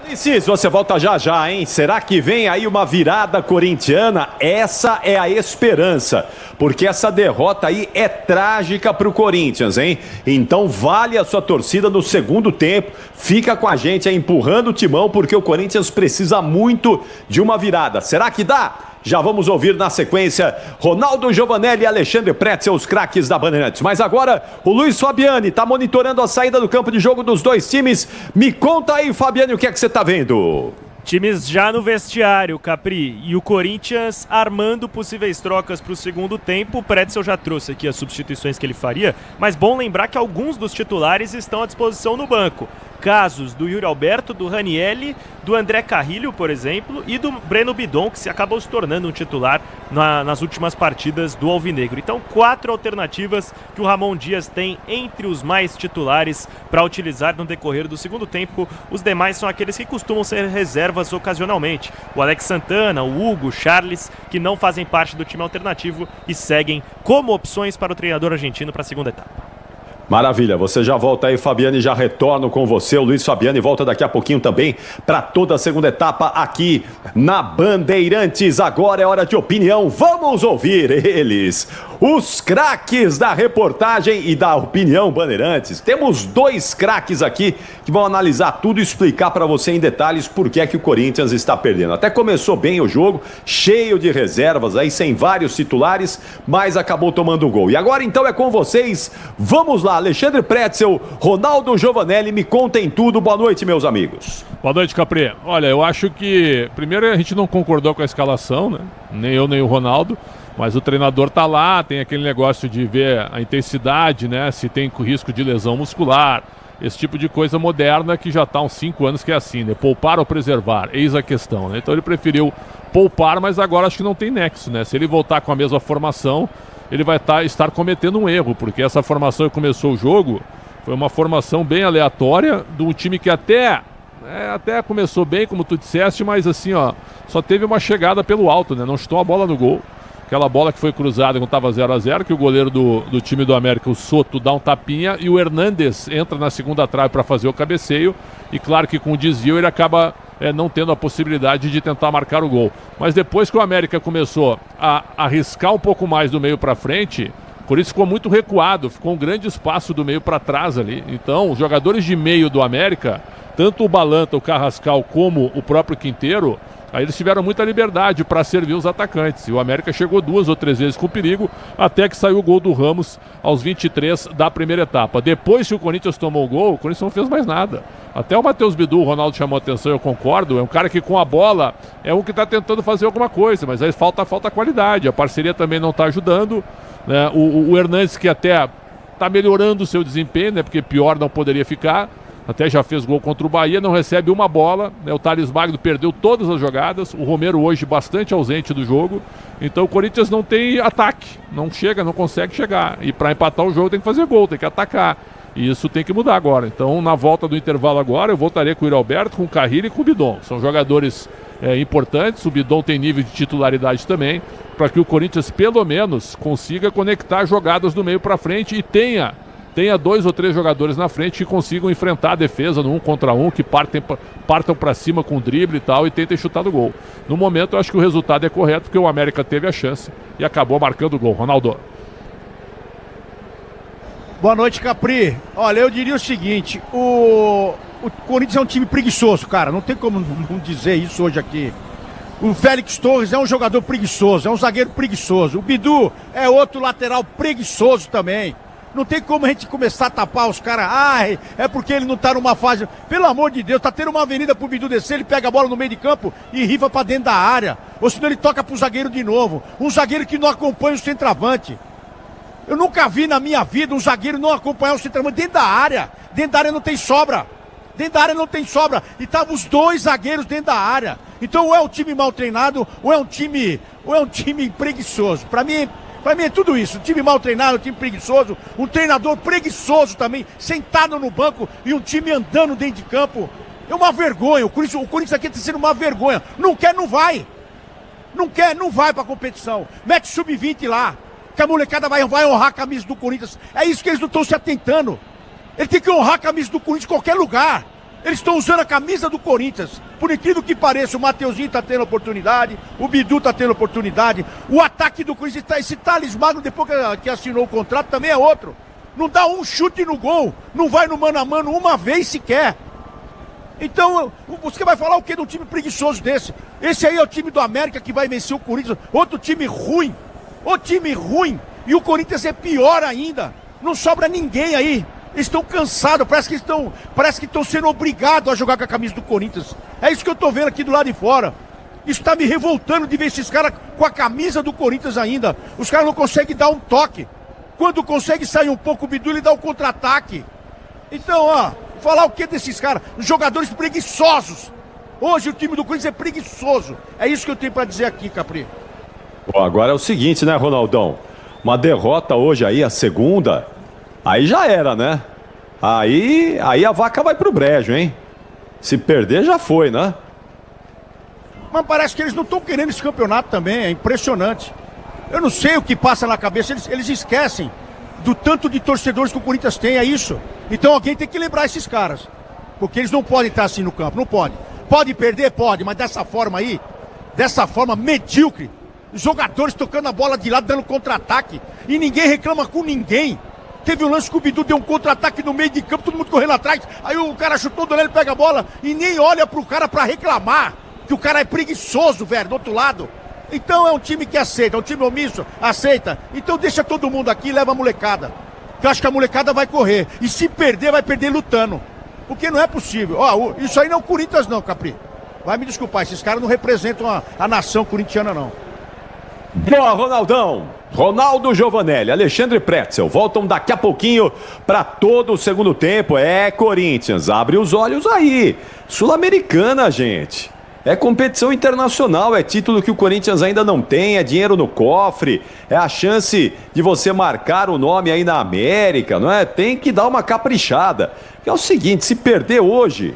Ulisses, você volta já já, hein? Será que vem aí uma virada corintiana? Essa é a esperança, porque essa derrota aí é trágica pro Corinthians, hein? Então vale a sua torcida no segundo tempo. Fica com a gente aí empurrando o timão, porque o Corinthians precisa muito de uma virada. Será que dá? Já vamos ouvir na sequência Ronaldo Giovanelli e Alexandre Pretzel, os craques da Bandeirantes. Mas agora o Luiz Fabiani está monitorando a saída do campo de jogo dos dois times. Me conta aí, Fabiani, o que é que você está vendo? Times já no vestiário, Capri, e o Corinthians armando possíveis trocas para o segundo tempo. O Pretzel já trouxe aqui as substituições que ele faria, mas bom lembrar que alguns dos titulares estão à disposição no banco. Casos do Yuri Alberto, do Ranielli, do André Carrilho, por exemplo, e do Breno Bidon, que se acabou se tornando um titular nas últimas partidas do Alvinegro. Então, 4 alternativas que o Ramon Dias tem entre os mais titulares para utilizar no decorrer do segundo tempo. Os demais são aqueles que costumam ser reservas ocasionalmente. O Alex Santana, o Hugo, o Charles, que não fazem parte do time alternativo e seguem como opções para o treinador argentino para a segunda etapa. Maravilha, você já volta aí, Fabiane, já retorno com você. O Luiz Fabiani volta daqui a pouquinho também para toda a segunda etapa aqui na Bandeirantes. Agora é hora de opinião, vamos ouvir eles, os craques da reportagem e da opinião Bandeirantes. Temos 2 craques aqui que vão analisar tudo e explicar para você em detalhes por que é que o Corinthians está perdendo. Até começou bem o jogo, cheio de reservas aí, sem vários titulares, mas acabou tomando um gol. E agora então é com vocês, vamos lá. Alexandre Pretzel, Ronaldo Giovanelli, me contem tudo. Boa noite, meus amigos. Boa noite, Capri. Olha, eu acho que primeiro a gente não concordou com a escalação, né? Nem eu, nem o Ronaldo. Mas o treinador tá lá, tem aquele negócio de ver a intensidade, né? Se tem risco de lesão muscular, esse tipo de coisa moderna que já tá há uns 5 anos que é assim, né? Poupar ou preservar, eis a questão, né? Então ele preferiu poupar, mas agora acho que não tem nexo, né? Se ele voltar com a mesma formação, ele vai estar cometendo um erro, porque essa formação que começou o jogo foi uma formação bem aleatória de um time que até começou bem, como tu disseste, mas assim, ó, só teve uma chegada pelo alto, né? Não chutou a bola no gol. Aquela bola que foi cruzada quando estava 0-0, que o goleiro do time do América, o Soto, dá um tapinha e o Hernandes entra na segunda trave para fazer o cabeceio. E claro que com o desvio ele acaba não tendo a possibilidade de tentar marcar o gol. Mas depois que o América começou a arriscar um pouco mais do meio para frente, o Corinthians ficou muito recuado, ficou um grande espaço do meio para trás ali. Então, os jogadores de meio do América, tanto o Balanta, o Carrascal, como o próprio Quinteiro, aí eles tiveram muita liberdade para servir os atacantes. E o América chegou 2 ou 3 vezes com perigo, até que saiu o gol do Ramos aos 23 da primeira etapa. Depois que o Corinthians tomou o gol, o Corinthians não fez mais nada. Até o Matheus Bidu, o Ronaldo chamou a atenção, eu concordo. É um cara que com a bola é um que está tentando fazer alguma coisa, mas aí falta qualidade. A parceria também não está ajudando, né? O Hernandes, que até está melhorando o seu desempenho, né? Porque pior não poderia ficar. Até já fez gol contra o Bahia, não recebe uma bola, né? O Thales Magno perdeu todas as jogadas, o Romero hoje bastante ausente do jogo, então o Corinthians não tem ataque, não consegue chegar, e para empatar o jogo tem que fazer gol, tem que atacar, e isso tem que mudar agora. Então na volta do intervalo agora eu voltaria com o Yuri Alberto, com o Carrilho e com o Bidon, são jogadores importantes, o Bidon tem nível de titularidade também, para que o Corinthians pelo menos consiga conectar jogadas do meio para frente e tenha 2 ou 3 jogadores na frente que consigam enfrentar a defesa no 1 contra 1, que partam para cima com drible e tal e tentem chutar no gol. No momento eu acho que o resultado é correto, porque o América teve a chance e acabou marcando o gol. Ronaldo. Boa noite, Capri. Olha, eu diria o seguinte, o Corinthians é um time preguiçoso, cara, não tem como não dizer isso hoje aqui. O Félix Torres é um jogador preguiçoso, é um zagueiro preguiçoso. O Bidu é outro lateral preguiçoso também. Não tem como a gente começar a tapar os caras. Ai, é porque ele não tá numa fase. Pelo amor de Deus, tá tendo uma avenida pro Bidu descer, ele pega a bola no meio de campo e rifa pra dentro da área. Ou senão ele toca pro zagueiro de novo. Um zagueiro que não acompanha o centroavante. Eu nunca vi na minha vida um zagueiro não acompanhar o centroavante dentro da área. Dentro da área não tem sobra. Dentro da área não tem sobra. E estavam os 2 zagueiros dentro da área. Então ou é um time mal treinado, ou é um time preguiçoso. Pra mim é tudo isso, um time mal treinado, um time preguiçoso, um treinador preguiçoso também, sentado no banco e um time andando dentro de campo. É uma vergonha, o Corinthians aqui está sendo uma vergonha. Não quer, não vai. Não quer, não vai pra competição. Mete sub-20 lá, que a molecada vai honrar a camisa do Corinthians. É isso que eles não estão se atentando. Ele tem que honrar a camisa do Corinthians em qualquer lugar. Eles estão usando a camisa do Corinthians. Por incrível que pareça, o Mateuzinho tá tendo oportunidade, o Bidu tá tendo oportunidade, o ataque do Corinthians, esse Thales Magno, depois que assinou o contrato, também é outro. Não dá um chute no gol, não vai no mano a mano uma vez sequer. Então, você vai falar o que de um time preguiçoso desse? Esse aí é o time do América que vai vencer o Corinthians, outro time ruim, e o Corinthians é pior ainda, não sobra ninguém aí. Eles estão cansados, parece que estão sendo obrigados a jogar com a camisa do Corinthians. É isso que eu tô vendo aqui do lado de fora. Isso está me revoltando de ver esses caras com a camisa do Corinthians ainda. Os caras não conseguem dar um toque. Quando consegue sair um pouco o Bidu, ele dá um contra-ataque. Então, falar o que desses caras? Os jogadores preguiçosos. Hoje o time do Corinthians é preguiçoso. É isso que eu tenho para dizer aqui, Capri. Bom, agora é o seguinte, né, Ronaldão? Uma derrota hoje aí, a segunda... Aí já era, né? Aí a vaca vai pro brejo, hein? Se perder, já foi, né? Mas parece que eles não estão querendo esse campeonato também, é impressionante. Eu não sei o que passa na cabeça, eles esquecem do tanto de torcedores que o Corinthians tem, é isso. Então alguém tem que lembrar esses caras. Porque eles não podem estar assim no campo, não podem. Pode perder? Pode, mas dessa forma aí, dessa forma medíocre, os jogadores tocando a bola de lado, dando contra-ataque, e ninguém reclama com ninguém. Teve um lance que o Bidu deu um contra-ataque no meio de campo, todo mundo correndo atrás. Aí o cara chutou, ele pega a bola e nem olha pro cara pra reclamar. Que o cara é preguiçoso, velho, do outro lado. Então é um time que aceita, é um time omisso, aceita. Então deixa todo mundo aqui e leva a molecada. Que eu acho que a molecada vai correr. E se perder, vai perder lutando. Porque não é possível. Isso aí não é o Corinthians não, Capri. Vai me desculpar, esses caras não representam a nação corintiana não. Boa, Ronaldão! Ronaldo Giovanelli, Alexandre Pretzel voltam daqui a pouquinho para todo o segundo tempo. É, Corinthians, abre os olhos aí. Sul-Americana, gente. É competição internacional, é título que o Corinthians ainda não tem, é dinheiro no cofre, é a chance de você marcar o nome aí na América, não é? Tem que dar uma caprichada. É o seguinte, se perder hoje,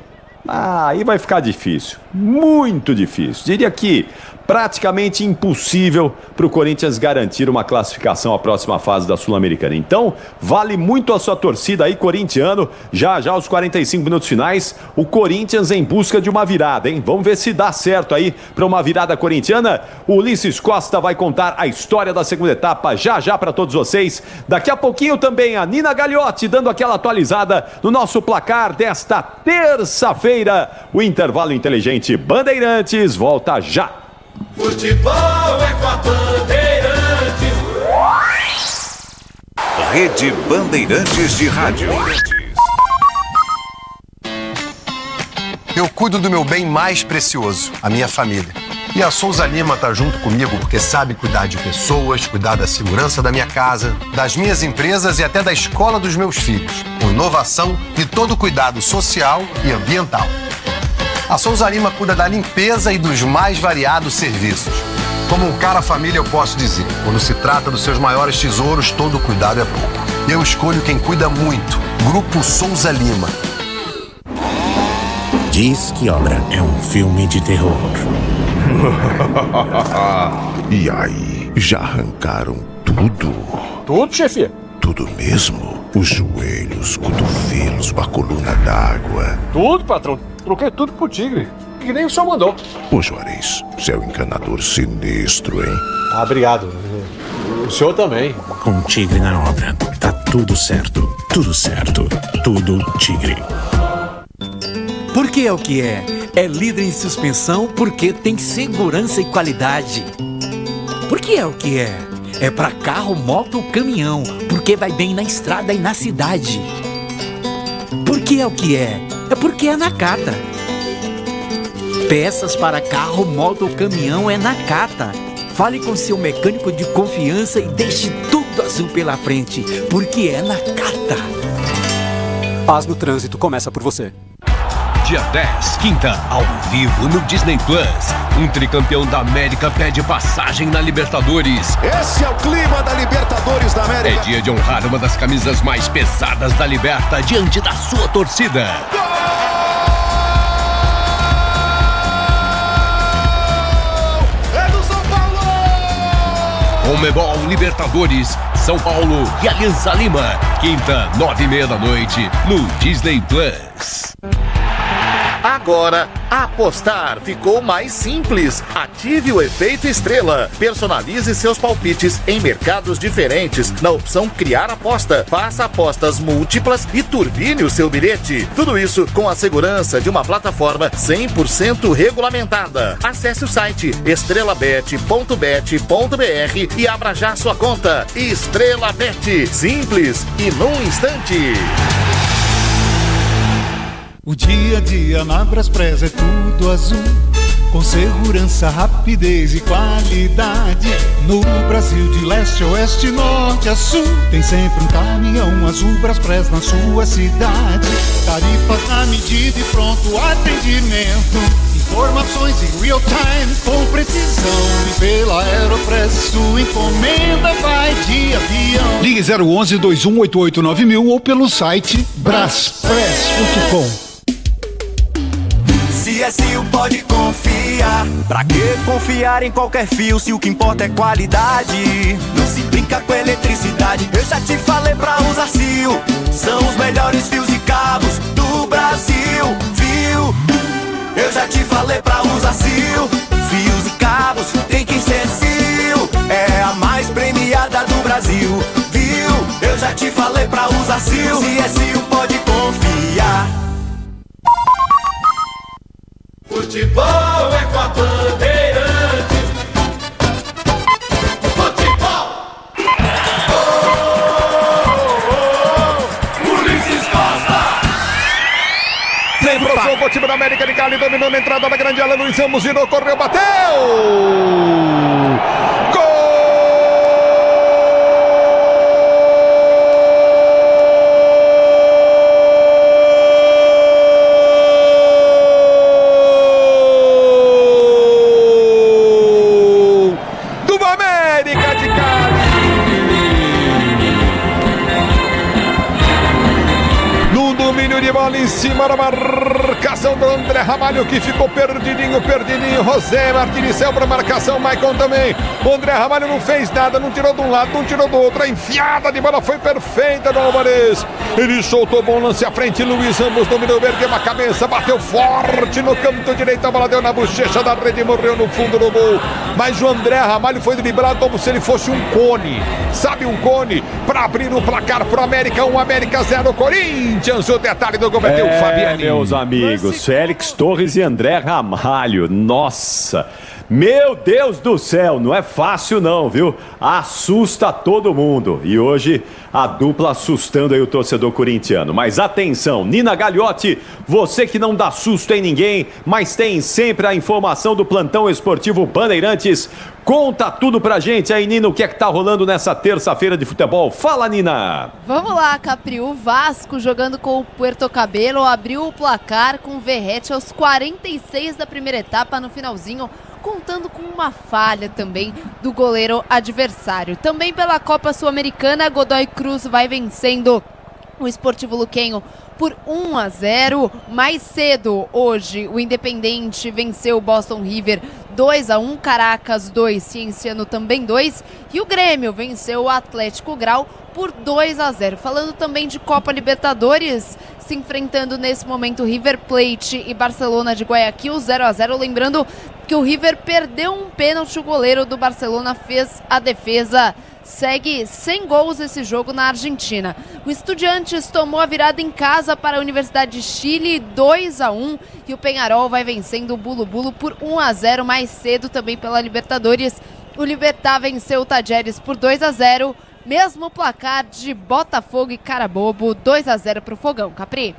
aí vai ficar difícil, muito difícil. Diria que praticamente impossível para o Corinthians garantir uma classificação à próxima fase da Sul-Americana. Então, vale muito a sua torcida aí, corintiano. Já aos 45 minutos finais, o Corinthians em busca de uma virada, hein? Vamos ver se dá certo aí para uma virada corintiana. O Ulisses Costa vai contar a história da segunda etapa já para todos vocês. Daqui a pouquinho também a Nina Gagliotti dando aquela atualizada no nosso placar desta terça-feira. O Intervalo Inteligente Bandeirantes volta já. Futebol é com a Bandeirantes. Rede Bandeirantes de Rádio. Eu cuido do meu bem mais precioso, a minha família. E a Souza Lima tá junto comigo porque sabe cuidar de pessoas, cuidar da segurança da minha casa, das minhas empresas e até da escola dos meus filhos, com inovação e todo cuidado social e ambiental. A Souza Lima cuida da limpeza e dos mais variados serviços. Como um cara família, eu posso dizer, quando se trata dos seus maiores tesouros, todo cuidado é pouco. Eu escolho quem cuida muito. Grupo Souza Lima. Diz que Obra é um filme de terror. E aí, já arrancaram tudo? Tudo, chefe? Tudo mesmo? Os joelhos, cotovelos, a coluna d'água. Tudo, patrão. Troquei tudo pro Tigre. Que nem o senhor mandou. Ô, Juarez, você é um encanador sinistro, hein? Ah, obrigado. O senhor também. Com Tigre na obra, tá tudo certo. Tudo certo. Tudo Tigre. Porque é o que é. É líder em suspensão porque tem segurança e qualidade. Porque é o que é. É pra carro, moto ou caminhão, porque vai bem na estrada e na cidade. Porque é o que é. É porque é Nakata. Peças para carro, moto ou caminhão é Nakata. Fale com seu mecânico de confiança e deixe tudo azul pela frente, porque é Nakata. Paz no trânsito começa por você. Dia 10, quinta, ao vivo no Disney Plus. Um tricampeão da América pede passagem na Libertadores. Esse é o clima da Libertadores da América. É dia de honrar uma das camisas mais pesadas da Liberta diante da sua torcida. É do São Paulo! Conmebol Libertadores, São Paulo e Alianza Lima. Quinta, 9:30 da noite, no Disney Plus. Agora, apostar ficou mais simples. Ative o efeito estrela. Personalize seus palpites em mercados diferentes na opção Criar Aposta. Faça apostas múltiplas e turbine o seu bilhete. Tudo isso com a segurança de uma plataforma 100% regulamentada. Acesse o site estrelabet.bet.br e abra já sua conta. Estrela Bet. Simples e num instante. O dia a dia na Braspress é tudo azul, com segurança, rapidez e qualidade. No Brasil de leste a oeste, norte a sul, tem sempre um caminhão azul Braspress na sua cidade. Tarifas na medida e pronto atendimento, informações em real time com precisão. E pela Aeropress sua encomenda vai de avião. Ligue 011 2188 9000 ou pelo site braspress.com. CSU pode confiar. Pra que confiar em qualquer fio se o que importa é qualidade? Não se brinca com eletricidade. Eu já te falei pra usar CSU. São os melhores fios e cabos do Brasil, viu? Eu já te falei pra usar CSU. Fios e cabos tem que ser CSU. É a mais premiada do Brasil, viu? Eu já te falei pra usar CSU. CSU pode confiar. Futebol é com a Bandeirantes. Futebol. Ulisses Costa. Vem pro jogo, o time da América de Cali dominou na entrada da grande área. Luiz Ramos girou, correu, bateu. Gol! Em cima da marcação do André Ramalho, que ficou perdidinho. José Martins saiu para marcação, Maicon também. O André Ramalho não fez nada, não tirou de um lado, não tirou do outro. A enfiada de bola foi perfeita do Alvarez. Ele soltou bom lance à frente. Luiz Ramos dominou, ergueu a cabeça, bateu forte no canto direito. A bola deu na bochecha da rede e morreu no fundo do gol. Mas o André Ramalho foi driblado como se ele fosse um cone. Sabe, um cone para abrir o placar pro América. 1, América 0, Corinthians. O detalhe do gol vai ter o Fabiani. Meus amigos, Félix Torres e André Ramalho. Nossa, meu Deus do céu, não é fácil não, viu? Assusta todo mundo. E hoje a dupla assustando aí o torcedor corintiano. Mas atenção, Nina Gagliotti, você que não dá susto em ninguém, mas tem sempre a informação do plantão esportivo Bandeirantes. Conta tudo pra gente aí, Nina, o que é que tá rolando nessa terça-feira de futebol. Fala, Nina! Vamos lá, Capri. O Vasco, jogando com o Puerto Cabelo, abriu o placar com o Verrete aos 46 da primeira etapa, no finalzinho, contando com uma falha também do goleiro adversário. Também pela Copa Sul-Americana, Godoy Cruz vai vencendo o Sportivo Luquenho por 1-0. Mais cedo, hoje, o Independente venceu o Boston River 2-1, Caracas 2, Cienciano também 2, e o Grêmio venceu o Atlético Grau por 2-0. Falando também de Copa Libertadores, se enfrentando nesse momento River Plate e Barcelona de Guayaquil, 0-0. Lembrando que o River perdeu um pênalti, o goleiro do Barcelona fez a defesa. Segue sem gols esse jogo na Argentina. O Estudiantes tomou a virada em casa para a Universidade de Chile, 2-1. E o Peñarol vai vencendo o Bulu Bulu por 1-0. Mais cedo também pela Libertadores, o Libertad venceu o Tajeres por 2-0. Mesmo placar de Botafogo e Carabobo, 2-0 para o Fogão. Capri?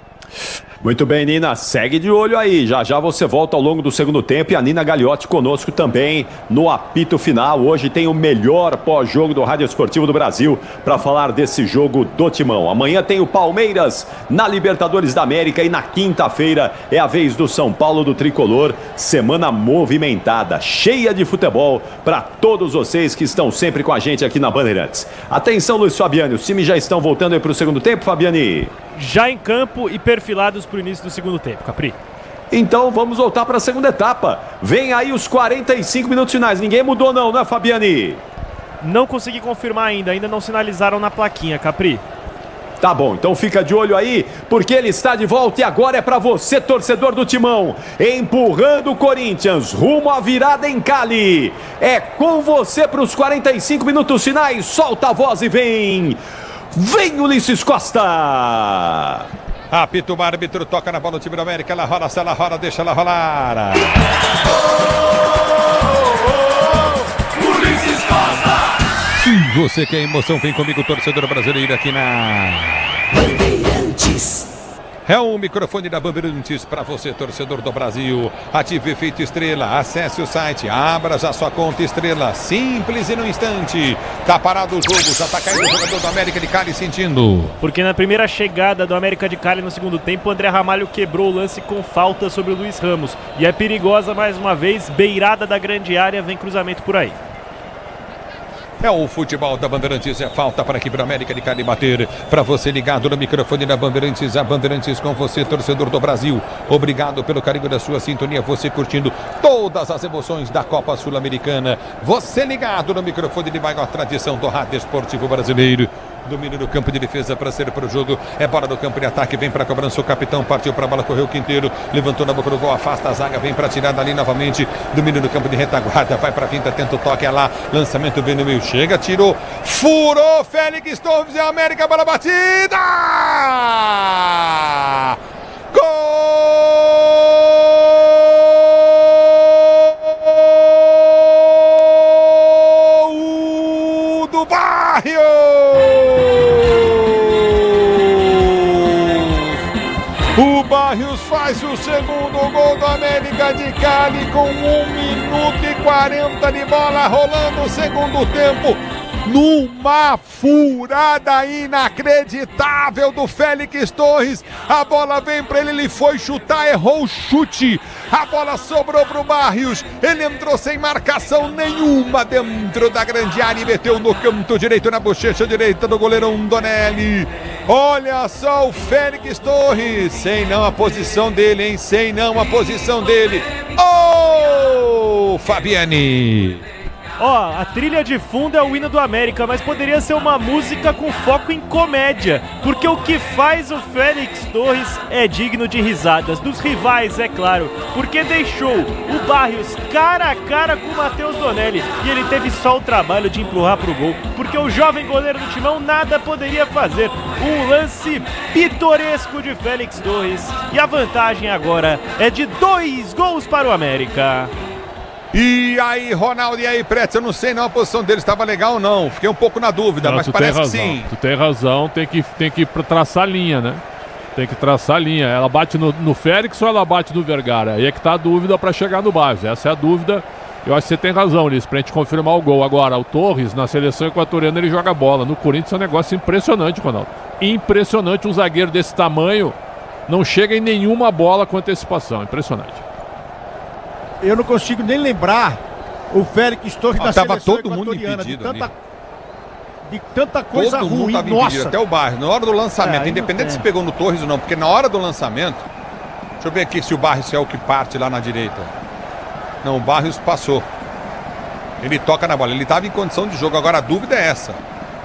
Muito bem, Nina, segue de olho aí, já já você volta ao longo do segundo tempo e a Nina Gagliotti conosco também no apito final. Hoje tem o melhor pós-jogo do Rádio Esportivo do Brasil para falar desse jogo do Timão. Amanhã tem o Palmeiras na Libertadores da América e na quinta-feira é a vez do São Paulo do Tricolor. Semana movimentada, cheia de futebol para todos vocês que estão sempre com a gente aqui na Bandeirantes. Atenção, Luiz Fabiani, os times já estão voltando aí para o segundo tempo, Fabiani? Já em campo e perfilados para o início do segundo tempo, Capri. Então vamos voltar para a segunda etapa. Vem aí os 45 minutos finais. Ninguém mudou não, né, Fabiani? Não consegui confirmar ainda não sinalizaram na plaquinha, Capri. Tá bom, então fica de olho aí, porque ele está de volta e agora é pra você, torcedor do Timão, empurrando o Corinthians rumo à virada em Cali. É com você pros 45 minutos finais, solta a voz e vem Ulisses Costa. Apita o árbitro, toca na bola do time do América, ela rola, se ela rola, deixa ela rolar. Ulisses Costa! Se você quer emoção, vem comigo, torcedor brasileiro, aqui na Bandeirantes. É o microfone da Bandeirantes para você, torcedor do Brasil. Ative Efeito Estrela, acesse o site, abra já sua conta Estrela, simples e no instante. Tá parado o jogo, já tá caindo o jogador do América de Cali sentindo. Porque na primeira chegada do América de Cali no segundo tempo, o André Ramalho quebrou o lance com falta sobre o Luiz Ramos. E é perigosa mais uma vez, beirada da grande área, vem cruzamento por aí. É o futebol da Bandeirantes, é falta para aqui para a América de Cali bater. Para você ligado no microfone da Bandeirantes, a Bandeirantes com você, torcedor do Brasil. Obrigado pelo carinho da sua sintonia, você curtindo todas as emoções da Copa Sul-Americana. Você ligado no microfone de maior tradição do rádio esportivo brasileiro. Domínio do campo de defesa para ser para o jogo. É bola do campo de ataque, vem para a cobrança. O capitão partiu para a bola, correu o Quinteiro. Levantou na boca do gol, afasta a zaga, vem para tirar dali novamente. Domínio do campo de retaguarda, vai para a finta, tenta o toque, é lá. Lançamento vem no meio, chega, tirou. Furou, Félix Torres e América, bola batida! Gol do Barrios! O Barrios faz o segundo gol do América de Cali com 1 minuto e 40 de bola rolando o segundo tempo. Numa furada inacreditável do Félix Torres. A bola vem para ele, ele foi chutar, errou o chute. A bola sobrou para o Barrios. Ele entrou sem marcação nenhuma dentro da grande área e meteu no canto direito, na bochecha direita do goleirão Donelli. Olha só o Félix Torres. Sei não a posição dele, hein? Sei não a posição dele. Oh, Fabiani! Ó, a trilha de fundo é o hino do América, mas poderia ser uma música com foco em comédia, porque o que faz o Félix Torres é digno de risadas, dos rivais, é claro, porque deixou o Barrios cara a cara com o Matheus Donelli, e ele teve só o trabalho de empurrar pro gol, porque o jovem goleiro do Timão nada poderia fazer. Um lance pitoresco de Félix Torres, e a vantagem agora é de 2 gols para o América. E aí, Ronaldo, e aí, Pretz, eu não sei não a posição dele, estava legal ou não, fiquei um pouco na dúvida, mas parece que sim. Tu tem razão, tem que traçar a linha, né? Tem que traçar a linha, ela bate no Félix ou ela bate no Vergara? Aí é que tá a dúvida para chegar no Barrios, essa é a dúvida. Eu acho que você tem razão, Ulisses, pra gente confirmar o gol. Agora, o Torres, na seleção equatoriana, ele joga bola. No Corinthians é um negócio impressionante, Ronaldo. Impressionante, um zagueiro desse tamanho não chega em nenhuma bola com antecipação, impressionante. Eu não consigo nem lembrar o Félix Torres da tava seleção todo mundo impedido de tanta coisa todo ruim, mundo tava impedido, até o Barrios, na hora do lançamento, independente se pegou no Torres ou não, porque na hora do lançamento, deixa eu ver aqui se o Barrios é o que parte lá na direita. Não, o Barrios passou. Ele toca na bola, ele estava em condição de jogo, agora a dúvida é essa.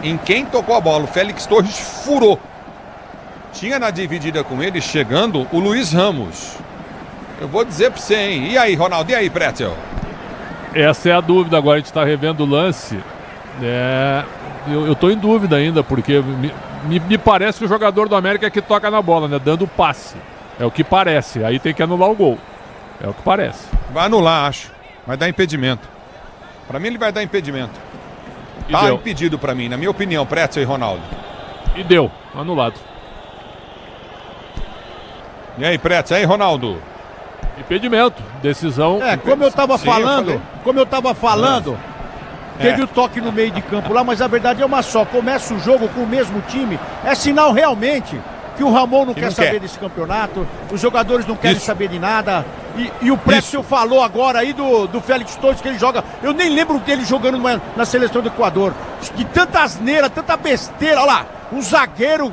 Em quem tocou a bola? O Félix Torres furou. Tinha na dividida com ele, chegando, o Luiz Ramos. Eu vou dizer pra você, hein? E aí, Ronaldo? E aí, Pretzel? Essa é a dúvida agora, a gente tá revendo o lance. Eu tô em dúvida ainda, porque me parece que o jogador do América é que toca na bola, né? Dando passe. É o que parece. Aí tem que anular o gol. É o que parece. Vai anular, acho. Vai dar impedimento. Pra mim ele vai dar impedimento. Tá impedido pra mim, na minha opinião, Pretzel e Ronaldo. E deu, anulado. E aí, Pretzel? E aí, Ronaldo? Impedimento, decisão. Como eu tava falando, teve o toque no meio de campo lá, mas a verdade é uma só. Começa o jogo com o mesmo time, é sinal realmente que o Ramon não quer saber desse campeonato, os jogadores não querem saber de nada. E o Pretzel falou agora aí do Félix Torres, que ele joga. Eu nem lembro dele jogando na seleção do Equador. De tanta asneira, tanta besteira. Olha lá, um zagueiro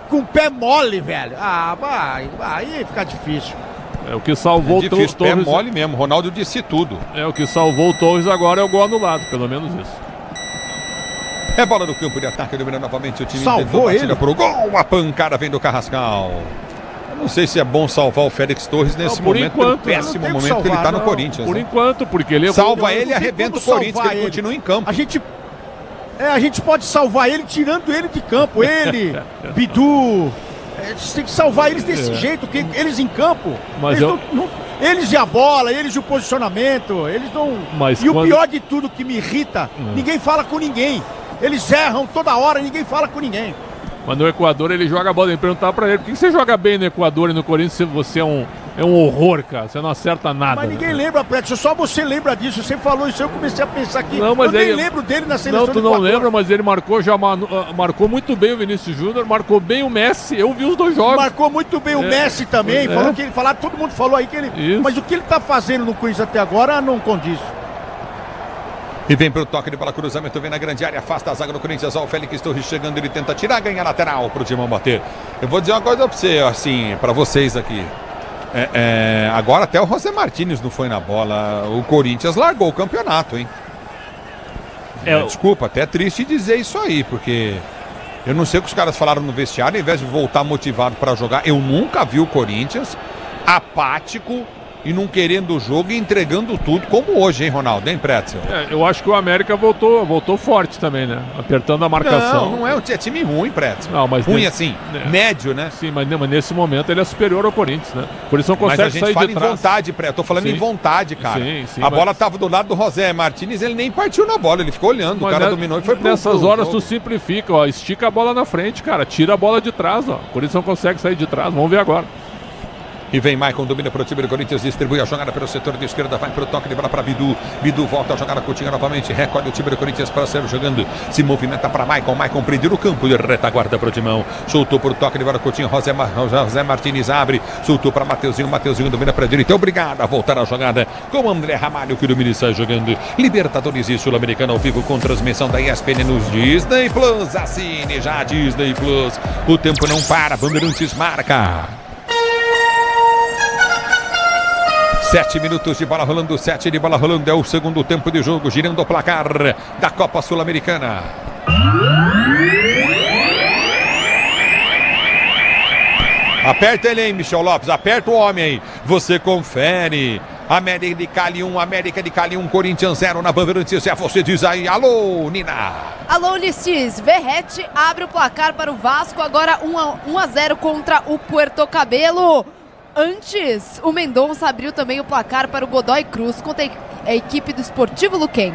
com pé mole, velho. Ah, aí fica difícil. É o que salvou o Torres. Pé mole mesmo, Ronaldo disse tudo. É o que salvou o Torres agora é o gol anulado, pelo menos isso. É bola no campo de ataque, domina novamente o time. Salvou ele. Pro gol, a pancada vem do Carrascal. Eu não sei se é bom salvar o Félix Torres nesse momento, pelo péssimo momento que ele tá no Corinthians. Por enquanto, porque ele... Salva ele e arrebenta o Corinthians, que ele continua em campo. A gente pode salvar ele tirando ele de campo. Ele, Bidu... A gente tem que salvar eles desse jeito, que eles em campo. Mas eles e a bola, eles e o posicionamento, eles não... Mas o pior de tudo que me irrita, ninguém fala com ninguém. Eles erram toda hora, ninguém fala com ninguém. Mas no Equador ele joga a bola. Eu ia perguntar pra ele, por que você joga bem no Equador e no Corinthians se você é um horror, cara? Você não acerta nada. Mas ninguém lembra, Prédio, só você lembra disso. Você falou isso, eu comecei a pensar aqui. Não, mas eu nem lembro dele na seleção. Não, tu não lembra, mas ele marcou marcou muito bem o Vinícius Júnior, marcou bem o Messi. Eu vi os dois jogos. Marcou muito bem o Messi também. Falou que todo mundo falou aí que ele... Isso. Mas o que ele tá fazendo no Corinthians até agora não condiz. E vem pro toque de bola, cruzamento, vem na grande área, afasta a zaga do Corinthians, ó, o Félix Torres chegando, ele tenta tirar, ganha lateral pro Timão bater. Eu vou dizer uma coisa pra você, assim, pra vocês aqui. Agora até o José Martínez não foi na bola, o Corinthians largou o campeonato, hein? Desculpa, até é triste dizer isso aí, porque eu não sei o que os caras falaram no vestiário, ao invés de voltar motivado pra jogar, eu nunca vi o Corinthians apático e não querendo o jogo e entregando tudo, como hoje, hein, Ronaldo? Hein, Pretzel? Eu acho que o América voltou forte também, né? Apertando a marcação. Não é time ruim, Pretzel. Não, mas ruim assim, médio, né? Sim, mas nesse momento ele é superior ao Corinthians, né? Por isso não consegue sair de trás. Mas a gente fala em vontade, Pretzel. Tô falando em vontade, cara. A bola tava do lado do José Martínez, ele nem partiu na bola, ele ficou olhando, o cara dominou e foi pro nessas horas tu simplifica, ó, estica a bola na frente, cara, tira a bola de trás, ó. Por isso não consegue sair de trás, vamos ver agora. E vem Maicon, domina para o time do Corinthians, distribui a jogada pelo setor de esquerda, vai para o toque de bola para Bidu. Bidu volta a jogar a Coutinho novamente, recolhe o time do Corinthians para ser jogando, se movimenta para Maicon, Maicon prende no campo de retaguarda para o Timão, soltou por toque de bola Coutinho, José Martínez abre, soltou para Mateuzinho, Mateuzinho domina para a direita, obrigado a voltar a jogada com André Ramalho, que domina e sai jogando. Libertadores e Sul-Americana ao vivo com transmissão da ESPN nos Disney Plus, assine já Disney Plus, o tempo não para, Bandeirantes marca. 7 minutos de bola rolando, 7 de bola rolando, é o segundo tempo de jogo, girando o placar da Copa Sul-Americana. Aperta ele, hein, Michel Lopes, aperta o homem aí, você confere. América de Cali 1, Corinthians 0 na Bandeirantes, você diz aí, alô, Nina. Alô, Ulisses, Verrete abre o placar para o Vasco, agora 1-0 contra o Puerto Cabelo. Antes, o Mendonça abriu também o placar para o Godoy Cruz contra a equipe do Esportivo Luquem.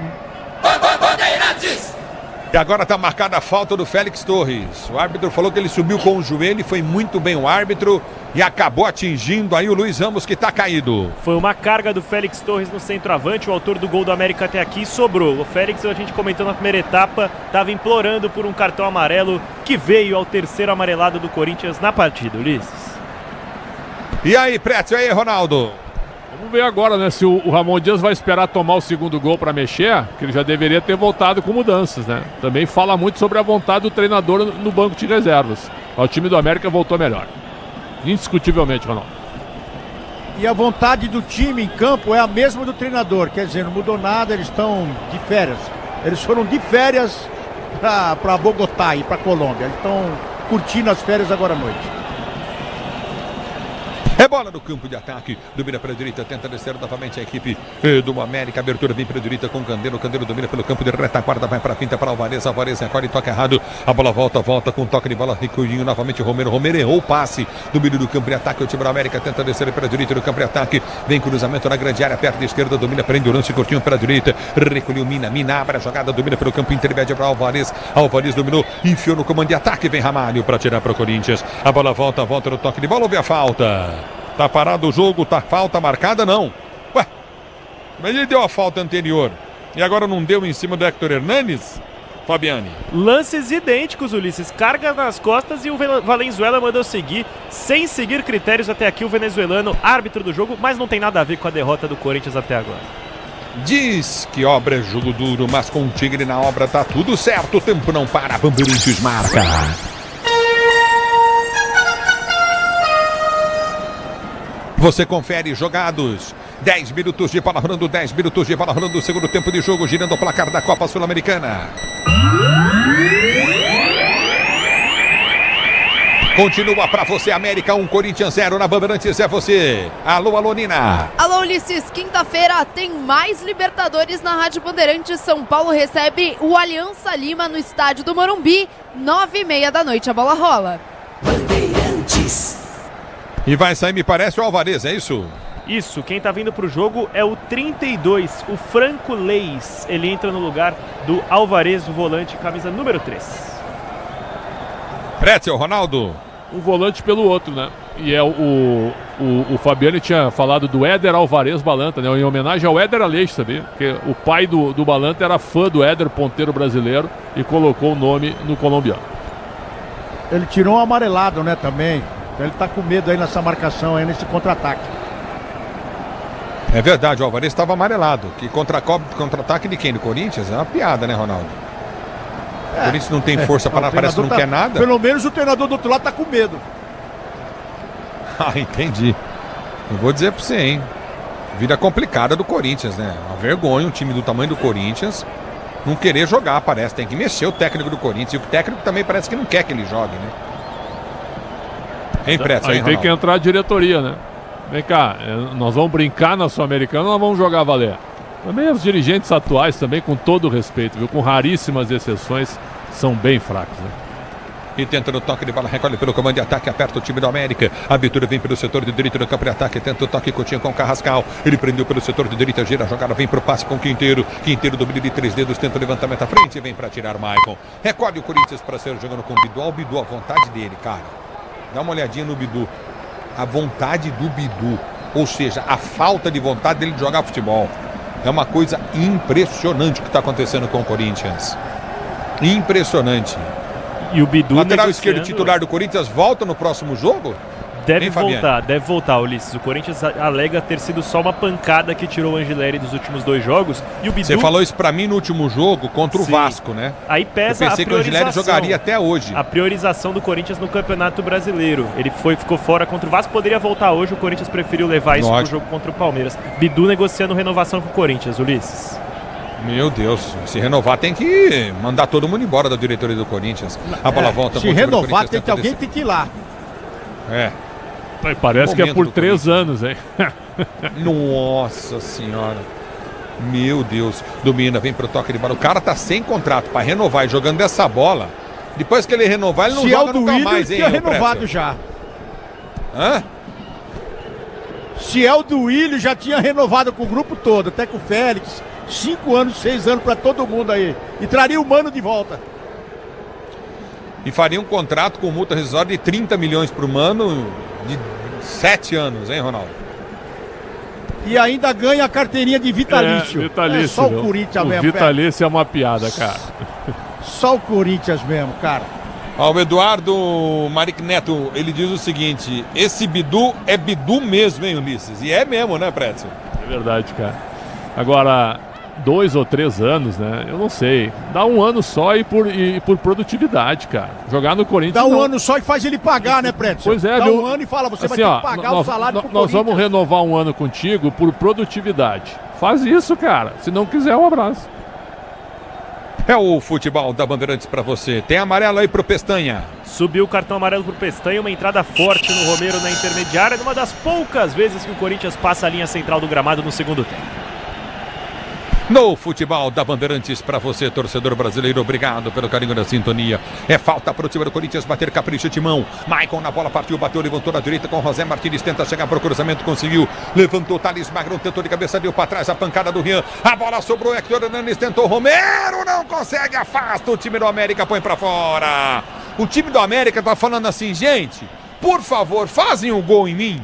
E agora está marcada a falta do Félix Torres. O árbitro falou que ele subiu com o joelho, foi muito bem o árbitro e acabou atingindo aí o Luiz Ramos, que está caído. Foi uma carga do Félix Torres no centroavante, o autor do gol do América até aqui sobrou. O Félix, a gente comentou na primeira etapa, estava implorando por um cartão amarelo que veio ao terceiro amarelado do Corinthians na partida, Ulisses. E aí, Pretzel, e aí, Ronaldo? Vamos ver agora, né, se o Ramon Dias vai esperar tomar o segundo gol para mexer, que ele já deveria ter voltado com mudanças, né? Também fala muito sobre a vontade do treinador no banco de reservas. O time do América voltou melhor. Indiscutivelmente, Ronaldo. E a vontade do time em campo é a mesma do treinador, quer dizer, não mudou nada, eles estão de férias. Eles foram de férias para Bogotá e para Colômbia. Eles estão curtindo as férias agora à noite. É bola no campo de ataque, domina pela direita, tenta descer novamente a equipe do América, abertura vem pela direita com o Candeiro domina pelo campo de retaguarda, vai para a finta para Alvarez, Alvarez recolhe, toca errado, a bola volta com toque de bola, Ricuinho novamente, Romero errou o passe, domínio do campo de ataque, o time do América tenta descer pela direita do campo de ataque, vem cruzamento na grande área, perto da esquerda, domina, prende o lance, curtinho pela direita, recolheu Mina abre a jogada, domina pelo campo intermédio para Alvarez dominou, enfiou no comando de ataque, vem Ramalho para tirar para o Corinthians, a bola volta no toque de bola, houve a falta. Tá parado o jogo, tá falta marcada, não. Ué, mas ele deu a falta anterior e agora não deu em cima do Héctor Hernanes, Fabiane? Lances idênticos, Ulisses. Carga nas costas e o Valenzuela mandou seguir, sem seguir critérios até aqui, o venezuelano, árbitro do jogo, mas não tem nada a ver com a derrota do Corinthians até agora. Diz que obra é jogo duro, mas com o Tigre na obra tá tudo certo, o tempo não para, Bandeirantes marca. Você confere jogados. 10 minutos de bola rolando, 10 minutos de bola rolando. Segundo tempo de jogo, girando o placar da Copa Sul-Americana. Continua pra você, América 1, Corinthians 0 na Bandeirantes, é você. Alô, alô, Nina. Alô, Ulisses, quinta-feira tem mais Libertadores na Rádio Bandeirantes. São Paulo recebe o Aliança Lima no estádio do Morumbi, 9h30 da noite, a bola rola. Bandeirantes. E vai sair, me parece, o Alvarez, é isso? Isso, quem tá vindo pro jogo é o 32, o Franco Leis. Ele entra no lugar do Alvarez, o volante, camisa número 3. Pretzel, Ronaldo. Um volante pelo outro, né? E é o Fabiani tinha falado do Éder Alvarez Balanta, né? Em homenagem ao Éder Aleixo, sabia? Porque o pai do Balanta era fã do Éder, ponteiro brasileiro, e colocou o nome no colombiano. Ele tirou um amarelado, né, também. Ele tá com medo aí nessa marcação, aí nesse contra-ataque. É verdade, o Alvarez estava amarelado. Que contra-ataque de quem? Do Corinthians? É uma piada, né, Ronaldo? O Corinthians não tem força para parece que não quer nada. Pelo menos o treinador do outro lado tá com medo. Ah, entendi. Eu vou dizer pra você, hein? Vida complicada do Corinthians, né? Uma vergonha um time do tamanho do Corinthians não querer jogar, parece. Tem que mexer o técnico do Corinthians. E o técnico também parece que não quer que ele jogue, né? Hein, Pretzel? Aí tem que entrar a diretoria, né? Vem cá, nós vamos brincar na Sul-Americana ou nós vamos jogar valer? Também os dirigentes atuais, também com todo o respeito, viu? Com raríssimas exceções, são bem fracos, né? E tenta no toque de bola, recolhe pelo comando de ataque, aperta o time do América. A Vitória vem pelo setor de direita do campo de ataque, tenta o toque, Coutinho com o Carrascal. Ele prendeu pelo setor de direita, gira a jogada, vem pro passe com o Quinteiro. Quinteiro domina de 3 dedos, tenta o levantamento à frente e vem para tirar o Maicon. Recolhe o Corinthians para ser jogando com o Bidu. Olha o Bidu, a vontade dele, cara. Dá uma olhadinha no Bidu. A vontade do Bidu, ou seja, a falta de vontade dele de jogar futebol. É uma coisa impressionante o que está acontecendo com o Corinthians. Impressionante. E o Bidu, lateral esquerdo titular do Corinthians, volta no próximo jogo? Deve voltar, Ulisses. O Corinthians alega ter sido só uma pancada que tirou o Angileri dos últimos 2 jogos. E o Bidu... Você falou isso pra mim no último jogo contra o Vasco, né? Aí pesa a priorização. Eu pensei que o Angileri jogaria até hoje. A priorização do Corinthians no Campeonato Brasileiro. Ele ficou fora contra o Vasco, poderia voltar hoje. O Corinthians preferiu levar isso pro jogo contra o Palmeiras. Bidu negociando renovação com o Corinthians, Ulisses. Meu Deus, se renovar tem que mandar todo mundo embora da diretoria do Corinthians. A bola volta. Se renovar tem que alguém tem que ir lá. É. Parece que é por 3 anos, hein? Nossa senhora. Meu Deus. Domina, vem pro toque de bola. O cara tá sem contrato para renovar e jogando essa bola. Depois que ele renovar, ele não joga nunca mais, hein? Tinha renovado já. Hã? Ciel do Willio já tinha renovado com o grupo todo, até com o Félix. 5 anos, 6 anos para todo mundo aí. E traria o Mano de volta. E faria um contrato com multa rescisória de 30 milhões pro Mano de 7 anos, hein, Ronaldo? E ainda ganha a carteirinha de vitalício. Vitalício. Só o Corinthians mesmo. Vitalício é uma piada, cara. Só o Corinthians mesmo, cara. Ó, o Eduardo Maric Neto, ele diz o seguinte: esse Bidu é Bidu mesmo, hein, Ulisses? E é mesmo, né, Pretzel? É verdade, cara. Agora, 2 ou 3 anos, né? Eu não sei. Dá 1 ano só e por produtividade, cara. Jogar no Corinthians. Dá 1 ano só e faz ele pagar, né, Pretzel? Pois é, dá 1 ano e fala, você assim, vai ter que pagar o salário pro Nós vamos renovar 1 ano contigo por produtividade. Faz isso, cara. Se não quiser, um abraço. É o futebol da Bandeirantes pra você. Tem amarelo aí pro Pestanha. Subiu o cartão amarelo pro Pestanha, uma entrada forte no Romero na intermediária, numa das poucas vezes que o Corinthians passa a linha central do gramado no segundo tempo. No futebol da Bandeirantes pra você, torcedor brasileiro, obrigado pelo carinho da sintonia. É falta pro time do Corinthians bater, capricha Timão. Maicon na bola, partiu, bateu, levantou na direita com José Martins, tenta chegar pro cruzamento, conseguiu. Levantou, Thales Magno, tentou de cabeça, deu pra trás a pancada do Rian. A bola sobrou, Hector Hernanes tentou, Romero não consegue, afasta o time do América, põe pra fora. O time do América tá falando assim, gente, por favor, fazem um gol em mim.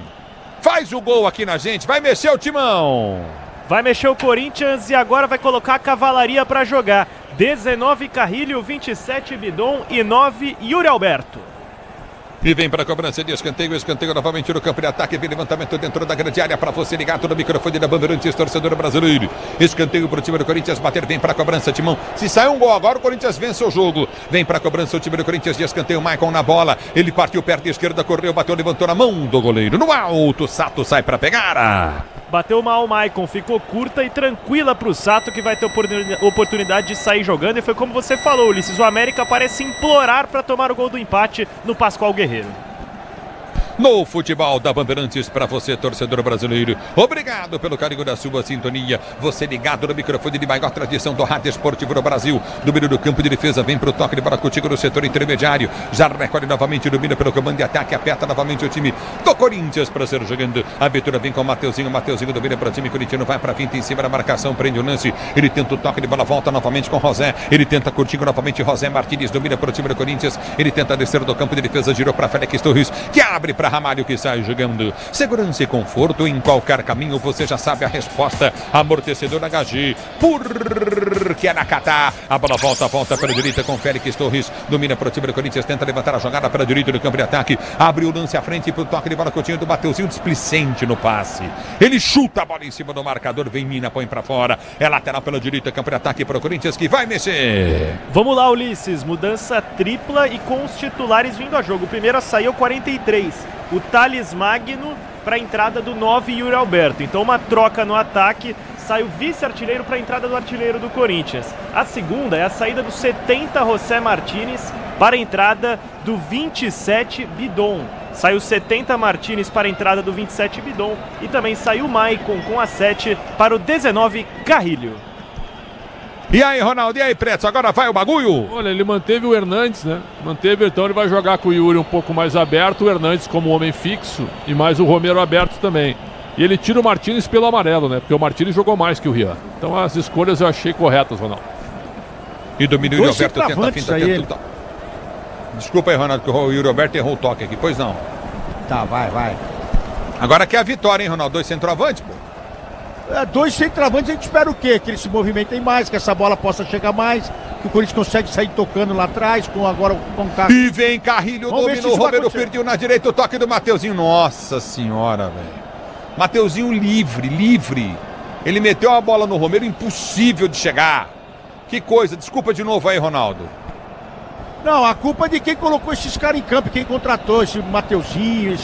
Faz o gol aqui na gente, vai mexer o Timão. Vai mexer o Corinthians e agora vai colocar a cavalaria para jogar. 19 Carrilho, 27 Bidon e 9 Yuri Alberto. E vem para a cobrança de escanteio novamente no campo de ataque, vem levantamento dentro da grande área para você ligar todo o microfone da Bandeirantes, torcedor brasileiro. Escanteio para o time do Corinthians bater, vem para a cobrança, Timão. Se sai um gol agora, o Corinthians vence o jogo. Vem para a cobrança o time do Corinthians de escanteio, Maicon na bola. Ele partiu perto da esquerda, correu, bateu, levantou na mão do goleiro. No alto, Sato sai para pegar. Bateu mal o Maicon, ficou curta e tranquila pro Sato, que vai ter oportunidade de sair jogando. E foi como você falou, Ulisses, o América parece implorar para tomar o gol do empate no Pascoal Guerreiro. No futebol da Bandeirantes, para você, torcedor brasileiro. Obrigado pelo carinho da sua sintonia. Você ligado no microfone de maior tradição do Rádio Esportivo do Brasil. Domínio do campo de defesa, vem pro toque de bola contigo no setor intermediário. Já recolhe novamente, domina pelo comando de ataque, aperta novamente o time do Corinthians para ser jogando. A abertura vem com o Mateuzinho domina para o time corintiano, vai para finta em cima da marcação, prende o lance. Ele tenta o toque de bola, volta novamente com José. Ele tenta contigo novamente, José Martínez domina para o time do Corinthians. Ele tenta descer do campo de defesa, girou para Félix Torres, que abre para Ramalho, que sai jogando. Segurança e conforto em qualquer caminho, você já sabe a resposta. Amortecedor HG, porque é Nakata. A bola volta para a direita com Félix Torres, domina para o time do Corinthians, tenta levantar a jogada para a direita do campo de ataque, abre o lance à frente para o toque de bola curtinho do Mateuzinho, displicente no passe. Ele chuta a bola em cima do marcador, vem Mina, põe para fora. É lateral pela direita, campo de ataque para o Corinthians, que vai mexer. Vamos lá, Ulisses, mudança tripla e com os titulares vindo a jogo. O primeiro a sair é o 43, o Thales Magno para a entrada do 9 Yuri Alberto. Então uma troca no ataque, sai o vice-artilheiro para a entrada do artilheiro do Corinthians. A segunda é a saída do 70 José Martínez para a entrada do 27 Bidon. Sai o 70 Martínez para a entrada do 27 Bidon e também sai o Maicon com a 7 para o 19 Carrilho. E aí, Ronaldo, e aí, Preto, agora vai o bagulho? Olha, ele manteve o Hernandes, né? Então ele vai jogar com o Yuri um pouco mais aberto, o Hernandes como homem fixo e mais o Romero aberto também. E ele tira o Martínez pelo amarelo, né? Porque o Martínez jogou mais que o Rian. Então as escolhas eu achei corretas, Ronaldo. E domina o Yuri Alberto, tenta a finta, Desculpa aí, Ronaldo, que o Yuri Alberto errou o toque aqui, pois não. Tá, vai. Agora quer a vitória, hein, Ronaldo? 2 centroavantes, pô. 2 centroavantes, a gente espera o quê? Que eles se movimentem mais, que essa bola possa chegar mais, que o Corinthians consegue sair tocando lá atrás, com o Carrilho. E vem Carrilho, dominou, o Romero perdeu na direita, o toque do Mateuzinho. Nossa senhora, velho. Mateuzinho livre. Ele meteu a bola no Romero, impossível de chegar. Que coisa, desculpa de novo aí, Ronaldo. Não, a culpa é de quem colocou esses caras em campo, quem contratou esse Mateuzinho,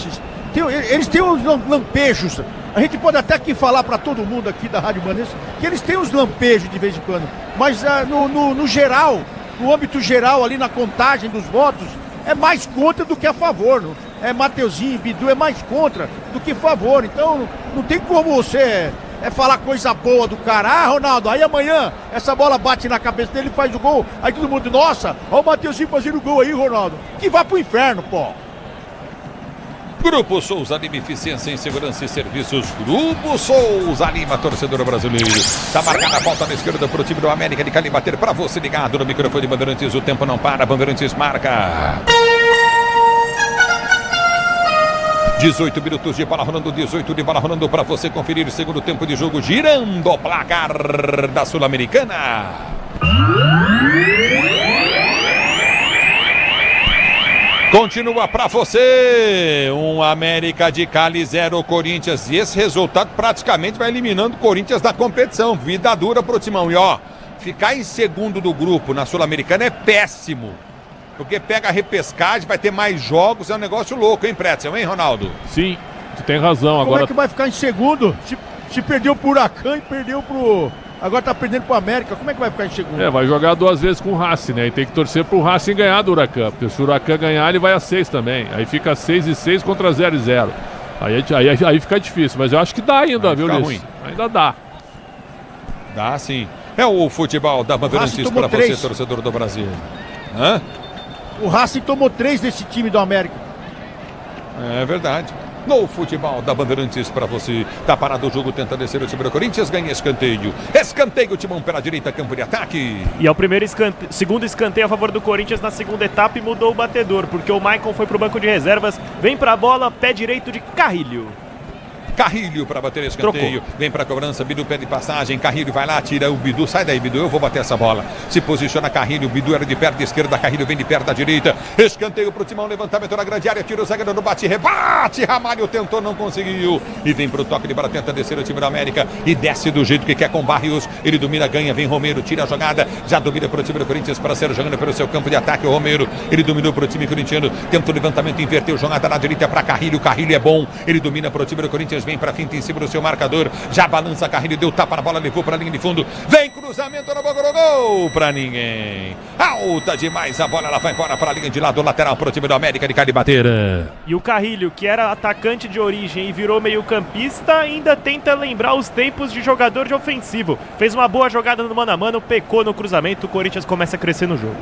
eles têm uns lampejos. A gente pode até aqui falar para todo mundo aqui da Rádio Bandeirantes que eles têm uns lampejos de vez em quando. Mas no geral, no âmbito geral, ali na contagem dos votos, é mais contra do que a favor. É Mateuzinho, Bidu, é mais contra do que a favor. Então não tem como você falar coisa boa do cara. Ah, Ronaldo, aí amanhã essa bola bate na cabeça dele e faz o gol. Aí todo mundo, nossa, olha o Mateuzinho fazendo o gol aí, Ronaldo. Que vá pro inferno, pô. Grupo Souza Lima, eficiência em segurança e serviços. Grupo Souza Lima, torcedor brasileiro. Tá marcada a falta na esquerda pro time do América de Cali bater para você ligado no microfone de Bandeirantes. O tempo não para, Bandeirantes marca. 18 minutos de bola rolando, 18 de bola rolando para você conferir o segundo tempo de jogo, girando o placar da Sul-Americana. Continua para você, América de Cali 0, Corinthians. E esse resultado praticamente vai eliminando o Corinthians da competição. Vida dura pro Timão. E ó, ficar em segundo do grupo na Sul-Americana é péssimo. Porque pega a repescagem, vai ter mais jogos, é um negócio louco, hein, Pretzel, hein, Ronaldo? Sim, tu tem razão. Como agora é que vai ficar em segundo? Se perdeu pro Huracan e perdeu pro... Agora tá perdendo pro América, como é que vai ficar em segundo? Vai jogar 2 vezes com o Racing, né? E tem que torcer pro Racing ganhar do Huracan. Porque se o Huracan ganhar, ele vai a 6 também. Aí fica 6-6 contra 0-0. Aí fica difícil, mas eu acho que dá ainda, viu, Luiz? Ainda dá. Dá sim. É o futebol da Bandeirantes para você, torcedor do Brasil. Hã? O Racing tomou 3 desse time do América. É verdade. No futebol da Bandeirantes para você. Tá parado o jogo, tenta descer o time do Corinthians, ganha escanteio. Escanteio, Timão pela direita, campo de ataque. E é o segundo escanteio a favor do Corinthians na segunda etapa e mudou o batedor, porque o Maicon foi pro banco de reservas, vem pra bola, pé direito de Carrilho. Carrilho para bater escanteio, vem para a cobrança, Bidu pede passagem, Carrilho vai lá, tira o Bidu, sai daí Bidu, eu vou bater essa bola, se posiciona Carrilho, Bidu era de perna esquerda, Carrilho vem de perna da direita, escanteio pro Timão, levantamento na grande área, tira o zagueiro no bate, rebate, Ramalho tentou, não conseguiu, e vem pro toque de bola, tenta descer o time da América, e desce do jeito que quer com Barrios, ele domina, ganha, vem Romero, tira a jogada, já domina pro time do Corinthians para ser jogando pelo seu campo de ataque, o Romero, ele dominou pro time corintiano, tenta o levantamento, inverteu, jogada na direita para Carrilho, Carrilho é bom, ele domina pro time do Corinthians, Corinthians vem pra finta em cima do seu marcador. Já balança Carrilho, deu tapa na bola, levou pra linha de fundo. Vem cruzamento na boca do gol pra ninguém. Alta demais a bola, ela vai embora pra linha de lado lateral pro time do América de Cali bater. E o Carrilho, que era atacante de origem e virou meio-campista, ainda tenta lembrar os tempos de jogador de ofensivo. Fez uma boa jogada no mano a mano, pecou no cruzamento, o Corinthians começa a crescer no jogo.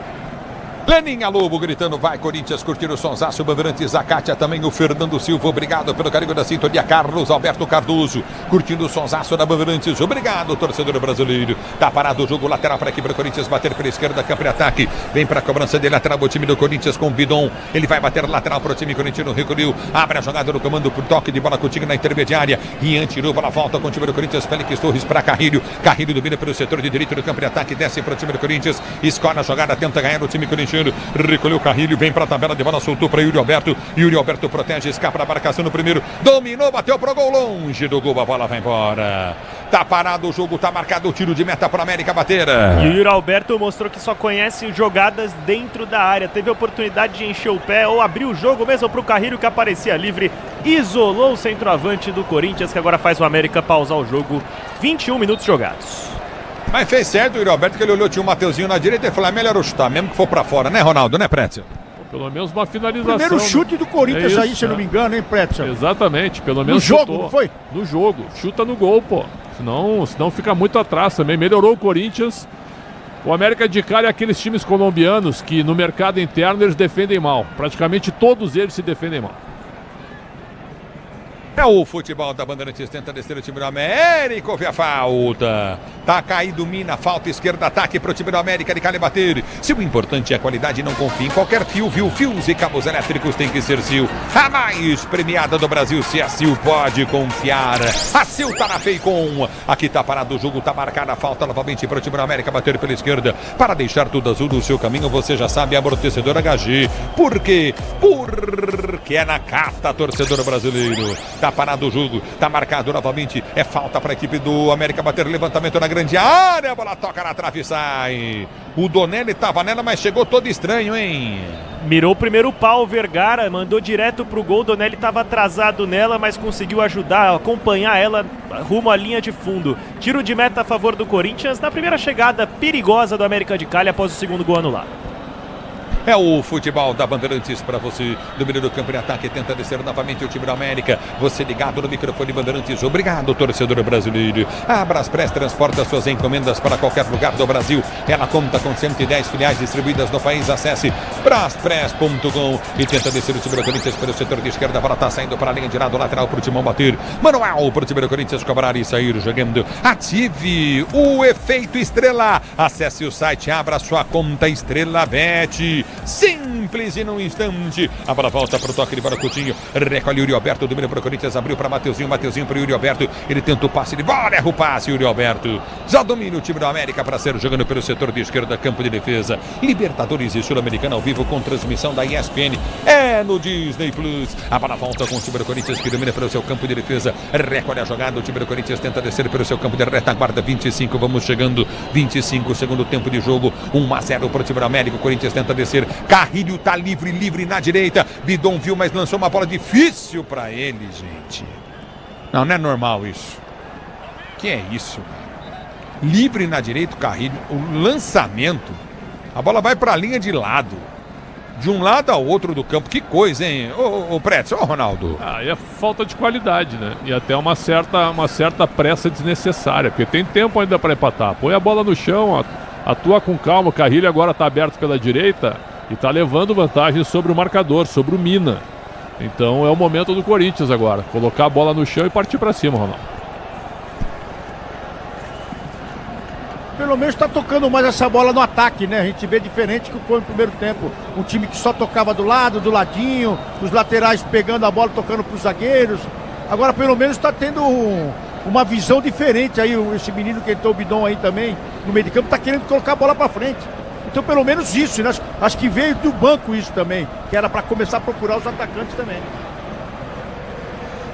Leninha Lobo gritando, vai Corinthians, curtir o sonsaço, Bandeirantes, a Cátia, também o Fernando Silva, obrigado pelo carinho da sintonia, Carlos Alberto Cardoso, curtindo o sonsaço da Bandeirantes, obrigado torcedor brasileiro, tá parado o jogo lateral para aqui para o Corinthians, bater pela esquerda, campo de ataque, vem para a cobrança de lateral o time do Corinthians com o Bidon, ele vai bater lateral para o time corintiano, recolheu, abre a jogada no comando por toque de bola contigo na intermediária, Ian tirou, bola volta com o time do Corinthians, Félix Torres para Carrilho, Carrilho domina pelo setor de direito do campo de ataque, desce para o time do Corinthians, escolhe a jogada, tenta ganhar o time corintiano, recolheu o Carrilho, vem para a tabela de bola, soltou para Yuri Alberto. Yuri Alberto protege, escapa da marcação no primeiro, dominou, bateu pro gol, longe do gol, a bola vai embora. Tá parado o jogo, tá marcado o tiro de meta para América bater. E o Yuri Alberto mostrou que só conhece jogadas dentro da área, teve a oportunidade de encher o pé ou abrir o jogo mesmo pro Carrilho, que aparecia livre, isolou o centroavante do Corinthians, que agora faz o América pausar o jogo. 21 minutos jogados. Mas fez certo o Yuri Alberto, que ele olhou, tinha um Mateuzinho na direita e falou, é melhor eu chutar, mesmo que for pra fora, né, Ronaldo, né, Pretzel? Pelo menos uma finalização. Primeiro chute do Corinthians aí, se eu não me engano, hein, Pretzel? Exatamente, pelo menos no jogo, chutou. não foi? No jogo, chuta no gol, pô. Senão fica muito atrás também. Melhorou o Corinthians. O América de Cali é aqueles times colombianos que no mercado interno eles defendem mal. Praticamente todos eles se defendem mal. É o futebol da Bandeirantes, tenta descer o time do América, houve a falta. Tá caído, mina, falta esquerda, ataque pro time do América de Cali bater. Se o importante é a qualidade, não confie em qualquer fio, viu? Fios e cabos elétricos tem que ser Sil. A mais premiada do Brasil, se a Sil pode confiar. A Sil tá na Feicom. Aqui tá parado o jogo, tá marcada a falta novamente pro time do América bater pela esquerda. Para deixar tudo azul no seu caminho, você já sabe, amortecedor HG. Por quê? Porque é na Cata, torcedor brasileiro. Tá parado o jogo, tá marcado novamente, é falta para a equipe do América bater, levantamento na grande área, a bola toca na trave e sai. O Donelli tava nela, mas chegou todo estranho, hein? Mirou o primeiro pau, Vergara, mandou direto pro gol, Donelli tava atrasado nela, mas conseguiu ajudar, acompanhar ela rumo à linha de fundo. Tiro de meta a favor do Corinthians, na primeira chegada perigosa do América de Cali após o segundo gol anulado. É o futebol da Bandeirantes para você. Domínio do campo de ataque, tenta descer novamente o time da América. Você ligado no microfone Bandeirantes. Obrigado, torcedor brasileiro. A Braspress transporta suas encomendas para qualquer lugar do Brasil. Ela conta com 110 filiais distribuídas no país. Acesse braspress.com e tenta descer o time do Corinthians pelo setor de esquerda. A bola está saindo para a linha de lado lateral para o timão bater. Manual para o time do Corinthians cobrar e sair jogando. Ative o efeito estrela. Acesse o site, abra sua conta Estrela Bet. Simples e num instante. A bola volta para o toque de bola, Coutinho. Recolhe Yuri Alberto, domina para o Corinthians, abriu para Mateuzinho, Mateuzinho para o Yuri Alberto. Ele tenta o passe de bola, erra o passe, Yuri Alberto. Já domina o time do América para ser jogando pelo setor de esquerda, campo de defesa. Libertadores e Sul-Americana ao vivo com transmissão da ESPN. É no Disney Plus. A bola volta com o time do Corinthians que domina pelo seu campo de defesa. Recolhe a jogada, o time do Corinthians tenta descer pelo seu campo de retaguarda. 25, vamos chegando. 25, segundo tempo de jogo. 1-0 para o time do América. O Corinthians tenta descer. Carrilho tá livre na direita. Bidon viu, mas lançou uma bola difícil para ele, gente. Não é normal isso. Que é isso, cara? Livre na direita, o Carrilho. O lançamento. A bola vai para a linha de lado. De um lado ao outro do campo. Que coisa, hein? Ô Pretzel, ô Ronaldo. Aí é falta de qualidade, né? E até uma certa pressa desnecessária. Porque tem tempo ainda para empatar. Põe a bola no chão, atua com calma. O Carrilho agora tá aberto pela direita. E está levando vantagem sobre o marcador, sobre o Mina. Então é o momento do Corinthians agora. Colocar a bola no chão e partir para cima, Ronaldo. Pelo menos está tocando mais essa bola no ataque, né? A gente vê diferente que foi no primeiro tempo. Um time que só tocava do lado, do ladinho, os laterais pegando a bola, tocando para os zagueiros. Agora pelo menos está tendo uma visão diferente aí. Esse menino que entrou o Bidon aí também, no meio de campo, está querendo colocar a bola para frente. Então pelo menos isso, né? Acho que veio do banco isso também, que era para começar a procurar os atacantes também.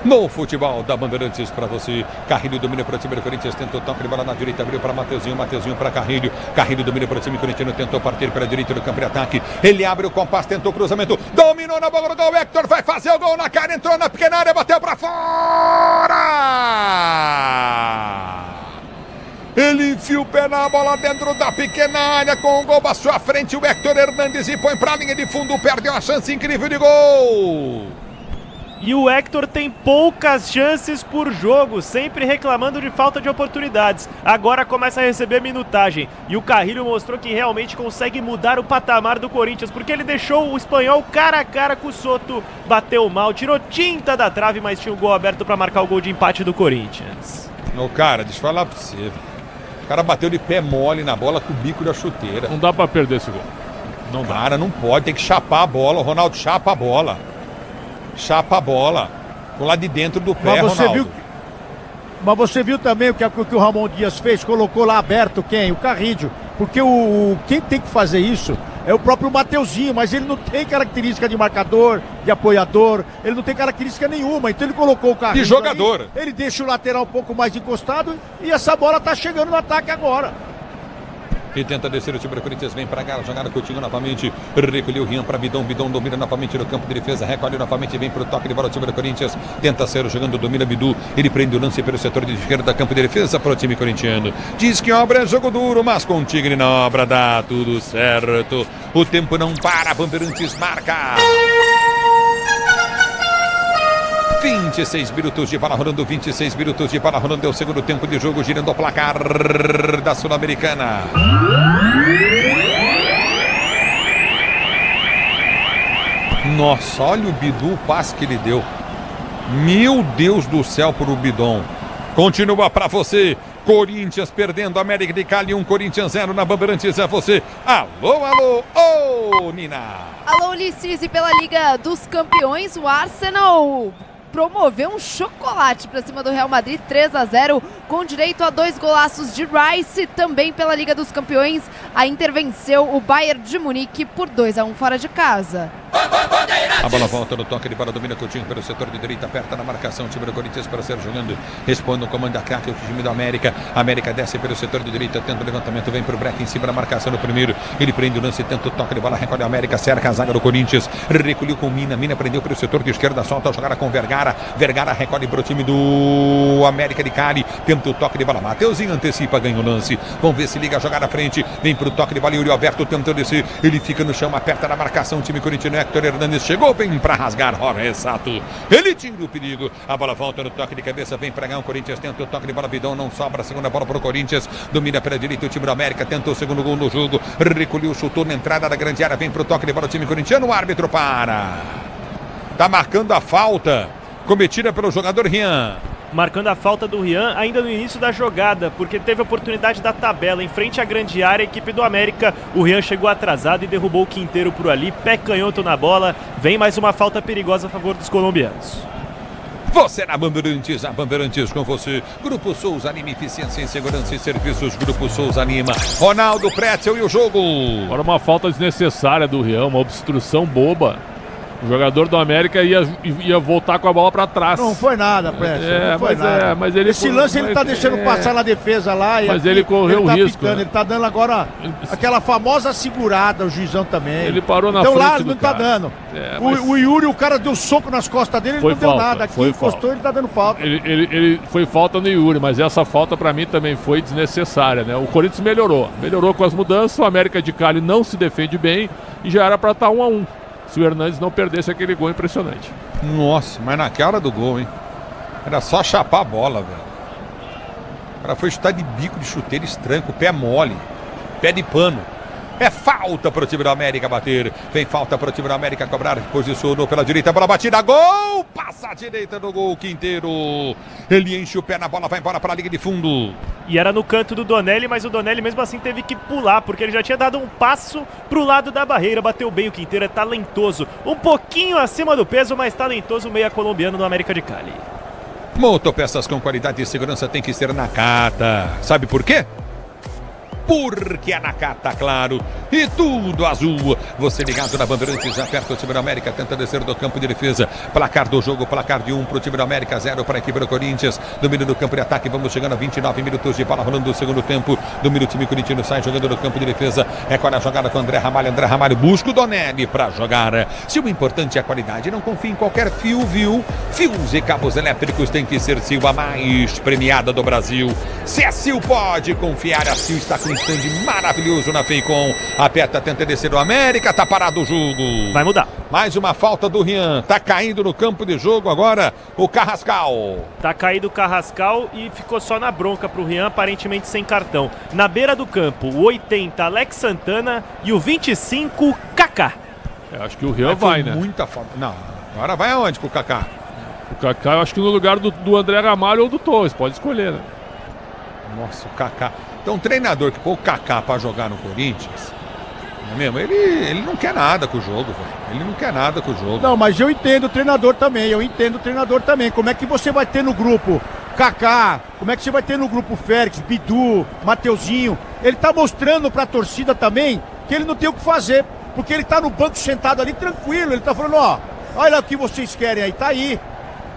no futebol da Bandeirantes para você. Carrilho domina para o time do Corinthians, tentou toque de bola na direita, abriu para Mateuzinho para Carrilho. Carrilho domina para o time corintiano, tentou partir para a direita do campo de ataque. Ele abre o compasso, tentou o cruzamento, dominou na bola do gol. Hector vai fazer o gol na cara, entrou na pequena área, bateu para fora. Ele enfia o pé na bola dentro da pequena área, com o gol à sua frente, o Hector Hernandes, e põe para a linha de fundo, perdeu a chance incrível de gol. E o Hector tem poucas chances por jogo, sempre reclamando de falta de oportunidades. Agora começa a receber minutagem. E o Carrilho mostrou que realmente consegue mudar o patamar do Corinthians, porque ele deixou o espanhol cara a cara com o Soto. Bateu mal, tirou tinta da trave, mas tinha o gol aberto para marcar o gol de empate do Corinthians. Ô, cara, deixa eu falar pra você, velho. O cara bateu de pé mole na bola com o bico da chuteira. Não dá pra perder esse gol. Não dá. Cara, não pode, tem que chapar a bola. O Ronaldo chapa a bola. Chapa a bola. Com lá de dentro do pé, Ronaldo. Mas você viu também o que o Ramon Dias fez? Colocou lá aberto quem? O Carrilho. Porque quem tem que fazer isso é o próprio Mateuzinho, mas ele não tem característica de marcador, de apoiador, ele não tem característica nenhuma, então ele colocou o Carrilho de jogador. Ali, ele deixa o lateral um pouco mais encostado e essa bola tá chegando no ataque agora. E tenta descer o time do Corinthians, vem pra cá, jogada Coutinho novamente, recolheu o Rian pra Bidon, Bidon domina novamente no campo de defesa, recolhe novamente, vem pro toque de bola o time do Corinthians, tenta ser jogando, domina Bidu, ele prende o lance pelo setor de esquerda da campo de defesa pro time corintiano, diz que obra é jogo duro, mas com o Tigre na obra dá tudo certo, o tempo não para, Bandeirantes marca! 26 minutos de bola rolando, 26 minutos de bola rolando, é o segundo tempo de jogo, girando o placar da Sul-Americana. Nossa, olha o Bidu, o passe que ele deu. Meu Deus do céu pro Bidon. Continua pra você. Corinthians perdendo, América de Cali 1, Corinthians 0 na Bandeirantes, é você. Alô, alô, ô, Nina. Alô, Ulisses, e pela Liga dos Campeões, o Arsenal promoveu um chocolate para cima do Real Madrid, 3-0, com direito a 2 golaços de Rice. Também pela Liga dos Campeões, a Inter venceu o Bayern de Munique por 2-1 fora de casa. A bola volta no toque de bola, domina Coutinho pelo setor de direita, aperta na marcação, o time do Corinthians para ser jogando, responde o comando da ataque, o time do América. América desce pelo setor de direita, tenta o levantamento, vem pro break em cima da marcação no primeiro, ele prende o lance, tenta o toque de bola, recolhe a América, cerca a zaga do Corinthians, recolheu com Mina prendeu pelo setor de esquerda, solta a jogada com Vergara, recolhe pro time do América de Cali, tenta o toque de bola, Mateuzinho antecipa, ganha o lance, vamos ver se liga a jogada à frente, vem pro toque de bola, Yuri Alberto tentou descer, ele fica no chão, aperta na marcação, o time corintiano, Hector Hernandes chegou, vem pra rasgar, Jorge Sato, ele tira o perigo, a bola volta no toque de cabeça, vem pra ganhar o Corinthians, tenta o toque de bola, Bidon, não sobra, a segunda bola pro Corinthians, domina pela direita o time do América, tenta o segundo gol no jogo, recolheu, chutou na entrada da grande área, vem pro toque de bola o time corintiano, o árbitro para, tá marcando a falta cometida pelo jogador Rian. Marcando a falta do Rian ainda no início da jogada, porque teve a oportunidade da tabela em frente à grande área, a equipe do América, o Rian chegou atrasado e derrubou o Quinteiro por ali, pé canhoto na bola, vem mais uma falta perigosa a favor dos colombianos. Você na Bandeirantes, a Bandeirantes com você. Grupo Souza Anima, eficiência em segurança e serviços. Grupo Souza Anima. Ronaldo Pretzel e o jogo. Agora uma falta desnecessária do Rian, uma obstrução boba. O jogador do América ia voltar com a bola para trás. Não foi nada, Prestes. Não foi nada. Mas ele esse lance ele tá deixando passar na defesa lá. Mas ele correu o risco. Pitando, né? Ele tá dando agora aquela famosa segurada, o juizão também. Ele parou na então, frente lá ele não tá dando. O Yuri, o cara deu soco nas costas dele, ele não deu nada. Aqui encostou, ele tá dando falta. Ele foi falta no Yuri, mas essa falta para mim também foi desnecessária, né? O Corinthians melhorou com as mudanças, o América de Cali não se defende bem e já era para estar 1-1. Se o Hernandes não perdesse aquele gol impressionante. Nossa, mas na cara do gol, hein? Era só chapar a bola, velho. O cara foi chutar de bico de chuteiro estranho, com o pé mole. Pé de pano. É falta para o time do América bater. Vem falta para o time do América cobrar. Posicionou pela direita, bola batida. Gol! Passa a direita do gol, Quinteiro. Ele enche o pé na bola, vai embora para a linha de fundo. E era no canto do Donelli, mas o Donelli mesmo assim teve que pular, porque ele já tinha dado um passo pro lado da barreira. Bateu bem, o Quinteiro é talentoso. Um pouquinho acima do peso, mas talentoso, meia colombiano do América de Cali. Motopeças com qualidade e segurança tem que ser na Nakata. Sabe por quê? porque a Nakata, claro, e tudo azul. Você ligado na Bandeirantes, aperta o time do América, tenta descer do campo de defesa. Placar do jogo, placar de 1 para o time do América, 0 para a equipe do Corinthians. Domínio do campo de ataque, vamos chegando a 29 minutos de bola rolando do segundo tempo. Domínio o time corintiano, sai jogando no campo de defesa. É qual a jogada com André Ramalho. André Ramalho busca o Donelli para jogar. Se o importante é a qualidade, não confie em qualquer fio, viu? Fios e cabos elétricos tem que ser Sil, a mais premiada do Brasil. Se a Sil pode confiar, a Sil está com um stand maravilhoso na Feicom. Aperta, tenta descer o América, tá parado o jogo. Vai mudar. Mais uma falta do Rian, tá caindo no campo de jogo agora o Carrascal. Tá caído o Carrascal e ficou só na bronca pro Rian, aparentemente sem cartão. Na beira do campo, o 80, Alex Santana e o 25, Kaká. Acho que o Rian vai, né? Muita falta. Não, agora vai aonde com o Kaká? O Kaká, eu acho que no lugar do André Ramalho ou do Torres, pode escolher, né? Nossa, o Kaká. Então, um treinador que pôr o Kaká pra jogar no Corinthians, não é mesmo? Ele não quer nada com o jogo, velho. Ele não quer nada com o jogo. Não, mas eu entendo o treinador também. Como é que você vai ter no grupo Kaká? Como é que você vai ter no grupo Félix, Bidu, Mateuzinho? Ele tá mostrando pra torcida também que ele não tem o que fazer, porque ele tá no banco sentado ali tranquilo. Ele tá falando, ó, olha o que vocês querem aí, tá aí.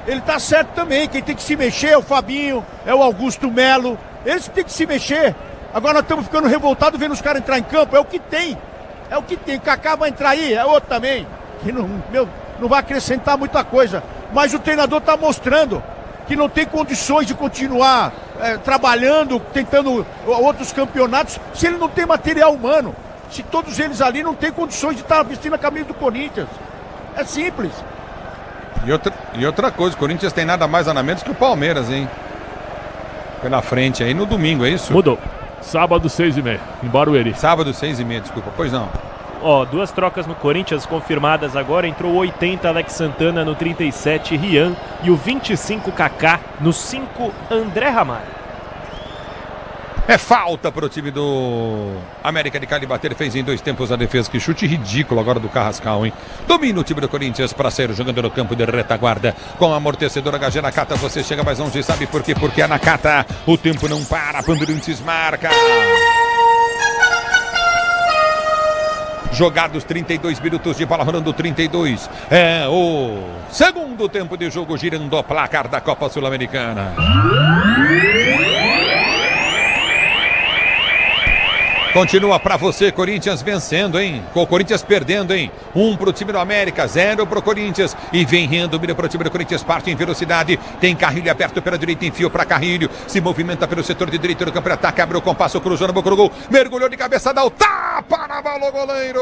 Ele tá certo também, quem tem que se mexer é o Fabinho, é o Augusto Melo. Eles têm que se mexer. Agora nós estamos ficando revoltados vendo os caras entrar em campo. É o que tem. É o que tem. O Kaká vai entrar aí, é outro também. Que não vai acrescentar muita coisa. Mas o treinador tá mostrando que não tem condições de continuar trabalhando, tentando outros campeonatos, se ele não tem material humano. Se todos eles ali não têm condições de estar vestindo a camisa do Corinthians. É simples. E outra coisa, o Corinthians tem nada mais nada menos que o Palmeiras, hein? Pela frente aí no domingo, é isso? Mudou. Sábado 6h30, em Barueri. Sábado 6h30, desculpa, pois não. Ó, 2 trocas no Corinthians confirmadas agora. Entrou o 80, Alex Santana, no 37, Rian. E o 25, Kaká, no 5, André Ramalho. É falta para o time do América de Cali bater. Fez em 2 tempos a defesa. Que chute ridículo agora do Carrascal, hein? Domina o time do Corinthians para sair jogando no campo de retaguarda. Com a amortecedora HG Nakata, você chega mais longe. Sabe por quê? Porque a Nakata, o tempo não para. Bandeirantes marca. Jogados 32 minutos de bola rolando 32. É o segundo tempo de jogo, girando o placar da Copa Sul-Americana. Continua pra você, Corinthians vencendo, hein? Com o Corinthians perdendo, hein? 1 pro time do América, 0 pro Corinthians. E vem rendo, mira pro time do Corinthians, parte em velocidade. Tem Carrilho aberto pela direita, enfio pra Carrilho. Se movimenta pelo setor de direita do campo de ataque, abre o compasso, cruzou na boca do gol. Mergulhou de cabeça, dá o tapa na bola, o goleiro!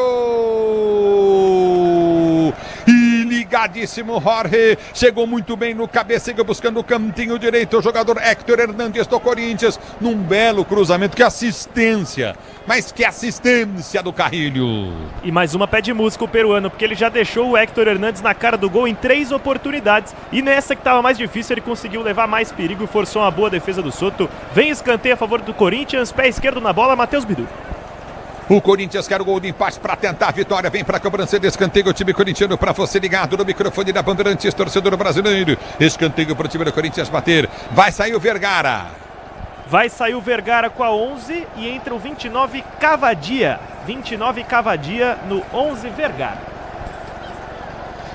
E ligadíssimo, Jorge. Chegou muito bem no cabeceio, buscando o cantinho direito. O jogador Héctor Hernandes do Corinthians, num belo cruzamento. Que assistência! Mas que assistência do Carrilho. E mais uma pé de música o peruano, porque ele já deixou o Héctor Hernandes na cara do gol em 3 oportunidades. E nessa que estava mais difícil, ele conseguiu levar mais perigo e forçou uma boa defesa do Soto. Vem escanteio a favor do Corinthians, pé esquerdo na bola, Matheus Bidu. O Corinthians quer o gol de empate para tentar a vitória. Vem para a cobrança de escanteio. O time corintiano para você ligado no microfone da Bandeirantes, torcedor brasileiro. Escanteio para o time do Corinthians bater. Vai sair o Vergara. Vai sair o Vergara com a 11 e entra o 29 Cavadia. 29 Cavadia no 11 Vergara.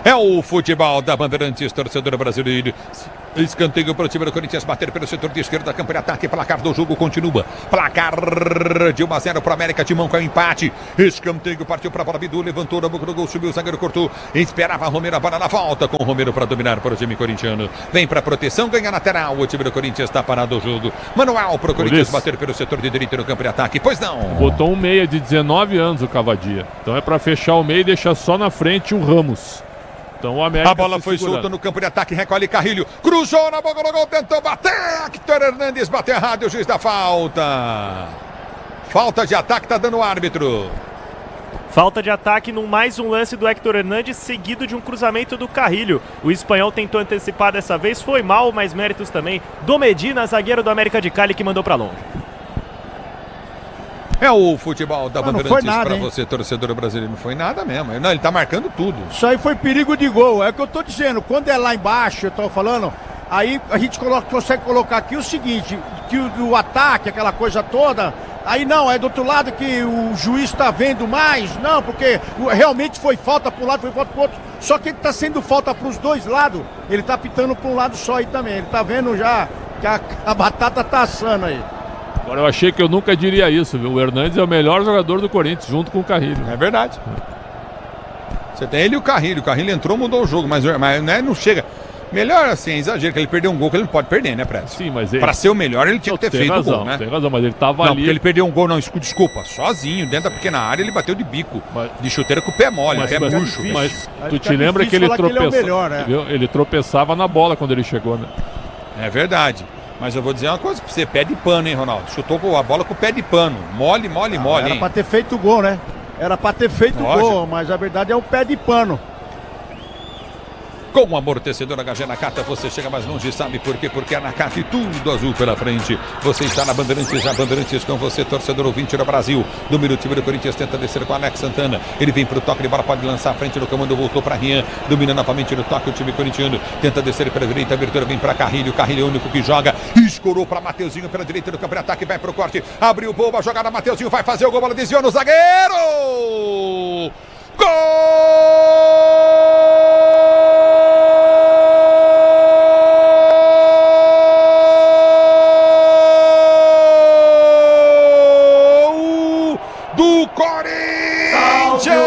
É o futebol da Bandeirantes, torcedor brasileiro. Escanteio para o time do Corinthians bater pelo setor de esquerda, campo de ataque. Placar do jogo continua. Placar de 1-0 para o América. Timão com o empate. Escanteio partiu para a bola. Bidu levantou na boca do gol, subiu o zagueiro, cortou. Esperava Romero, a bola na volta com o Romero para dominar para o time corintiano. Vem para a proteção, ganha lateral. O time do Corinthians está parado o jogo. Manual para o Corinthians bater pelo setor de direita no campo de ataque. Pois não. Botou um meia de 19 anos o Cavadia. Então é para fechar o meio e deixar só na frente o Ramos. Então, o América a bola foi solta no campo de ataque, recolhe Carrilho, cruzou na boca do gol, tentou bater, Héctor Hernandes bateu errado, o juiz da falta. Falta de ataque, tá dando o árbitro. Falta de ataque num mais um lance do Héctor Hernandes, seguido de um cruzamento do Carrilho. O espanhol tentou antecipar dessa vez, foi mal, mas méritos também do Medina, zagueiro do América de Cali, que mandou pra longe. É o futebol da Bandeirantes para hein? você, torcedor brasileiro. Não foi nada mesmo. Não, ele tá marcando tudo. Isso aí foi perigo de gol. É o que eu tô dizendo. Quando é lá embaixo, eu tô falando, aí a gente consegue colocar aqui o seguinte, que o ataque, aquela coisa toda, Aí não, é do outro lado que o juiz tá vendo mais. Não, porque realmente foi falta para um lado, foi falta pro outro. Só que ele tá sendo falta pros dois lados. Ele tá pitando pra um lado só aí também. Ele tá vendo já que a batata tá assando aí. Agora eu achei que eu nunca diria isso, viu? O Hernandes é o melhor jogador do Corinthians, junto com o Carrilho. É verdade. Você tem ele e o Carrilho. O Carrilho entrou, mudou o jogo, mas né, não chega. Melhor assim, é exagero, que ele perdeu um gol que ele não pode perder, né, Prédio? Sim, mas ele... Pra ser o melhor, ele tinha que ter feito o gol, né? Tem razão, mas ele tava não, ali... porque ele perdeu um gol, não, desculpa, sozinho, dentro da pequena área, ele bateu de bico, de chuteira com o pé mole, pé murcho. Mas tu te lembra que ele tropeçava, ele tropeçava na bola quando ele chegou, né? É verdade. Mas eu vou dizer uma coisa pra você, pé de pano, hein, Ronaldo? Chutou a bola com o pé de pano, mole, Era hein? pra ter feito o gol, né? Era pra ter feito o gol, mas a verdade é um pé de pano. Com o amortecedor HG Nakata você chega mais longe, sabe por quê? Porque a Nakata e tudo azul pela frente. Você está na Bandeirantes, a Bandeirantes com você, torcedor ouvinte do Brasil. Número time do Corinthians tenta descer com Alex Santana. Ele vem pro toque de bola, pode lançar à frente do comando, voltou para Rian. Domina novamente no toque o time corintiano. Tenta descer pela direita, a abertura vem para Carrilho. Carrilho é o único que joga. Escorou para Mateuzinho pela direita do campo de ataque, vai pro corte. Abriu boa jogada, Mateuzinho vai fazer o gol, bola desviou no zagueiro. Gol! Do Corinthians!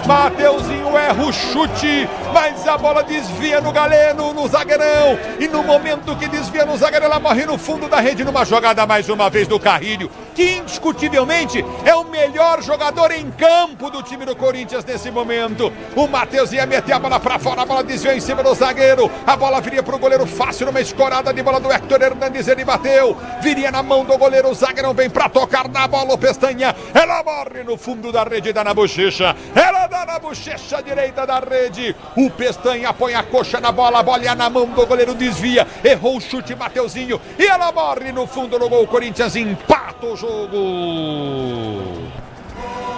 Mateuzinho erra o chute, mas a bola desvia no Galeno, no zagueirão. E no momento que desvia no zagueirão, ela morre no fundo da rede numa jogada mais uma vez do Carrilho, que indiscutivelmente é o melhor jogador em campo do time do Corinthians nesse momento. O Matheus ia meter a bola pra fora, a bola desviou em cima do zagueiro, a bola viria pro goleiro fácil, numa escorada de bola do Hector Hernandes, ele bateu, viria na mão do goleiro, o zagueirão vem pra tocar na bola, o Pestanha, ela morre no fundo da rede, dá na bochecha, ela dá na bochecha direita da rede, o Pestanha põe a coxa na bola, a bola ia na mão do goleiro, desvia, errou o chute, Mateuzinho, e ela morre no fundo do gol, o Corinthians empata o jogo.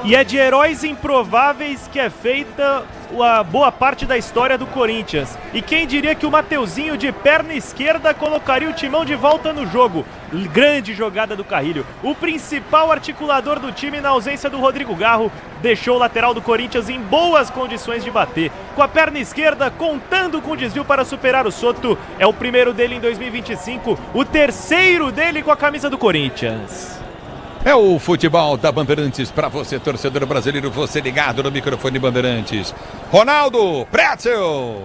E é de heróis improváveis que é feita a boa parte da história do Corinthians. E quem diria que o Mateuzinho de perna esquerda colocaria o timão de volta no jogo. Grande jogada do Carrilho. O principal articulador do time na ausência do Rodrigo Garro deixou o lateral do Corinthians em boas condições de bater. Com a perna esquerda, contando com desvio para superar o Soto. É o primeiro dele em 2025, o terceiro dele com a camisa do Corinthians. É o futebol da Bandeirantes para você, torcedor brasileiro, você ligado no microfone Bandeirantes. Ronaldo Pretzel.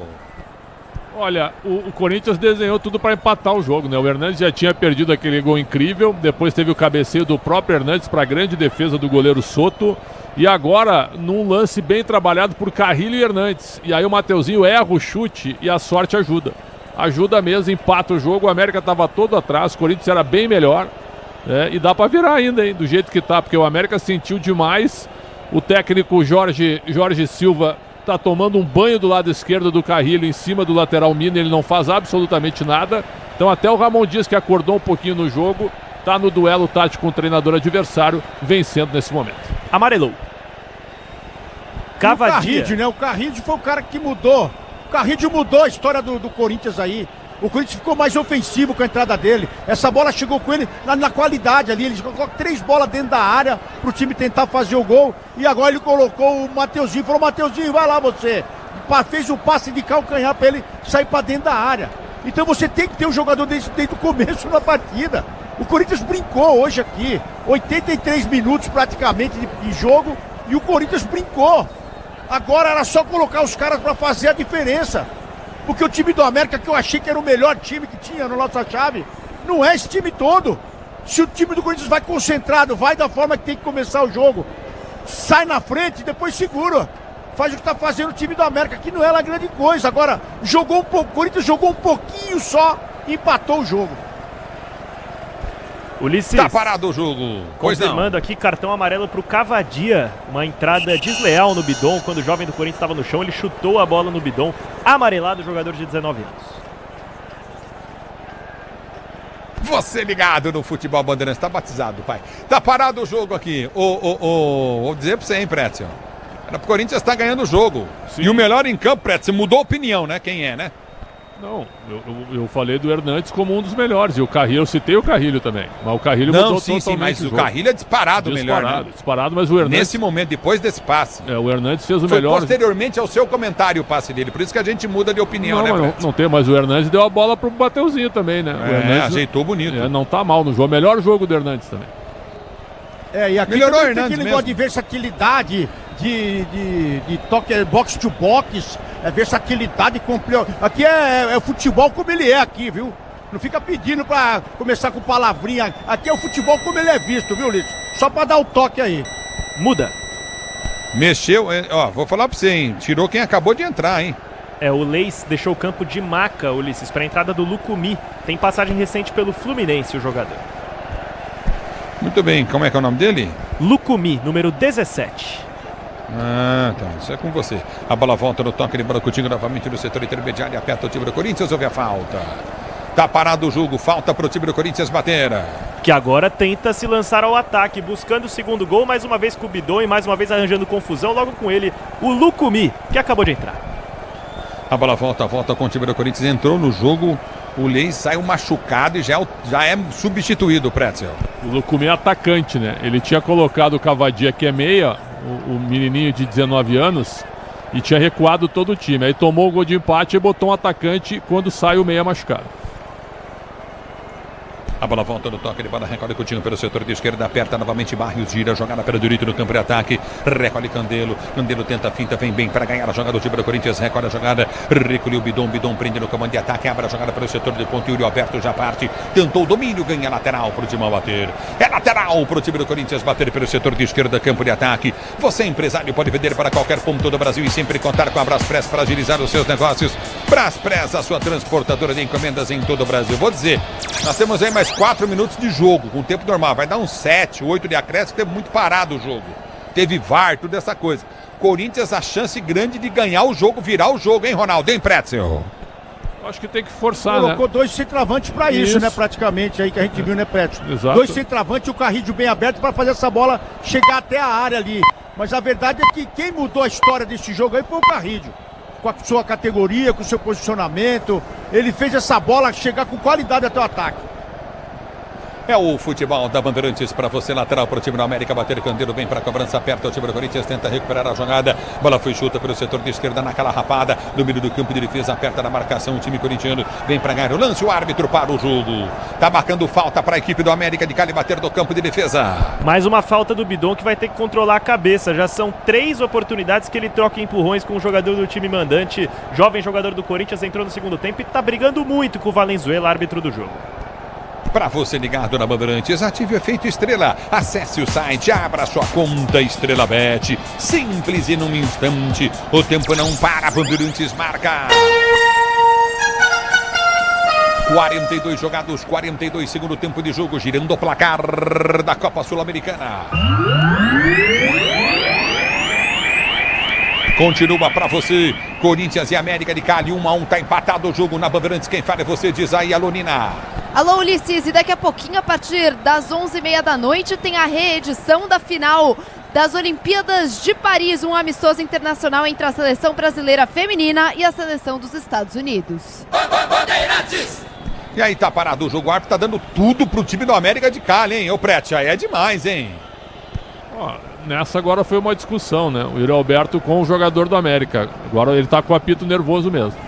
Olha, o Corinthians desenhou tudo para empatar o jogo, né? O Hernandes já tinha perdido aquele gol incrível, depois teve o cabeceio do próprio Hernandes para a grande defesa do goleiro Soto. E agora, num lance bem trabalhado por Carrilho e Hernandes. E aí o Mateuzinho erra o chute e a sorte ajuda. Ajuda mesmo, empata o jogo, o América estava todo atrás, o Corinthians era bem melhor. E dá pra virar ainda, hein, do jeito que tá, porque o América sentiu demais. O técnico Jorge Silva tá tomando um banho do lado esquerdo do Carrilho em cima do lateral Mina, ele não faz absolutamente nada. Então até o Ramon Dias, que acordou um pouquinho no jogo, tá no duelo tático com o treinador adversário, vencendo nesse momento. Amarelou. Cavadia. O Carrilho foi o cara que mudou. O Carrilho mudou a história do Corinthians aí. O Corinthians ficou mais ofensivo com a entrada dele. Essa bola chegou com ele na qualidade ali. Ele colocou 3 bolas dentro da área pro time tentar fazer o gol. E agora ele colocou o Mateuzinho. Falou, Mateuzinho, vai lá você. Fez o passe de calcanhar pra ele sair pra dentro da área. Então você tem que ter um jogador desse desde o começo da partida. O Corinthians brincou hoje aqui. 83 minutos praticamente de jogo. E o Corinthians brincou. Agora era só colocar os caras pra fazer a diferença. Porque o time do América, que eu achei que era o melhor time que tinha na nossa chave, não é esse time todo. Se o time do Corinthians vai concentrado, vai da forma que tem que começar o jogo, sai na frente e depois segura. Faz o que está fazendo o time do América, que não é lá grande coisa. Agora, o Corinthians jogou um pouquinho só e empatou o jogo. Ulisses, tá parado o jogo. Confirmando aqui, cartão amarelo pro Cavadia. Uma entrada desleal no bidon. Quando o jovem do Corinthians estava no chão, ele chutou a bola no bidon. Amarelado, jogador de 19 anos. Você ligado no futebol Bandeirantes. Tá batizado, pai. Tá parado o jogo aqui. Vou dizer pra você, hein, Pretzel. O Corinthians tá ganhando o jogo. Sim. E o melhor em campo, Pretzel, mudou a opinião, né? Quem é, né? Não, eu falei do Hernandes como um dos melhores. E o Carrilho, eu citei o Carrilho também. Mas o Carrilho mudou totalmente mas o o jogo. Carrilho é disparado melhor, né? Disparado, mas o Hernandes... Nesse momento, depois desse passe. O Hernandes fez o Foi melhor... posteriormente ao seu comentário o passe dele. Por isso que a gente muda de opinião, né, não tem, mas o Hernandes deu a bola pro Mateuzinho também, né? O Hernandes ajeitou bonito. Não tá mal no jogo. Melhor jogo do Hernandes também. E aqui melhorou o tem Hernandes aquele mesmo. negócio de versatilidade, de toque, box to box, versatilidade. Aqui é o futebol como ele é aqui, viu? Não fica pedindo pra começar com palavrinha. Aqui é o futebol como ele é visto, viu, Ulisses? Só pra dar o toque aí. Muda. Mexeu, vou falar pra você, hein? Tirou quem acabou de entrar, hein? O Leis deixou o campo de maca, Ulisses, pra entrada do Lucumi. Tem passagem recente pelo Fluminense, o jogador. Muito bem, como é que é o nome dele? Lucumi, número 17. Tá, isso é com você. A bola volta no toque de bola Coutinho novamente no setor intermediário, aperta o time do Corinthians, houve a falta. Tá parado o jogo, falta pro time do Corinthians bater. Que agora tenta se lançar ao ataque, buscando o segundo gol, mais uma vez com o Bidon e mais uma vez arranjando confusão, logo com ele, o Lucumi, que acabou de entrar. A bola volta com o time do Corinthians, entrou no jogo, o Leis saiu machucado e já é substituído, Pretzel. O Lucumi é atacante, né? Ele tinha colocado o Cavadia, que é meia, o menininho de 19 anos, e tinha recuado todo o time. Aí tomou o gol de empate e botou um atacante quando sai o meia machucado. A bola volta no toque de bola, recolhe Coutinho pelo setor de esquerda, aperta novamente Barrios, gira, jogada pelo direito no campo de ataque, recolhe Candelo, Candelo tenta a finta, vem bem para ganhar a jogada do time do Corinthians, recolhe a jogada, recolheu o Bidon prende no comando de ataque, abre a jogada pelo setor de ponto, Yuri Alberto já parte, tentou o domínio, ganha lateral para o time bater, é lateral para o time do Corinthians bater pelo setor de esquerda, campo de ataque. Você, empresário, pode vender para qualquer ponto do Brasil e sempre contar com a Braspress para agilizar os seus negócios. Braspress, a sua transportadora de encomendas em todo o Brasil. Vou dizer, nós temos aí mais 4 minutos de jogo, com tempo normal, vai dar uns 7, 8 de acréscimo, teve muito parado o jogo, teve VAR, tudo essa coisa. Corinthians, a chance grande de ganhar o jogo, virar o jogo, hein, Ronaldo, hein, Pretzel? Acho que tem que forçar, Colocou né? 2 centravantes pra isso, né, praticamente, aí que a gente viu, né, Pretzel? Exato. 2 centravantes e o Carrilho bem aberto pra fazer essa bola chegar até a área ali. Mas a verdade é que quem mudou a história desse jogo aí foi o Carrilho. Com a sua categoria, com o seu posicionamento, ele fez essa bola chegar com qualidade até o ataque. É o futebol da Bandeirantes para você, lateral para o time do América, bater Candelo, vem para a cobrança, aperta o time do Corinthians, tenta recuperar a jogada, bola foi chuta pelo setor de esquerda naquela rapada, no meio do campo de defesa, aperta na marcação o time corintiano, vem para ganhar o lance, o árbitro para o jogo, tá marcando falta para a equipe do América de Cali bater do campo de defesa. Mais uma falta do Bidon que vai ter que controlar a cabeça, já são 3 oportunidades que ele troca empurrões com o jogador do time mandante, jovem jogador do Corinthians, entrou no segundo tempo e tá brigando muito com o Valenzuela, árbitro do jogo. Para você ligado na Bandeirantes, ative o efeito Estrela. Acesse o site, abra sua conta Estrela Bet. Simples e num instante. O tempo não para, Bandeirantes marca. 42 jogados, 42 segundo tempo de jogo, girando o placar da Copa Sul-Americana. Continua para você, Corinthians e América de Cali, 1-1, tá empatado o jogo na Bandeirantes. Quem fala é você, diz aí, Alonina. Alô, Ulisses, e daqui a pouquinho, a partir das 11h30 da noite, tem a reedição da final das Olimpíadas de Paris, um amistoso internacional entre a seleção brasileira feminina e a seleção dos Estados Unidos. Bandeirantes! E aí tá parado o jogo, o árbitro tá dando tudo pro time do América de Cali, hein? Ô, Prete, aí é demais, hein? Nessa agora foi uma discussão, né? O Yuri Alberto com o jogador do América. Agora ele tá com o apito nervoso mesmo.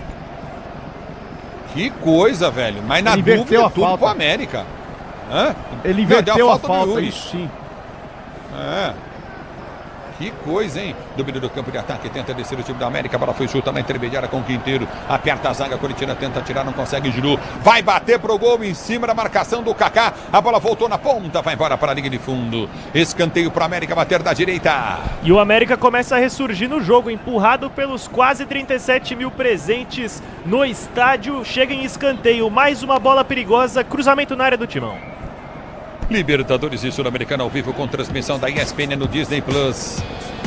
Que coisa, velho. Mas na dúvida é tudo pro América. Hã? Ele inverteu a falta, isso sim. Que coisa, hein? Domínio do campo de ataque, tenta descer o time da América, a bola foi chuta na intermediária com o Quinteiro, aperta a zaga, a Corintiana tenta tirar, não consegue, girou, vai bater pro gol em cima da marcação do Kaká, a bola voltou na ponta, vai embora para a linha de fundo, escanteio pro América bater da direita. E o América começa a ressurgir no jogo, empurrado pelos quase 37 mil presentes no estádio, chega em escanteio, mais uma bola perigosa, cruzamento na área do Timão. Libertadores e Sul-Americana ao vivo com transmissão da ESPN no Disney Plus.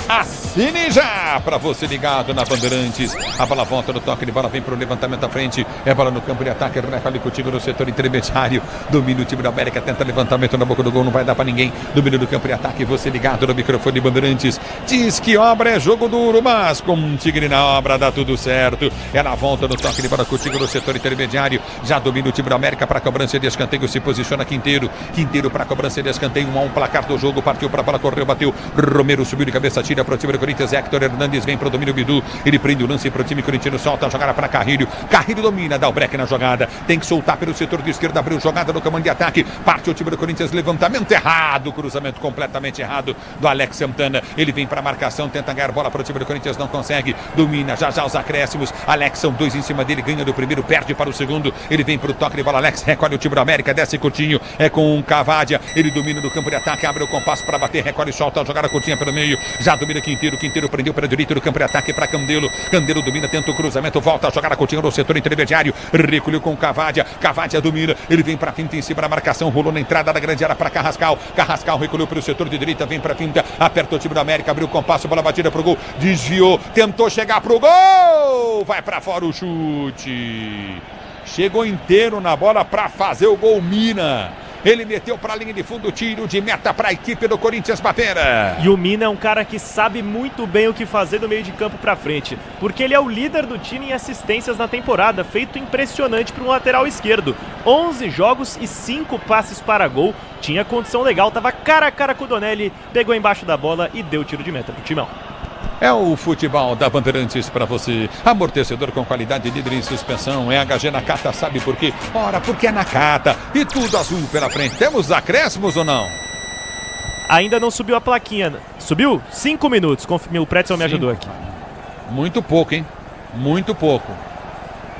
Assine já para você ligado na Bandeirantes. A bola volta no toque de bola, vem para o levantamento à frente. É bola no campo de ataque. Recolhe contigo no setor intermediário. Domina o time da América, tenta levantamento na boca do gol, não vai dar para ninguém. Domina do campo de ataque, você ligado no microfone de Bandeirantes. Diz que obra é jogo duro, mas com um Tigre na obra dá tudo certo. Ela volta no toque de bola contigo no setor intermediário. Já domina o time da América para a cobrança de escanteio. Se posiciona Quinteiro. Quinteiro para a cobrança de escanteio. 1-1 placar do jogo. Partiu para a bola, correu, bateu. Romero subiu de cabeça, tira para o time do Corinthians. Hector Hernandes vem para o domínio Bidu. Ele prende o lance para o time corintiano. Solta a jogada para Carrilho. Carrilho domina, dá o break na jogada. Tem que soltar pelo setor de esquerda. Abriu jogada no comando de ataque. Parte o time do Corinthians. Levantamento errado. Cruzamento completamente errado do Alex Santana. Ele vem para a marcação. Tenta ganhar bola para o time do Corinthians. Não consegue. Domina. Já os acréscimos. Alex são 2 em cima dele. Ganha do primeiro. Perde para o segundo. Ele vem para o toque de bola. Alex recolhe o time do América. Desce curtinho. É com o Cavadia. Ele domina do campo de ataque. Abre o compasso para bater. Recolhe e solta a jogada curtinha pelo meio. Já domina Quinteiro. Quinteiro prendeu para a direita do campo de ataque para Candelo. Candelo domina. Tenta o cruzamento. Volta a jogada curtinha no setor intermediário. Recolheu com o Cavadia. Cavadia domina. Ele vem para a finta em cima da marcação. Rolou na entrada da grande área para Carrascal. Carrascal recolheu para o setor de direita. Vem para a finta. Aperta o time do América. Abriu o compasso. Bola batida para o gol. Desviou. Tentou chegar para o gol. Vai para fora o chute. Chegou inteiro na bola para fazer o gol. Mina. Ele meteu para a linha de fundo, tiro de meta para a equipe do Corinthians bater. E o Mina é um cara que sabe muito bem o que fazer do meio de campo para frente, porque ele é o líder do time em assistências na temporada, feito impressionante para um lateral esquerdo. 11 jogos e 5 passes para gol. Tinha condição legal, tava cara a cara com o Donelli, pegou embaixo da bola e deu tiro de meta pro Timão. É o futebol da Bandeirantes para você. Amortecedor com qualidade, líder em suspensão. É HG Nakata, sabe por quê? Ora, porque é Nakata. E tudo azul pela frente. Temos acréscimos ou não? Ainda não subiu a plaquinha. Subiu? 5 minutos. O Pretzel me ajudou aqui. Muito pouco, hein? Muito pouco.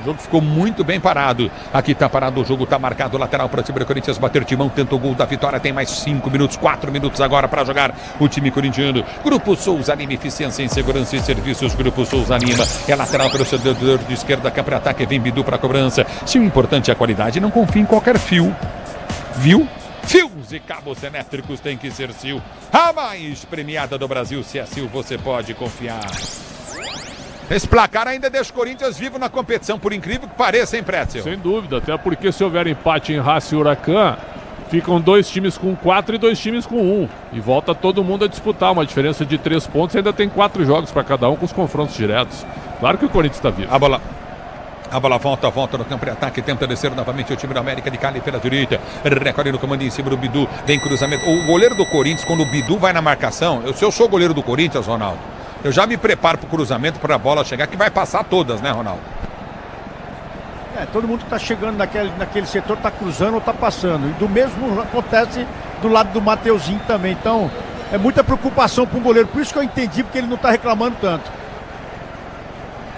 O jogo ficou muito bem parado. Aqui tá parado o jogo, tá marcado lateral para o time do Corinthians bater Timão, tenta o gol da vitória, tem mais 5 minutos, 4 minutos agora para jogar o time corintiano. Grupo Souza Lima, eficiência em segurança e serviços. Grupo Souza Lima é lateral para o setor de esquerda, cá para ataque, vem Bidu para a cobrança. Se o importante é a qualidade, não confie em qualquer fio. Viu? Fios e cabos elétricos tem que ser Sil. A mais premiada do Brasil, se é Sil, você pode confiar. Esse placar ainda deixa o Corinthians vivo na competição, por incrível que pareça, hein, Pretzel? Sem dúvida, até porque se houver empate em Racing e Huracan, ficam 2 times com 4 e 2 times com 1. E volta todo mundo a disputar, uma diferença de 3 pontos, ainda tem 4 jogos para cada um com os confrontos diretos. Claro que o Corinthians está vivo. A bola volta no campo de ataque, tenta descer novamente o time da América de Cali pela direita. Recolhe no comando em cima do Bidu, vem cruzamento. O goleiro do Corinthians, quando o Bidu vai na marcação, se eu sou goleiro do Corinthians, Ronaldo, eu já me preparo para o cruzamento, para a bola chegar, que vai passar todas, né, Ronaldo? Todo mundo que está chegando naquele setor está cruzando ou está passando. E do mesmo acontece do lado do Mateuzinho também. Então, é muita preocupação para um goleiro. Por isso que eu entendi, porque ele não está reclamando tanto.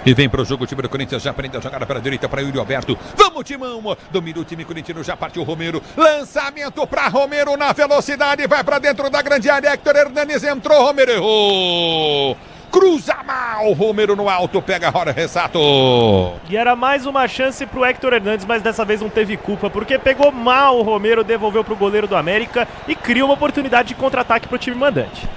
E vem para o jogo o time do Corinthians, já prende a jogada para a direita para Yuri Alberto. Vamos, Timão! Domina o time corintiano, já partiu Romero. Lançamento para Romero na velocidade, vai para dentro da grande área. Hector Hernandes entrou, Romero errou. Cruza mal, Romero no alto, pega a hora, Ressato. E era mais uma chance pro Hector Hernandes, mas dessa vez não teve culpa, porque pegou mal o Romero, devolveu pro goleiro do América e cria uma oportunidade de contra-ataque pro time mandante.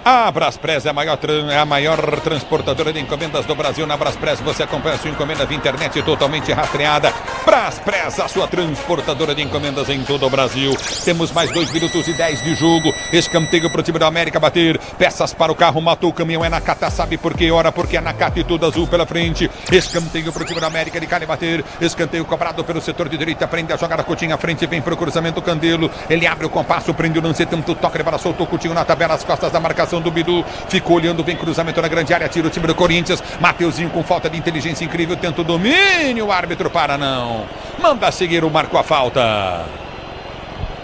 A Braspress é a maior transportadora de encomendas do Brasil. Na Braspress você acompanha a sua encomenda via internet totalmente rastreada. Braspress, a sua transportadora de encomendas em todo o Brasil. Temos mais 2 minutos e 10 de jogo. Escanteio para o time da América bater. Peças para o carro, matou o caminhão. É Nakata, sabe por quê? Ora, porque é Nakata e tudo azul pela frente. Escanteio para o time da América de Cali bater. Escanteio cobrado pelo setor de direita. Prende a jogada, Coutinho à frente. Vem para o cruzamento, Candelo. Ele abre o compasso, prende o lance. Tenta o toque de bola, soltou o Coutinho na tabela, as costas da marcação do Bidu, ficou olhando, vem cruzamento na grande área, tira o time do Corinthians. Mateuzinho com falta de inteligência incrível, tenta o domínio, o árbitro para não, manda seguir, o marcou a falta.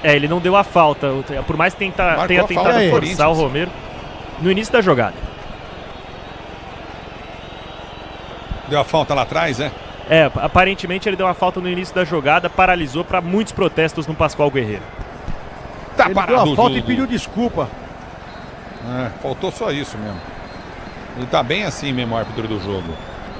Ele não deu a falta, por mais que tenha tentado forçar o Romero no início da jogada. Deu a falta lá atrás, né? Aparentemente ele deu uma falta no início da jogada, paralisou para muitos protestos no Pascoal Guerreiro. Tá ele parado deu a falta e pediu desculpa. Faltou só isso mesmo. Ele tá bem assim mesmo, o árbitro do jogo.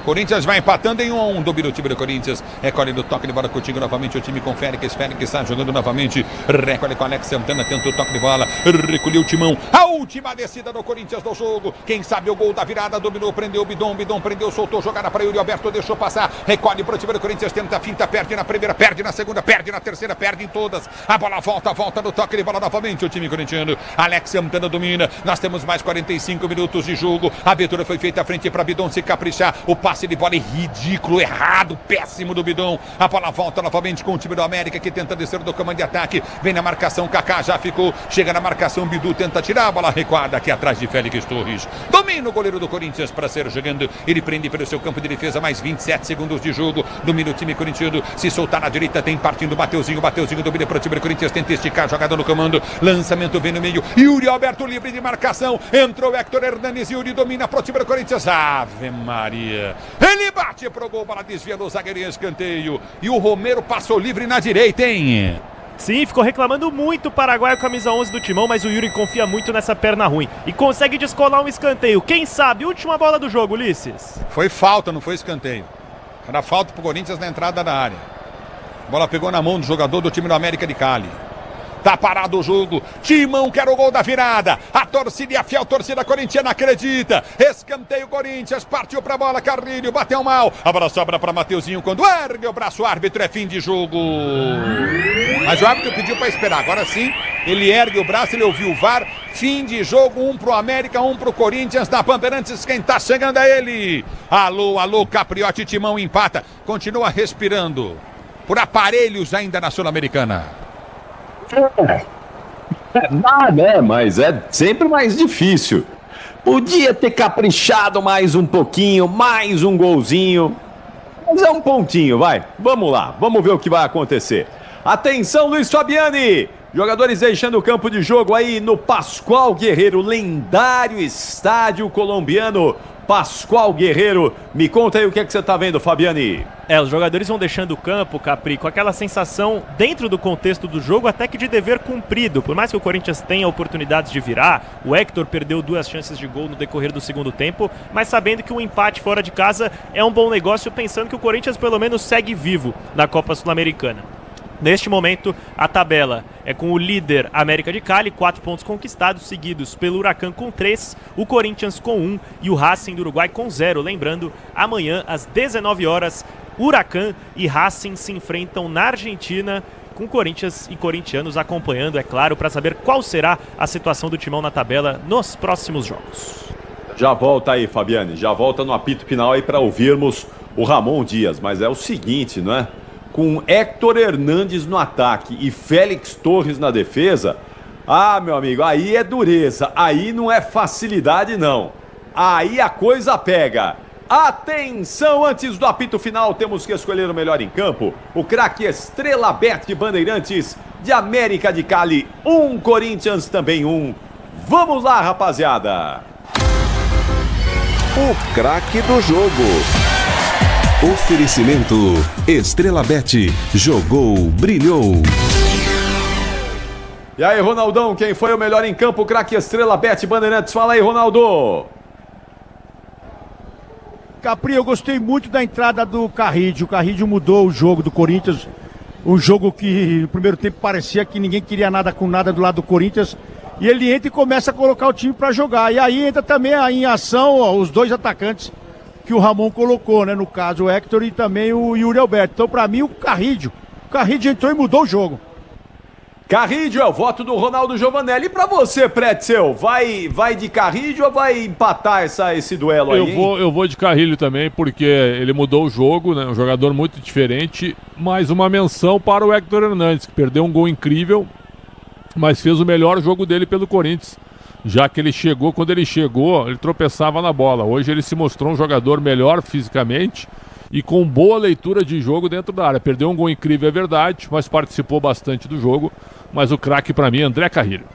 Corinthians vai empatando em 1-1. Domina o time do Corinthians. Recolhe do toque de bola contigo novamente. O time com Félix. Félix está jogando novamente. Recolhe com Alex Santana. Tenta o toque de bola. Recolheu o timão. A última descida do Corinthians do jogo. Quem sabe o gol da virada. Dominou, prendeu o Bidon. Bidon prendeu, soltou. Jogada para Yuri Alberto. Deixou passar. Recolhe para o time do Corinthians. Tenta a finta. Perde na primeira. Perde na segunda. Perde na terceira. Perde em todas. A bola volta no toque de bola novamente. O time corintiano. Alex Santana domina. Nós temos mais 45 minutos de jogo. A abertura foi feita à frente para Bidon se caprichar. O passe de bola é ridículo, errado, péssimo do Bidon. A bola volta novamente com o time do América que tenta descer do comando de ataque. Vem na marcação, Kaká já ficou. Chega na marcação, Bidu tenta tirar. A bola recuada aqui atrás de Félix Torres. Domina o goleiro do Corinthians para ser jogando. Ele prende pelo seu campo de defesa. Mais 27 segundos de jogo. Domina o time corintiano. Se soltar na direita, tem partindo Mateuzinho. Mateuzinho domina para o time do Corinthians. Tenta esticar, jogada no comando. Lançamento vem no meio. Yuri Alberto livre de marcação. Entrou Héctor Hernanes. Yuri domina para o time do Corinthians. Ave Maria. Ele bate pro gol, bola desvia do zagueiro em escanteio. E o Romero passou livre na direita, hein? Sim, ficou reclamando muito o paraguaio camisa 11 do Timão, mas o Yuri confia muito nessa perna ruim. E consegue descolar um escanteio. Quem sabe? Última bola do jogo, Ulisses. Foi falta, não foi escanteio. Era falta pro Corinthians na entrada da área. A bola pegou na mão do jogador do time do América de Cali. Tá parado o jogo. Timão quer o gol da virada. A torcida e a fiel torcida corintiana acredita. Escanteio Corinthians. Partiu pra bola. Carrilho bateu mal. A bola sobra pra Mateuzinho. Quando ergue o braço, o árbitro é fim de jogo. Mas o árbitro pediu pra esperar. Agora sim, ele ergue o braço. Ele ouviu o VAR. Fim de jogo. 1 pro América, 1 pro Corinthians. Na Bandeirantes, quem tá chegando é ele. Alô, alô, Capriotti. Timão empata. Continua respirando. Por aparelhos ainda na Sul-Americana. Nada, mas é sempre mais difícil. Podia ter caprichado mais um pouquinho, mais um golzinho. Mas é um pontinho, vai. Vamos lá, vamos ver o que vai acontecer. Atenção, Luiz Fabiani. Jogadores deixando o campo de jogo aí no Pascoal Guerreiro, lendário estádio colombiano. Pascoal Guerreiro, me conta aí o que é que você está vendo, Fabiani. Os jogadores vão deixando o campo, Capri, com aquela sensação dentro do contexto do jogo até que de dever cumprido. Por mais que o Corinthians tenha oportunidades de virar, o Héctor perdeu 2 chances de gol no decorrer do segundo tempo, mas sabendo que o empate fora de casa é um bom negócio, pensando que o Corinthians pelo menos segue vivo na Copa Sul-Americana. Neste momento, a tabela é com o líder América de Cali, 4 pontos conquistados, seguidos pelo Huracan com 3, o Corinthians com 1 e o Racing do Uruguai com 0. Lembrando, amanhã às 19 horas, Huracan e Racing se enfrentam na Argentina, com Corinthians e corintianos acompanhando, é claro, para saber qual será a situação do Timão na tabela nos próximos jogos. Já volta aí, Fabiane, já volta no apito final aí para ouvirmos o Ramon Dias, mas é o seguinte, não é? Com Héctor Hernanes no ataque e Félix Torres na defesa, meu amigo, aí é dureza, aí não é facilidade não, aí a coisa pega. Atenção, antes do apito final, temos que escolher o melhor em campo. O craque Estrela Bet Bandeirantes de América de Cali, 1, Corinthians também 1. Vamos lá, rapaziada. O craque do jogo. Oferecimento Estrela Bet. Jogou, brilhou. E aí, Ronaldão, quem foi o melhor em campo? Craque Estrela Bet Bandeirantes. Fala aí, Ronaldo. Capri, eu gostei muito da entrada do Carrillo. O Carrillo mudou o jogo do Corinthians. Um jogo que no primeiro tempo parecia que ninguém queria nada com nada do lado do Corinthians. E ele entra e começa a colocar o time para jogar. E aí entra também em ação os 2 atacantes que o Ramon colocou, né? No caso, o Héctor e também o Yuri Alberto. Então, para mim, o Carrillo entrou e mudou o jogo. Carrillo é o voto do Ronaldo Giovanelli. E pra você, Pretzel, vai de Carrillo ou vai empatar esse duelo aí? Eu vou de Carrillo também, porque ele mudou o jogo, né? Um jogador muito diferente. Mais uma menção para o Héctor Hernanes, que perdeu um gol incrível, mas fez o melhor jogo dele pelo Corinthians. Já que quando ele chegou, ele tropeçava na bola. Hoje ele se mostrou um jogador melhor fisicamente e com boa leitura de jogo dentro da área. Perdeu um gol incrível, é verdade, mas participou bastante do jogo. Mas o craque para mim é André Carrillo.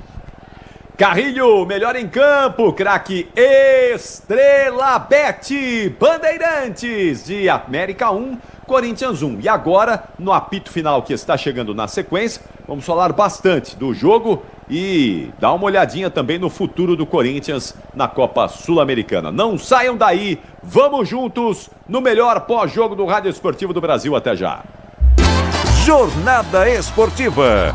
Carrillo, melhor em campo, craque Estrela Bet Bandeirantes de América 1, Corinthians 1. E agora, no apito final que está chegando na sequência, vamos falar bastante do jogo e dá uma olhadinha também no futuro do Corinthians na Copa Sul-Americana. Não saiam daí, vamos juntos no melhor pós-jogo do Rádio Esportivo do Brasil. Até já. Jornada Esportiva.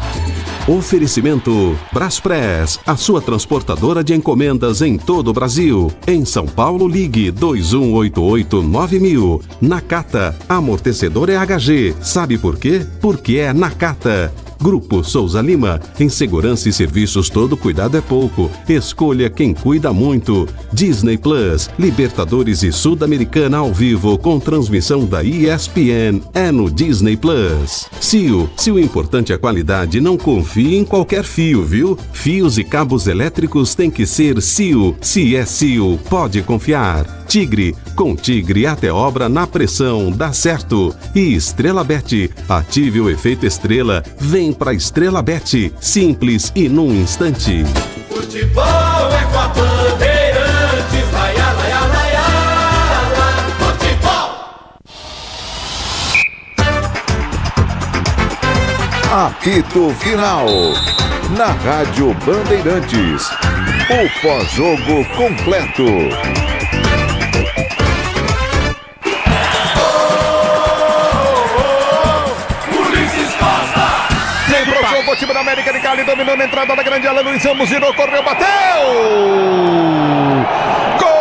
Oferecimento Braspress, a sua transportadora de encomendas em todo o Brasil. Em São Paulo, ligue 2188-9000. Nakata, amortecedor EHG. Sabe por quê? Porque é Nakata. Grupo Souza Lima, em segurança e serviços todo cuidado é pouco. Escolha quem cuida muito. Disney Plus, Libertadores e Sul-Americana ao vivo com transmissão da ESPN. É no Disney Plus. CIO, se o importante é a qualidade, não confie em qualquer fio, viu? Fios e cabos elétricos tem que ser CIO. Se é CIO, pode confiar. Tigre, com Tigre até obra na pressão, dá certo. E Estrela Bet, ative o efeito estrela, vem pra Estrela Bet, simples e num instante. Futebol é com a Bandeirantes, laia, laia, laia, futebol. Apito Final. Na Rádio Bandeirantes. O pós-jogo completo. O time da América de Cali dominou na entrada da grande área. Luiz Ramos girou, correu, bateu! Gol!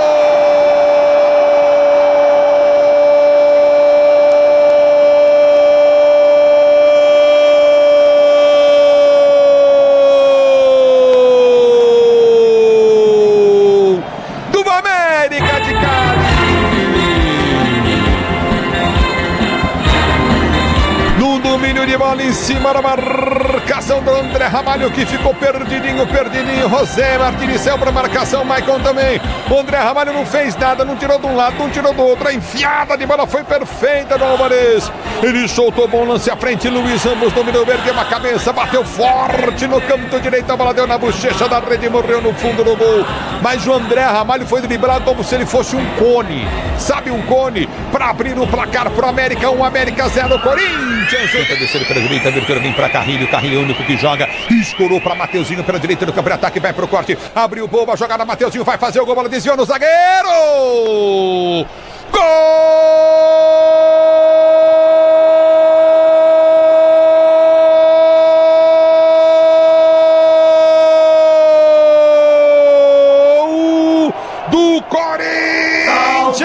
Do América de Cali! No domínio de bola em cima da marcação do André Ramalho, que ficou perdidinho. José Martins saiu para marcação, Maicon também. O André Ramalho não fez nada, não tirou de um lado, não tirou do outro. A enfiada de bola foi perfeita do Álvarez. Ele soltou bom lance à frente. Luiz Ramos dominou, ergueu a cabeça, bateu forte no canto direito. A bola deu na bochecha da rede e morreu no fundo do gol. Mas o André Ramalho foi driblado como se ele fosse um cone. Sabe, um cone para abrir o placar pro América. 1, América 0, Corinthians. Tenta descer pela direita, abertura vem para Carrilho. Carrilho é o único que joga. Escorou para Mateuzinho pela direita do campo de ataque. Vai pro corte. Abriu boa jogada. Mateuzinho vai fazer o gol. Bola desviou no zagueiro. Gol! Do Corinthians!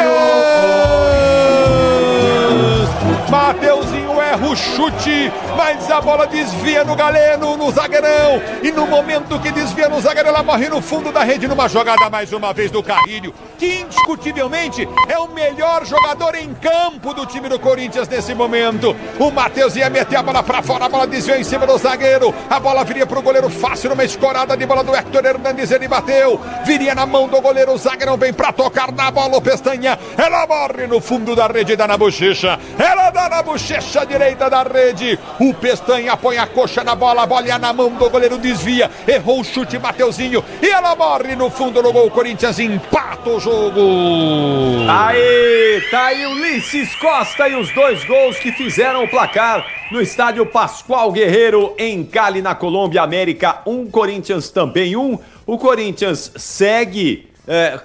Mateuzinho erra o chute, mas a bola desvia no Galeno, no zagueirão. E no momento que desvia no zagueirão, ela morre no fundo da rede numa jogada mais uma vez do Carrilho, que indiscutivelmente é o melhor jogador em campo do time do Corinthians nesse momento. O Matheus ia meter a bola pra fora, a bola desviou em cima do zagueiro. A bola viria pro goleiro fácil numa escorada de bola do Hector Hernandes, ele bateu. Viria na mão do goleiro, o zagueirão vem pra tocar na bola, o Pestanha. Ela morre no fundo da rede, dá na bochecha. Ela dá na bochecha direita da rede. O Pestanha põe a coxa na bola, a bola ia na mão do goleiro, desvia. Errou o chute, Mateuzinho. E ela morre no fundo do gol. O Corinthians empata o jogo. Aí, tá aí o Ulisses Costa e os 2 gols que fizeram o placar no estádio Pascoal Guerreiro em Cali, na Colômbia. América 1, Corinthians também 1. O Corinthians segue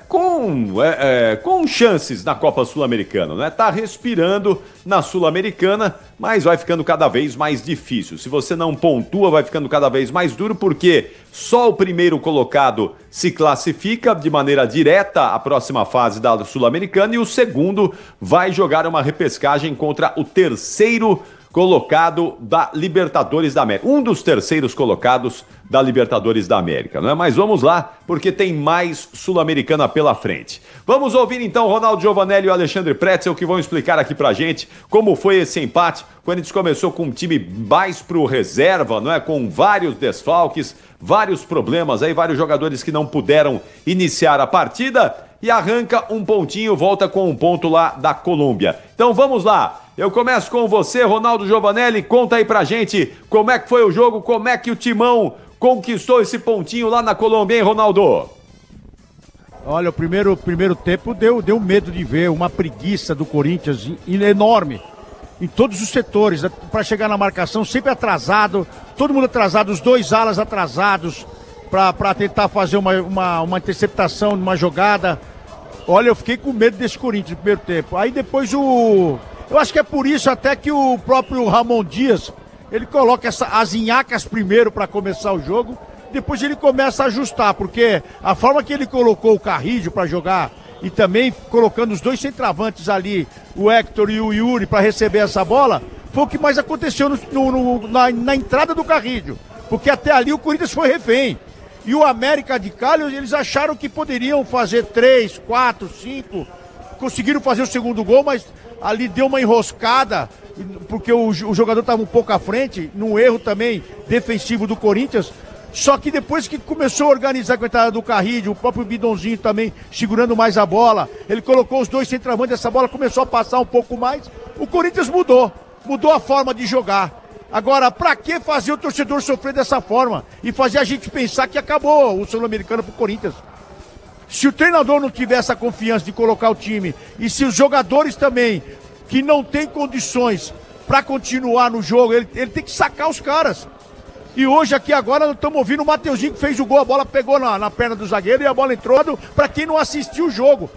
com chances na Copa Sul-Americana, né? Tá respirando na Sul-Americana, mas vai ficando cada vez mais difícil. Se você não pontua, vai ficando cada vez mais duro, porque só o primeiro colocado se classifica de maneira direta à próxima fase da Sul-Americana e o segundo vai jogar uma repescagem contra o terceiro colocado da Libertadores da América. Um dos terceiros colocados da Libertadores da América, não é? Mas vamos lá, porque tem mais Sul-Americana pela frente. Vamos ouvir então Ronaldo Giovanelli e o Alexandre Pretzel, que vão explicar aqui pra gente como foi esse empate, quando a gente começou com um time mais pro reserva, não é? Com vários desfalques, vários problemas aí, vários jogadores que não puderam iniciar a partida, e arranca um pontinho, volta com um ponto lá da Colômbia. Então vamos lá. Eu começo com você, Ronaldo Giovanelli. Conta aí pra gente como é que foi o jogo, como é que o Timão conquistou esse pontinho lá na Colômbia, hein, Ronaldo? Olha, o primeiro tempo deu medo de ver, uma preguiça do Corinthians enorme. em todos os setores, para chegar na marcação, sempre atrasado, todo mundo atrasado, os dois alas atrasados, para tentar fazer uma interceptação numa jogada. Olha, eu fiquei com medo desse Corinthians no primeiro tempo. Aí depois eu acho que é por isso até que o próprio Ramon Dias, ele coloca as inhacas primeiro para começar o jogo, depois ele começa a ajustar, porque a forma que ele colocou o Carrillo para jogar e também colocando os dois centravantes ali, o Hector e o Yuri, para receber essa bola, foi o que mais aconteceu na entrada do Carrillo, porque até ali o Corinthians foi refém. E o América de Cali, eles acharam que poderiam fazer 3, 4, 5, conseguiram fazer o segundo gol, mas ali deu uma enroscada, porque o jogador estava um pouco à frente, num erro também defensivo do Corinthians. Só que depois que começou a organizar com a entrada do Carrillo, o próprio Bidonzinho também segurando mais a bola, ele colocou os dois centravantes, essa bola começou a passar um pouco mais, o Corinthians mudou a forma de jogar. Agora, pra que fazer o torcedor sofrer dessa forma e fazer a gente pensar que acabou o Sul-Americano pro Corinthians? Se o treinador não tiver essa confiança de colocar o time e se os jogadores também, que não têm condições para continuar no jogo, ele tem que sacar os caras. E hoje aqui agora nós estamos ouvindo o Mateuzinho que fez o gol, a bola pegou na perna do zagueiro e a bola entrou. Para quem não assistiu o jogo,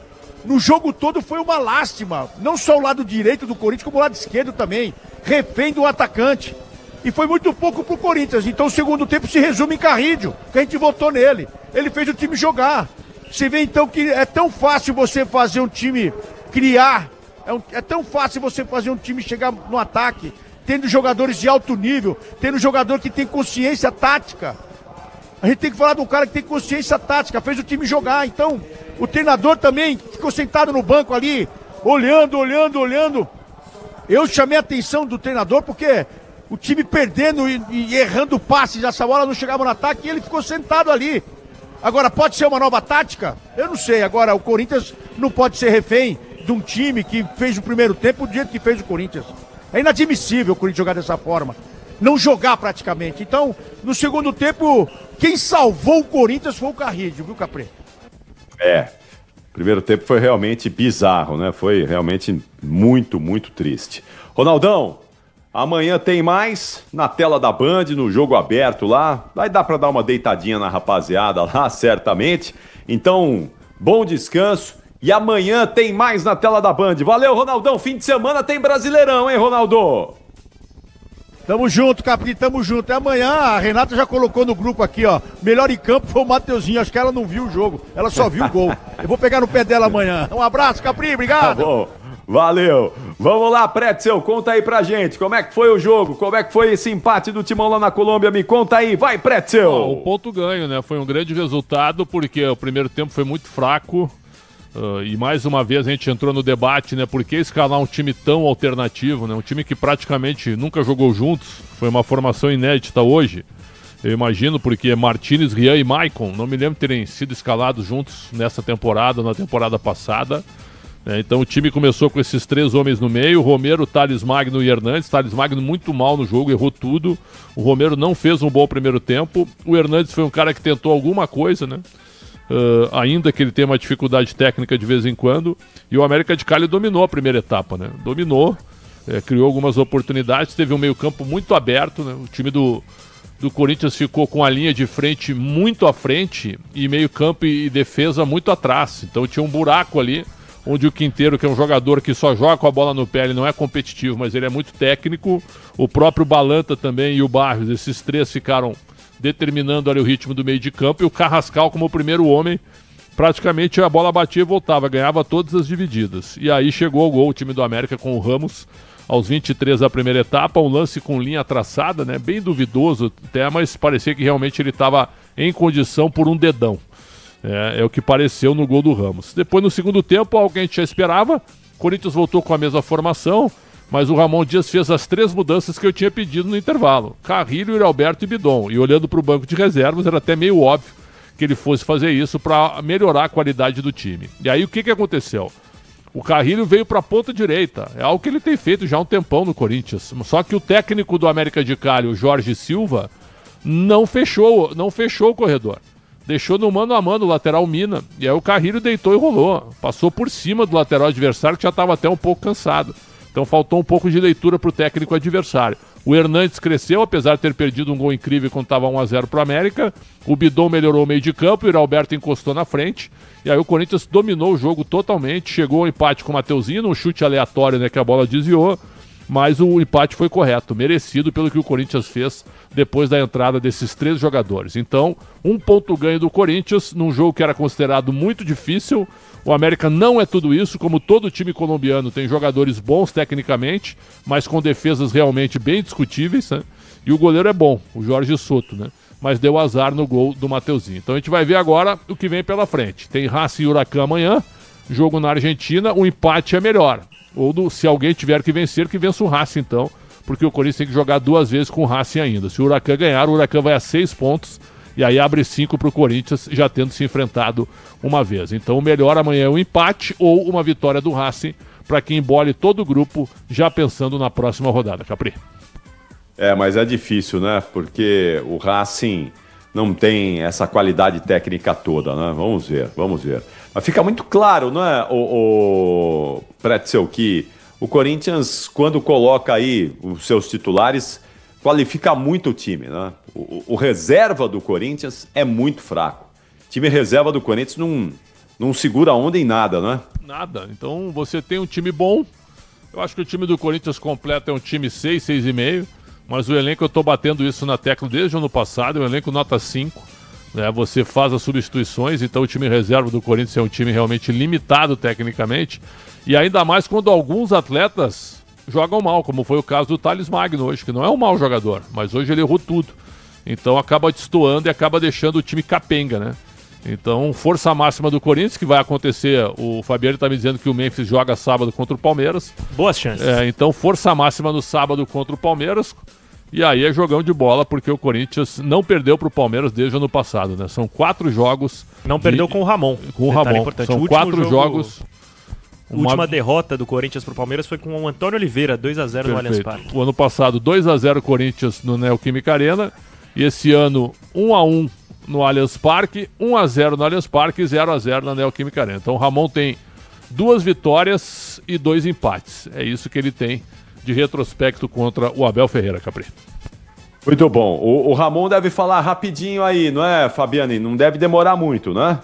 no jogo todo foi uma lástima, não só o lado direito do Corinthians, como o lado esquerdo também, refém do atacante. E foi muito pouco pro Corinthians, então o segundo tempo se resume em Carrillo, que a gente votou nele. Ele fez o time jogar. Você vê então que é tão fácil você fazer um time criar, é tão fácil você fazer um time chegar no ataque, tendo jogadores de alto nível, tendo jogador que tem consciência tática. A gente tem que falar de um cara que tem consciência tática, fez o time jogar. Então, o treinador também ficou sentado no banco ali, olhando. Eu chamei a atenção do treinador porque o time perdendo e errando passes, essa bola não chegava no ataque e ele ficou sentado ali. Agora, pode ser uma nova tática? Eu não sei. Agora, o Corinthians não pode ser refém de um time que fez o primeiro tempo do jeito que fez o Corinthians. É inadmissível o Corinthians jogar dessa forma. Não jogar praticamente. Então, no segundo tempo, quem salvou o Corinthians foi o Carrillo, viu, Capri? Primeiro tempo foi realmente bizarro, né? Foi realmente muito, muito triste. Ronaldão, amanhã tem mais na tela da Band, no jogo aberto lá. Vai dar pra dar uma deitadinha na rapaziada lá, certamente. Então, bom descanso. E amanhã tem mais na tela da Band. Valeu, Ronaldão. Fim de semana tem Brasileirão, hein, Ronaldo? Tamo junto, Capri, tamo junto. E amanhã a Renata já colocou no grupo aqui, ó. Melhor em campo foi o Mateuzinho. Acho que ela não viu o jogo. Ela só viu o gol. Eu vou pegar no pé dela amanhã. Um abraço, Capri. Obrigado. Tá bom. Valeu. Vamos lá, Pretzel. Conta aí pra gente. Como é que foi o jogo? Como é que foi esse empate do Timão lá na Colômbia? Me conta aí. Vai, Pretzel. O ponto ganho, né? Foi um grande resultado porque o primeiro tempo foi muito fraco. E mais uma vez a gente entrou no debate, né? Por que escalar um time tão alternativo, né? Um time que praticamente nunca jogou juntos. Foi uma formação inédita hoje. Eu imagino porque Martínez, Rian e Maicon, não me lembro de terem sido escalados juntos nessa temporada, na temporada passada. Então o time começou com esses três homens no meio, Romero, Thales Magno e Hernandes. Thales Magno muito mal no jogo, errou tudo. O Romero não fez um bom primeiro tempo. O Hernandes foi um cara que tentou alguma coisa, né? Ainda que ele tenha uma dificuldade técnica de vez em quando. E o América de Cali dominou a primeira etapa, né? Dominou, criou algumas oportunidades, teve um meio campo muito aberto, né? O time do Corinthians ficou com a linha de frente muito à frente e meio campo e defesa muito atrás. Então tinha um buraco ali, onde o Quinteiro, que é um jogador que só joga com a bola no pé, ele não é competitivo, mas ele é muito técnico. O próprio Balanta também e o Barrios, esses três ficaram determinando ali o ritmo do meio de campo, e o Carrascal como o primeiro homem, praticamente a bola batia e voltava, ganhava todas as divididas. E aí chegou o gol, o time do América com o Ramos, aos 23 da primeira etapa, um lance com linha traçada, né, bem duvidoso até, mas parecia que realmente ele estava em condição por um dedão. É o que pareceu no gol do Ramos. Depois no segundo tempo, algo que a gente já esperava, o Corinthians voltou com a mesma formação, mas o Ramon Dias fez as três mudanças que eu tinha pedido no intervalo. Carrillo, Yuri Alberto e Bidon. E olhando para o banco de reservas, era até meio óbvio que ele fosse fazer isso para melhorar a qualidade do time. E aí o que aconteceu? O Carrillo veio para a ponta direita. É algo que ele tem feito já há um tempão no Corinthians. Só que o técnico do América de Cali, o Jorge Silva, não fechou o corredor. Deixou no mano a mano o lateral Mina. E aí o Carrillo deitou e rolou. Passou por cima do lateral adversário, que já estava até um pouco cansado. Então faltou um pouco de leitura para o técnico adversário. O Hernandes cresceu, apesar de ter perdido um gol incrível quando estava 1-0 para o América. O Bidon melhorou o meio de campo e o Alberto encostou na frente. E aí o Corinthians dominou o jogo totalmente, chegou ao empate com o Mateuzinho, num chute aleatório, né, que a bola desviou. Mas o empate foi correto, merecido pelo que o Corinthians fez depois da entrada desses 3 jogadores. Então, 1 ponto ganho do Corinthians num jogo que era considerado muito difícil. O América não é tudo isso, como todo time colombiano tem jogadores bons tecnicamente, mas com defesas realmente bem discutíveis, né? E o goleiro é bom, o Jorge Soto, né? Mas deu azar no gol do Mateuzinho. Então a gente vai ver agora o que vem pela frente. Tem Racing e Huracan amanhã, jogo na Argentina, o empate é melhor. Ou se alguém tiver que vencer, que vença o Racing então, porque o Corinthians tem que jogar 2 vezes com o Racing ainda. Se o Huracan ganhar, o Huracan vai a 6 pontos, e aí abre 5 para o Corinthians, já tendo se enfrentado uma vez. Então o melhor amanhã é um empate ou uma vitória do Racing, para que embole todo o grupo, já pensando na próxima rodada. Capri. Mas é difícil, né? Porque o Racing não tem essa qualidade técnica toda, né? Vamos ver. Mas fica muito claro, não é, o Pretzel, que o Corinthians, quando coloca aí os seus titulares, qualifica muito o time, né? O reserva do Corinthians é muito fraco. O time reserva do Corinthians não segura onda em nada, né? Nada. Então você tem um time bom. Eu acho que o time do Corinthians completo é um time 6, 6,5. Mas o elenco, eu estou batendo isso na tecla desde o ano passado, o elenco nota 5. Né? Você faz as substituições, então o time reserva do Corinthians é um time realmente limitado tecnicamente. E ainda mais quando alguns atletas jogam mal, como foi o caso do Thales Magno hoje, que não é um mau jogador, mas hoje ele errou tudo. Então acaba destoando e acaba deixando o time capenga, né? Então, força máxima do Corinthians, que vai acontecer. O Fabiano está me dizendo que o Memphis joga sábado contra o Palmeiras. Boas chances. Então, força máxima no sábado contra o Palmeiras. E aí é jogão de bola, porque o Corinthians não perdeu para o Palmeiras desde o ano passado, né? São 4 jogos. Não perdeu com o Ramon. Com o Ramon. São 4 jogos. A última derrota do Corinthians para o Palmeiras foi com o Antônio Oliveira, 2-0 no Allianz Parque. O ano passado, 2-0 Corinthians no Neoquímica Arena. E esse ano, 1-1 no Allianz Parque, 1-0 no Allianz Parque e 0-0 na Neoquímica Arena. Então o Ramon tem 2 vitórias e 2 empates. É isso que ele tem de retrospecto contra o Abel Ferreira, Capri. Muito bom. O Ramon deve falar rapidinho aí, não é, Fabiane? Não deve demorar muito, né?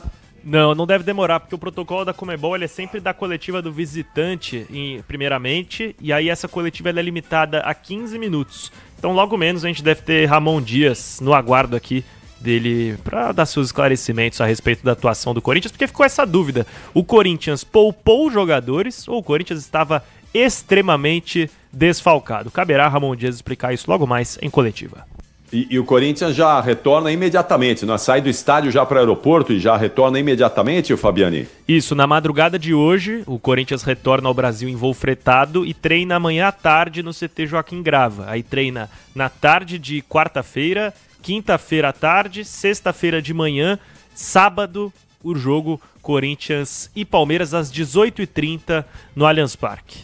Não deve demorar, porque o protocolo da Conmebol ele é sempre da coletiva do visitante, primeiramente, e aí essa coletiva ela é limitada a 15 minutos. Então logo menos a gente deve ter Ramon Dias no aguardo aqui dele para dar seus esclarecimentos a respeito da atuação do Corinthians, porque ficou essa dúvida. O Corinthians poupou jogadores ou o Corinthians estava extremamente desfalcado? Caberá a Ramon Dias explicar isso logo mais em coletiva. E o Corinthians já retorna imediatamente, né? Sai do estádio já para o aeroporto e já retorna imediatamente, o Fabiani? Isso, na madrugada de hoje, o Corinthians retorna ao Brasil em voo fretado e treina amanhã à tarde no CT Joaquim Grava. Aí treina na tarde de quarta-feira, quinta-feira à tarde, sexta-feira de manhã, sábado, o jogo Corinthians e Palmeiras às 18h30 no Allianz Parque.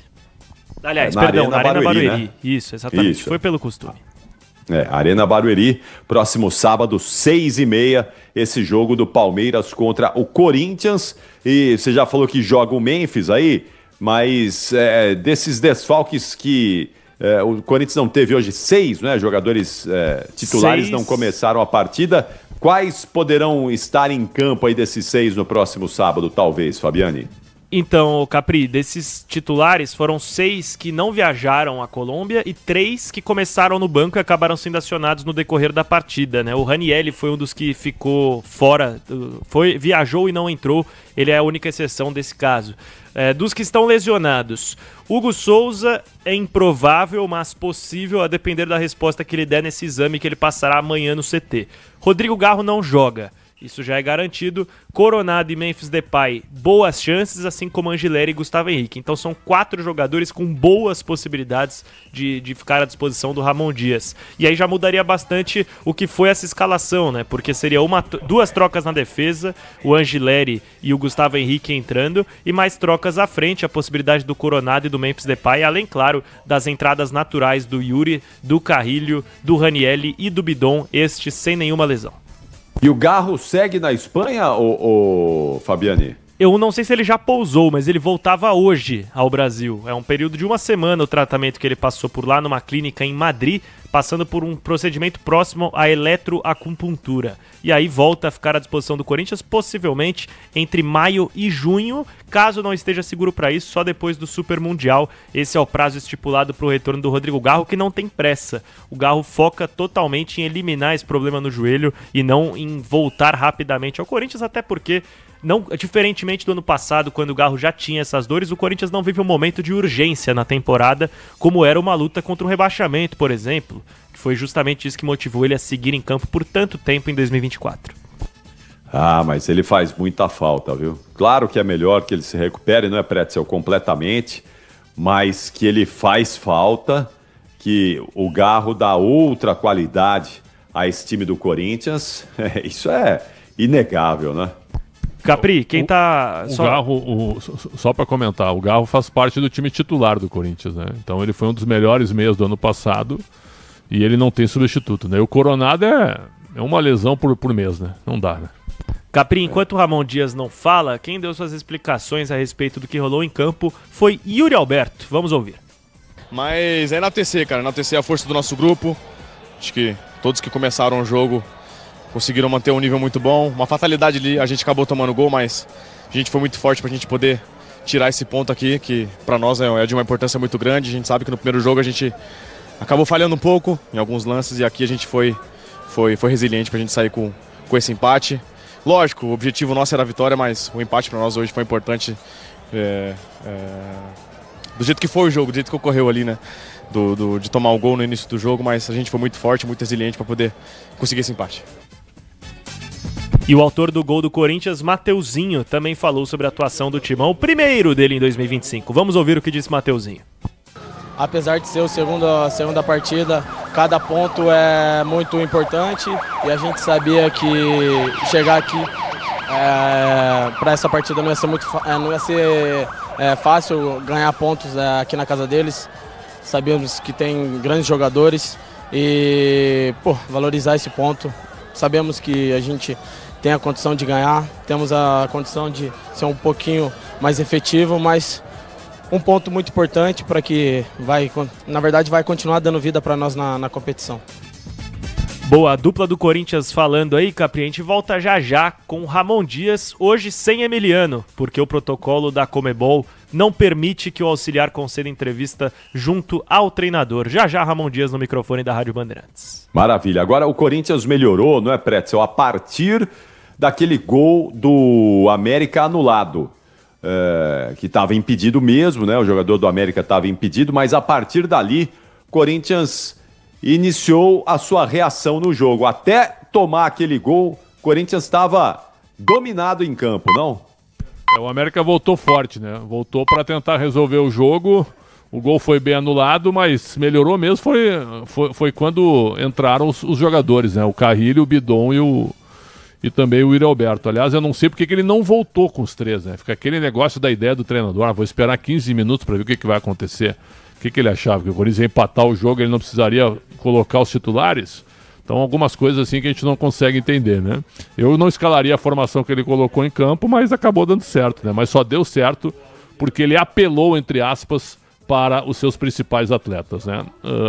Aliás, na Arena Barueri. Né? Isso, exatamente. Isso. Foi pelo costume. Arena Barueri, próximo sábado, 6h30, esse jogo do Palmeiras contra o Corinthians. E você já falou que joga o Memphis aí, mas desses desfalques que o Corinthians não teve hoje, 6 jogadores titulares 6. Não começaram a partida. Quais poderão estar em campo aí desses 6 no próximo sábado, talvez, Fabiani? Então, Capri, desses titulares foram 6 que não viajaram à Colômbia e 3 que começaram no banco e acabaram sendo acionados no decorrer da partida, né? O Ranieri foi um dos que ficou fora, viajou e não entrou, ele é a única exceção desse caso. Dos que estão lesionados, Hugo Souza é improvável, mas possível a depender da resposta que ele der nesse exame que ele passará amanhã no CT. Rodrigo Garro não joga. Isso já é garantido. Coronado e Memphis Depay, boas chances, assim como Angileri e Gustavo Henrique. Então são 4 jogadores com boas possibilidades de ficar à disposição do Ramon Dias. E aí já mudaria bastante o que foi essa escalação, né? Porque seria 2 trocas na defesa, o Angileri e o Gustavo Henrique entrando, e mais trocas à frente, a possibilidade do Coronado e do Memphis Depay, além, claro, das entradas naturais do Yuri, do Carrilho, do Ranieri e do Bidon, este sem nenhuma lesão. E o Garro segue na Espanha, o Fabiani? Eu não sei se ele já pousou, mas ele voltava hoje ao Brasil. É um período de uma semana o tratamento que ele passou por lá numa clínica em Madrid, passando por um procedimento próximo à eletroacupuntura. E aí volta a ficar à disposição do Corinthians, possivelmente entre maio e junho, caso não esteja seguro para isso, só depois do Super Mundial. Esse é o prazo estipulado para o retorno do Rodrigo Garro, que não tem pressa. O Garro foca totalmente em eliminar esse problema no joelho e não em voltar rapidamente ao Corinthians, até porque... Não, diferentemente do ano passado, quando o Garro já tinha essas dores, o Corinthians não vive um momento de urgência na temporada, como era uma luta contra o rebaixamento, por exemplo, que foi justamente isso que motivou ele a seguir em campo por tanto tempo em 2024. Ah, mas ele faz muita falta, viu? Claro que é melhor que ele se recupere, não é, Pretzel, completamente, mas que ele faz falta, que o Garro dá outra qualidade a esse time do Corinthians, isso é inegável, né? Capri, quem tá... Só para comentar, o Garro faz parte do time titular do Corinthians, né? Então ele foi um dos melhores meias do ano passado e ele não tem substituto, né? O Coronado é uma lesão por mês, né? Não dá, né? Capri, enquanto o Ramon Dias não fala, quem deu suas explicações a respeito do que rolou em campo foi Yuri Alberto. Vamos ouvir. Mas é enaltecer, cara. Enaltecer a força do nosso grupo. Acho que todos que começaram o jogo conseguiram manter um nível muito bom. Uma fatalidade ali, a gente acabou tomando gol, mas a gente foi muito forte pra gente poder tirar esse ponto aqui, que pra nós é de uma importância muito grande. A gente sabe que no primeiro jogo a gente acabou falhando um pouco em alguns lances e aqui a gente foi resiliente pra gente sair com esse empate. Lógico, o objetivo nosso era a vitória, mas o empate pra nós hoje foi importante do jeito que foi o jogo, do jeito que ocorreu ali, né? De tomar um gol no início do jogo, mas a gente foi muito forte, muito resiliente pra poder conseguir esse empate. E o autor do gol do Corinthians, Mateuzinho, também falou sobre a atuação do Timão, o primeiro dele em 2025. Vamos ouvir o que disse Mateuzinho. Apesar de ser a segunda partida, cada ponto é muito importante e a gente sabia que chegar aqui para essa partida não ia ser fácil ganhar pontos aqui na casa deles. Sabíamos que tem grandes jogadores e valorizar esse ponto. Sabemos que a gente tem a condição de ganhar, temos a condição de ser um pouquinho mais efetivo, mas um ponto muito importante para que vai continuar dando vida para nós na competição. Boa, a dupla do Corinthians falando aí, Capri. A gente volta já com Ramon Dias, hoje sem Emiliano, porque o protocolo da Conmebol não permite que o auxiliar conceda entrevista junto ao treinador. Já Ramon Dias no microfone da Rádio Bandeirantes. Maravilha. Agora o Corinthians melhorou, não é, Pretzel? A partir daquele gol do América anulado, que estava impedido mesmo, né? O jogador do América estava impedido, mas a partir dali, Corinthians iniciou a sua reação no jogo. Até tomar aquele gol, o Corinthians estava dominado em campo, não? O América voltou forte, né? Voltou para tentar resolver o jogo. O gol foi bem anulado, mas melhorou mesmo. Foi quando entraram os jogadores, né? O Carrilho, o Bidon e também o Yuri Alberto. Aliás, eu não sei porque que ele não voltou com os três, né? Fica aquele negócio da ideia do treinador. Vou esperar 15 minutos para ver o que vai acontecer. O que ele achava? Que o Corinthians ia empatar o jogo, ele não precisaria colocar os titulares? Então, algumas coisas assim que a gente não consegue entender, né? Eu não escalaria a formação que ele colocou em campo, mas acabou dando certo, né? Mas só deu certo porque ele apelou, entre aspas, para os seus principais atletas, né?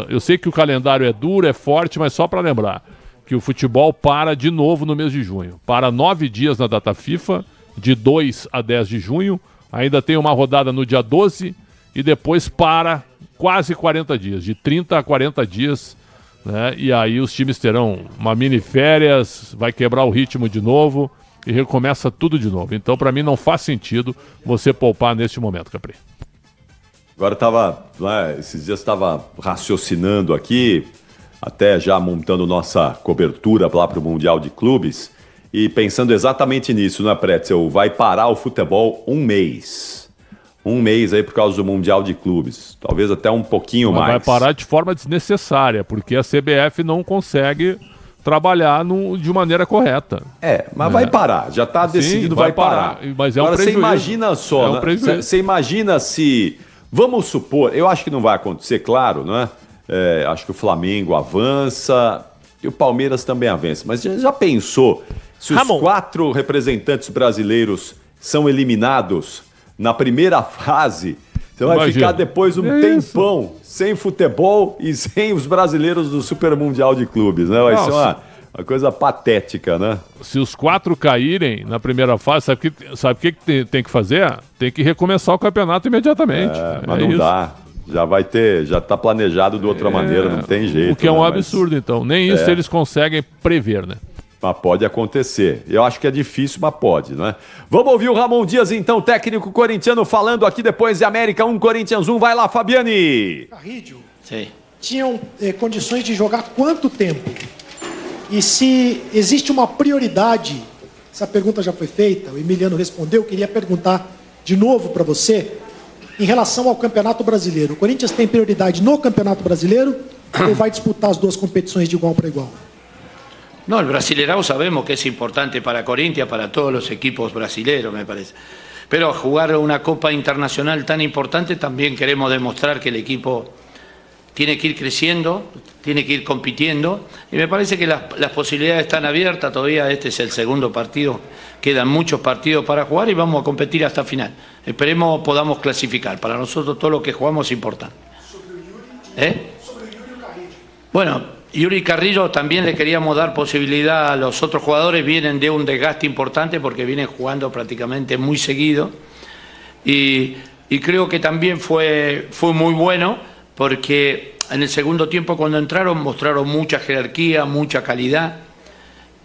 Eu sei que o calendário é duro, é forte, mas só para lembrar que o futebol para de novo no mês de junho. Para 9 dias na data FIFA, de 2 a 10 de junho. Ainda tem uma rodada no dia 12 e depois para quase 40 dias, de 30 a 40 dias, né? E aí os times terão uma mini férias, vai quebrar o ritmo de novo e recomeça tudo de novo. Então, para mim, não faz sentido você poupar neste momento, Capri. Agora esses dias estava raciocinando aqui, até já montando nossa cobertura lá para o Mundial de Clubes e pensando exatamente nisso, né, Pretzel? Vai parar o futebol um mês aí por causa do Mundial de Clubes, talvez até um pouquinho mais. Vai parar de forma desnecessária, porque a CBF não consegue trabalhar de maneira correta. Mas vai parar, já está decidido, vai parar. Mas é agora um prejuízo. Você imagina só, você imagina se, vamos supor, eu acho que não vai acontecer, claro, né? Acho que o Flamengo avança e o Palmeiras também avança, mas já pensou se os 4 representantes brasileiros são eliminados na primeira fase, você vai ficar depois um tempão sem futebol e sem os brasileiros do Super Mundial de Clubes, né? Vai ser uma coisa patética, né? Se os 4 caírem na primeira fase, sabe o que tem que fazer? Tem que recomeçar o campeonato imediatamente. Mas não dá. Já tá planejado de outra maneira, não tem jeito. O que é um absurdo, então. Nem isso eles conseguem prever, né? Mas pode acontecer. Eu acho que é difícil, mas pode, né? Vamos ouvir o Ramon Dias, então, técnico corintiano, falando aqui depois de América 1, Corinthians 1. Vai lá, Fabiani! Carrídio, tinham condições de jogar quanto tempo? E se existe uma prioridade, essa pergunta já foi feita, o Emiliano respondeu, eu queria perguntar de novo para você, em relação ao Campeonato Brasileiro. O Corinthians tem prioridade no Campeonato Brasileiro ou vai disputar as 2 competições de igual para igual? No, el Brasileirão sabemos que es importante para Corinthians, para todos los equipos brasileños, me parece. Pero jugar una Copa Internacional tan importante también queremos demostrar que el equipo tiene que ir creciendo, tiene que ir compitiendo, y me parece que las posibilidades están abiertas todavía. Este es el segundo partido, quedan muchos partidos para jugar y vamos a competir hasta el final. Esperemos podamos clasificar. Para nosotros todo lo que jugamos es importante. Bueno, Yuri Carrillo también le queríamos dar posibilidad a los otros jugadores, vienen de un desgaste importante porque vienen jugando prácticamente muy seguido y creo que también fue muy bueno porque en el segundo tiempo cuando entraron mostraron mucha jerarquía, mucha calidad,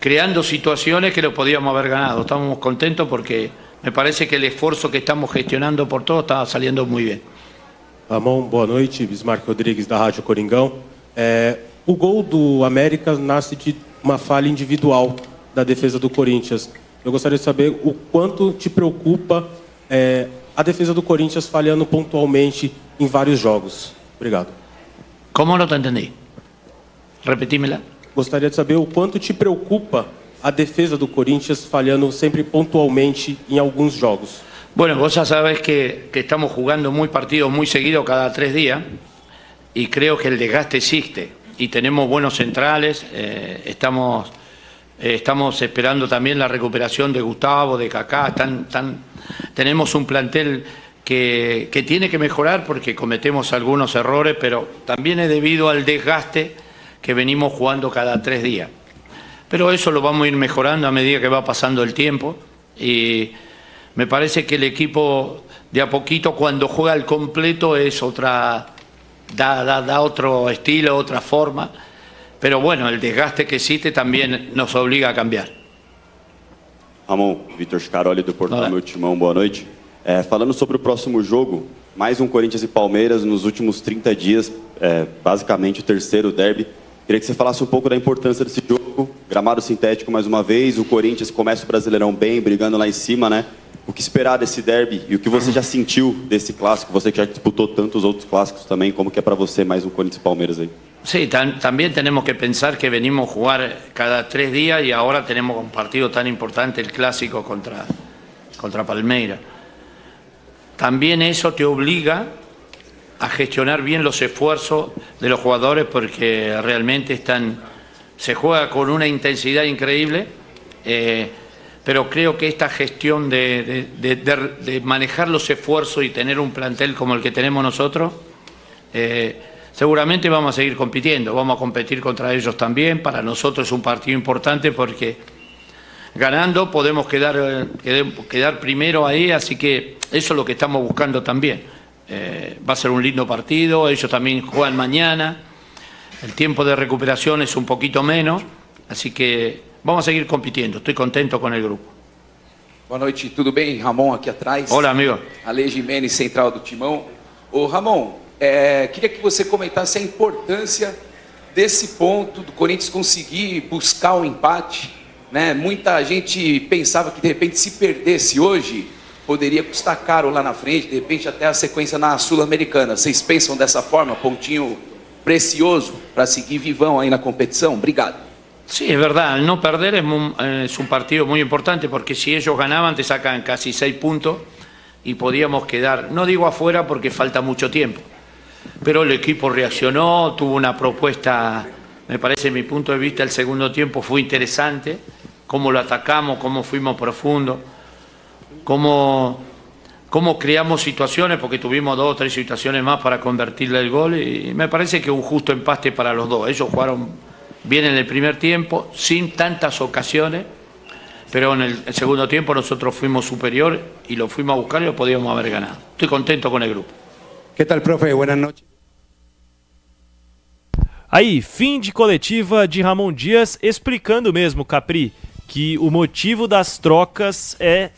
creando situaciones que lo podíamos haber ganado. Estamos contentos porque me parece que el esfuerzo que estamos gestionando por todos está saliendo muy bien. Ramon, boa noite, Bismarck Rodrigues da Rádio Coringão. O gol do América nasce de uma falha individual da defesa do Corinthians. Eu gostaria de saber o quanto te preocupa a defesa do Corinthians falhando pontualmente em vários jogos. Obrigado. Como não te entendi? Repetímela. Gostaria de saber o quanto te preocupa a defesa do Corinthians falhando sempre pontualmente em alguns jogos. Bueno, vos ya sabés que estamos jugando partidos muy seguidos cada 3 días y creo que el desgaste existe. Y tenemos buenos centrales, estamos esperando también la recuperación de Gustavo, de Kaká, tenemos un plantel que tiene que mejorar porque cometemos algunos errores, pero también es debido al desgaste que venimos jugando cada 3 días. Pero eso lo vamos a ir mejorando a medida que va pasando el tiempo y me parece que el equipo de a poquito cuando juega al completo es otra... Da otro estilo, otra forma, pero bueno, el desgaste que existe también nos obliga a cambiar. Ramon, Vitor Scaroli do Portal Meu Timão, boa noite. Falando sobre o próximo jogo, mais um Corinthians e Palmeiras nos últimos 30 dias, basicamente o terceiro derby. Queria que você falasse um pouco da importância desse jogo, gramado sintético mais uma vez, o Corinthians começa o Brasileirão bem, brigando lá em cima, né? O que esperar desse derby e o que você já sentiu desse clássico? Você que já disputou tantos outros clássicos também, como que é para você mais um Corinthians e Palmeiras aí? Sí, también tenemos que pensar que venimos a jugar cada 3 días y ahora tenemos un partido tan importante, el clásico contra Palmeiras. También eso te obliga a gestionar bien los esfuerzos de los jugadores porque realmente se juega con una intensidad increíble. Pero creo que esta gestión de manejar los esfuerzos y tener un plantel como el que tenemos nosotros, seguramente vamos a seguir compitiendo, vamos a competir contra ellos también. Para nosotros es un partido importante porque ganando podemos quedar primero ahí, así que eso es lo que estamos buscando también. Va a ser un lindo partido, ellos también juegan mañana, el tiempo de recuperación es un poquito menos, así que... Vamos a seguir competindo, estou contente com o grupo. Boa noite, tudo bem? Ramon aqui atrás. Olá, amigo. Ale Jimenez, central do Timão. Ô Ramon, queria que você comentasse a importância desse ponto do Corinthians conseguir buscar um empate, né? Muita gente pensava que de repente se perdesse hoje, poderia custar caro lá na frente, de repente até a sequência na Sul-Americana. Vocês pensam dessa forma, pontinho precioso para seguir vivão aí na competição? Obrigado. Sí, es verdad, el no perder es un partido muy importante porque si ellos ganaban te sacan casi 6 puntos y podíamos quedar, no digo afuera porque falta mucho tiempo, pero el equipo reaccionó, tuvo una propuesta, me parece, mi punto de vista, el segundo tiempo fue interesante, cómo lo atacamos, cómo fuimos profundos. cómo creamos situaciones, porque tuvimos 2 o 3 situaciones más para convertirle el gol, y me parece que un justo empate para los dos. Ellos jugaron bien en el primer tiempo, sin tantas ocasiones, pero en el segundo tiempo nosotros fuimos superior y lo fuimos a buscar y lo podíamos haber ganado. Estoy contento con el grupo. ¿Qué tal, profe? Buenas noches. Aí, fim de coletiva de Ramon Dias, explicando mesmo, Capri, que o motivo das trocas é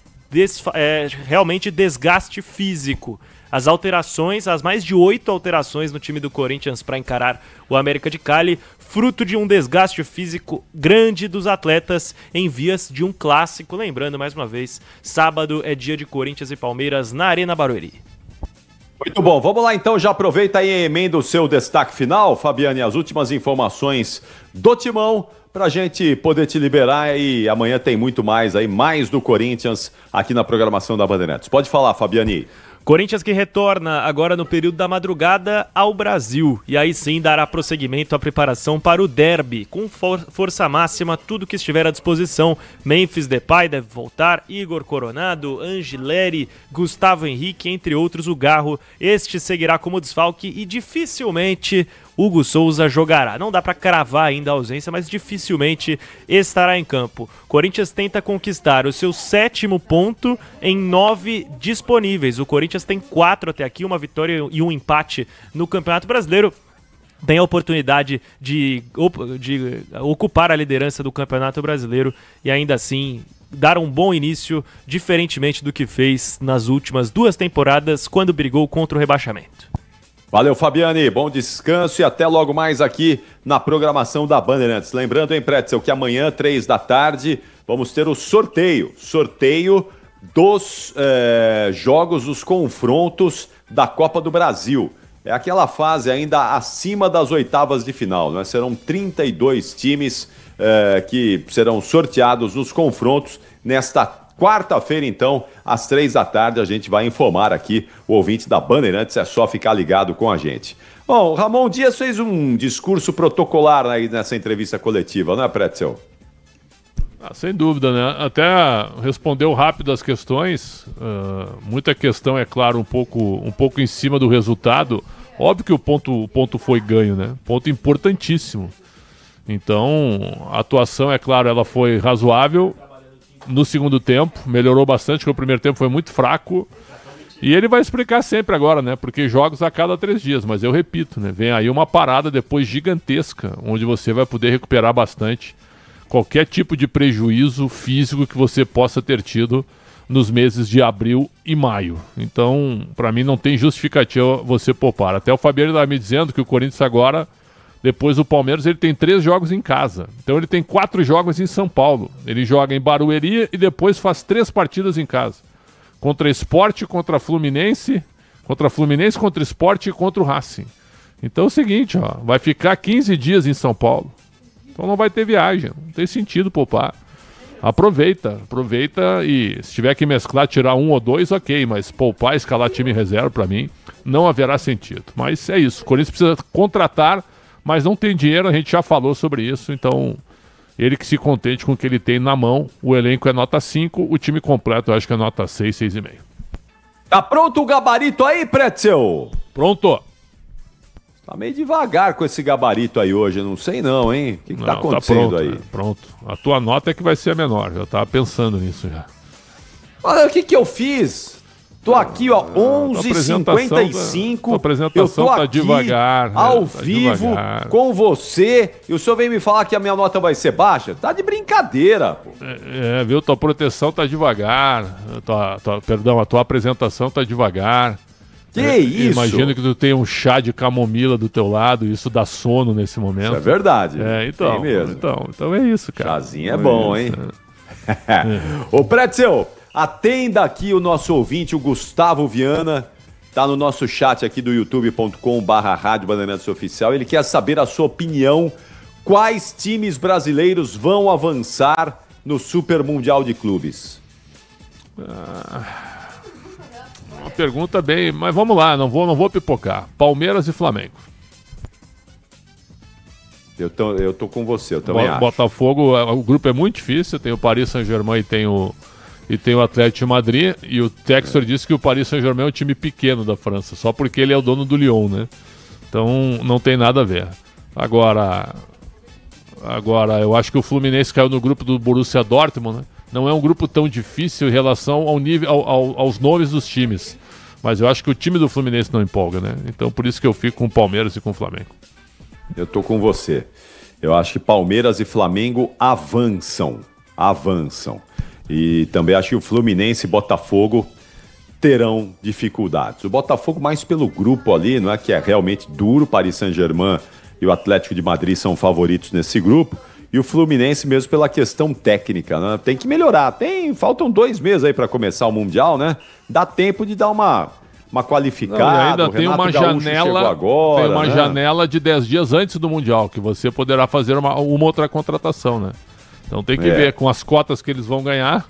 realmente desgaste físico. As alterações, as mais de 8 alterações no time do Corinthians para encarar o América de Cali, fruto de um desgaste físico grande dos atletas em vias de um clássico. Lembrando, mais uma vez, sábado é dia de Corinthians e Palmeiras na Arena Barueri. Muito bom, vamos lá então, já aproveita aí e emenda o seu destaque final, Fabiane, as últimas informações do Timão, pra gente poder te liberar, e amanhã tem muito mais aí, mais do Corinthians aqui na programação da Bandeirantes. Pode falar, Fabiane. Corinthians que retorna agora no período da madrugada ao Brasil, e aí sim dará prosseguimento à preparação para o derby, com força máxima, tudo que estiver à disposição. Memphis Depay deve voltar, Igor Coronado, Angileri, Gustavo Henrique, entre outros. O Garro, este seguirá como desfalque e dificilmente Hugo Souza jogará. Não dá para cravar ainda a ausência, mas dificilmente estará em campo. Corinthians tenta conquistar o seu 7º ponto em 9 disponíveis. O Corinthians tem 4 até aqui, uma vitória e um empate no Campeonato Brasileiro. Tem a oportunidade de ocupar a liderança do Campeonato Brasileiro e ainda assim dar um bom início, diferentemente do que fez nas últimas 2 temporadas, quando brigou contra o rebaixamento. Valeu, Fabiane, bom descanso e até logo mais aqui na programação da Bandeirantes. Lembrando, hein, Pretzel, que amanhã, 3 da tarde, vamos ter o sorteio dos jogos, dos confrontos da Copa do Brasil. É aquela fase ainda acima das oitavas de final, né? Serão 32 times que serão sorteados nos confrontos nesta quarta-feira, então, às 3 da tarde, a gente vai informar aqui o ouvinte da Bandeirantes, é só ficar ligado com a gente. Bom, o Ramon Dias fez um discurso protocolar aí nessa entrevista coletiva, não é, Pretzel? Sem dúvida, né? Até respondeu rápido as questões, muita questão, é claro, um pouco em cima do resultado. Óbvio que o ponto foi ganho, né? Ponto importantíssimo. Então, a atuação, é claro, ela foi razoável. No segundo tempo, melhorou bastante, porque o primeiro tempo foi muito fraco. E ele vai explicar sempre agora, né? Porque jogos a cada 3 dias, mas eu repito, né? Vem aí uma parada depois gigantesca, onde você vai poder recuperar bastante qualquer tipo de prejuízo físico que você possa ter tido nos meses de abril e maio. Então, para mim, não tem justificativa você poupar. Até o Fabiano estava me dizendo que o Corinthians agora, depois do Palmeiras, ele tem 3 jogos em casa. Então ele tem 4 jogos em São Paulo. Ele joga em Barueri e depois faz 3 partidas em casa. Contra Sport, contra Fluminense, contra Sport e contra o Racing. Então é o seguinte, ó, vai ficar 15 dias em São Paulo. Então não vai ter viagem, não tem sentido poupar. Aproveita e se tiver que mesclar, tirar 1 ou 2, ok, mas poupar, escalar time em reserva, para mim, não haverá sentido. Mas é isso, o Corinthians precisa contratar, mas não tem dinheiro, a gente já falou sobre isso, então ele que se contente com o que ele tem na mão. O elenco é nota 5, o time completo eu acho que é nota 6, 6,5. Tá pronto o gabarito aí, Pretzel? Pronto. Tá meio devagar com esse gabarito aí hoje, não sei não, hein? O que tá acontecendo pronto, aí? Né? Pronto, a tua nota é que vai ser a menor, já tava pensando nisso já. Olha, o que eu fiz? Tô aqui, ó, 11h55. A apresentação tá devagar. Ao vivo, devagar. Com você. E o senhor vem me falar que a minha nota vai ser baixa? Tá de brincadeira, pô. Viu? Tua proteção tá devagar. A tua apresentação tá devagar. Que isso? Imagino que tu tem um chá de camomila do teu lado, isso dá sono nesse momento. Isso é verdade. Então, tem mesmo. Então é isso, cara. Chazinho é bom, hein? Ô, Pretzel, atenda aqui o nosso ouvinte, o Gustavo Viana, tá no nosso chat aqui do youtube.com/Rádio Bandeirantes Oficial. Ele quer saber a sua opinião. Quais times brasileiros vão avançar no Super Mundial de Clubes? Uma pergunta bem... Mas vamos lá, não vou pipocar. Palmeiras e Flamengo. Eu tô com você, eu também acho. Botafogo, o grupo é muito difícil. Tem o Paris Saint-Germain e tem o e tem o Atlético de Madrid, e o Textor disse que o Paris Saint-Germain é um time pequeno da França, só porque ele é o dono do Lyon, né? Então não tem nada a ver. Agora eu acho que o Fluminense caiu no grupo do Borussia Dortmund, né? Não é um grupo tão difícil em relação ao nível, aos nomes dos times. Mas eu acho que o time do Fluminense não empolga, né? Então por isso que eu fico com o Palmeiras e com o Flamengo. Eu tô com você. Eu acho que Palmeiras e Flamengo avançam. E também acho que o Fluminense e Botafogo terão dificuldades. O Botafogo mais pelo grupo ali, não é que é realmente duro, Paris Saint-Germain e o Atlético de Madrid são favoritos nesse grupo. E o Fluminense mesmo pela questão técnica, né? Tem que melhorar. Faltam 2 meses aí para começar o Mundial, né? Dá tempo de dar uma qualificada. Não, ainda tem uma janela, agora, tem uma janela de 10 dias antes do Mundial, que você poderá fazer uma outra contratação, né? Então tem que ver com as cotas que eles vão ganhar.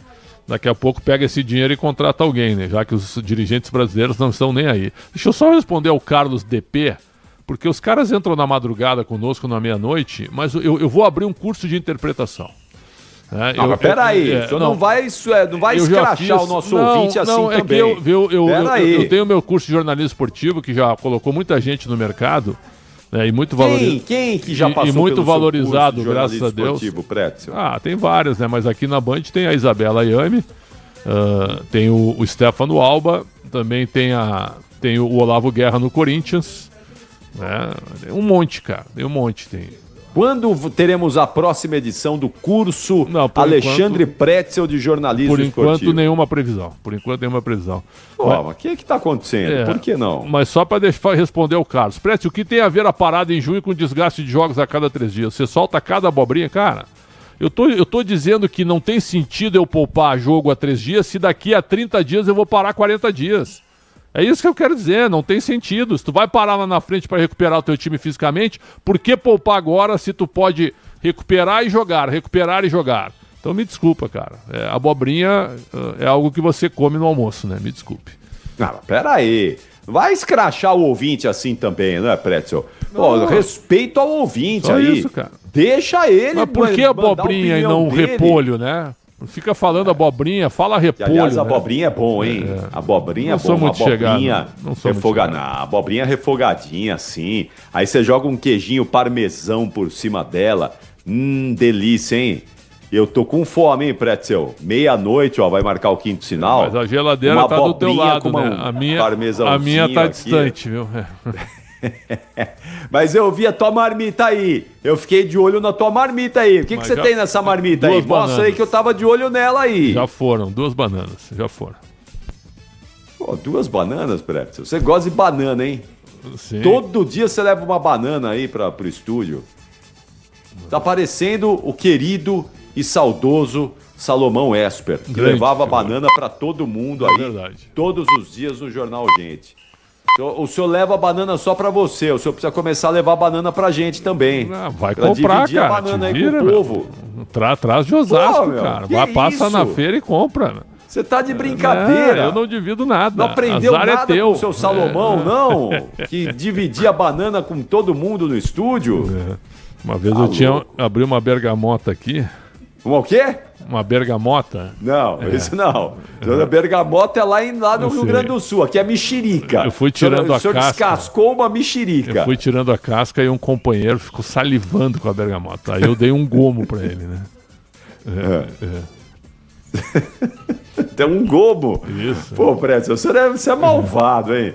Daqui a pouco pega esse dinheiro e contrata alguém, né? Já que os dirigentes brasileiros não estão nem aí. Deixa eu só responder ao Carlos DP, porque os caras entram na madrugada conosco na meia-noite, mas eu vou abrir um curso de interpretação. Mas peraí, o senhor não vai escrachar o nosso ouvinte assim também. É que eu tenho meu curso de jornalismo esportivo, que já colocou muita gente no mercado, né, e muito valorizado. Quem que já passou e muito pelo valorizado, seu curso de graças a Deus. Pretzel? Tem vários, né? Mas aqui na Band tem a Isabela Ayame, tem o Stefano Alba, também tem o Olavo Guerra no Corinthians. Tem um monte, cara. Quando teremos a próxima edição do curso Alexandre Pretzel de jornalismo esportivo? Por enquanto, nenhuma previsão. Mas o que está acontecendo? Por que não? Mas só para responder ao Carlos. Pretzel, o que tem a ver a parada em junho com o desgaste de jogos a cada 3 dias? Você solta cada abobrinha? Cara, eu tô dizendo que não tem sentido eu poupar jogo a 3 dias se daqui a 30 dias eu vou parar 40 dias. É isso que eu quero dizer, não tem sentido. Se tu vai parar lá na frente para recuperar o teu time fisicamente, por que poupar agora se tu pode recuperar e jogar? Então me desculpa, cara. Abobrinha é algo que você come no almoço, né? Me desculpe. Peraí. Vai escrachar o ouvinte assim também, não é, Pretzel? Respeito ao ouvinte só aí. Isso, cara. Deixa ele. Mas por que abobrinha e não repolho, né? Fica falando abobrinha, fala repolho. Aliás, né? abobrinha é bom, hein? Abobrinha é bom. Sou muito chegado. Abobrinha refogadinha, assim. Aí você joga um queijinho parmesão por cima dela. Delícia, hein? Eu tô com fome, hein, Pretzel? Meia-noite, vai marcar o 5º sinal. Mas a geladeira tá do teu lado, né? A minha tá distante, viu? Mas eu vi a tua marmita aí. Eu fiquei de olho na tua marmita aí. O que você tem nessa marmita aí? Mostra aí que eu tava de olho nela aí. Já foram, 2 bananas. Já foram. 2 bananas, Pretzel? Você gosta de banana, hein? Sim. Todo dia você leva uma banana aí pro estúdio. Tá parecendo o querido e saudoso Salomão Esper, que levava banana pra todo mundo aí. Verdade. Todos os dias no Jornal Gente. O senhor leva a banana só pra você, o senhor precisa começar a levar banana pra gente também. Vai comprar, cara. A banana aí com o povo. Traz de Osasco, cara. Passa na feira e compra. Você tá de brincadeira. Eu não divido nada. Não aprendeu nada com o seu Salomão, não? Que dividia a banana com todo mundo no estúdio. Uma vez abri uma bergamota aqui. O quê? Uma bergamota? Não, isso não. A bergamota é lá no Rio Grande do Sul. Aqui é mexerica. Eu fui tirando a casca. O senhor descascou uma mexerica. Eu fui tirando a casca e um companheiro ficou salivando com a bergamota. Aí eu dei um gomo pra ele, né? Tem um gomo. Isso. Pô, Pretzel, você é malvado, hein?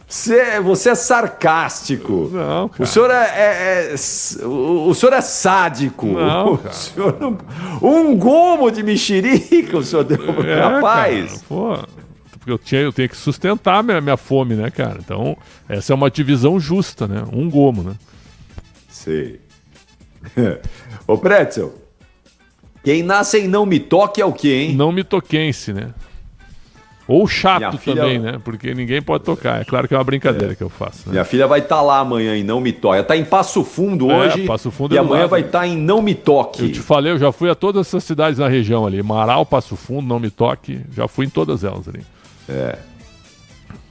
Você é sarcástico. Não, cara. O senhor é sádico. Não, cara. Um gomo de mexerica o senhor deu pro rapaz. Cara, pô, porque eu tenho que sustentar minha fome, né, cara? Então, essa é uma divisão justa, né? Um gomo, né? Sei. Ô, Pretzel, quem nasce em Não Me Toque é o quê, hein? Não me toquense, né? Ou chato também, né? Porque ninguém pode tocar. É claro que é uma brincadeira que eu faço. Né? Minha filha vai estar lá amanhã em Não Me Toque. Ela tá em Passo Fundo hoje. Passo Fundo e amanhã vai estar em Não Me Toque. Eu te falei, eu já fui a todas essas cidades na região ali. Marau, Passo Fundo, Não Me Toque. Já fui em todas elas ali.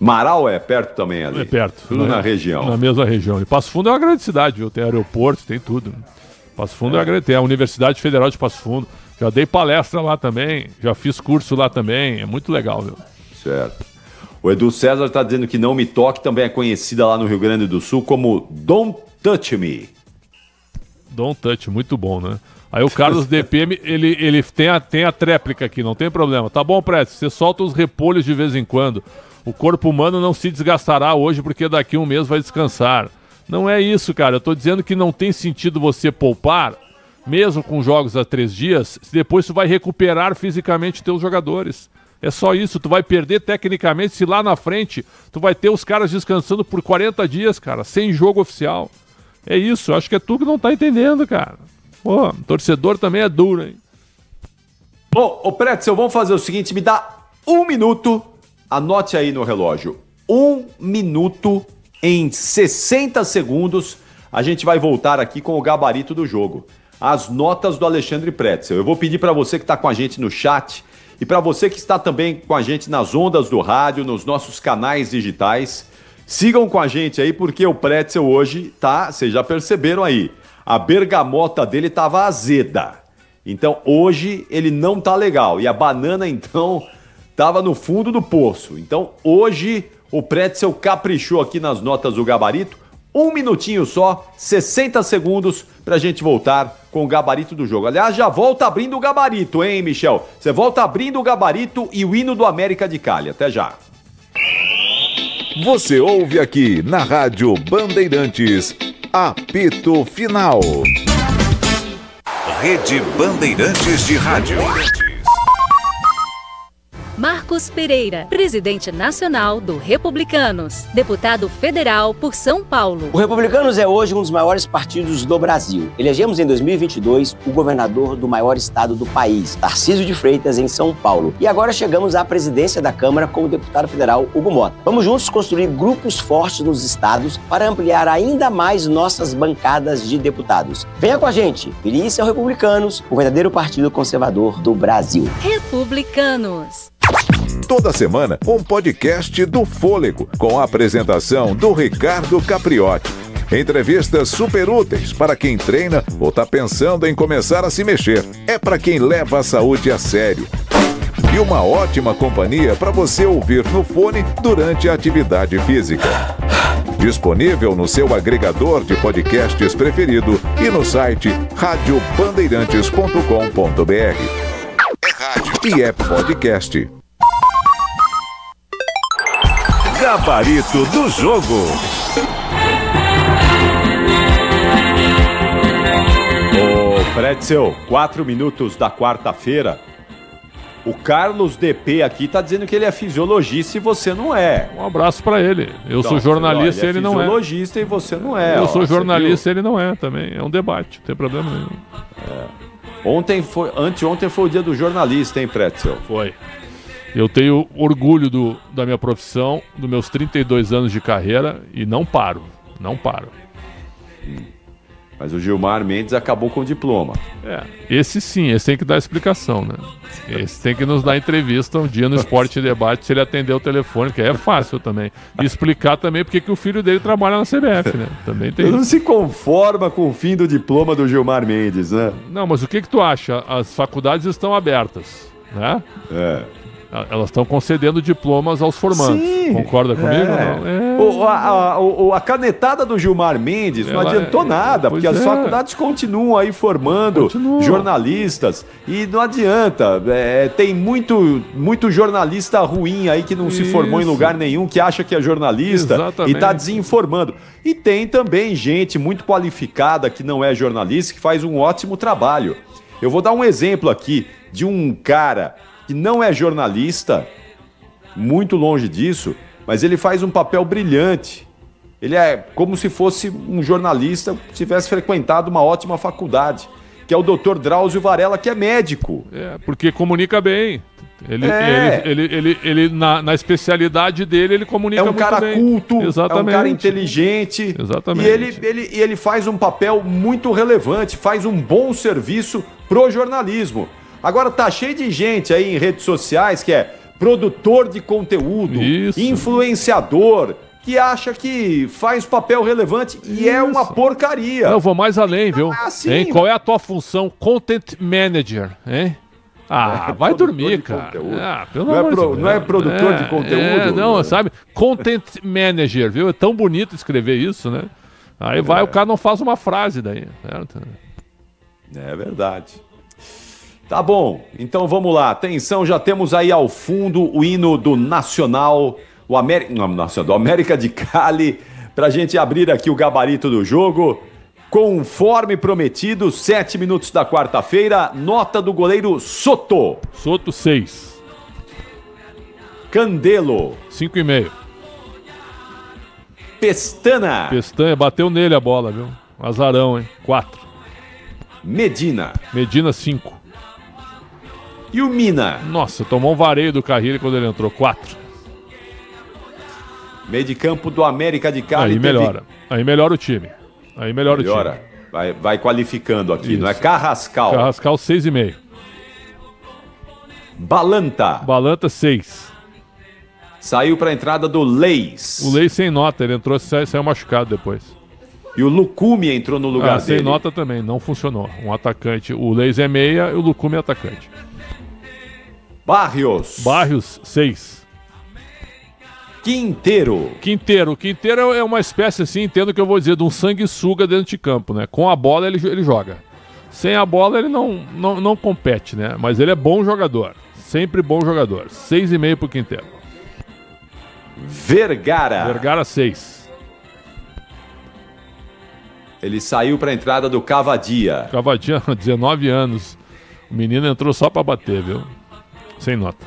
Marau é perto também ali? É perto. Tudo na região. Na mesma região. E Passo Fundo é uma grande cidade, viu? Tem aeroporto, tem tudo. Passo Fundo é uma grande... Tem a Universidade Federal de Passo Fundo. Já dei palestra lá também, já fiz curso lá também, é muito legal, viu? Certo. O Edu César está dizendo que Não Me Toque também é conhecida lá no Rio Grande do Sul como Don't Touch Me. Don't Touch, muito bom, né? Aí o Carlos DPM, ele tem a tréplica aqui, não tem problema. Tá bom, Prédio, você solta os repolhos de vez em quando. O corpo humano não se desgastará hoje porque daqui a um mês vai descansar. Não é isso, cara. Eu tô dizendo que não tem sentido você poupar, mesmo com jogos a 3 dias, se depois tu vai recuperar fisicamente teus jogadores. É só isso, tu vai perder tecnicamente se lá na frente tu vai ter os caras descansando por 40 dias, cara, sem jogo oficial. É isso, acho que é tu que não tá entendendo, cara. Pô, torcedor também é duro, hein? Bom, ô Pretzel, vamos fazer o seguinte, me dá 1 minuto, anote aí no relógio, 1 minuto em 60 segundos, a gente vai voltar aqui com o gabarito do jogo. As notas do Alexandre Pretzel. Eu vou pedir para você que está com a gente no chat e para você que está também com a gente nas ondas do rádio, nos nossos canais digitais, sigam com a gente aí porque o Pretzel hoje tá, vocês já perceberam aí, a bergamota dele tava azeda. Então hoje ele não tá legal e a banana então tava no fundo do poço. Então hoje o Pretzel caprichou aqui nas notas do gabarito. 1 minutinho só, 60 segundos pra gente voltar com o gabarito do jogo. Aliás, já volta abrindo o gabarito, hein, Michel? Você volta abrindo o gabarito e o hino do América de Cali. Até já. Você ouve aqui na Rádio Bandeirantes, apito final. Rede Bandeirantes de Rádio. Marcos Pereira, presidente nacional do Republicanos, deputado federal por São Paulo. O Republicanos é hoje um dos maiores partidos do Brasil. Elegemos em 2022 o governador do maior estado do país, Tarcísio de Freitas, em São Paulo. E agora chegamos à presidência da Câmara com o deputado federal Hugo Mota. Vamos juntos construir grupos fortes nos estados para ampliar ainda mais nossas bancadas de deputados. Venha com a gente, filie-se ao Republicanos, o verdadeiro partido conservador do Brasil. Republicanos. Toda semana, um podcast do Fôlego, com a apresentação do Ricardo Capriotti. Entrevistas super úteis para quem treina ou está pensando em começar a se mexer. É para quem leva a saúde a sério. E uma ótima companhia para você ouvir no fone durante a atividade física. Disponível no seu agregador de podcasts preferido e no site radiobandeirantes.com.br. É rádio e é podcast. Gabarito do jogo. Ô, Pretzel, 4 minutos da quarta-feira. O Carlos DP aqui tá dizendo que ele é fisiologista e você não é. Um abraço pra ele. Eu sou jornalista e ele não é. Ele é fisiologista e você não é. Eu sou jornalista e ele não é também. É um debate, não tem problema nenhum. Anteontem foi o dia do jornalista, hein, Pretzel? Foi. Eu tenho orgulho da minha profissão, dos meus 32 anos de carreira e não paro. Mas o Gilmar Mendes acabou com o diploma. Esse sim, esse tem que dar explicação, né? Esse tem que nos dar entrevista um dia no Esporte em Debate se ele atender o telefone, que é fácil também. E explicar também porque que o filho dele trabalha na CBF, né? Também tem. Ele não se conforma com o fim do diploma do Gilmar Mendes, né? Não, mas o que tu acha? As faculdades estão abertas, né? Elas estão concedendo diplomas aos formandos. Sim, concorda comigo? A canetada do Gilmar Mendes não adiantou nada, porque as faculdades continuam aí formando jornalistas e não adianta. Tem muito jornalista ruim aí que não se formou em lugar nenhum, que acha que é jornalista e está desinformando. E tem também gente muito qualificada que não é jornalista, que faz um ótimo trabalho. Eu vou dar um exemplo aqui de um cara que não é jornalista, muito longe disso, mas ele faz um papel brilhante. Ele é como se fosse um jornalista que tivesse frequentado uma ótima faculdade, que é o Dr. Drauzio Varela, que é médico. Porque comunica bem. Ele na especialidade dele, ele comunica muito bem. É um cara culto, é um cara inteligente. Exatamente. E ele faz um papel muito relevante, faz um bom serviço pro jornalismo. Agora tá cheio de gente aí em redes sociais que é produtor de conteúdo, influenciador, que acha que faz papel relevante e é uma porcaria. Eu vou mais além, viu? É assim, hein? Qual é a tua função? Content Manager, hein? Vai dormir, cara. Não é produtor de conteúdo. Não, sabe? Content Manager, viu? É tão bonito escrever isso, né? Aí o cara não faz uma frase daí, certo? É verdade. Tá bom, então vamos lá. Atenção, já temos aí ao fundo o hino do Nacional, do América de Cali, pra gente abrir aqui o gabarito do jogo. Conforme prometido, 7 minutos da quarta-feira, nota do goleiro Soto. Soto, 6. Candelo. 5,5. Pestanha, bateu nele a bola, viu? Azarão, hein? 4. Medina, 5. E o Mina? Nossa, tomou um vareio do Carrilho quando ele entrou, 4. Meio de campo do América de Cali. Aí melhora. Aí melhora o time. Aí melhora o time. Vai qualificando aqui, isso. Não é Carrascal. Carrascal, 6,5. Balanta, 6. Saiu para a entrada do Leis. O Leis sem nota, ele entrou, saiu machucado depois. E o Lucume entrou no lugar dele. Sem nota também, não funcionou. Um atacante, o Leis é meia e o Lucume é atacante. Barrios, 6. Quinteiro. O Quinteiro é uma espécie assim, entendo o que eu vou dizer, de um sanguessuga dentro de campo, né? Com a bola ele joga. Sem a bola ele não compete, né? Mas ele é bom jogador. Sempre bom jogador. 6,5 pro Quinteiro. Vergara, 6. Ele saiu para a entrada do Cavadia, 19 anos. O menino entrou só para bater, viu? Sem nota.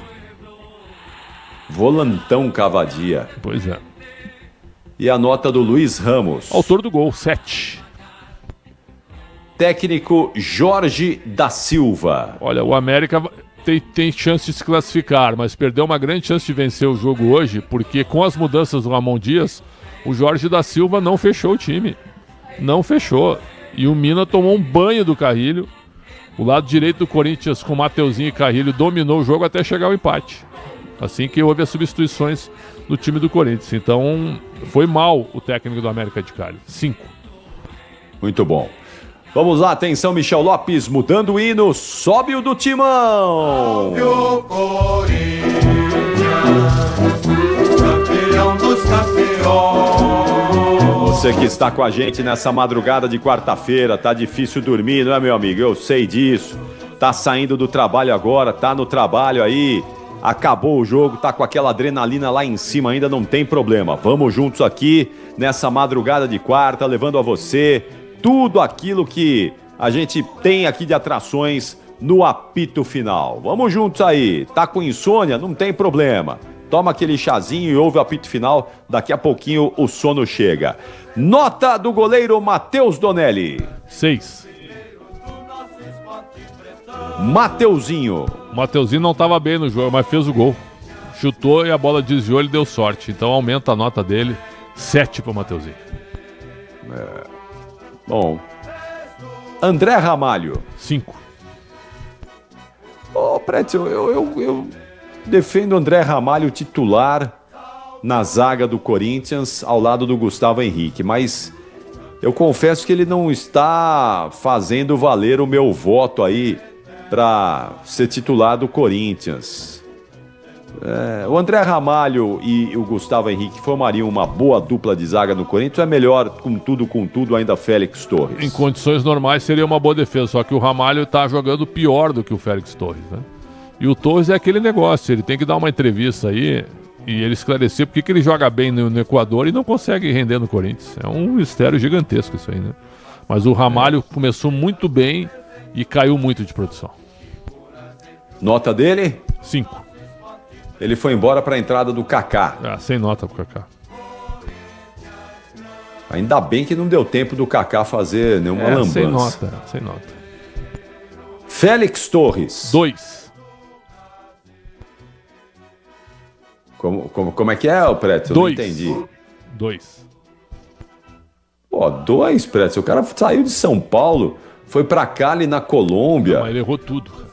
Volantão Cavadia. Pois é. E a nota do Luiz Ramos. Autor do gol, 7. Técnico Jorge da Silva. Olha, o América tem chance de se classificar, mas perdeu uma grande chance de vencer o jogo hoje, porque com as mudanças do Ramon Dias, o Jorge da Silva não fechou o time. Não fechou. E o Mina tomou um banho do Carrilho. O lado direito do Corinthians, com Mateuzinho e Carrilho, dominou o jogo até chegar ao empate. Assim que houve as substituições do time do Corinthians. Então, foi mal o técnico do América de Cali. 5. Muito bom. Vamos lá, atenção, Michel Lopes, mudando o hino, sobe o do Timão. Sobe o Corinthians, campeão dos campeões. Você que está com a gente nessa madrugada de quarta-feira, tá difícil dormir, não é, meu amigo? Eu sei disso. Tá saindo do trabalho agora, tá no trabalho aí. Acabou o jogo, tá com aquela adrenalina lá em cima, ainda não tem problema. Vamos juntos aqui nessa madrugada de quarta, levando a você tudo aquilo que a gente tem aqui de atrações no apito final. Vamos juntos aí. Tá com insônia? Não tem problema. Toma aquele chazinho e ouve o apito final. Daqui a pouquinho o sono chega. Nota do goleiro Matheus Donelli. 6. Mateuzinho. O Mateuzinho não estava bem no jogo, mas fez o gol. Chutou e a bola desviou, ele deu sorte. Então aumenta a nota dele. 7 para o Mateuzinho. Bom. André Ramalho. 5. Ô, Pretzel, eu defendo André Ramalho titular na zaga do Corinthians ao lado do Gustavo Henrique, mas eu confesso que ele não está fazendo valer o meu voto aí para ser titular do Corinthians. O André Ramalho e o Gustavo Henrique formariam uma boa dupla de zaga no Corinthians, ou é melhor, com tudo, ainda Félix Torres? Em condições normais seria uma boa defesa, só que o Ramalho está jogando pior do que o Félix Torres, né? E o Torres é aquele negócio, ele tem que dar uma entrevista aí e ele esclarecer porque que ele joga bem no Equador e não consegue render no Corinthians. É um mistério gigantesco isso aí, né? Mas o Ramalho começou muito bem e caiu muito de produção. Nota dele? 5. Ele foi embora para a entrada do Kaká. Sem nota pro Kaká. Ainda bem que não deu tempo do Kaká fazer nenhuma lambança. Sem nota. Félix Torres. 2. Como é que é, Pretzel? Não entendi. 2. Pô, 2, Pretzel. O cara saiu de São Paulo, foi pra Cali, na Colômbia. Não, mas ele errou tudo.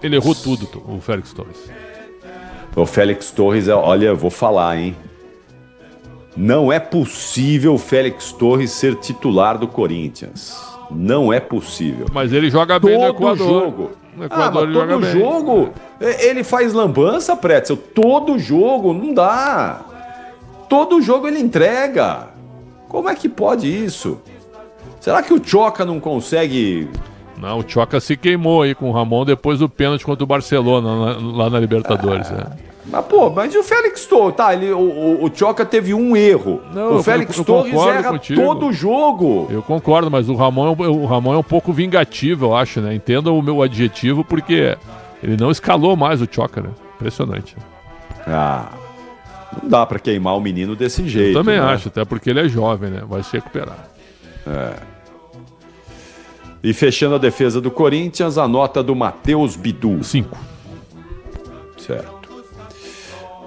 Ele errou tudo, o Félix Torres. O Félix Torres, olha, eu vou falar, hein? Não é possível o Félix Torres ser titular do Corinthians. Não é possível. Mas ele joga bem no Equador. Jogo. No Equador ele joga todo bem. jogo ele faz lambança, Pretzel. Todo jogo, não dá. Todo jogo ele entrega. Como é que pode isso? Será que o Tchoca não consegue... Não, o Tchoca se queimou aí com o Ramon depois do pênalti contra o Barcelona lá na Libertadores. Mas e o Félix Torres? Tá, o Tchoca teve um erro. Não, o Félix eu Torres erra contigo. todo jogo. Eu concordo, mas o Ramon é um pouco vingativo, eu acho, né? Entenda o meu adjetivo, porque ele não escalou mais o Tchoca, né? Impressionante. Não dá pra queimar o menino desse jeito. Eu também né? acho, até porque ele é jovem, né? Vai se recuperar. E fechando a defesa do Corinthians, a nota do Matheus Bidu. 5. Certo.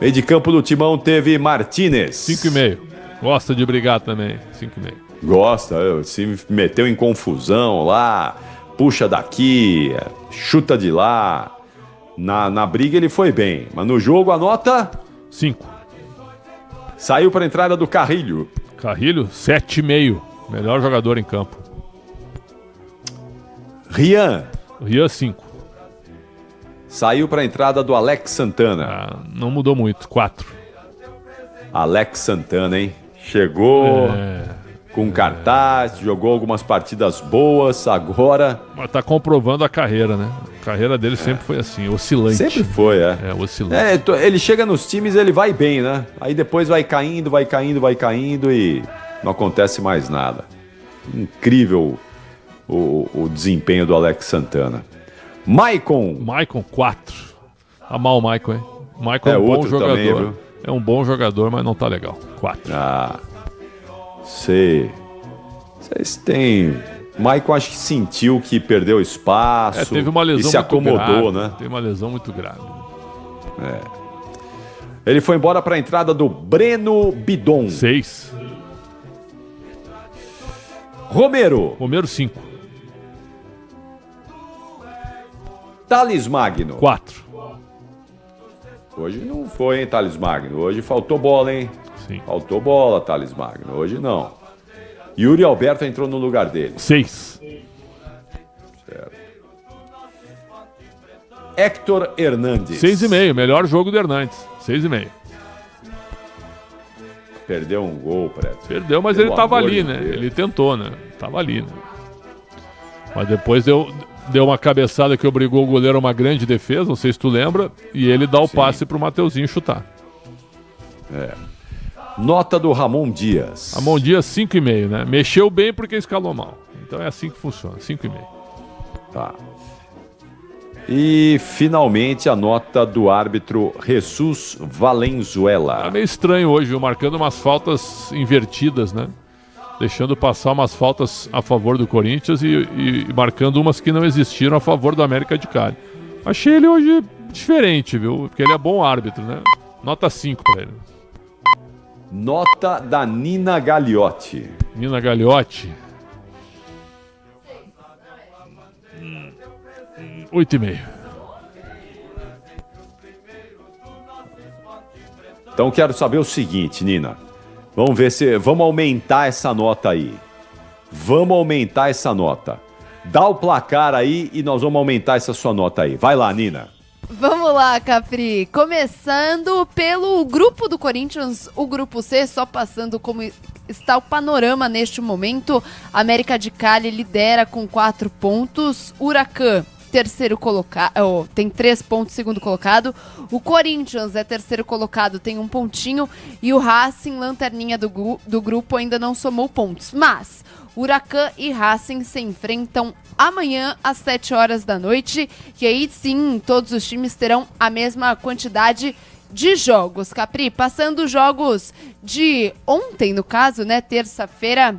Meio de campo do Timão teve Martínez. 5,5. Gosta de brigar também. 5,5. Gosta, se meteu em confusão lá, puxa daqui, chuta de lá. Na briga ele foi bem, mas no jogo a nota... 5. Saiu para a entrada do Carrilho. Carrilho, 7,5. Melhor jogador em campo. Rian. 5. Saiu para a entrada do Alex Santana. Não mudou muito, 4. Alex Santana, hein? Chegou com cartaz, jogou algumas partidas boas, agora... Mas tá comprovando a carreira, né? A carreira dele sempre foi assim, oscilante. Sempre foi, oscilante. Ele chega nos times, ele vai bem, né? Aí depois vai caindo e não acontece mais nada. Incrível o desempenho do Alex Santana. Maicon, 4. Tá mal o Maicon, hein? O Maicon é um bom jogador. Também, é um bom jogador, mas não tá legal. 4. Vocês têm... Maicon acho que sentiu que perdeu espaço. Teve uma lesão e se acomodou, grave, né? Teve uma lesão muito grave. Ele foi embora para a entrada do Breno Bidon. 6. Romero, 5. Thales Magno. 4. Hoje não foi, hein, Thales Magno. Hoje faltou bola, hein? Sim. Faltou bola, Thales Magno. Hoje não. Yuri Alberto entrou no lugar dele. 6. Certo. Héctor Hernandes. 6,5. Melhor jogo do Hernandes. 6,5. Perdeu um gol, Preto. Perdeu, mas ele tava ali, né? Ele tentou, né? Tava ali, né? Mas depois deu uma cabeçada que obrigou o goleiro a uma grande defesa, não sei se tu lembra, e ele dá o passe pro Mateuzinho chutar. Nota do Ramon Dias. Ramon Dias, 5,5, né? Mexeu bem porque escalou mal. Então é assim que funciona, 5,5. Tá. E finalmente a nota do árbitro Jesus Valenzuela. É meio estranho hoje, viu? Marcando umas faltas invertidas, né? Deixando passar umas faltas a favor do Corinthians e marcando umas que não existiram a favor do América de Cali. Achei ele hoje diferente, viu? Porque ele é bom árbitro, né? Nota 5 pra ele. Nota da Nina Gagliotti. Nina Gagliotti. 8,5. Então quero saber o seguinte, Nina. Vamos ver se... Vamos aumentar essa nota aí. Vamos aumentar essa nota. Dá o placar aí e nós vamos aumentar essa sua nota aí. Vai lá, Nina. Vamos lá, Capri. Começando pelo grupo do Corinthians, o grupo C, só passando como está o panorama neste momento. América de Cali lidera com 4 pontos. Huracan, terceiro colocado, tem 3 pontos, segundo colocado. O Corinthians é terceiro colocado, tem 1 pontinho. E o Racing, lanterninha do grupo, ainda não somou pontos. Mas Huracan e Racing se enfrentam amanhã às 7 horas da noite. E aí sim, todos os times terão a mesma quantidade de jogos. Capri, passando os jogos de ontem, no caso, né, terça-feira.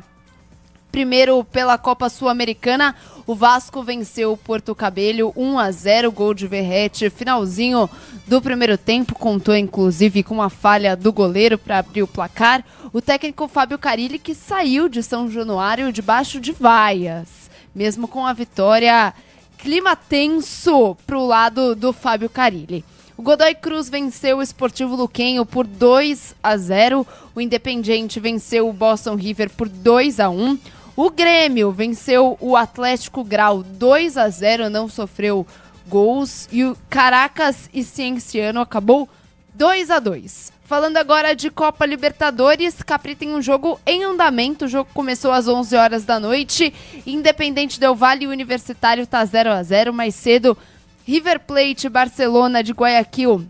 Primeiro pela Copa Sul-Americana, o Vasco venceu o Porto Cabello 1-0, gol de Verrete, finalzinho do primeiro tempo, contou inclusive com uma falha do goleiro para abrir o placar. O técnico Fábio Carilli, que saiu de São Januário debaixo de vaias, mesmo com a vitória, clima tenso pro lado do Fábio Carilli. O Godoy Cruz venceu o Sportivo Luquenho por 2-0. O Independiente venceu o Boston River por 2-1. O Grêmio venceu o Atlético Grau 2-0, não sofreu gols. E o Caracas e Cienciano acabou 2-2. Falando agora de Copa Libertadores, Capri tem um jogo em andamento. O jogo começou às 11 horas da noite. Independente Del Valle e Universitário tá 0-0. Mais cedo, River Plate e Barcelona de Guayaquil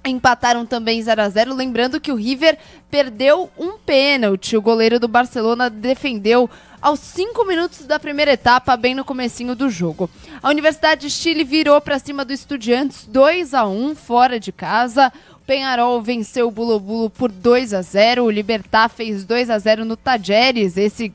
empataram também 0-0. Lembrando que o River perdeu um pênalti. O goleiro do Barcelona defendeu aos 5 minutos da primeira etapa, bem no comecinho do jogo. A Universidade de Chile virou para cima do Estudiantes 2-1 fora de casa. Peñarol venceu o Bulo Bulo por 2-0. O Libertad fez 2-0 no Tajeres, esse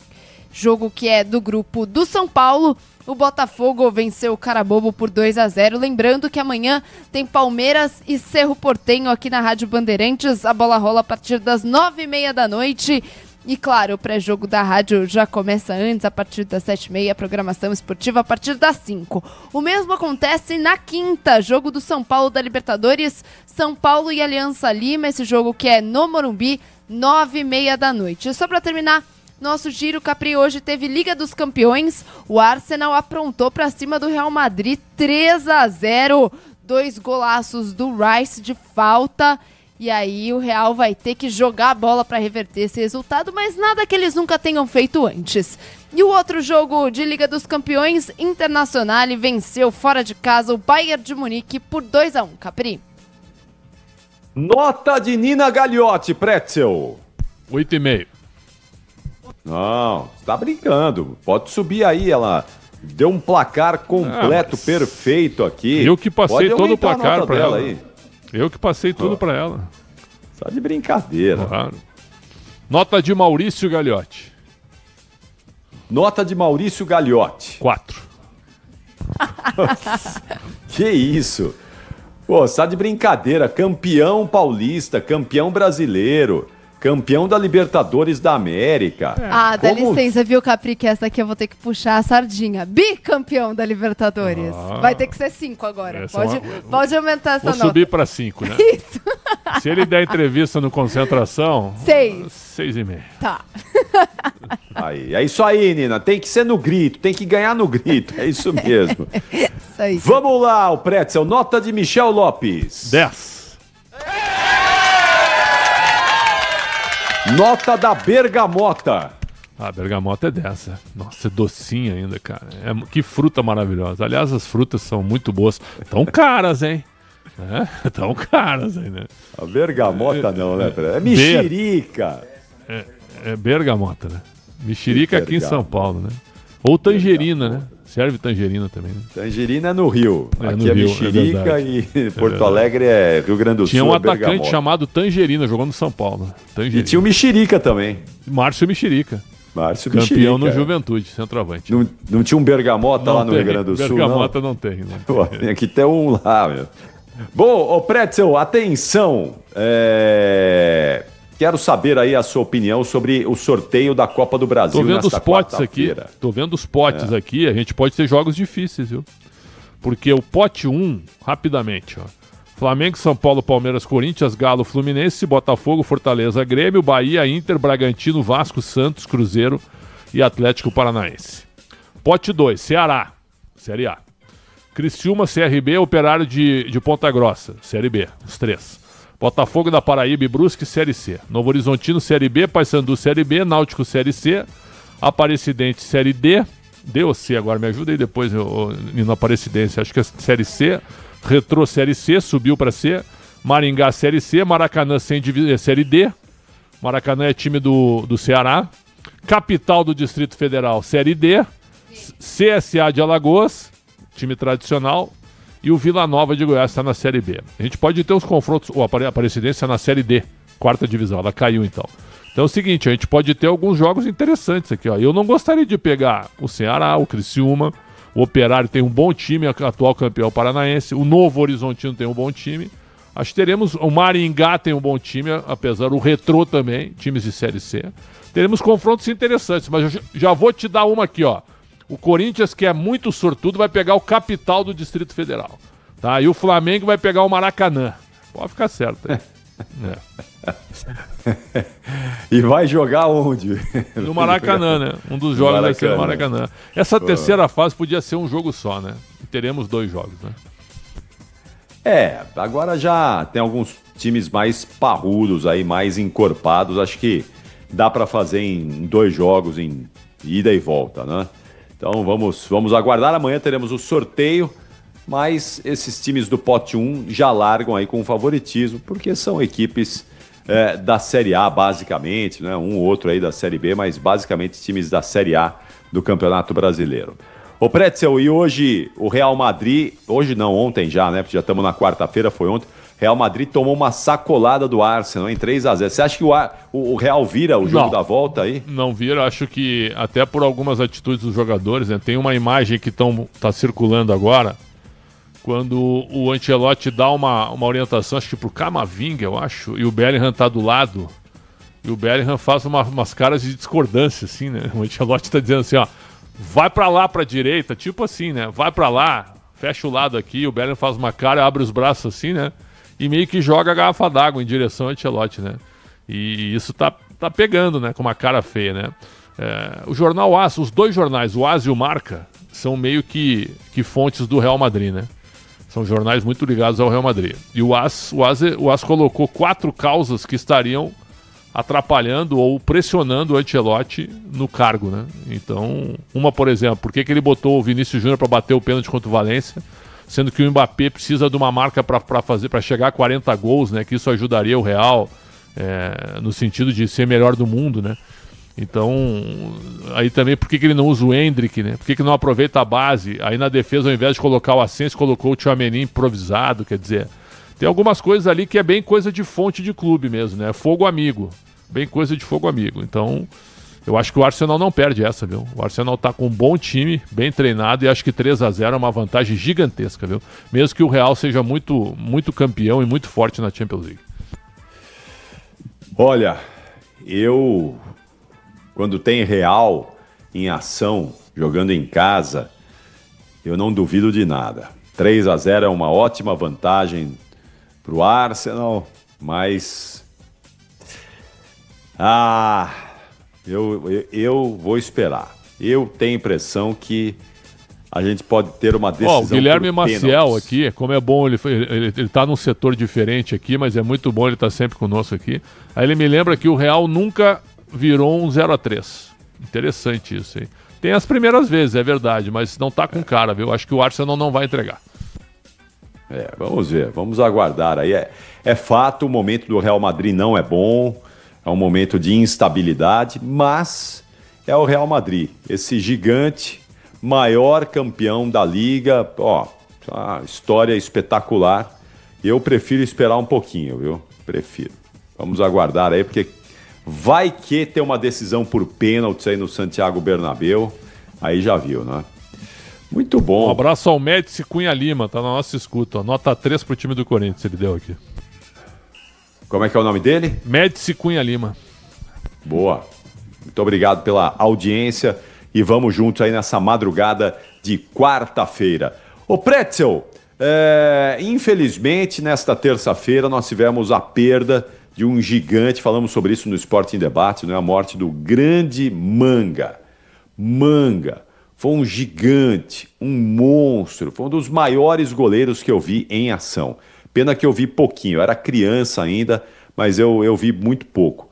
jogo que é do grupo do São Paulo. O Botafogo venceu o Carabobo por 2-0. Lembrando que amanhã tem Palmeiras e Cerro Porteño aqui na Rádio Bandeirantes. A bola rola a partir das 9h30 da noite. E claro, o pré-jogo da rádio já começa antes, a partir das 7h30, a programação esportiva a partir das 5h. O mesmo acontece na quinta, jogo do São Paulo da Libertadores, São Paulo e Aliança Lima, esse jogo que é no Morumbi, 9h30 da noite. Só para terminar nosso giro, Capri, hoje teve Liga dos Campeões, o Arsenal aprontou para cima do Real Madrid 3-0, 2 golaços do Rice de falta. E aí o Real vai ter que jogar a bola para reverter esse resultado, mas nada que eles nunca tenham feito antes. E o outro jogo de Liga dos Campeões, Internacional, venceu fora de casa o Bayern de Munique por 2-1, Capri. Nota de Nina Gagliotti, Pretzel. 8,5. Não, você tá brincando. Pode subir aí, ela deu um placar completo, perfeito aqui. Eu que passei todo o placar para ela. Aí. Eu que passei tudo para ela. Só de brincadeira. Claro. Nota de Maurício Gagliotti. Nota de Maurício Gagliotti. 4. Que isso? Pô, só de brincadeira. Campeão paulista, campeão brasileiro, campeão da Libertadores da América. Ah, dá licença, viu, Capri, que essa aqui eu vou ter que puxar a sardinha. Bicampeão da Libertadores. Vai ter que ser 5 agora. Pode aumentar essa nota. Vou subir para 5, né? Isso. Se ele der entrevista no Concentração... 6,5. Tá. Aí, é isso aí, Nina. Tem que ser no grito, tem que ganhar no grito. É isso mesmo. Isso aí. Vamos lá, o Pretzel. Nota de Michel Lopes. 10. Nota da Bergamota. A bergamota é dessa. Nossa, é docinha ainda, cara. Que fruta maravilhosa. Aliás, as frutas são muito boas. Tão caras, hein? Tão caras ainda. A bergamota não, né? É mexerica. É bergamota, né? Mexerica aqui em São Paulo, né? Ou tangerina, né? Serve tangerina também, né? Tangerina é no Rio. Aqui no é Rio, mexerica e Porto Alegre é Rio Grande do Sul. Tinha um atacante bergamota. chamado Tangerina, jogando no São Paulo. Tangerina. E tinha o Mexerica também. Márcio Mexerica. Márcio Campeão Mexerica. no Juventude, centroavante. Não tinha um Bergamota não lá no tem, Rio Grande do Sul, Bergamota não tem. Pô, tem aqui até um lá, meu. Bom, ô Pretzel, atenção. Quero saber aí a sua opinião sobre o sorteio da Copa do Brasil. Tô vendo os potes aqui. Tô vendo os potes aqui. A gente pode ter jogos difíceis, viu? Porque o pote 1, rapidamente, ó. Flamengo, São Paulo, Palmeiras, Corinthians, Galo, Fluminense, Botafogo, Fortaleza, Grêmio, Bahia, Inter, Bragantino, Vasco, Santos, Cruzeiro e Atlético Paranaense. Pote 2, Ceará, Série A. Criciúma, CRB, Operário de Ponta Grossa, Série B, os 3. Botafogo da Paraíba e Brusque, Série C. Novo Horizontino, Série B, Paysandu, Série B, Náutico, Série C, Aparecidense, Série D, D ou C, agora me ajuda aí depois, no Aparecidense, acho que é Série C, Retrô, Série C, subiu para C, Maringá, Série C, Maracanã, Série D, Maracanã é time do Ceará, Capital do Distrito Federal, Série D, CSA de Alagoas, time tradicional, e o Vila Nova de Goiás está na Série B. A gente pode ter os confrontos, o Aparecidense na Série D, 4ª divisão, ela caiu então. Então é o seguinte, a gente pode ter alguns jogos interessantes aqui, ó. Eu não gostaria de pegar o Ceará, o Criciúma, o Operário tem um bom time, atual campeão paranaense, o Novo Horizontino tem um bom time, acho que teremos, o Maringá tem um bom time, apesar do Retrô também, times de Série C. Teremos confrontos interessantes, mas eu já vou te dar uma aqui, ó. O Corinthians, que é muito sortudo, vai pegar o Capital do Distrito Federal. Tá? E o Flamengo vai pegar o Maracanã. Pode ficar certo. E vai jogar onde? No Maracanã, né? Um dos jogos vai ser no Maracanã. Essa terceira fase podia ser um jogo só, né? E teremos 2 jogos, né? Agora já tem alguns times mais parrudos aí, mais encorpados. Acho que dá para fazer em 2 jogos, em ida e volta, né? Então vamos aguardar. Amanhã teremos o sorteio, mas esses times do pote 1 já largam aí com favoritismo, porque são equipes da Série A, basicamente, né? Um ou outro aí da Série B, mas basicamente times da Série A do Campeonato Brasileiro. Ô Pretzel, e hoje o Real Madrid, hoje não, ontem já, né? Porque já estamos na quarta-feira, foi ontem. Real Madrid tomou uma sacolada do Arsenal em 3-0. Você acha que o Real vira o jogo da volta aí? Não vira, acho que até por algumas atitudes dos jogadores, né? Tem uma imagem que tá circulando agora, quando o Ancelotti dá uma orientação, acho que pro Camavinga, eu acho, e o Bellingham tá do lado, e o Bellingham faz umas caras de discordância, assim, né? O Ancelotti tá dizendo assim, ó, vai pra lá, pra direita, tipo assim, né? Vai pra lá, fecha o lado aqui, o Bellingham faz uma cara, abre os braços assim, né? E meio que joga a garrafa d'água em direção ao Ancelotti, né? E isso tá pegando, né? Com uma cara feia, né? O jornal AS, os 2 jornais, o AS e o Marca, são meio que fontes do Real Madrid, né? São jornais muito ligados ao Real Madrid. E o AS colocou 4 causas que estariam atrapalhando ou pressionando o Ancelotti no cargo, né? Então, uma, por exemplo, por que ele botou o Vinícius Júnior para bater o pênalti contra o Valência, sendo que o Mbappé precisa de uma marca para chegar a 40 gols, né? Que isso ajudaria o Real no sentido de ser melhor do mundo, né? Então, aí também, por que ele não usa o Endrick, né? Por que não aproveita a base? Aí na defesa, ao invés de colocar o Asensio, colocou o Tchouaméni improvisado, quer dizer... Tem algumas coisas ali que é bem coisa de fonte de clube mesmo, né? Fogo amigo. Bem coisa de fogo amigo. Então, eu acho que o Arsenal não perde essa, viu? O Arsenal tá com um bom time, bem treinado, e acho que 3-0 é uma vantagem gigantesca, viu? Mesmo que o Real seja muito, muito campeão e muito forte na Champions League. Olha, quando tem Real em ação, jogando em casa, eu não duvido de nada. 3-0 é uma ótima vantagem para o Arsenal, mas eu vou esperar. Eu tenho a impressão que a gente pode ter uma decisão. O Guilherme Maciel aqui, como é bom, ele tá num setor diferente aqui, mas é muito bom ele estar sempre conosco aqui. Aí ele me lembra que o Real nunca virou um 0-3. Interessante isso, hein? Tem as primeiras vezes, é verdade, mas não tá com cara, viu? Acho que o Arsenal não vai entregar. Vamos ver, vamos aguardar aí. É fato, o momento do Real Madrid não é bom, é um momento de instabilidade, mas é o Real Madrid, esse gigante, maior campeão da Liga, história espetacular. Eu prefiro esperar um pouquinho, viu? Prefiro. Vamos aguardar aí, porque vai que ter uma decisão por pênaltis aí no Santiago Bernabéu, aí já viu, né? Muito bom. Um abraço ao Médici Cunha Lima, tá na nossa escuta. Ó. Nota 3 pro time do Corinthians, ele deu aqui. Como é que é o nome dele? Médici Cunha Lima. Boa. Muito obrigado pela audiência e vamos juntos aí nessa madrugada de quarta-feira. Ô Pretzel, infelizmente nesta terça-feira nós tivemos a perda de um gigante, falamos sobre isso no Esporte em Debate, né? A morte do grande Manga. Foi um gigante, um monstro, foi um dos maiores goleiros que eu vi em ação. Pena que eu vi pouquinho, eu era criança ainda, mas eu vi muito pouco.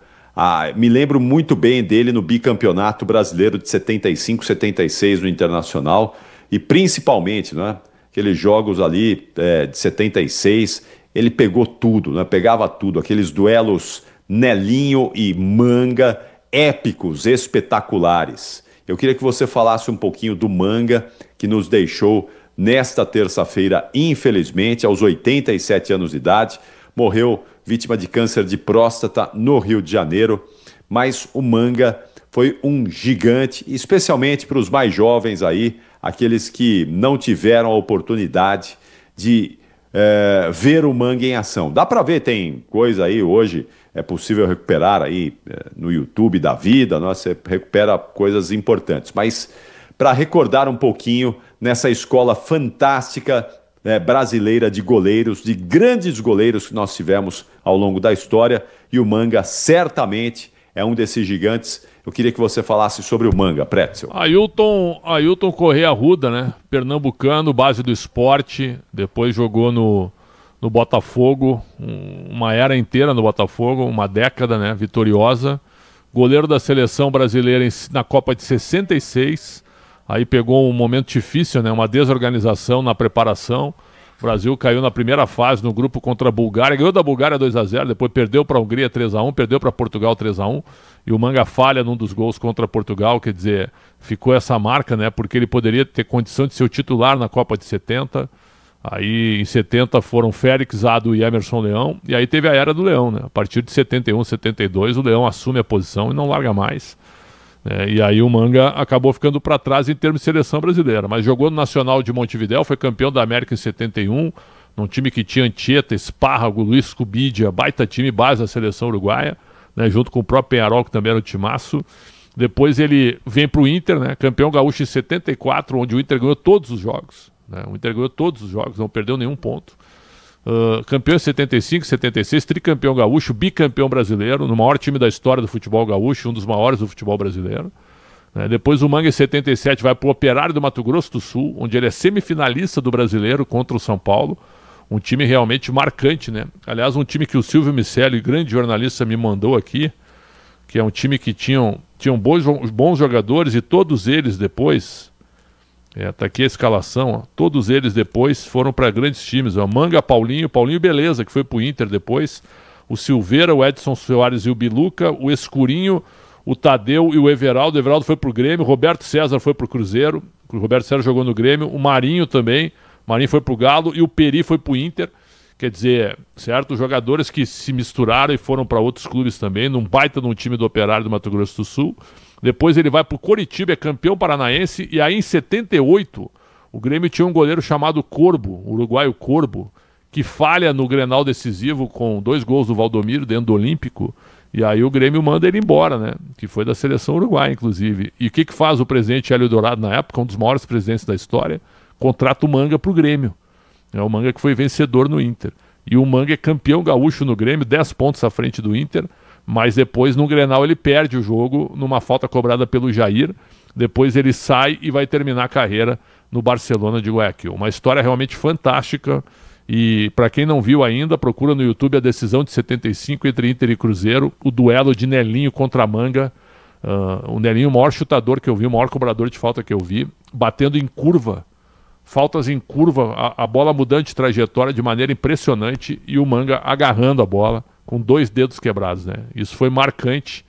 Me lembro muito bem dele no bicampeonato brasileiro de 75, 76 no Internacional, e principalmente, né, aqueles jogos ali de 76, ele pegou tudo, né, pegava tudo, aqueles duelos Nelinho e Manga, épicos, espetaculares. Eu queria que você falasse um pouquinho do Manga, que nos deixou nesta terça-feira, infelizmente, aos 87 anos de idade. Morreu vítima de câncer de próstata no Rio de Janeiro. Mas o Manga foi um gigante, especialmente para os mais jovens aí, aqueles que não tiveram a oportunidade de ver o Manga em ação. Dá para ver, tem coisa aí hoje, é possível recuperar aí no YouTube da vida, né? Você recupera coisas importantes. Mas para recordar um pouquinho nessa escola fantástica brasileira de goleiros, de grandes goleiros que nós tivemos ao longo da história, e o Manga certamente é um desses gigantes. Eu queria que você falasse sobre o Manga, Pretzel. Ailton Corrêa Arruda, né? Pernambucano, base do esporte, depois jogou no Botafogo, uma era inteira no Botafogo, uma década, né? Vitoriosa. Goleiro da seleção brasileira na Copa de 66, aí pegou um momento difícil, né? Uma desorganização na preparação. O Brasil caiu na primeira fase no grupo contra a Bulgária, ganhou da Bulgária 2-0, depois perdeu para a Hungria 3-1, perdeu para Portugal 3-1, e o Manga falha num dos gols contra Portugal, quer dizer, ficou essa marca, né? Porque ele poderia ter condição de ser o titular na Copa de 70. Aí em 70 foram Félix, Ado e Emerson Leão, e aí teve a era do Leão, né? A partir de 71, 72 o Leão assume a posição e não larga mais, né? E aí o Manga acabou ficando para trás em termos de seleção brasileira, mas jogou no Nacional de Montevidéu, foi campeão da América em 71, num time que tinha Anchieta, Espárrago, Luiz Cubidia, baita time base da seleção uruguaia, né? Junto com o próprio Peñarol, que também era o timaço. Depois ele vem para o Inter, né? Campeão gaúcho em 74, onde o Inter ganhou todos os jogos. O Inter ganhou todos os jogos, não perdeu nenhum ponto. Campeão em 75, 76, tricampeão gaúcho, bicampeão brasileiro, no maior time da história do futebol gaúcho, um dos maiores do futebol brasileiro. Depois o Manga em 77 vai para o Operário do Mato Grosso do Sul, onde ele é semifinalista do brasileiro contra o São Paulo. Um time realmente marcante, né? Aliás, um time que o Silvio Miceli, grande jornalista, me mandou aqui, que é um time que tinham bons jogadores, e todos eles depois... tá aqui a escalação, ó. Todos eles depois foram para grandes times, ó. Manga, Paulinho Beleza, que foi pro Inter depois, o Silveira, o Edson Soares e o Biluca, o Escurinho, o Tadeu e o Everaldo. O Everaldo foi pro Grêmio, Roberto César foi pro Cruzeiro, o Roberto César jogou no Grêmio, o Marinho também, Marinho foi pro Galo, e o Peri foi pro Inter. Quer dizer, certo, jogadores que se misturaram e foram para outros clubes também, num baita num time do Operário do Mato Grosso do Sul. Depois ele vai para o Coritiba, é campeão paranaense, e aí em 78 o Grêmio tinha um goleiro chamado Corbo, o uruguaio Corbo, que falha no Grenal decisivo com 2 gols do Valdomiro dentro do Olímpico, e aí o Grêmio manda ele embora, né? Que foi da seleção uruguaia, inclusive. E o que faz o presidente Hélio Dourado na época, um dos maiores presidentes da história? Contrata o Manga para o Grêmio. É o Manga que foi vencedor no Inter. E o Manga é campeão gaúcho no Grêmio, 10 pontos à frente do Inter, mas depois no Grenal ele perde o jogo numa falta cobrada pelo Jair. Depois ele sai e vai terminar a carreira no Barcelona de Guayaquil. Uma história realmente fantástica, e para quem não viu ainda, procura no YouTube a decisão de 75 entre Inter e Cruzeiro, o duelo de Nelinho contra Manga. O Nelinho, o maior chutador que eu vi, o maior cobrador de falta que eu vi, batendo em curva, faltas em curva, a bola mudando de trajetória de maneira impressionante, e o Manga agarrando a bola com 2 dedos quebrados, né? Isso foi marcante,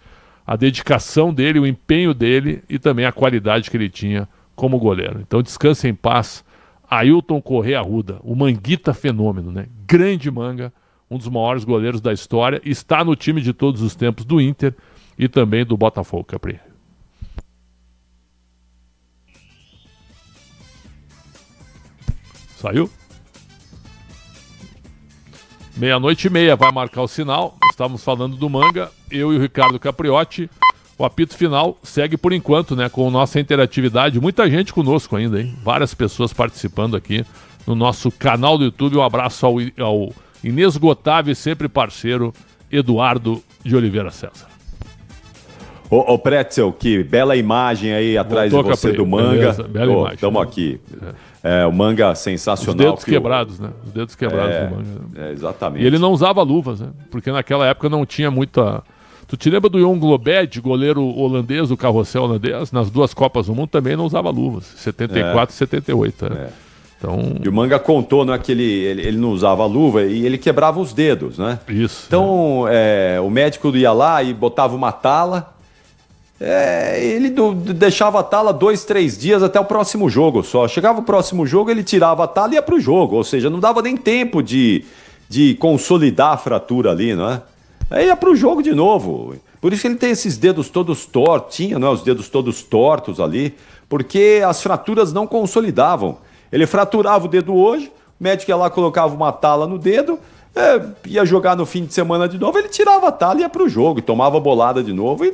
a dedicação dele, o empenho dele e também a qualidade que ele tinha como goleiro. Então descanse em paz, Ailton Corrêa Arruda, o Manguita fenômeno, né? Grande Manga, um dos maiores goleiros da história, está no time de todos os tempos do Inter e também do Botafogo, Capri. Saiu? 00:30 vai marcar o sinal. Estávamos falando do Manga, eu e o Ricardo Capriotti. O apito final segue por enquanto, né, com nossa interatividade. Muita gente conosco ainda, hein? Várias pessoas participando aqui no nosso canal do YouTube. Um abraço ao inesgotável e sempre parceiro Eduardo de Oliveira César. Ô Pretzel, que bela imagem aí atrás de você do Manga. Beleza, bela imagem. Estamos aqui. O Manga sensacional. Os dedos quebrados, né? Os dedos quebrados do Manga. Exatamente. E ele não usava luvas, né? Porque naquela época não tinha muita... Tu te lembra do Jon Globed, goleiro holandês, do carrossel holandês? Nas 2 Copas do Mundo também não usava luvas. 74 e 78, né? Então... E o Manga contou, né, que ele não usava luva e ele quebrava os dedos, né? Isso. Então, o médico ia lá e botava uma tala. Ele deixava a tala 2, 3 dias até o próximo jogo só. Chegava o próximo jogo, ele tirava a tala e ia pro jogo. Ou seja, não dava nem tempo de consolidar a fratura ali, não é? Aí ia pro jogo de novo. Por isso que ele tem esses dedos todos tortos, tinha, os dedos todos tortos ali, porque as fraturas não consolidavam. Ele fraturava o dedo hoje, o médico ia lá, colocava uma tala no dedo, ia jogar no fim de semana de novo, ele tirava a tala e ia pro jogo, e tomava bolada de novo e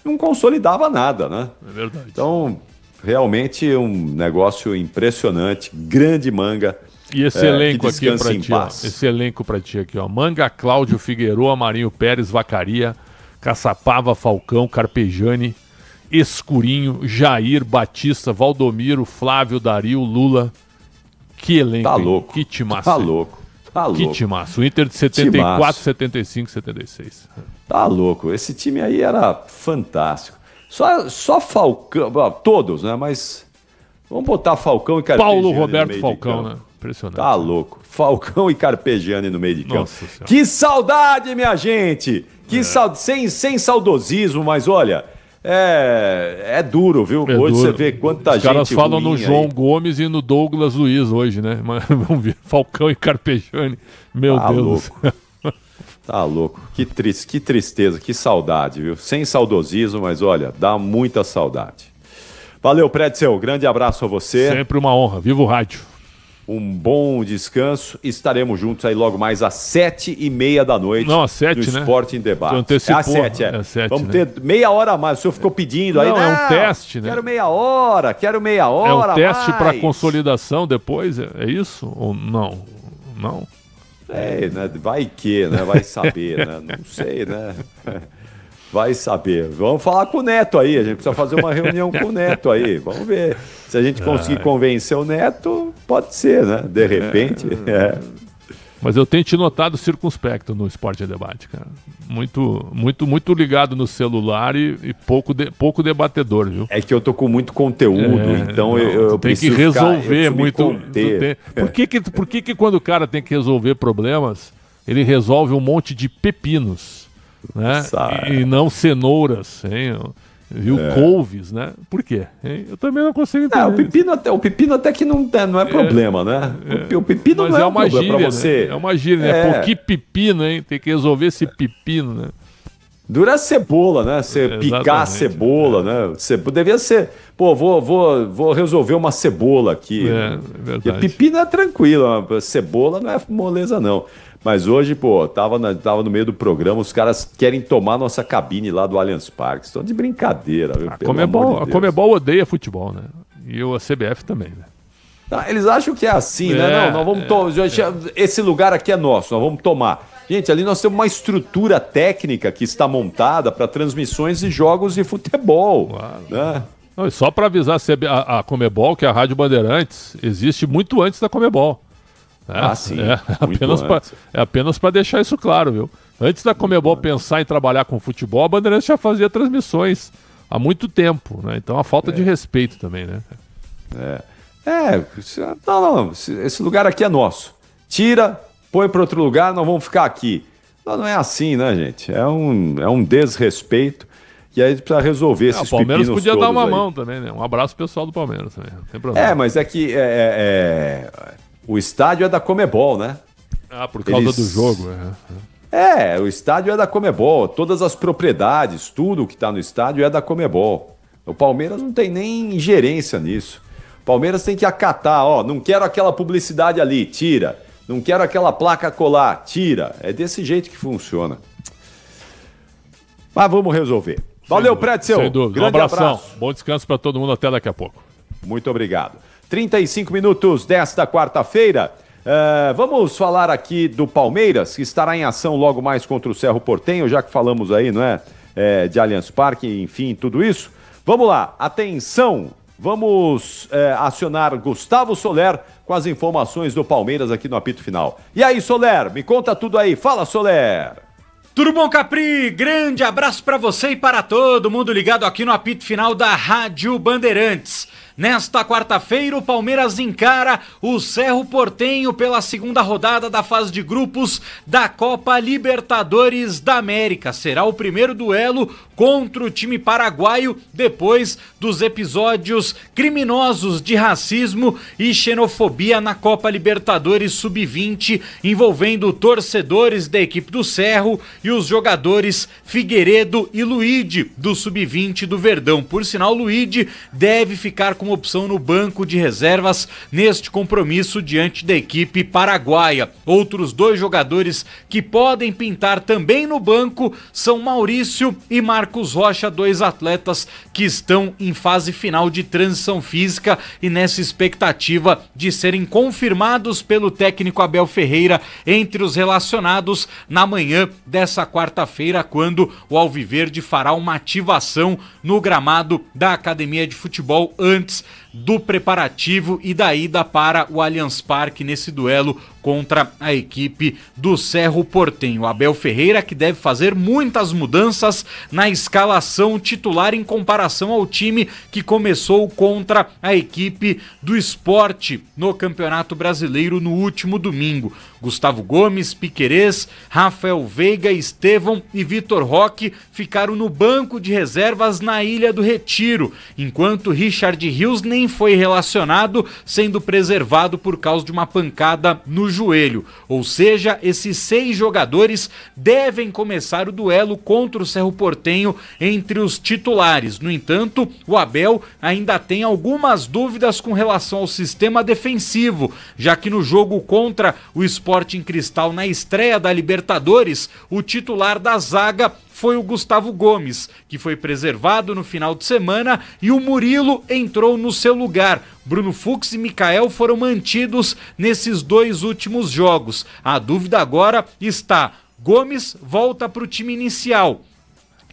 não consolidava nada, né? É verdade. Então, realmente um negócio impressionante, grande Manga, E esse elenco aqui pra ti, ó. Esse elenco pra ti aqui, ó. Manga, Cláudio, Figueroa, Marinho Pérez, Vacaria, Caçapava, Falcão, Carpegiani, Escurinho, Jair, Batista, Valdomiro, Flávio, Dario, Lula. Que elenco, tá louco. Que timaço. Tá louco. Tá louco. Que timaço. O Inter de 74, timaço. 75, 76. Tá louco. Esse time aí era fantástico. Só Falcão, todos, né? Mas vamos botar Falcão e Carpegiani. Paulo Roberto Falcão, né? Impressionante. Tá louco. Falcão e Carpegiani no meio de campo. Que saudade, minha gente! Sem saudosismo, mas olha, é duro, viu? Hoje duro. Você vê quanta gente. Os caras falam no João aí. Gomes e no Douglas Luiz hoje, né? Mas vamos ver. Falcão e Carpegiani. Meu Deus louco. do céu. Tá louco. Que tristeza, que saudade, viu? Sem saudosismo, mas olha, dá muita saudade. Valeu, Pretzel. Grande abraço a você. Sempre uma honra. Viva o rádio. Um bom descanso. Estaremos juntos aí logo mais às 7h30 da noite. Não, às 7, no né? Esporte em Debate. Antecipou, às 7, é. 7, vamos né? ter meia hora a mais. O senhor ficou pedindo aí. Não, é um teste, né? Quero meia hora. É um teste para consolidação depois? É isso? Ou não? Não? Né? Vai que, né? Vai saber, né? Não sei, né? Vai saber. Vamos falar com o Neto aí. A gente precisa fazer uma reunião com o Neto aí. Vamos ver. Se a gente conseguir convencer o Neto, pode ser, né? De repente. Mas eu tenho te notado circunspecto no Esporte em Debate, cara. Muito ligado no celular e pouco debatedor, viu? É que eu tô com muito conteúdo, então eu tem que resolver muito. Por que quando o cara tem que resolver problemas, ele resolve um monte de pepinos, né? E não cenouras, hein? Viu? Couves, né? Por quê? Hein? Eu também não consigo entender. O pepino até que não é problema, né? O pepino não é um problema gíria, pra você. Né? É uma gíria, né? Pô, que pepino, hein? Tem que resolver esse pepino, né? Dura a cebola, né? Você picar a cebola, né? Devia ser, pô, vou resolver uma cebola aqui. É verdade. Pepino é tranquilo, cebola não é moleza, não. Mas hoje, pô, tava no meio do programa, os caras querem tomar nossa cabine lá do Allianz Parque. Estão de brincadeira, viu? A Comebol odeia futebol, né? E a CBF também, né? Eles acham que é assim, né? Não, nós vamos esse lugar aqui é nosso, nós vamos tomar. Gente, ali nós temos uma estrutura técnica que está montada para transmissões de jogos de futebol. Claro. Né? Não, só para avisar a Comebol, que é a Rádio Bandeirantes, existe muito antes da Comebol. Sim. Apenas para deixar isso claro, viu? Antes da Comebol pensar em trabalhar com futebol, a Bandeirantes já fazia transmissões há muito tempo, né? Então a falta de respeito também, né? Não, esse lugar aqui é nosso. Tira, põe para outro lugar, nós vamos ficar aqui. Não é assim, né, gente? É um desrespeito. E aí a gente precisa resolver esses pepinos. O Palmeiras podia dar uma aí. mão também, né? Um abraço pessoal do Palmeiras também. Não tem problema. Mas é que o estádio é da Comebol, né? Por causa do jogo. O estádio é da Comebol. Todas as propriedades, tudo que está no estádio é da Comebol. O Palmeiras não tem nem ingerência nisso. O Palmeiras tem que acatar, não quero aquela publicidade ali, tira. Não quero aquela placa colar, tira. É desse jeito que funciona. Mas vamos resolver. Valeu, Pretzel. Sem dúvida. Grande Um abração. abraço. Bom descanso para todo mundo. Até daqui a pouco. Muito obrigado. 35 minutos desta quarta-feira. Vamos falar aqui do Palmeiras, que estará em ação logo mais contra o Cerro Porteño, já que falamos aí, não é? De Allianz Parque, enfim, tudo isso. Vamos lá, atenção! Vamos acionar Gustavo Soler com as informações do Palmeiras aqui no apito final. E aí, Soler, me conta tudo aí. Fala, Soler! Tudo bom, Capri? Grande abraço para você e para todo mundo ligado aqui no apito final da Rádio Bandeirantes. Nesta quarta-feira, o Palmeiras encara o Cerro Porteño pela segunda rodada da fase de grupos da Copa Libertadores da América. Será o primeiro duelo contra o time paraguaio depois dos episódios criminosos de racismo e xenofobia na Copa Libertadores Sub-20, envolvendo torcedores da equipe do Cerro e os jogadores Figueiredo e Luide do Sub-20 do Verdão. Por sinal, Luide deve ficar com opção no banco de reservas neste compromisso diante da equipe paraguaia. Outros dois jogadores que podem pintar também no banco são Maurício e Marcos Marcos Rocha, 2 atletas que estão em fase final de transição física e nessa expectativa de serem confirmados pelo técnico Abel Ferreira entre os relacionados na manhã dessa quarta-feira, quando o Alviverde fará uma ativação no gramado da Academia de Futebol antes do preparativo e da ida para o Allianz Parque nesse duelo contra a equipe do Cerro Porteño. Abel Ferreira, que deve fazer muitas mudanças na escalação titular em comparação ao time que começou contra a equipe do Sport no Campeonato Brasileiro no último domingo. Gustavo Gomes, Piquerez, Rafael Veiga, Estevão e Vitor Roque ficaram no banco de reservas na Ilha do Retiro, enquanto Richard Rios nem foi relacionado, sendo preservado por causa de uma pancada no joelho. Ou seja, esses 6 jogadores devem começar o duelo contra o Cerro Porteño entre os titulares. No entanto, o Abel ainda tem algumas dúvidas com relação ao sistema defensivo, já que no jogo contra o Sporting Cristal na estreia da Libertadores, o titular da zaga foi o Gustavo Gomes, que foi preservado no final de semana, e o Murilo entrou no seu lugar. Bruno Fux e Mikael foram mantidos nesses 2 últimos jogos. A dúvida agora está: Gomes volta para o time inicial.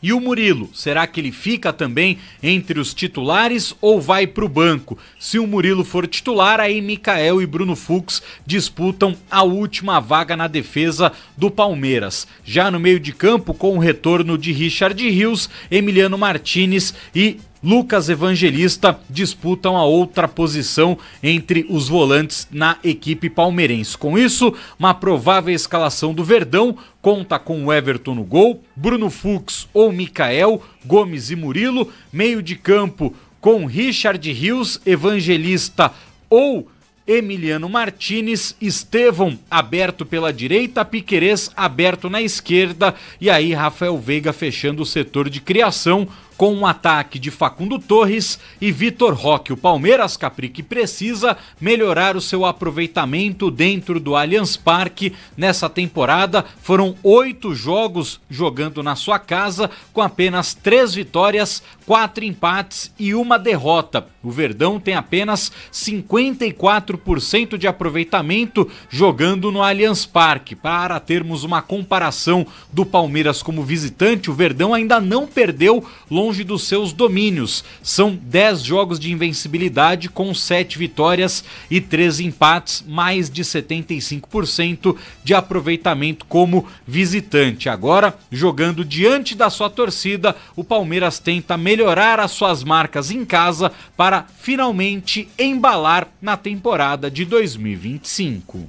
E o Murilo, será que ele fica também entre os titulares ou vai para o banco? Se o Murilo for titular, aí Mikael e Bruno Fux disputam a última vaga na defesa do Palmeiras. Já no meio de campo, com o retorno de Richard Rios, Emiliano Martinez e Lucas Evangelista disputam a outra posição entre os volantes na equipe palmeirense. Com isso, uma provável escalação do Verdão conta com o Everton no gol, Bruno Fux ou Mikael, Gomes e Murilo, meio de campo com Richard Rios, Evangelista ou Emiliano Martinez, Estevão aberto pela direita, Piquerez aberto na esquerda e aí Rafael Veiga fechando o setor de criação com um ataque de Facundo Torres e Vitor Roque. O Palmeiras, Capri, que precisa melhorar o seu aproveitamento dentro do Allianz Parque nessa temporada. Foram 8 jogos jogando na sua casa, com apenas 3 vitórias, 4 empates e 1 derrota. O Verdão tem apenas 54% de aproveitamento jogando no Allianz Parque. Para termos uma comparação do Palmeiras como visitante, o Verdão ainda não perdeu longe dos seus domínios. São 10 jogos de invencibilidade com 7 vitórias e 3 empates, mais de 75% de aproveitamento como visitante. Agora, jogando diante da sua torcida, o Palmeiras tenta melhorar as suas marcas em casa para finalmente embalar na temporada de 2025.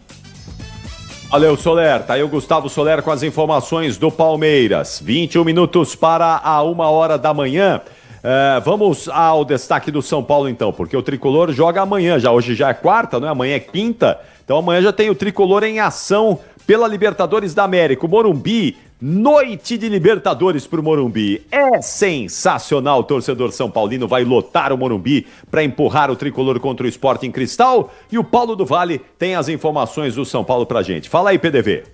Valeu, Soler. Tá aí o Gustavo Soler com as informações do Palmeiras. 21 minutos para a 1h da manhã. Vamos ao destaque do São Paulo, então, porque o Tricolor joga amanhã. Hoje já é quarta, não é? Amanhã é quinta. Então amanhã já tem o Tricolor em ação pela Libertadores da América. O Morumbi, noite de Libertadores pro Morumbi. É sensacional, o torcedor São Paulino vai lotar o Morumbi para empurrar o Tricolor contra o Sporting Cristal. E o Paulo do Vale tem as informações do São Paulo pra gente. Fala aí, PDV.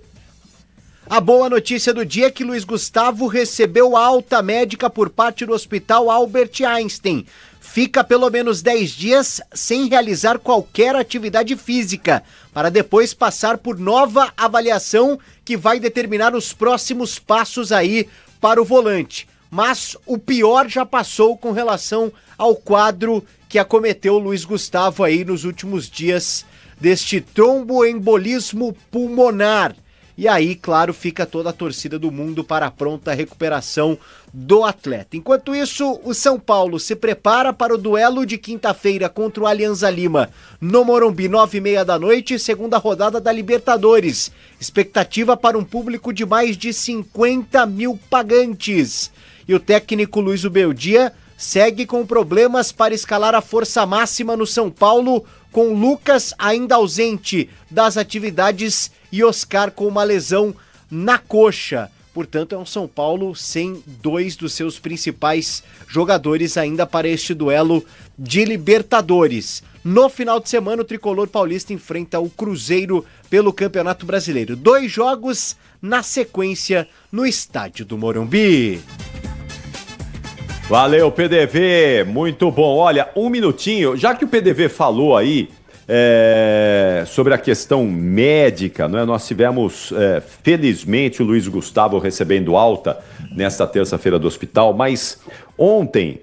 A boa notícia do dia é que Luiz Gustavo recebeu alta médica por parte do Hospital Albert Einstein. Fica pelo menos 10 dias sem realizar qualquer atividade física, para depois passar por nova avaliação que vai determinar os próximos passos aí para o volante. Mas o pior já passou com relação ao quadro que acometeu o Luiz Gustavo aí nos últimos dias deste tromboembolismo pulmonar. E aí, claro, fica toda a torcida do mundo para a pronta recuperação do atleta. Enquanto isso, o São Paulo se prepara para o duelo de quinta-feira contra o Alianza Lima no Morumbi, 9h30 da noite, segunda rodada da Libertadores. Expectativa para um público de mais de 50 mil pagantes. E o técnico Luiz Ubeldia segue com problemas para escalar a força máxima no São Paulo, com Lucas ainda ausente das atividades e Oscar com uma lesão na coxa. Portanto, é um São Paulo sem 2 dos seus principais jogadores ainda para este duelo de Libertadores. No final de semana, o Tricolor Paulista enfrenta o Cruzeiro pelo Campeonato Brasileiro. 2 jogos na sequência no estádio do Morumbi. Valeu, PDV, muito bom. Olha, um minutinho, já que o PDV falou aí sobre a questão médica, não é? Nós tivemos, felizmente, o Luiz Gustavo recebendo alta nesta terça-feira do hospital, mas ontem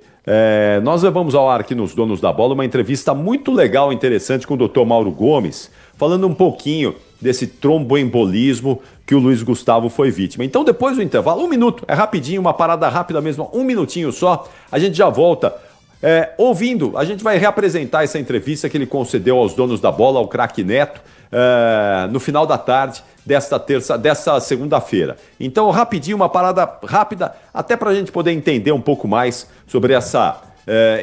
nós levamos ao ar aqui nos Donos da Bola uma entrevista muito legal, interessante com o Dr. Mauro Gomes, falando um pouquinho desse tromboembolismo que o Luiz Gustavo foi vítima. Então, depois do intervalo, 1 minuto, é rapidinho, uma parada rápida mesmo, 1 minutinho só, a gente já volta ouvindo. A gente vai reapresentar essa entrevista que ele concedeu aos Donos da Bola, ao craque Neto, no final da tarde desta segunda-feira. Então, rapidinho, uma parada rápida, até para a gente poder entender um pouco mais sobre essa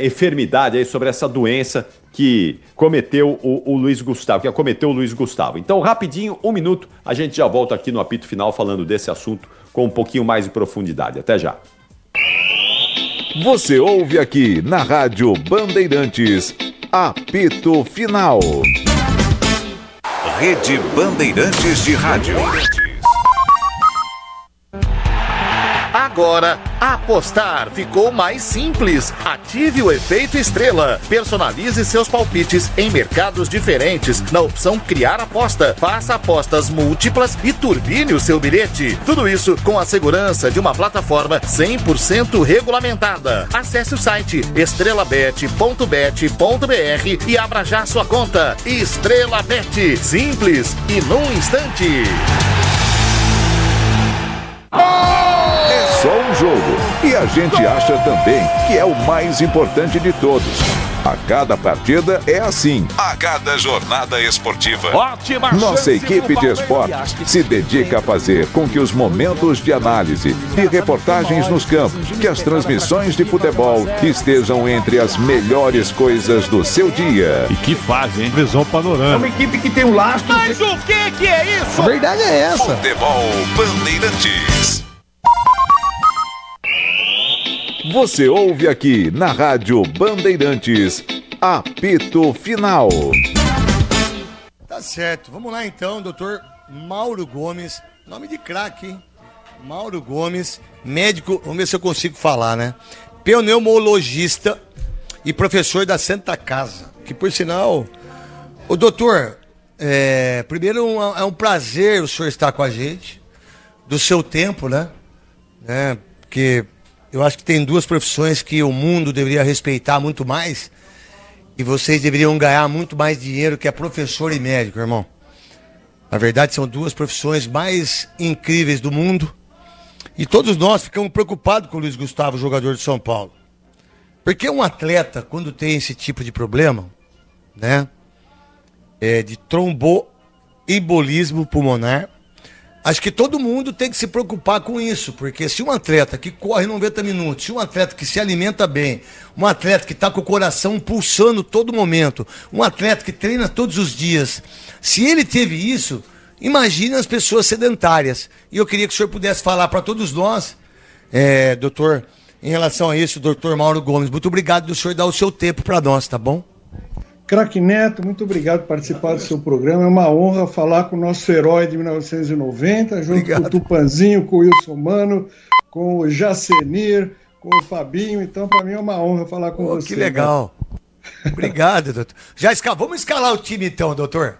enfermidade, aí, sobre essa doença que cometeu o Luiz Gustavo, que acometeu o Luiz Gustavo. Então, rapidinho, 1 minuto, a gente já volta aqui no apito final falando desse assunto com um pouquinho mais de profundidade. Até já. Você ouve aqui na Rádio Bandeirantes, apito final. Rede Bandeirantes de Rádio. Agora, apostar ficou mais simples. Ative o efeito estrela. Personalize seus palpites em mercados diferentes na opção Criar Aposta. Faça apostas múltiplas e turbine o seu bilhete. Tudo isso com a segurança de uma plataforma 100% regulamentada. Acesse o site estrelabet.bet.br e abra já sua conta. Estrela Bet. Simples e num instante. Só um jogo. E a gente acha também que é o mais importante de todos. A cada partida é assim. A cada jornada esportiva. Ótima Nossa equipe de esporte se dedica a fazer com que os momentos de análise e reportagens nos campos, que as transmissões de futebol estejam entre as melhores coisas do seu dia. E que fase, hein? Visão panorâmica. É uma equipe que tem um lastro. Mas o que é isso? A verdade é essa. Futebol Bandeirantes. Você ouve aqui na Rádio Bandeirantes, apito final. Tá certo, vamos lá então, doutor Mauro Gomes, nome de craque, hein? Mauro Gomes, médico, vamos ver se eu consigo falar, né? Pneumologista e professor da Santa Casa, que por sinal, o doutor, primeiro é um prazer o senhor estar com a gente, do seu tempo, né? Porque eu acho que tem 2 profissões que o mundo deveria respeitar muito mais e vocês deveriam ganhar muito mais dinheiro que é professor e médico, irmão. Na verdade, são 2 profissões mais incríveis do mundo e todos nós ficamos preocupados com o Luiz Gustavo, jogador de São Paulo. Porque um atleta, quando tem esse tipo de problema, né, de tromboembolismo pulmonar, acho que todo mundo tem que se preocupar com isso, porque se um atleta que corre 90 minutos, se um atleta que se alimenta bem, um atleta que está com o coração pulsando todo momento, um atleta que treina todos os dias, se ele teve isso, imagine as pessoas sedentárias. E eu queria que o senhor pudesse falar para todos nós, doutor, em relação a isso, doutor Mauro Gomes. Muito obrigado do senhor dar o seu tempo para nós, tá bom? Craque Neto, muito obrigado por participar do seu programa. É uma honra falar com o nosso herói de 1990, junto com o Tupanzinho, com o Wilson Mano, com o Jacenir, com o Fabinho. Então, para mim é uma honra falar com você. Que legal. Obrigado, doutor. Vamos escalar o time então, doutor.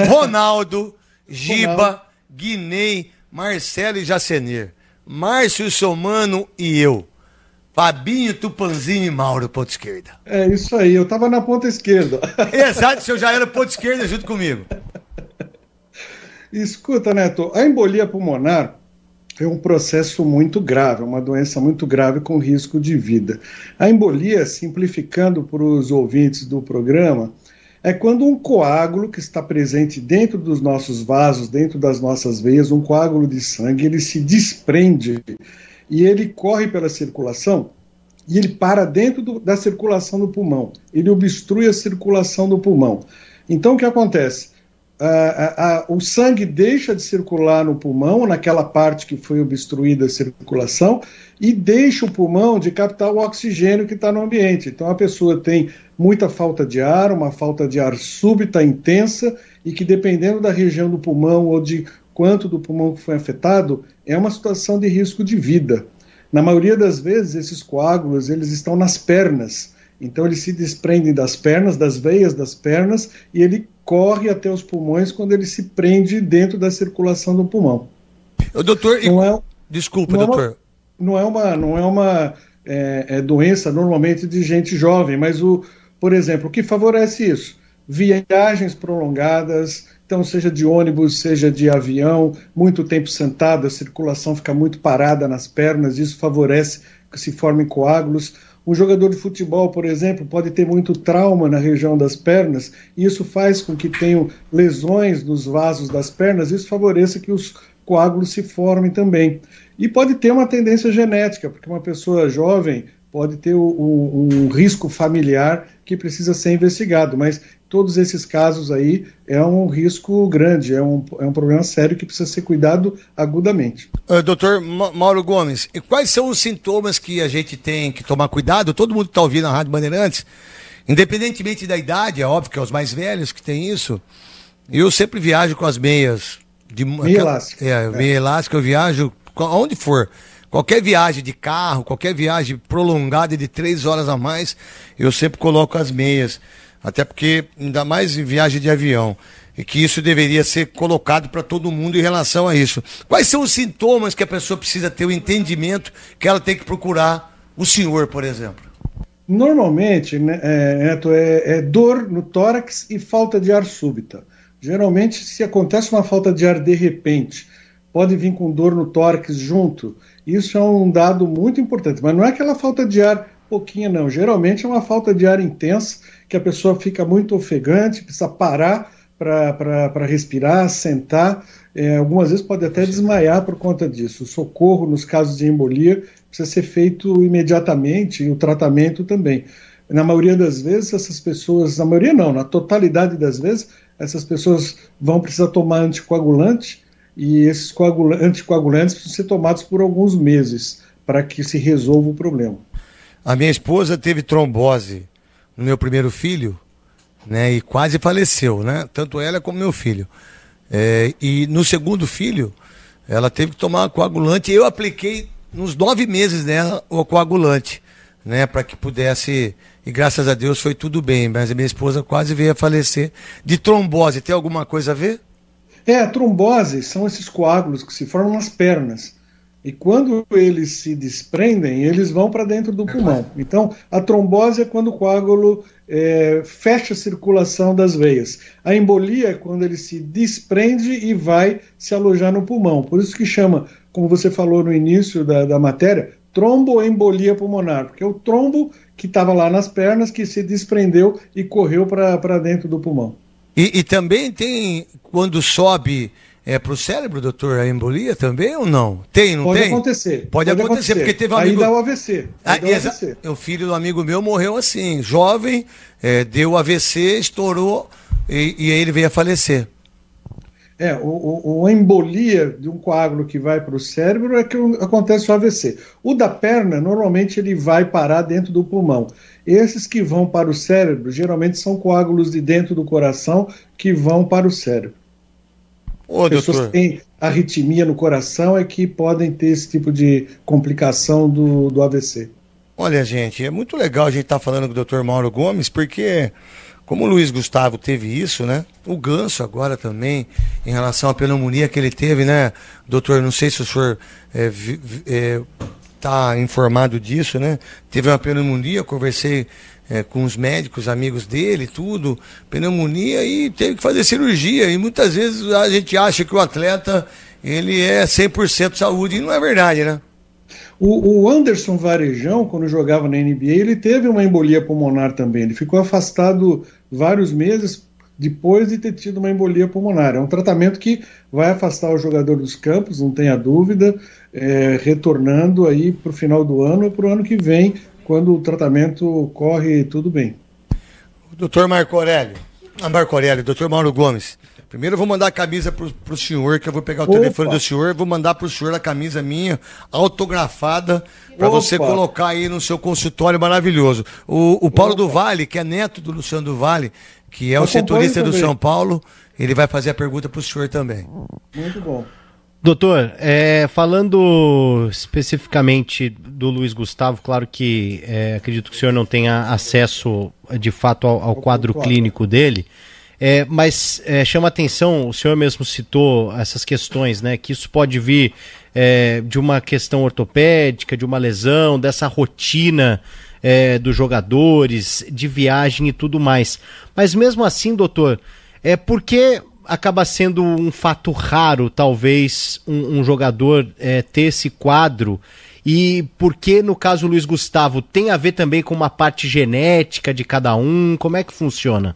Ronaldo, Giba, Guinei, Marcelo e Jacenir. Márcio, Wilson Mano e eu. Fabinho, Tupanzinho e Mauro, ponta esquerda. É isso aí, eu tava na ponta esquerda. Exato, o senhor já era ponta esquerda junto comigo. Escuta, Neto, a embolia pulmonar é um processo muito grave, uma doença muito grave com risco de vida. A embolia, simplificando para os ouvintes do programa, é quando um coágulo que está presente dentro dos nossos vasos, dentro das nossas veias, um coágulo de sangue, ele se desprende e ele corre pela circulação e ele para dentro da circulação do pulmão. Ele obstrui a circulação do pulmão. Então, o que acontece? O sangue deixa de circular no pulmão, naquela parte que foi obstruída a circulação, e deixa o pulmão de captar o oxigênio que está no ambiente. Então, a pessoa tem muita falta de ar, uma falta de ar súbita, intensa, e que, dependendo da região do pulmão ou de quanto do pulmão que foi afetado, é uma situação de risco de vida. Na maioria das vezes, esses coágulos, eles estão nas pernas. Então, eles se desprendem das pernas, das veias das pernas, e ele corre até os pulmões quando ele se prende dentro da circulação do pulmão. Doutor, desculpa, doutor. Não é uma doença normalmente de gente jovem, mas, por exemplo, o que favorece isso? Viagens prolongadas, então seja de ônibus, seja de avião, muito tempo sentado, a circulação fica muito parada nas pernas, isso favorece que se formem coágulos. Um jogador de futebol, por exemplo, pode ter muito trauma na região das pernas, e isso faz com que tenham lesões nos vasos das pernas, isso favoreça que os coágulos se formem também. E pode ter uma tendência genética, porque uma pessoa jovem pode ter um risco familiar que precisa ser investigado, mas todos esses casos aí é um risco grande, é um problema sério que precisa ser cuidado agudamente. Doutor Mauro Gomes, e quais são os sintomas que a gente tem que tomar cuidado? Todo mundo que está ouvindo a Rádio Bandeirantes, independentemente da idade, é óbvio que é os mais velhos que tem isso, eu sempre viajo com as meias. Meia elástica. Meia elástica, eu viajo aonde for. Qualquer viagem de carro, qualquer viagem prolongada de 3 horas a mais, eu sempre coloco as meias. Até porque, ainda mais em viagem de avião, e que isso deveria ser colocado para todo mundo em relação a isso. Quais são os sintomas que a pessoa precisa ter o entendimento que ela tem que procurar o senhor, por exemplo? Normalmente, Neto, é dor no tórax e falta de ar súbita. Geralmente, se acontece uma falta de ar de repente, pode vir com dor no tórax junto. Isso é um dado muito importante, mas não é aquela falta de ar pouquinha, não. Geralmente é uma falta de ar intensa, que a pessoa fica muito ofegante, precisa parar para respirar, sentar. Algumas vezes pode até desmaiar por conta disso. O socorro, nos casos de embolia, precisa ser feito imediatamente, e o tratamento também. Na maioria das vezes, essas pessoas, na maioria não, na totalidade das vezes, essas pessoas vão precisar tomar anticoagulante, e esses anticoagulantes precisam ser tomados por alguns meses para que se resolva o problema. A minha esposa teve trombose no meu primeiro filho, né, e quase faleceu, né? Tanto ela como meu filho. E no segundo filho, ela teve que tomar coagulante, e eu apliquei nos 9 meses dela o coagulante, né, para que pudesse, e graças a Deus foi tudo bem, mas a minha esposa quase veio a falecer de trombose. Tem alguma coisa a ver? A trombose são esses coágulos que se formam nas pernas. E quando eles se desprendem, eles vão para dentro do pulmão. Então, a trombose é quando o coágulo fecha a circulação das veias. A embolia é quando ele se desprende e vai se alojar no pulmão. Por isso que chama, como você falou no início da matéria, tromboembolia pulmonar, porque é o trombo que estava lá nas pernas que se desprendeu e correu para dentro do pulmão. E também tem, quando sobe para o cérebro, doutor, a embolia também ou não? Tem, não Pode tem? Acontecer. Pode acontecer, porque teve um amigo... Aí dá o AVC. O filho do amigo meu morreu assim, jovem, deu AVC, estourou e aí ele veio a falecer. A embolia de um coágulo que vai para o cérebro é que acontece o AVC. O da perna, normalmente ele vai parar dentro do pulmão. Esses que vão para o cérebro, geralmente são coágulos de dentro do coração que vão para o cérebro. Pessoas que têm arritmia no coração é que podem ter esse tipo de complicação do AVC. Olha, gente, é muito legal a gente estar falando com o Dr. Mauro Gomes, porque como o Luiz Gustavo teve isso, né? O Ganso agora também, em relação à pneumonia que ele teve, né? Doutor, não sei se o senhor está informado disso, né? Teve uma pneumonia, conversei com os médicos, amigos dele, tudo, pneumonia, e teve que fazer cirurgia. E muitas vezes a gente acha que o atleta, ele é 100% saúde, e não é verdade, né? O Anderson Varejão, quando jogava na NBA, ele teve uma embolia pulmonar também. Ele ficou afastado vários meses depois de ter tido uma embolia pulmonar. É um tratamento que vai afastar o jogador dos campos, não tenha dúvida, retornando aí para o final do ano ou para o ano que vem, quando o tratamento corre tudo bem. Doutor Marco Aurélio, doutor Mauro Gomes, primeiro eu vou mandar a camisa pro senhor, que eu vou pegar o telefone do senhor, vou mandar pro senhor a camisa minha, autografada, para você colocar aí no seu consultório maravilhoso. O Paulo do Vale, que é neto do Luciano do Vale, que é o setorista do São Paulo, ele vai fazer a pergunta pro senhor também. Muito bom. Doutor, falando especificamente do Luiz Gustavo, claro que acredito que o senhor não tenha acesso de fato ao quadro clínico dele, mas chama atenção, o senhor mesmo citou essas questões, né, que isso pode vir de uma questão ortopédica, de uma lesão, dessa rotina dos jogadores, de viagem e tudo mais. Mas mesmo assim, doutor, por que acaba sendo um fato raro, talvez, um jogador ter esse quadro? E por que, no caso Luiz Gustavo, tem a ver também com uma parte genética de cada um? Como é que funciona?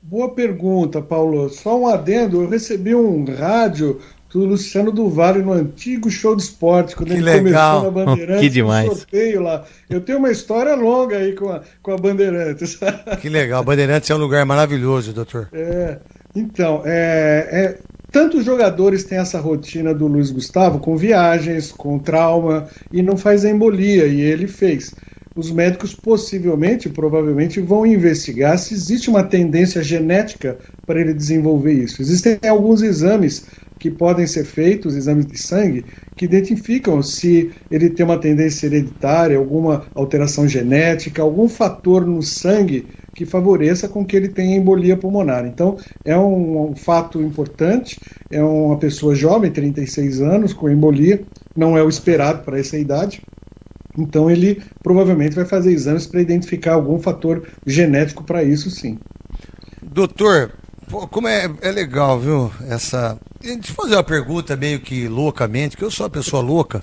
Boa pergunta, Paulo. Só um adendo, eu recebi um rádio do Luciano do Vale no antigo Show de Esporte, quando ele começou na Bandeirantes. Que demais. Sorteio lá. Eu tenho uma história longa aí com a Bandeirantes. Que legal, Bandeirantes é um lugar maravilhoso, doutor. Então, tanto os jogadores têm essa rotina do Luiz Gustavo, com viagens, com trauma, e não faz a embolia, e ele fez. Os médicos provavelmente vão investigar se existe uma tendência genética para ele desenvolver isso. Existem alguns exames que podem ser feitos, exames de sangue, que identificam se ele tem uma tendência hereditária, alguma alteração genética, algum fator no sangue que favoreça com que ele tenha embolia pulmonar. Então, é um fato importante, é uma pessoa jovem, 36 anos, com embolia, não é o esperado para essa idade, então ele provavelmente vai fazer exames para identificar algum fator genético para isso, sim. Doutor, como é legal, viu, Deixa eu fazer uma pergunta meio que loucamente, que eu sou uma pessoa louca,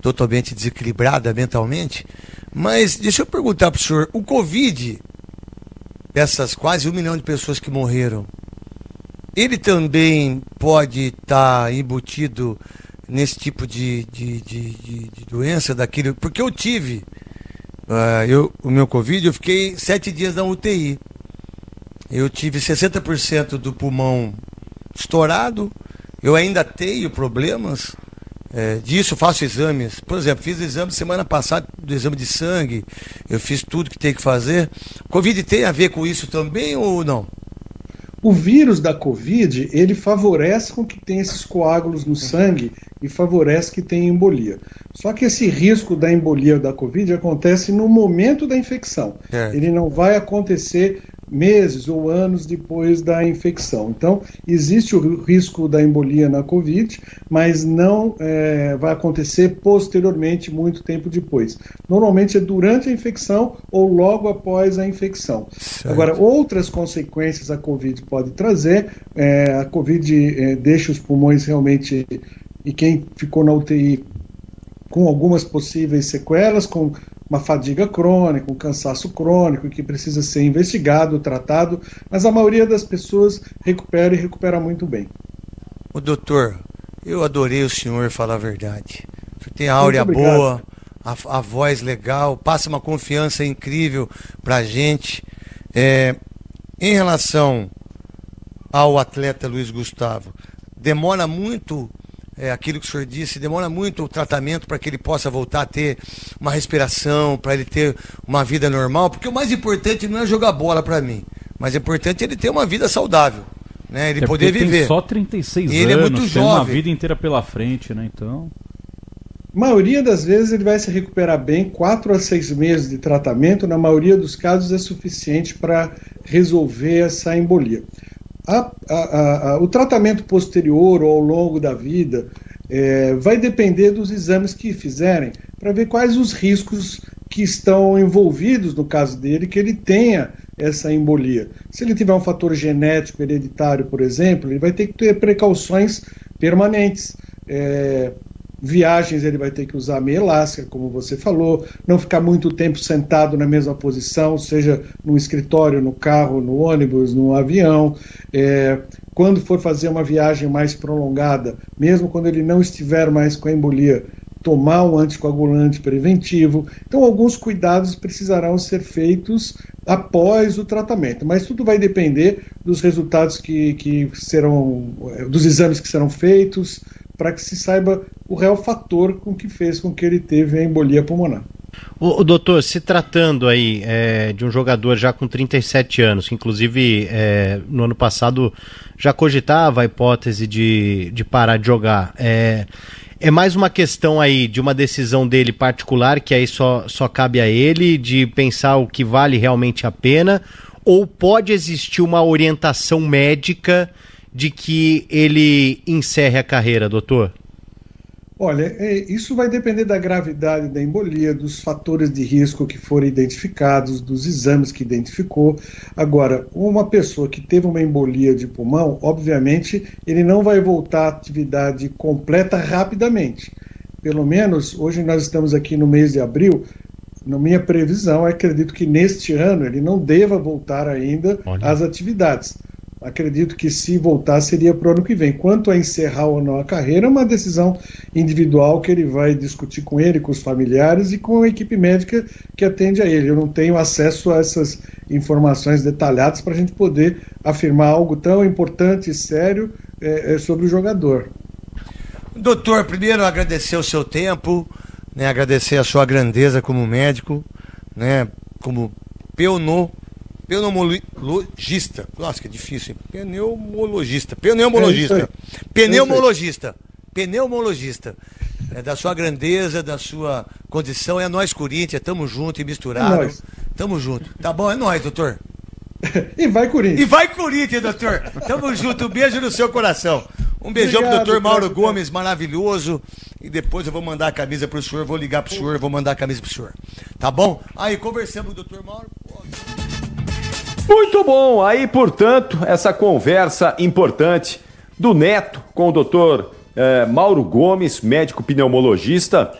totalmente desequilibrada mentalmente, mas deixa eu perguntar para o senhor, o Covid, essas quase 1 milhão de pessoas que morreram, ele também pode estar embutido nesse tipo de doença, daquilo, porque eu tive, o meu Covid, eu fiquei 7 dias na UTI, eu tive 60% do pulmão estourado, eu ainda tenho problemas disso, faço exames, por exemplo, fiz exame semana passada, do exame de sangue, eu fiz tudo que tem que fazer. Covid tem a ver com isso também ou não? O vírus da Covid, ele favorece com que tenha esses coágulos no sangue e favorece que tenha embolia. Só que esse risco da embolia da Covid acontece no momento da infecção. Ele não vai acontecer meses ou anos depois da infecção. Então, existe o risco da embolia na Covid, mas não vai acontecer posteriormente, muito tempo depois. Normalmente é durante a infecção ou logo após a infecção. Certo. Agora, outras consequências a Covid pode trazer, a Covid deixa os pulmões realmente, e quem ficou na UTI com algumas possíveis sequelas, com uma fadiga crônica, um cansaço crônico que precisa ser investigado, tratado, mas a maioria das pessoas recupera e recupera muito bem. Ô doutor, eu adorei o senhor falar a verdade. O senhor tem a áurea boa, a voz legal, passa uma confiança incrível pra gente. Em relação ao atleta Luiz Gustavo, demora muito... aquilo que o senhor disse, demora muito o tratamento para que ele possa voltar a ter uma respiração, para ele ter uma vida normal, porque o mais importante não é jogar bola para mim, mas é importante ele ter uma vida saudável, né? Ele poder viver. Tem só 36 anos, ele é muito tem jovem. uma vida inteira pela frente, né? Então... A maioria das vezes ele vai se recuperar bem, 4 a 6 meses de tratamento, na maioria dos casos é suficiente para resolver essa embolia. O tratamento posterior ou ao longo da vida vai depender dos exames que fizerem, para ver quais os riscos que estão envolvidos no caso dele, que ele tenha essa embolia. Se ele tiver um fator genético hereditário, por exemplo, ele vai ter que ter precauções permanentes. Viagens ele vai ter que usar meia elástica, como você falou, não ficar muito tempo sentado na mesma posição, seja no escritório, no carro, no ônibus, no avião. Quando for fazer uma viagem mais prolongada, mesmo quando ele não estiver mais com a embolia, tomar um anticoagulante preventivo. Então, alguns cuidados precisarão ser feitos após o tratamento, mas tudo vai depender dos resultados que serão, dos exames que serão feitos, para que se saiba o real fator com que fez com que ele teve a embolia pulmonar. O doutor, se tratando aí de um jogador já com 37 anos, que inclusive no ano passado já cogitava a hipótese de parar de jogar, é mais uma questão aí de uma decisão dele particular, que aí só cabe a ele, de pensar o que vale realmente a pena, ou pode existir uma orientação médica de que ele encerre a carreira, doutor? Olha, isso vai depender da gravidade da embolia, dos fatores de risco que forem identificados, dos exames que identificou. Agora, uma pessoa que teve uma embolia de pulmão, obviamente, ele não vai voltar à atividade completa rapidamente. Pelo menos, hoje nós estamos aqui no mês de abril, na minha previsão, acredito que neste ano ele não deva voltar ainda às atividades. Acredito que se voltar seria para o ano que vem. Quanto a encerrar ou não a carreira, é uma decisão individual que ele vai discutir com ele, com os familiares e com a equipe médica que atende a ele. Eu não tenho acesso a essas informações detalhadas para a gente poder afirmar algo tão importante e sério sobre o jogador. Doutor, primeiro agradecer o seu tempo, né, agradecer a sua grandeza como médico, né, como pneumologista. Nossa, que difícil, hein? Pneumologista. Da sua grandeza, da sua condição. É nós, Corinthians, tamo junto e misturado. Tamo junto. Tá bom, é nós, doutor. E vai, Corinthians. E vai, Corinthians, doutor. Tamo junto. Um beijo no seu coração. Um beijão pro doutor Mauro Gomes, maravilhoso. E depois eu vou mandar a camisa pro senhor, vou ligar pro senhor, vou mandar a camisa pro senhor. Tá bom? Aí, conversamos com o doutor Mauro. Muito bom, aí portanto, essa conversa importante do Neto com o doutor Mauro Gomes, médico pneumologista,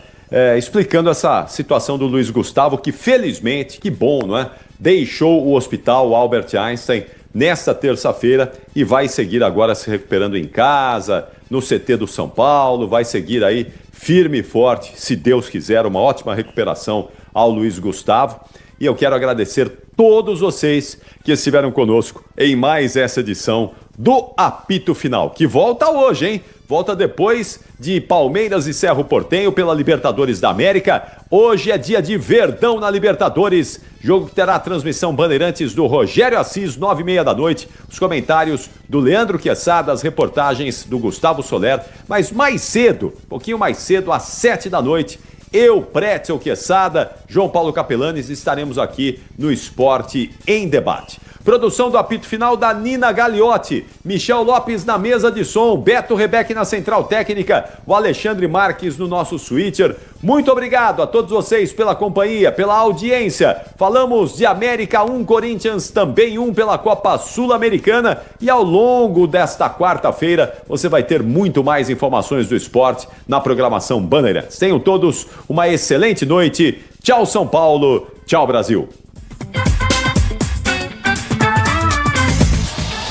explicando essa situação do Luiz Gustavo, que felizmente, que bom, não é? Deixou o hospital Albert Einstein nesta terça-feira e vai seguir agora se recuperando em casa, no CT do São Paulo, vai seguir aí firme e forte, se Deus quiser, uma ótima recuperação ao Luiz Gustavo. E eu quero agradecer todos vocês que estiveram conosco em mais essa edição do Apito Final, que volta hoje, hein? Volta depois de Palmeiras e Cerro Porteño pela Libertadores da América. Hoje é dia de Verdão na Libertadores, jogo que terá a transmissão Bandeirantes do Rogério Assis, 9h30 da noite. Os comentários do Leandro Quesada, as reportagens do Gustavo Soler, mas mais cedo, um pouquinho mais cedo, às 7 da noite, eu, Pretzel Quesada, João Paulo Capelanes, estaremos aqui no Esporte em Debate. Produção do Apito Final da Nina Gagliotti, Michel Lopes na mesa de som, Beto Rebeck na central técnica, o Alexandre Marques no nosso switcher. Muito obrigado a todos vocês pela companhia, pela audiência. Falamos de América 1, Corinthians também 1 pela Copa Sul-Americana e ao longo desta quarta-feira você vai ter muito mais informações do esporte na programação Bandeirantes. Tenham todos uma excelente noite. Tchau, São Paulo. Tchau, Brasil.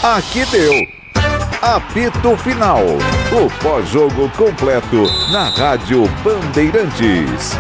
Aqui deu Apito Final, o pós-jogo completo na Rádio Bandeirantes.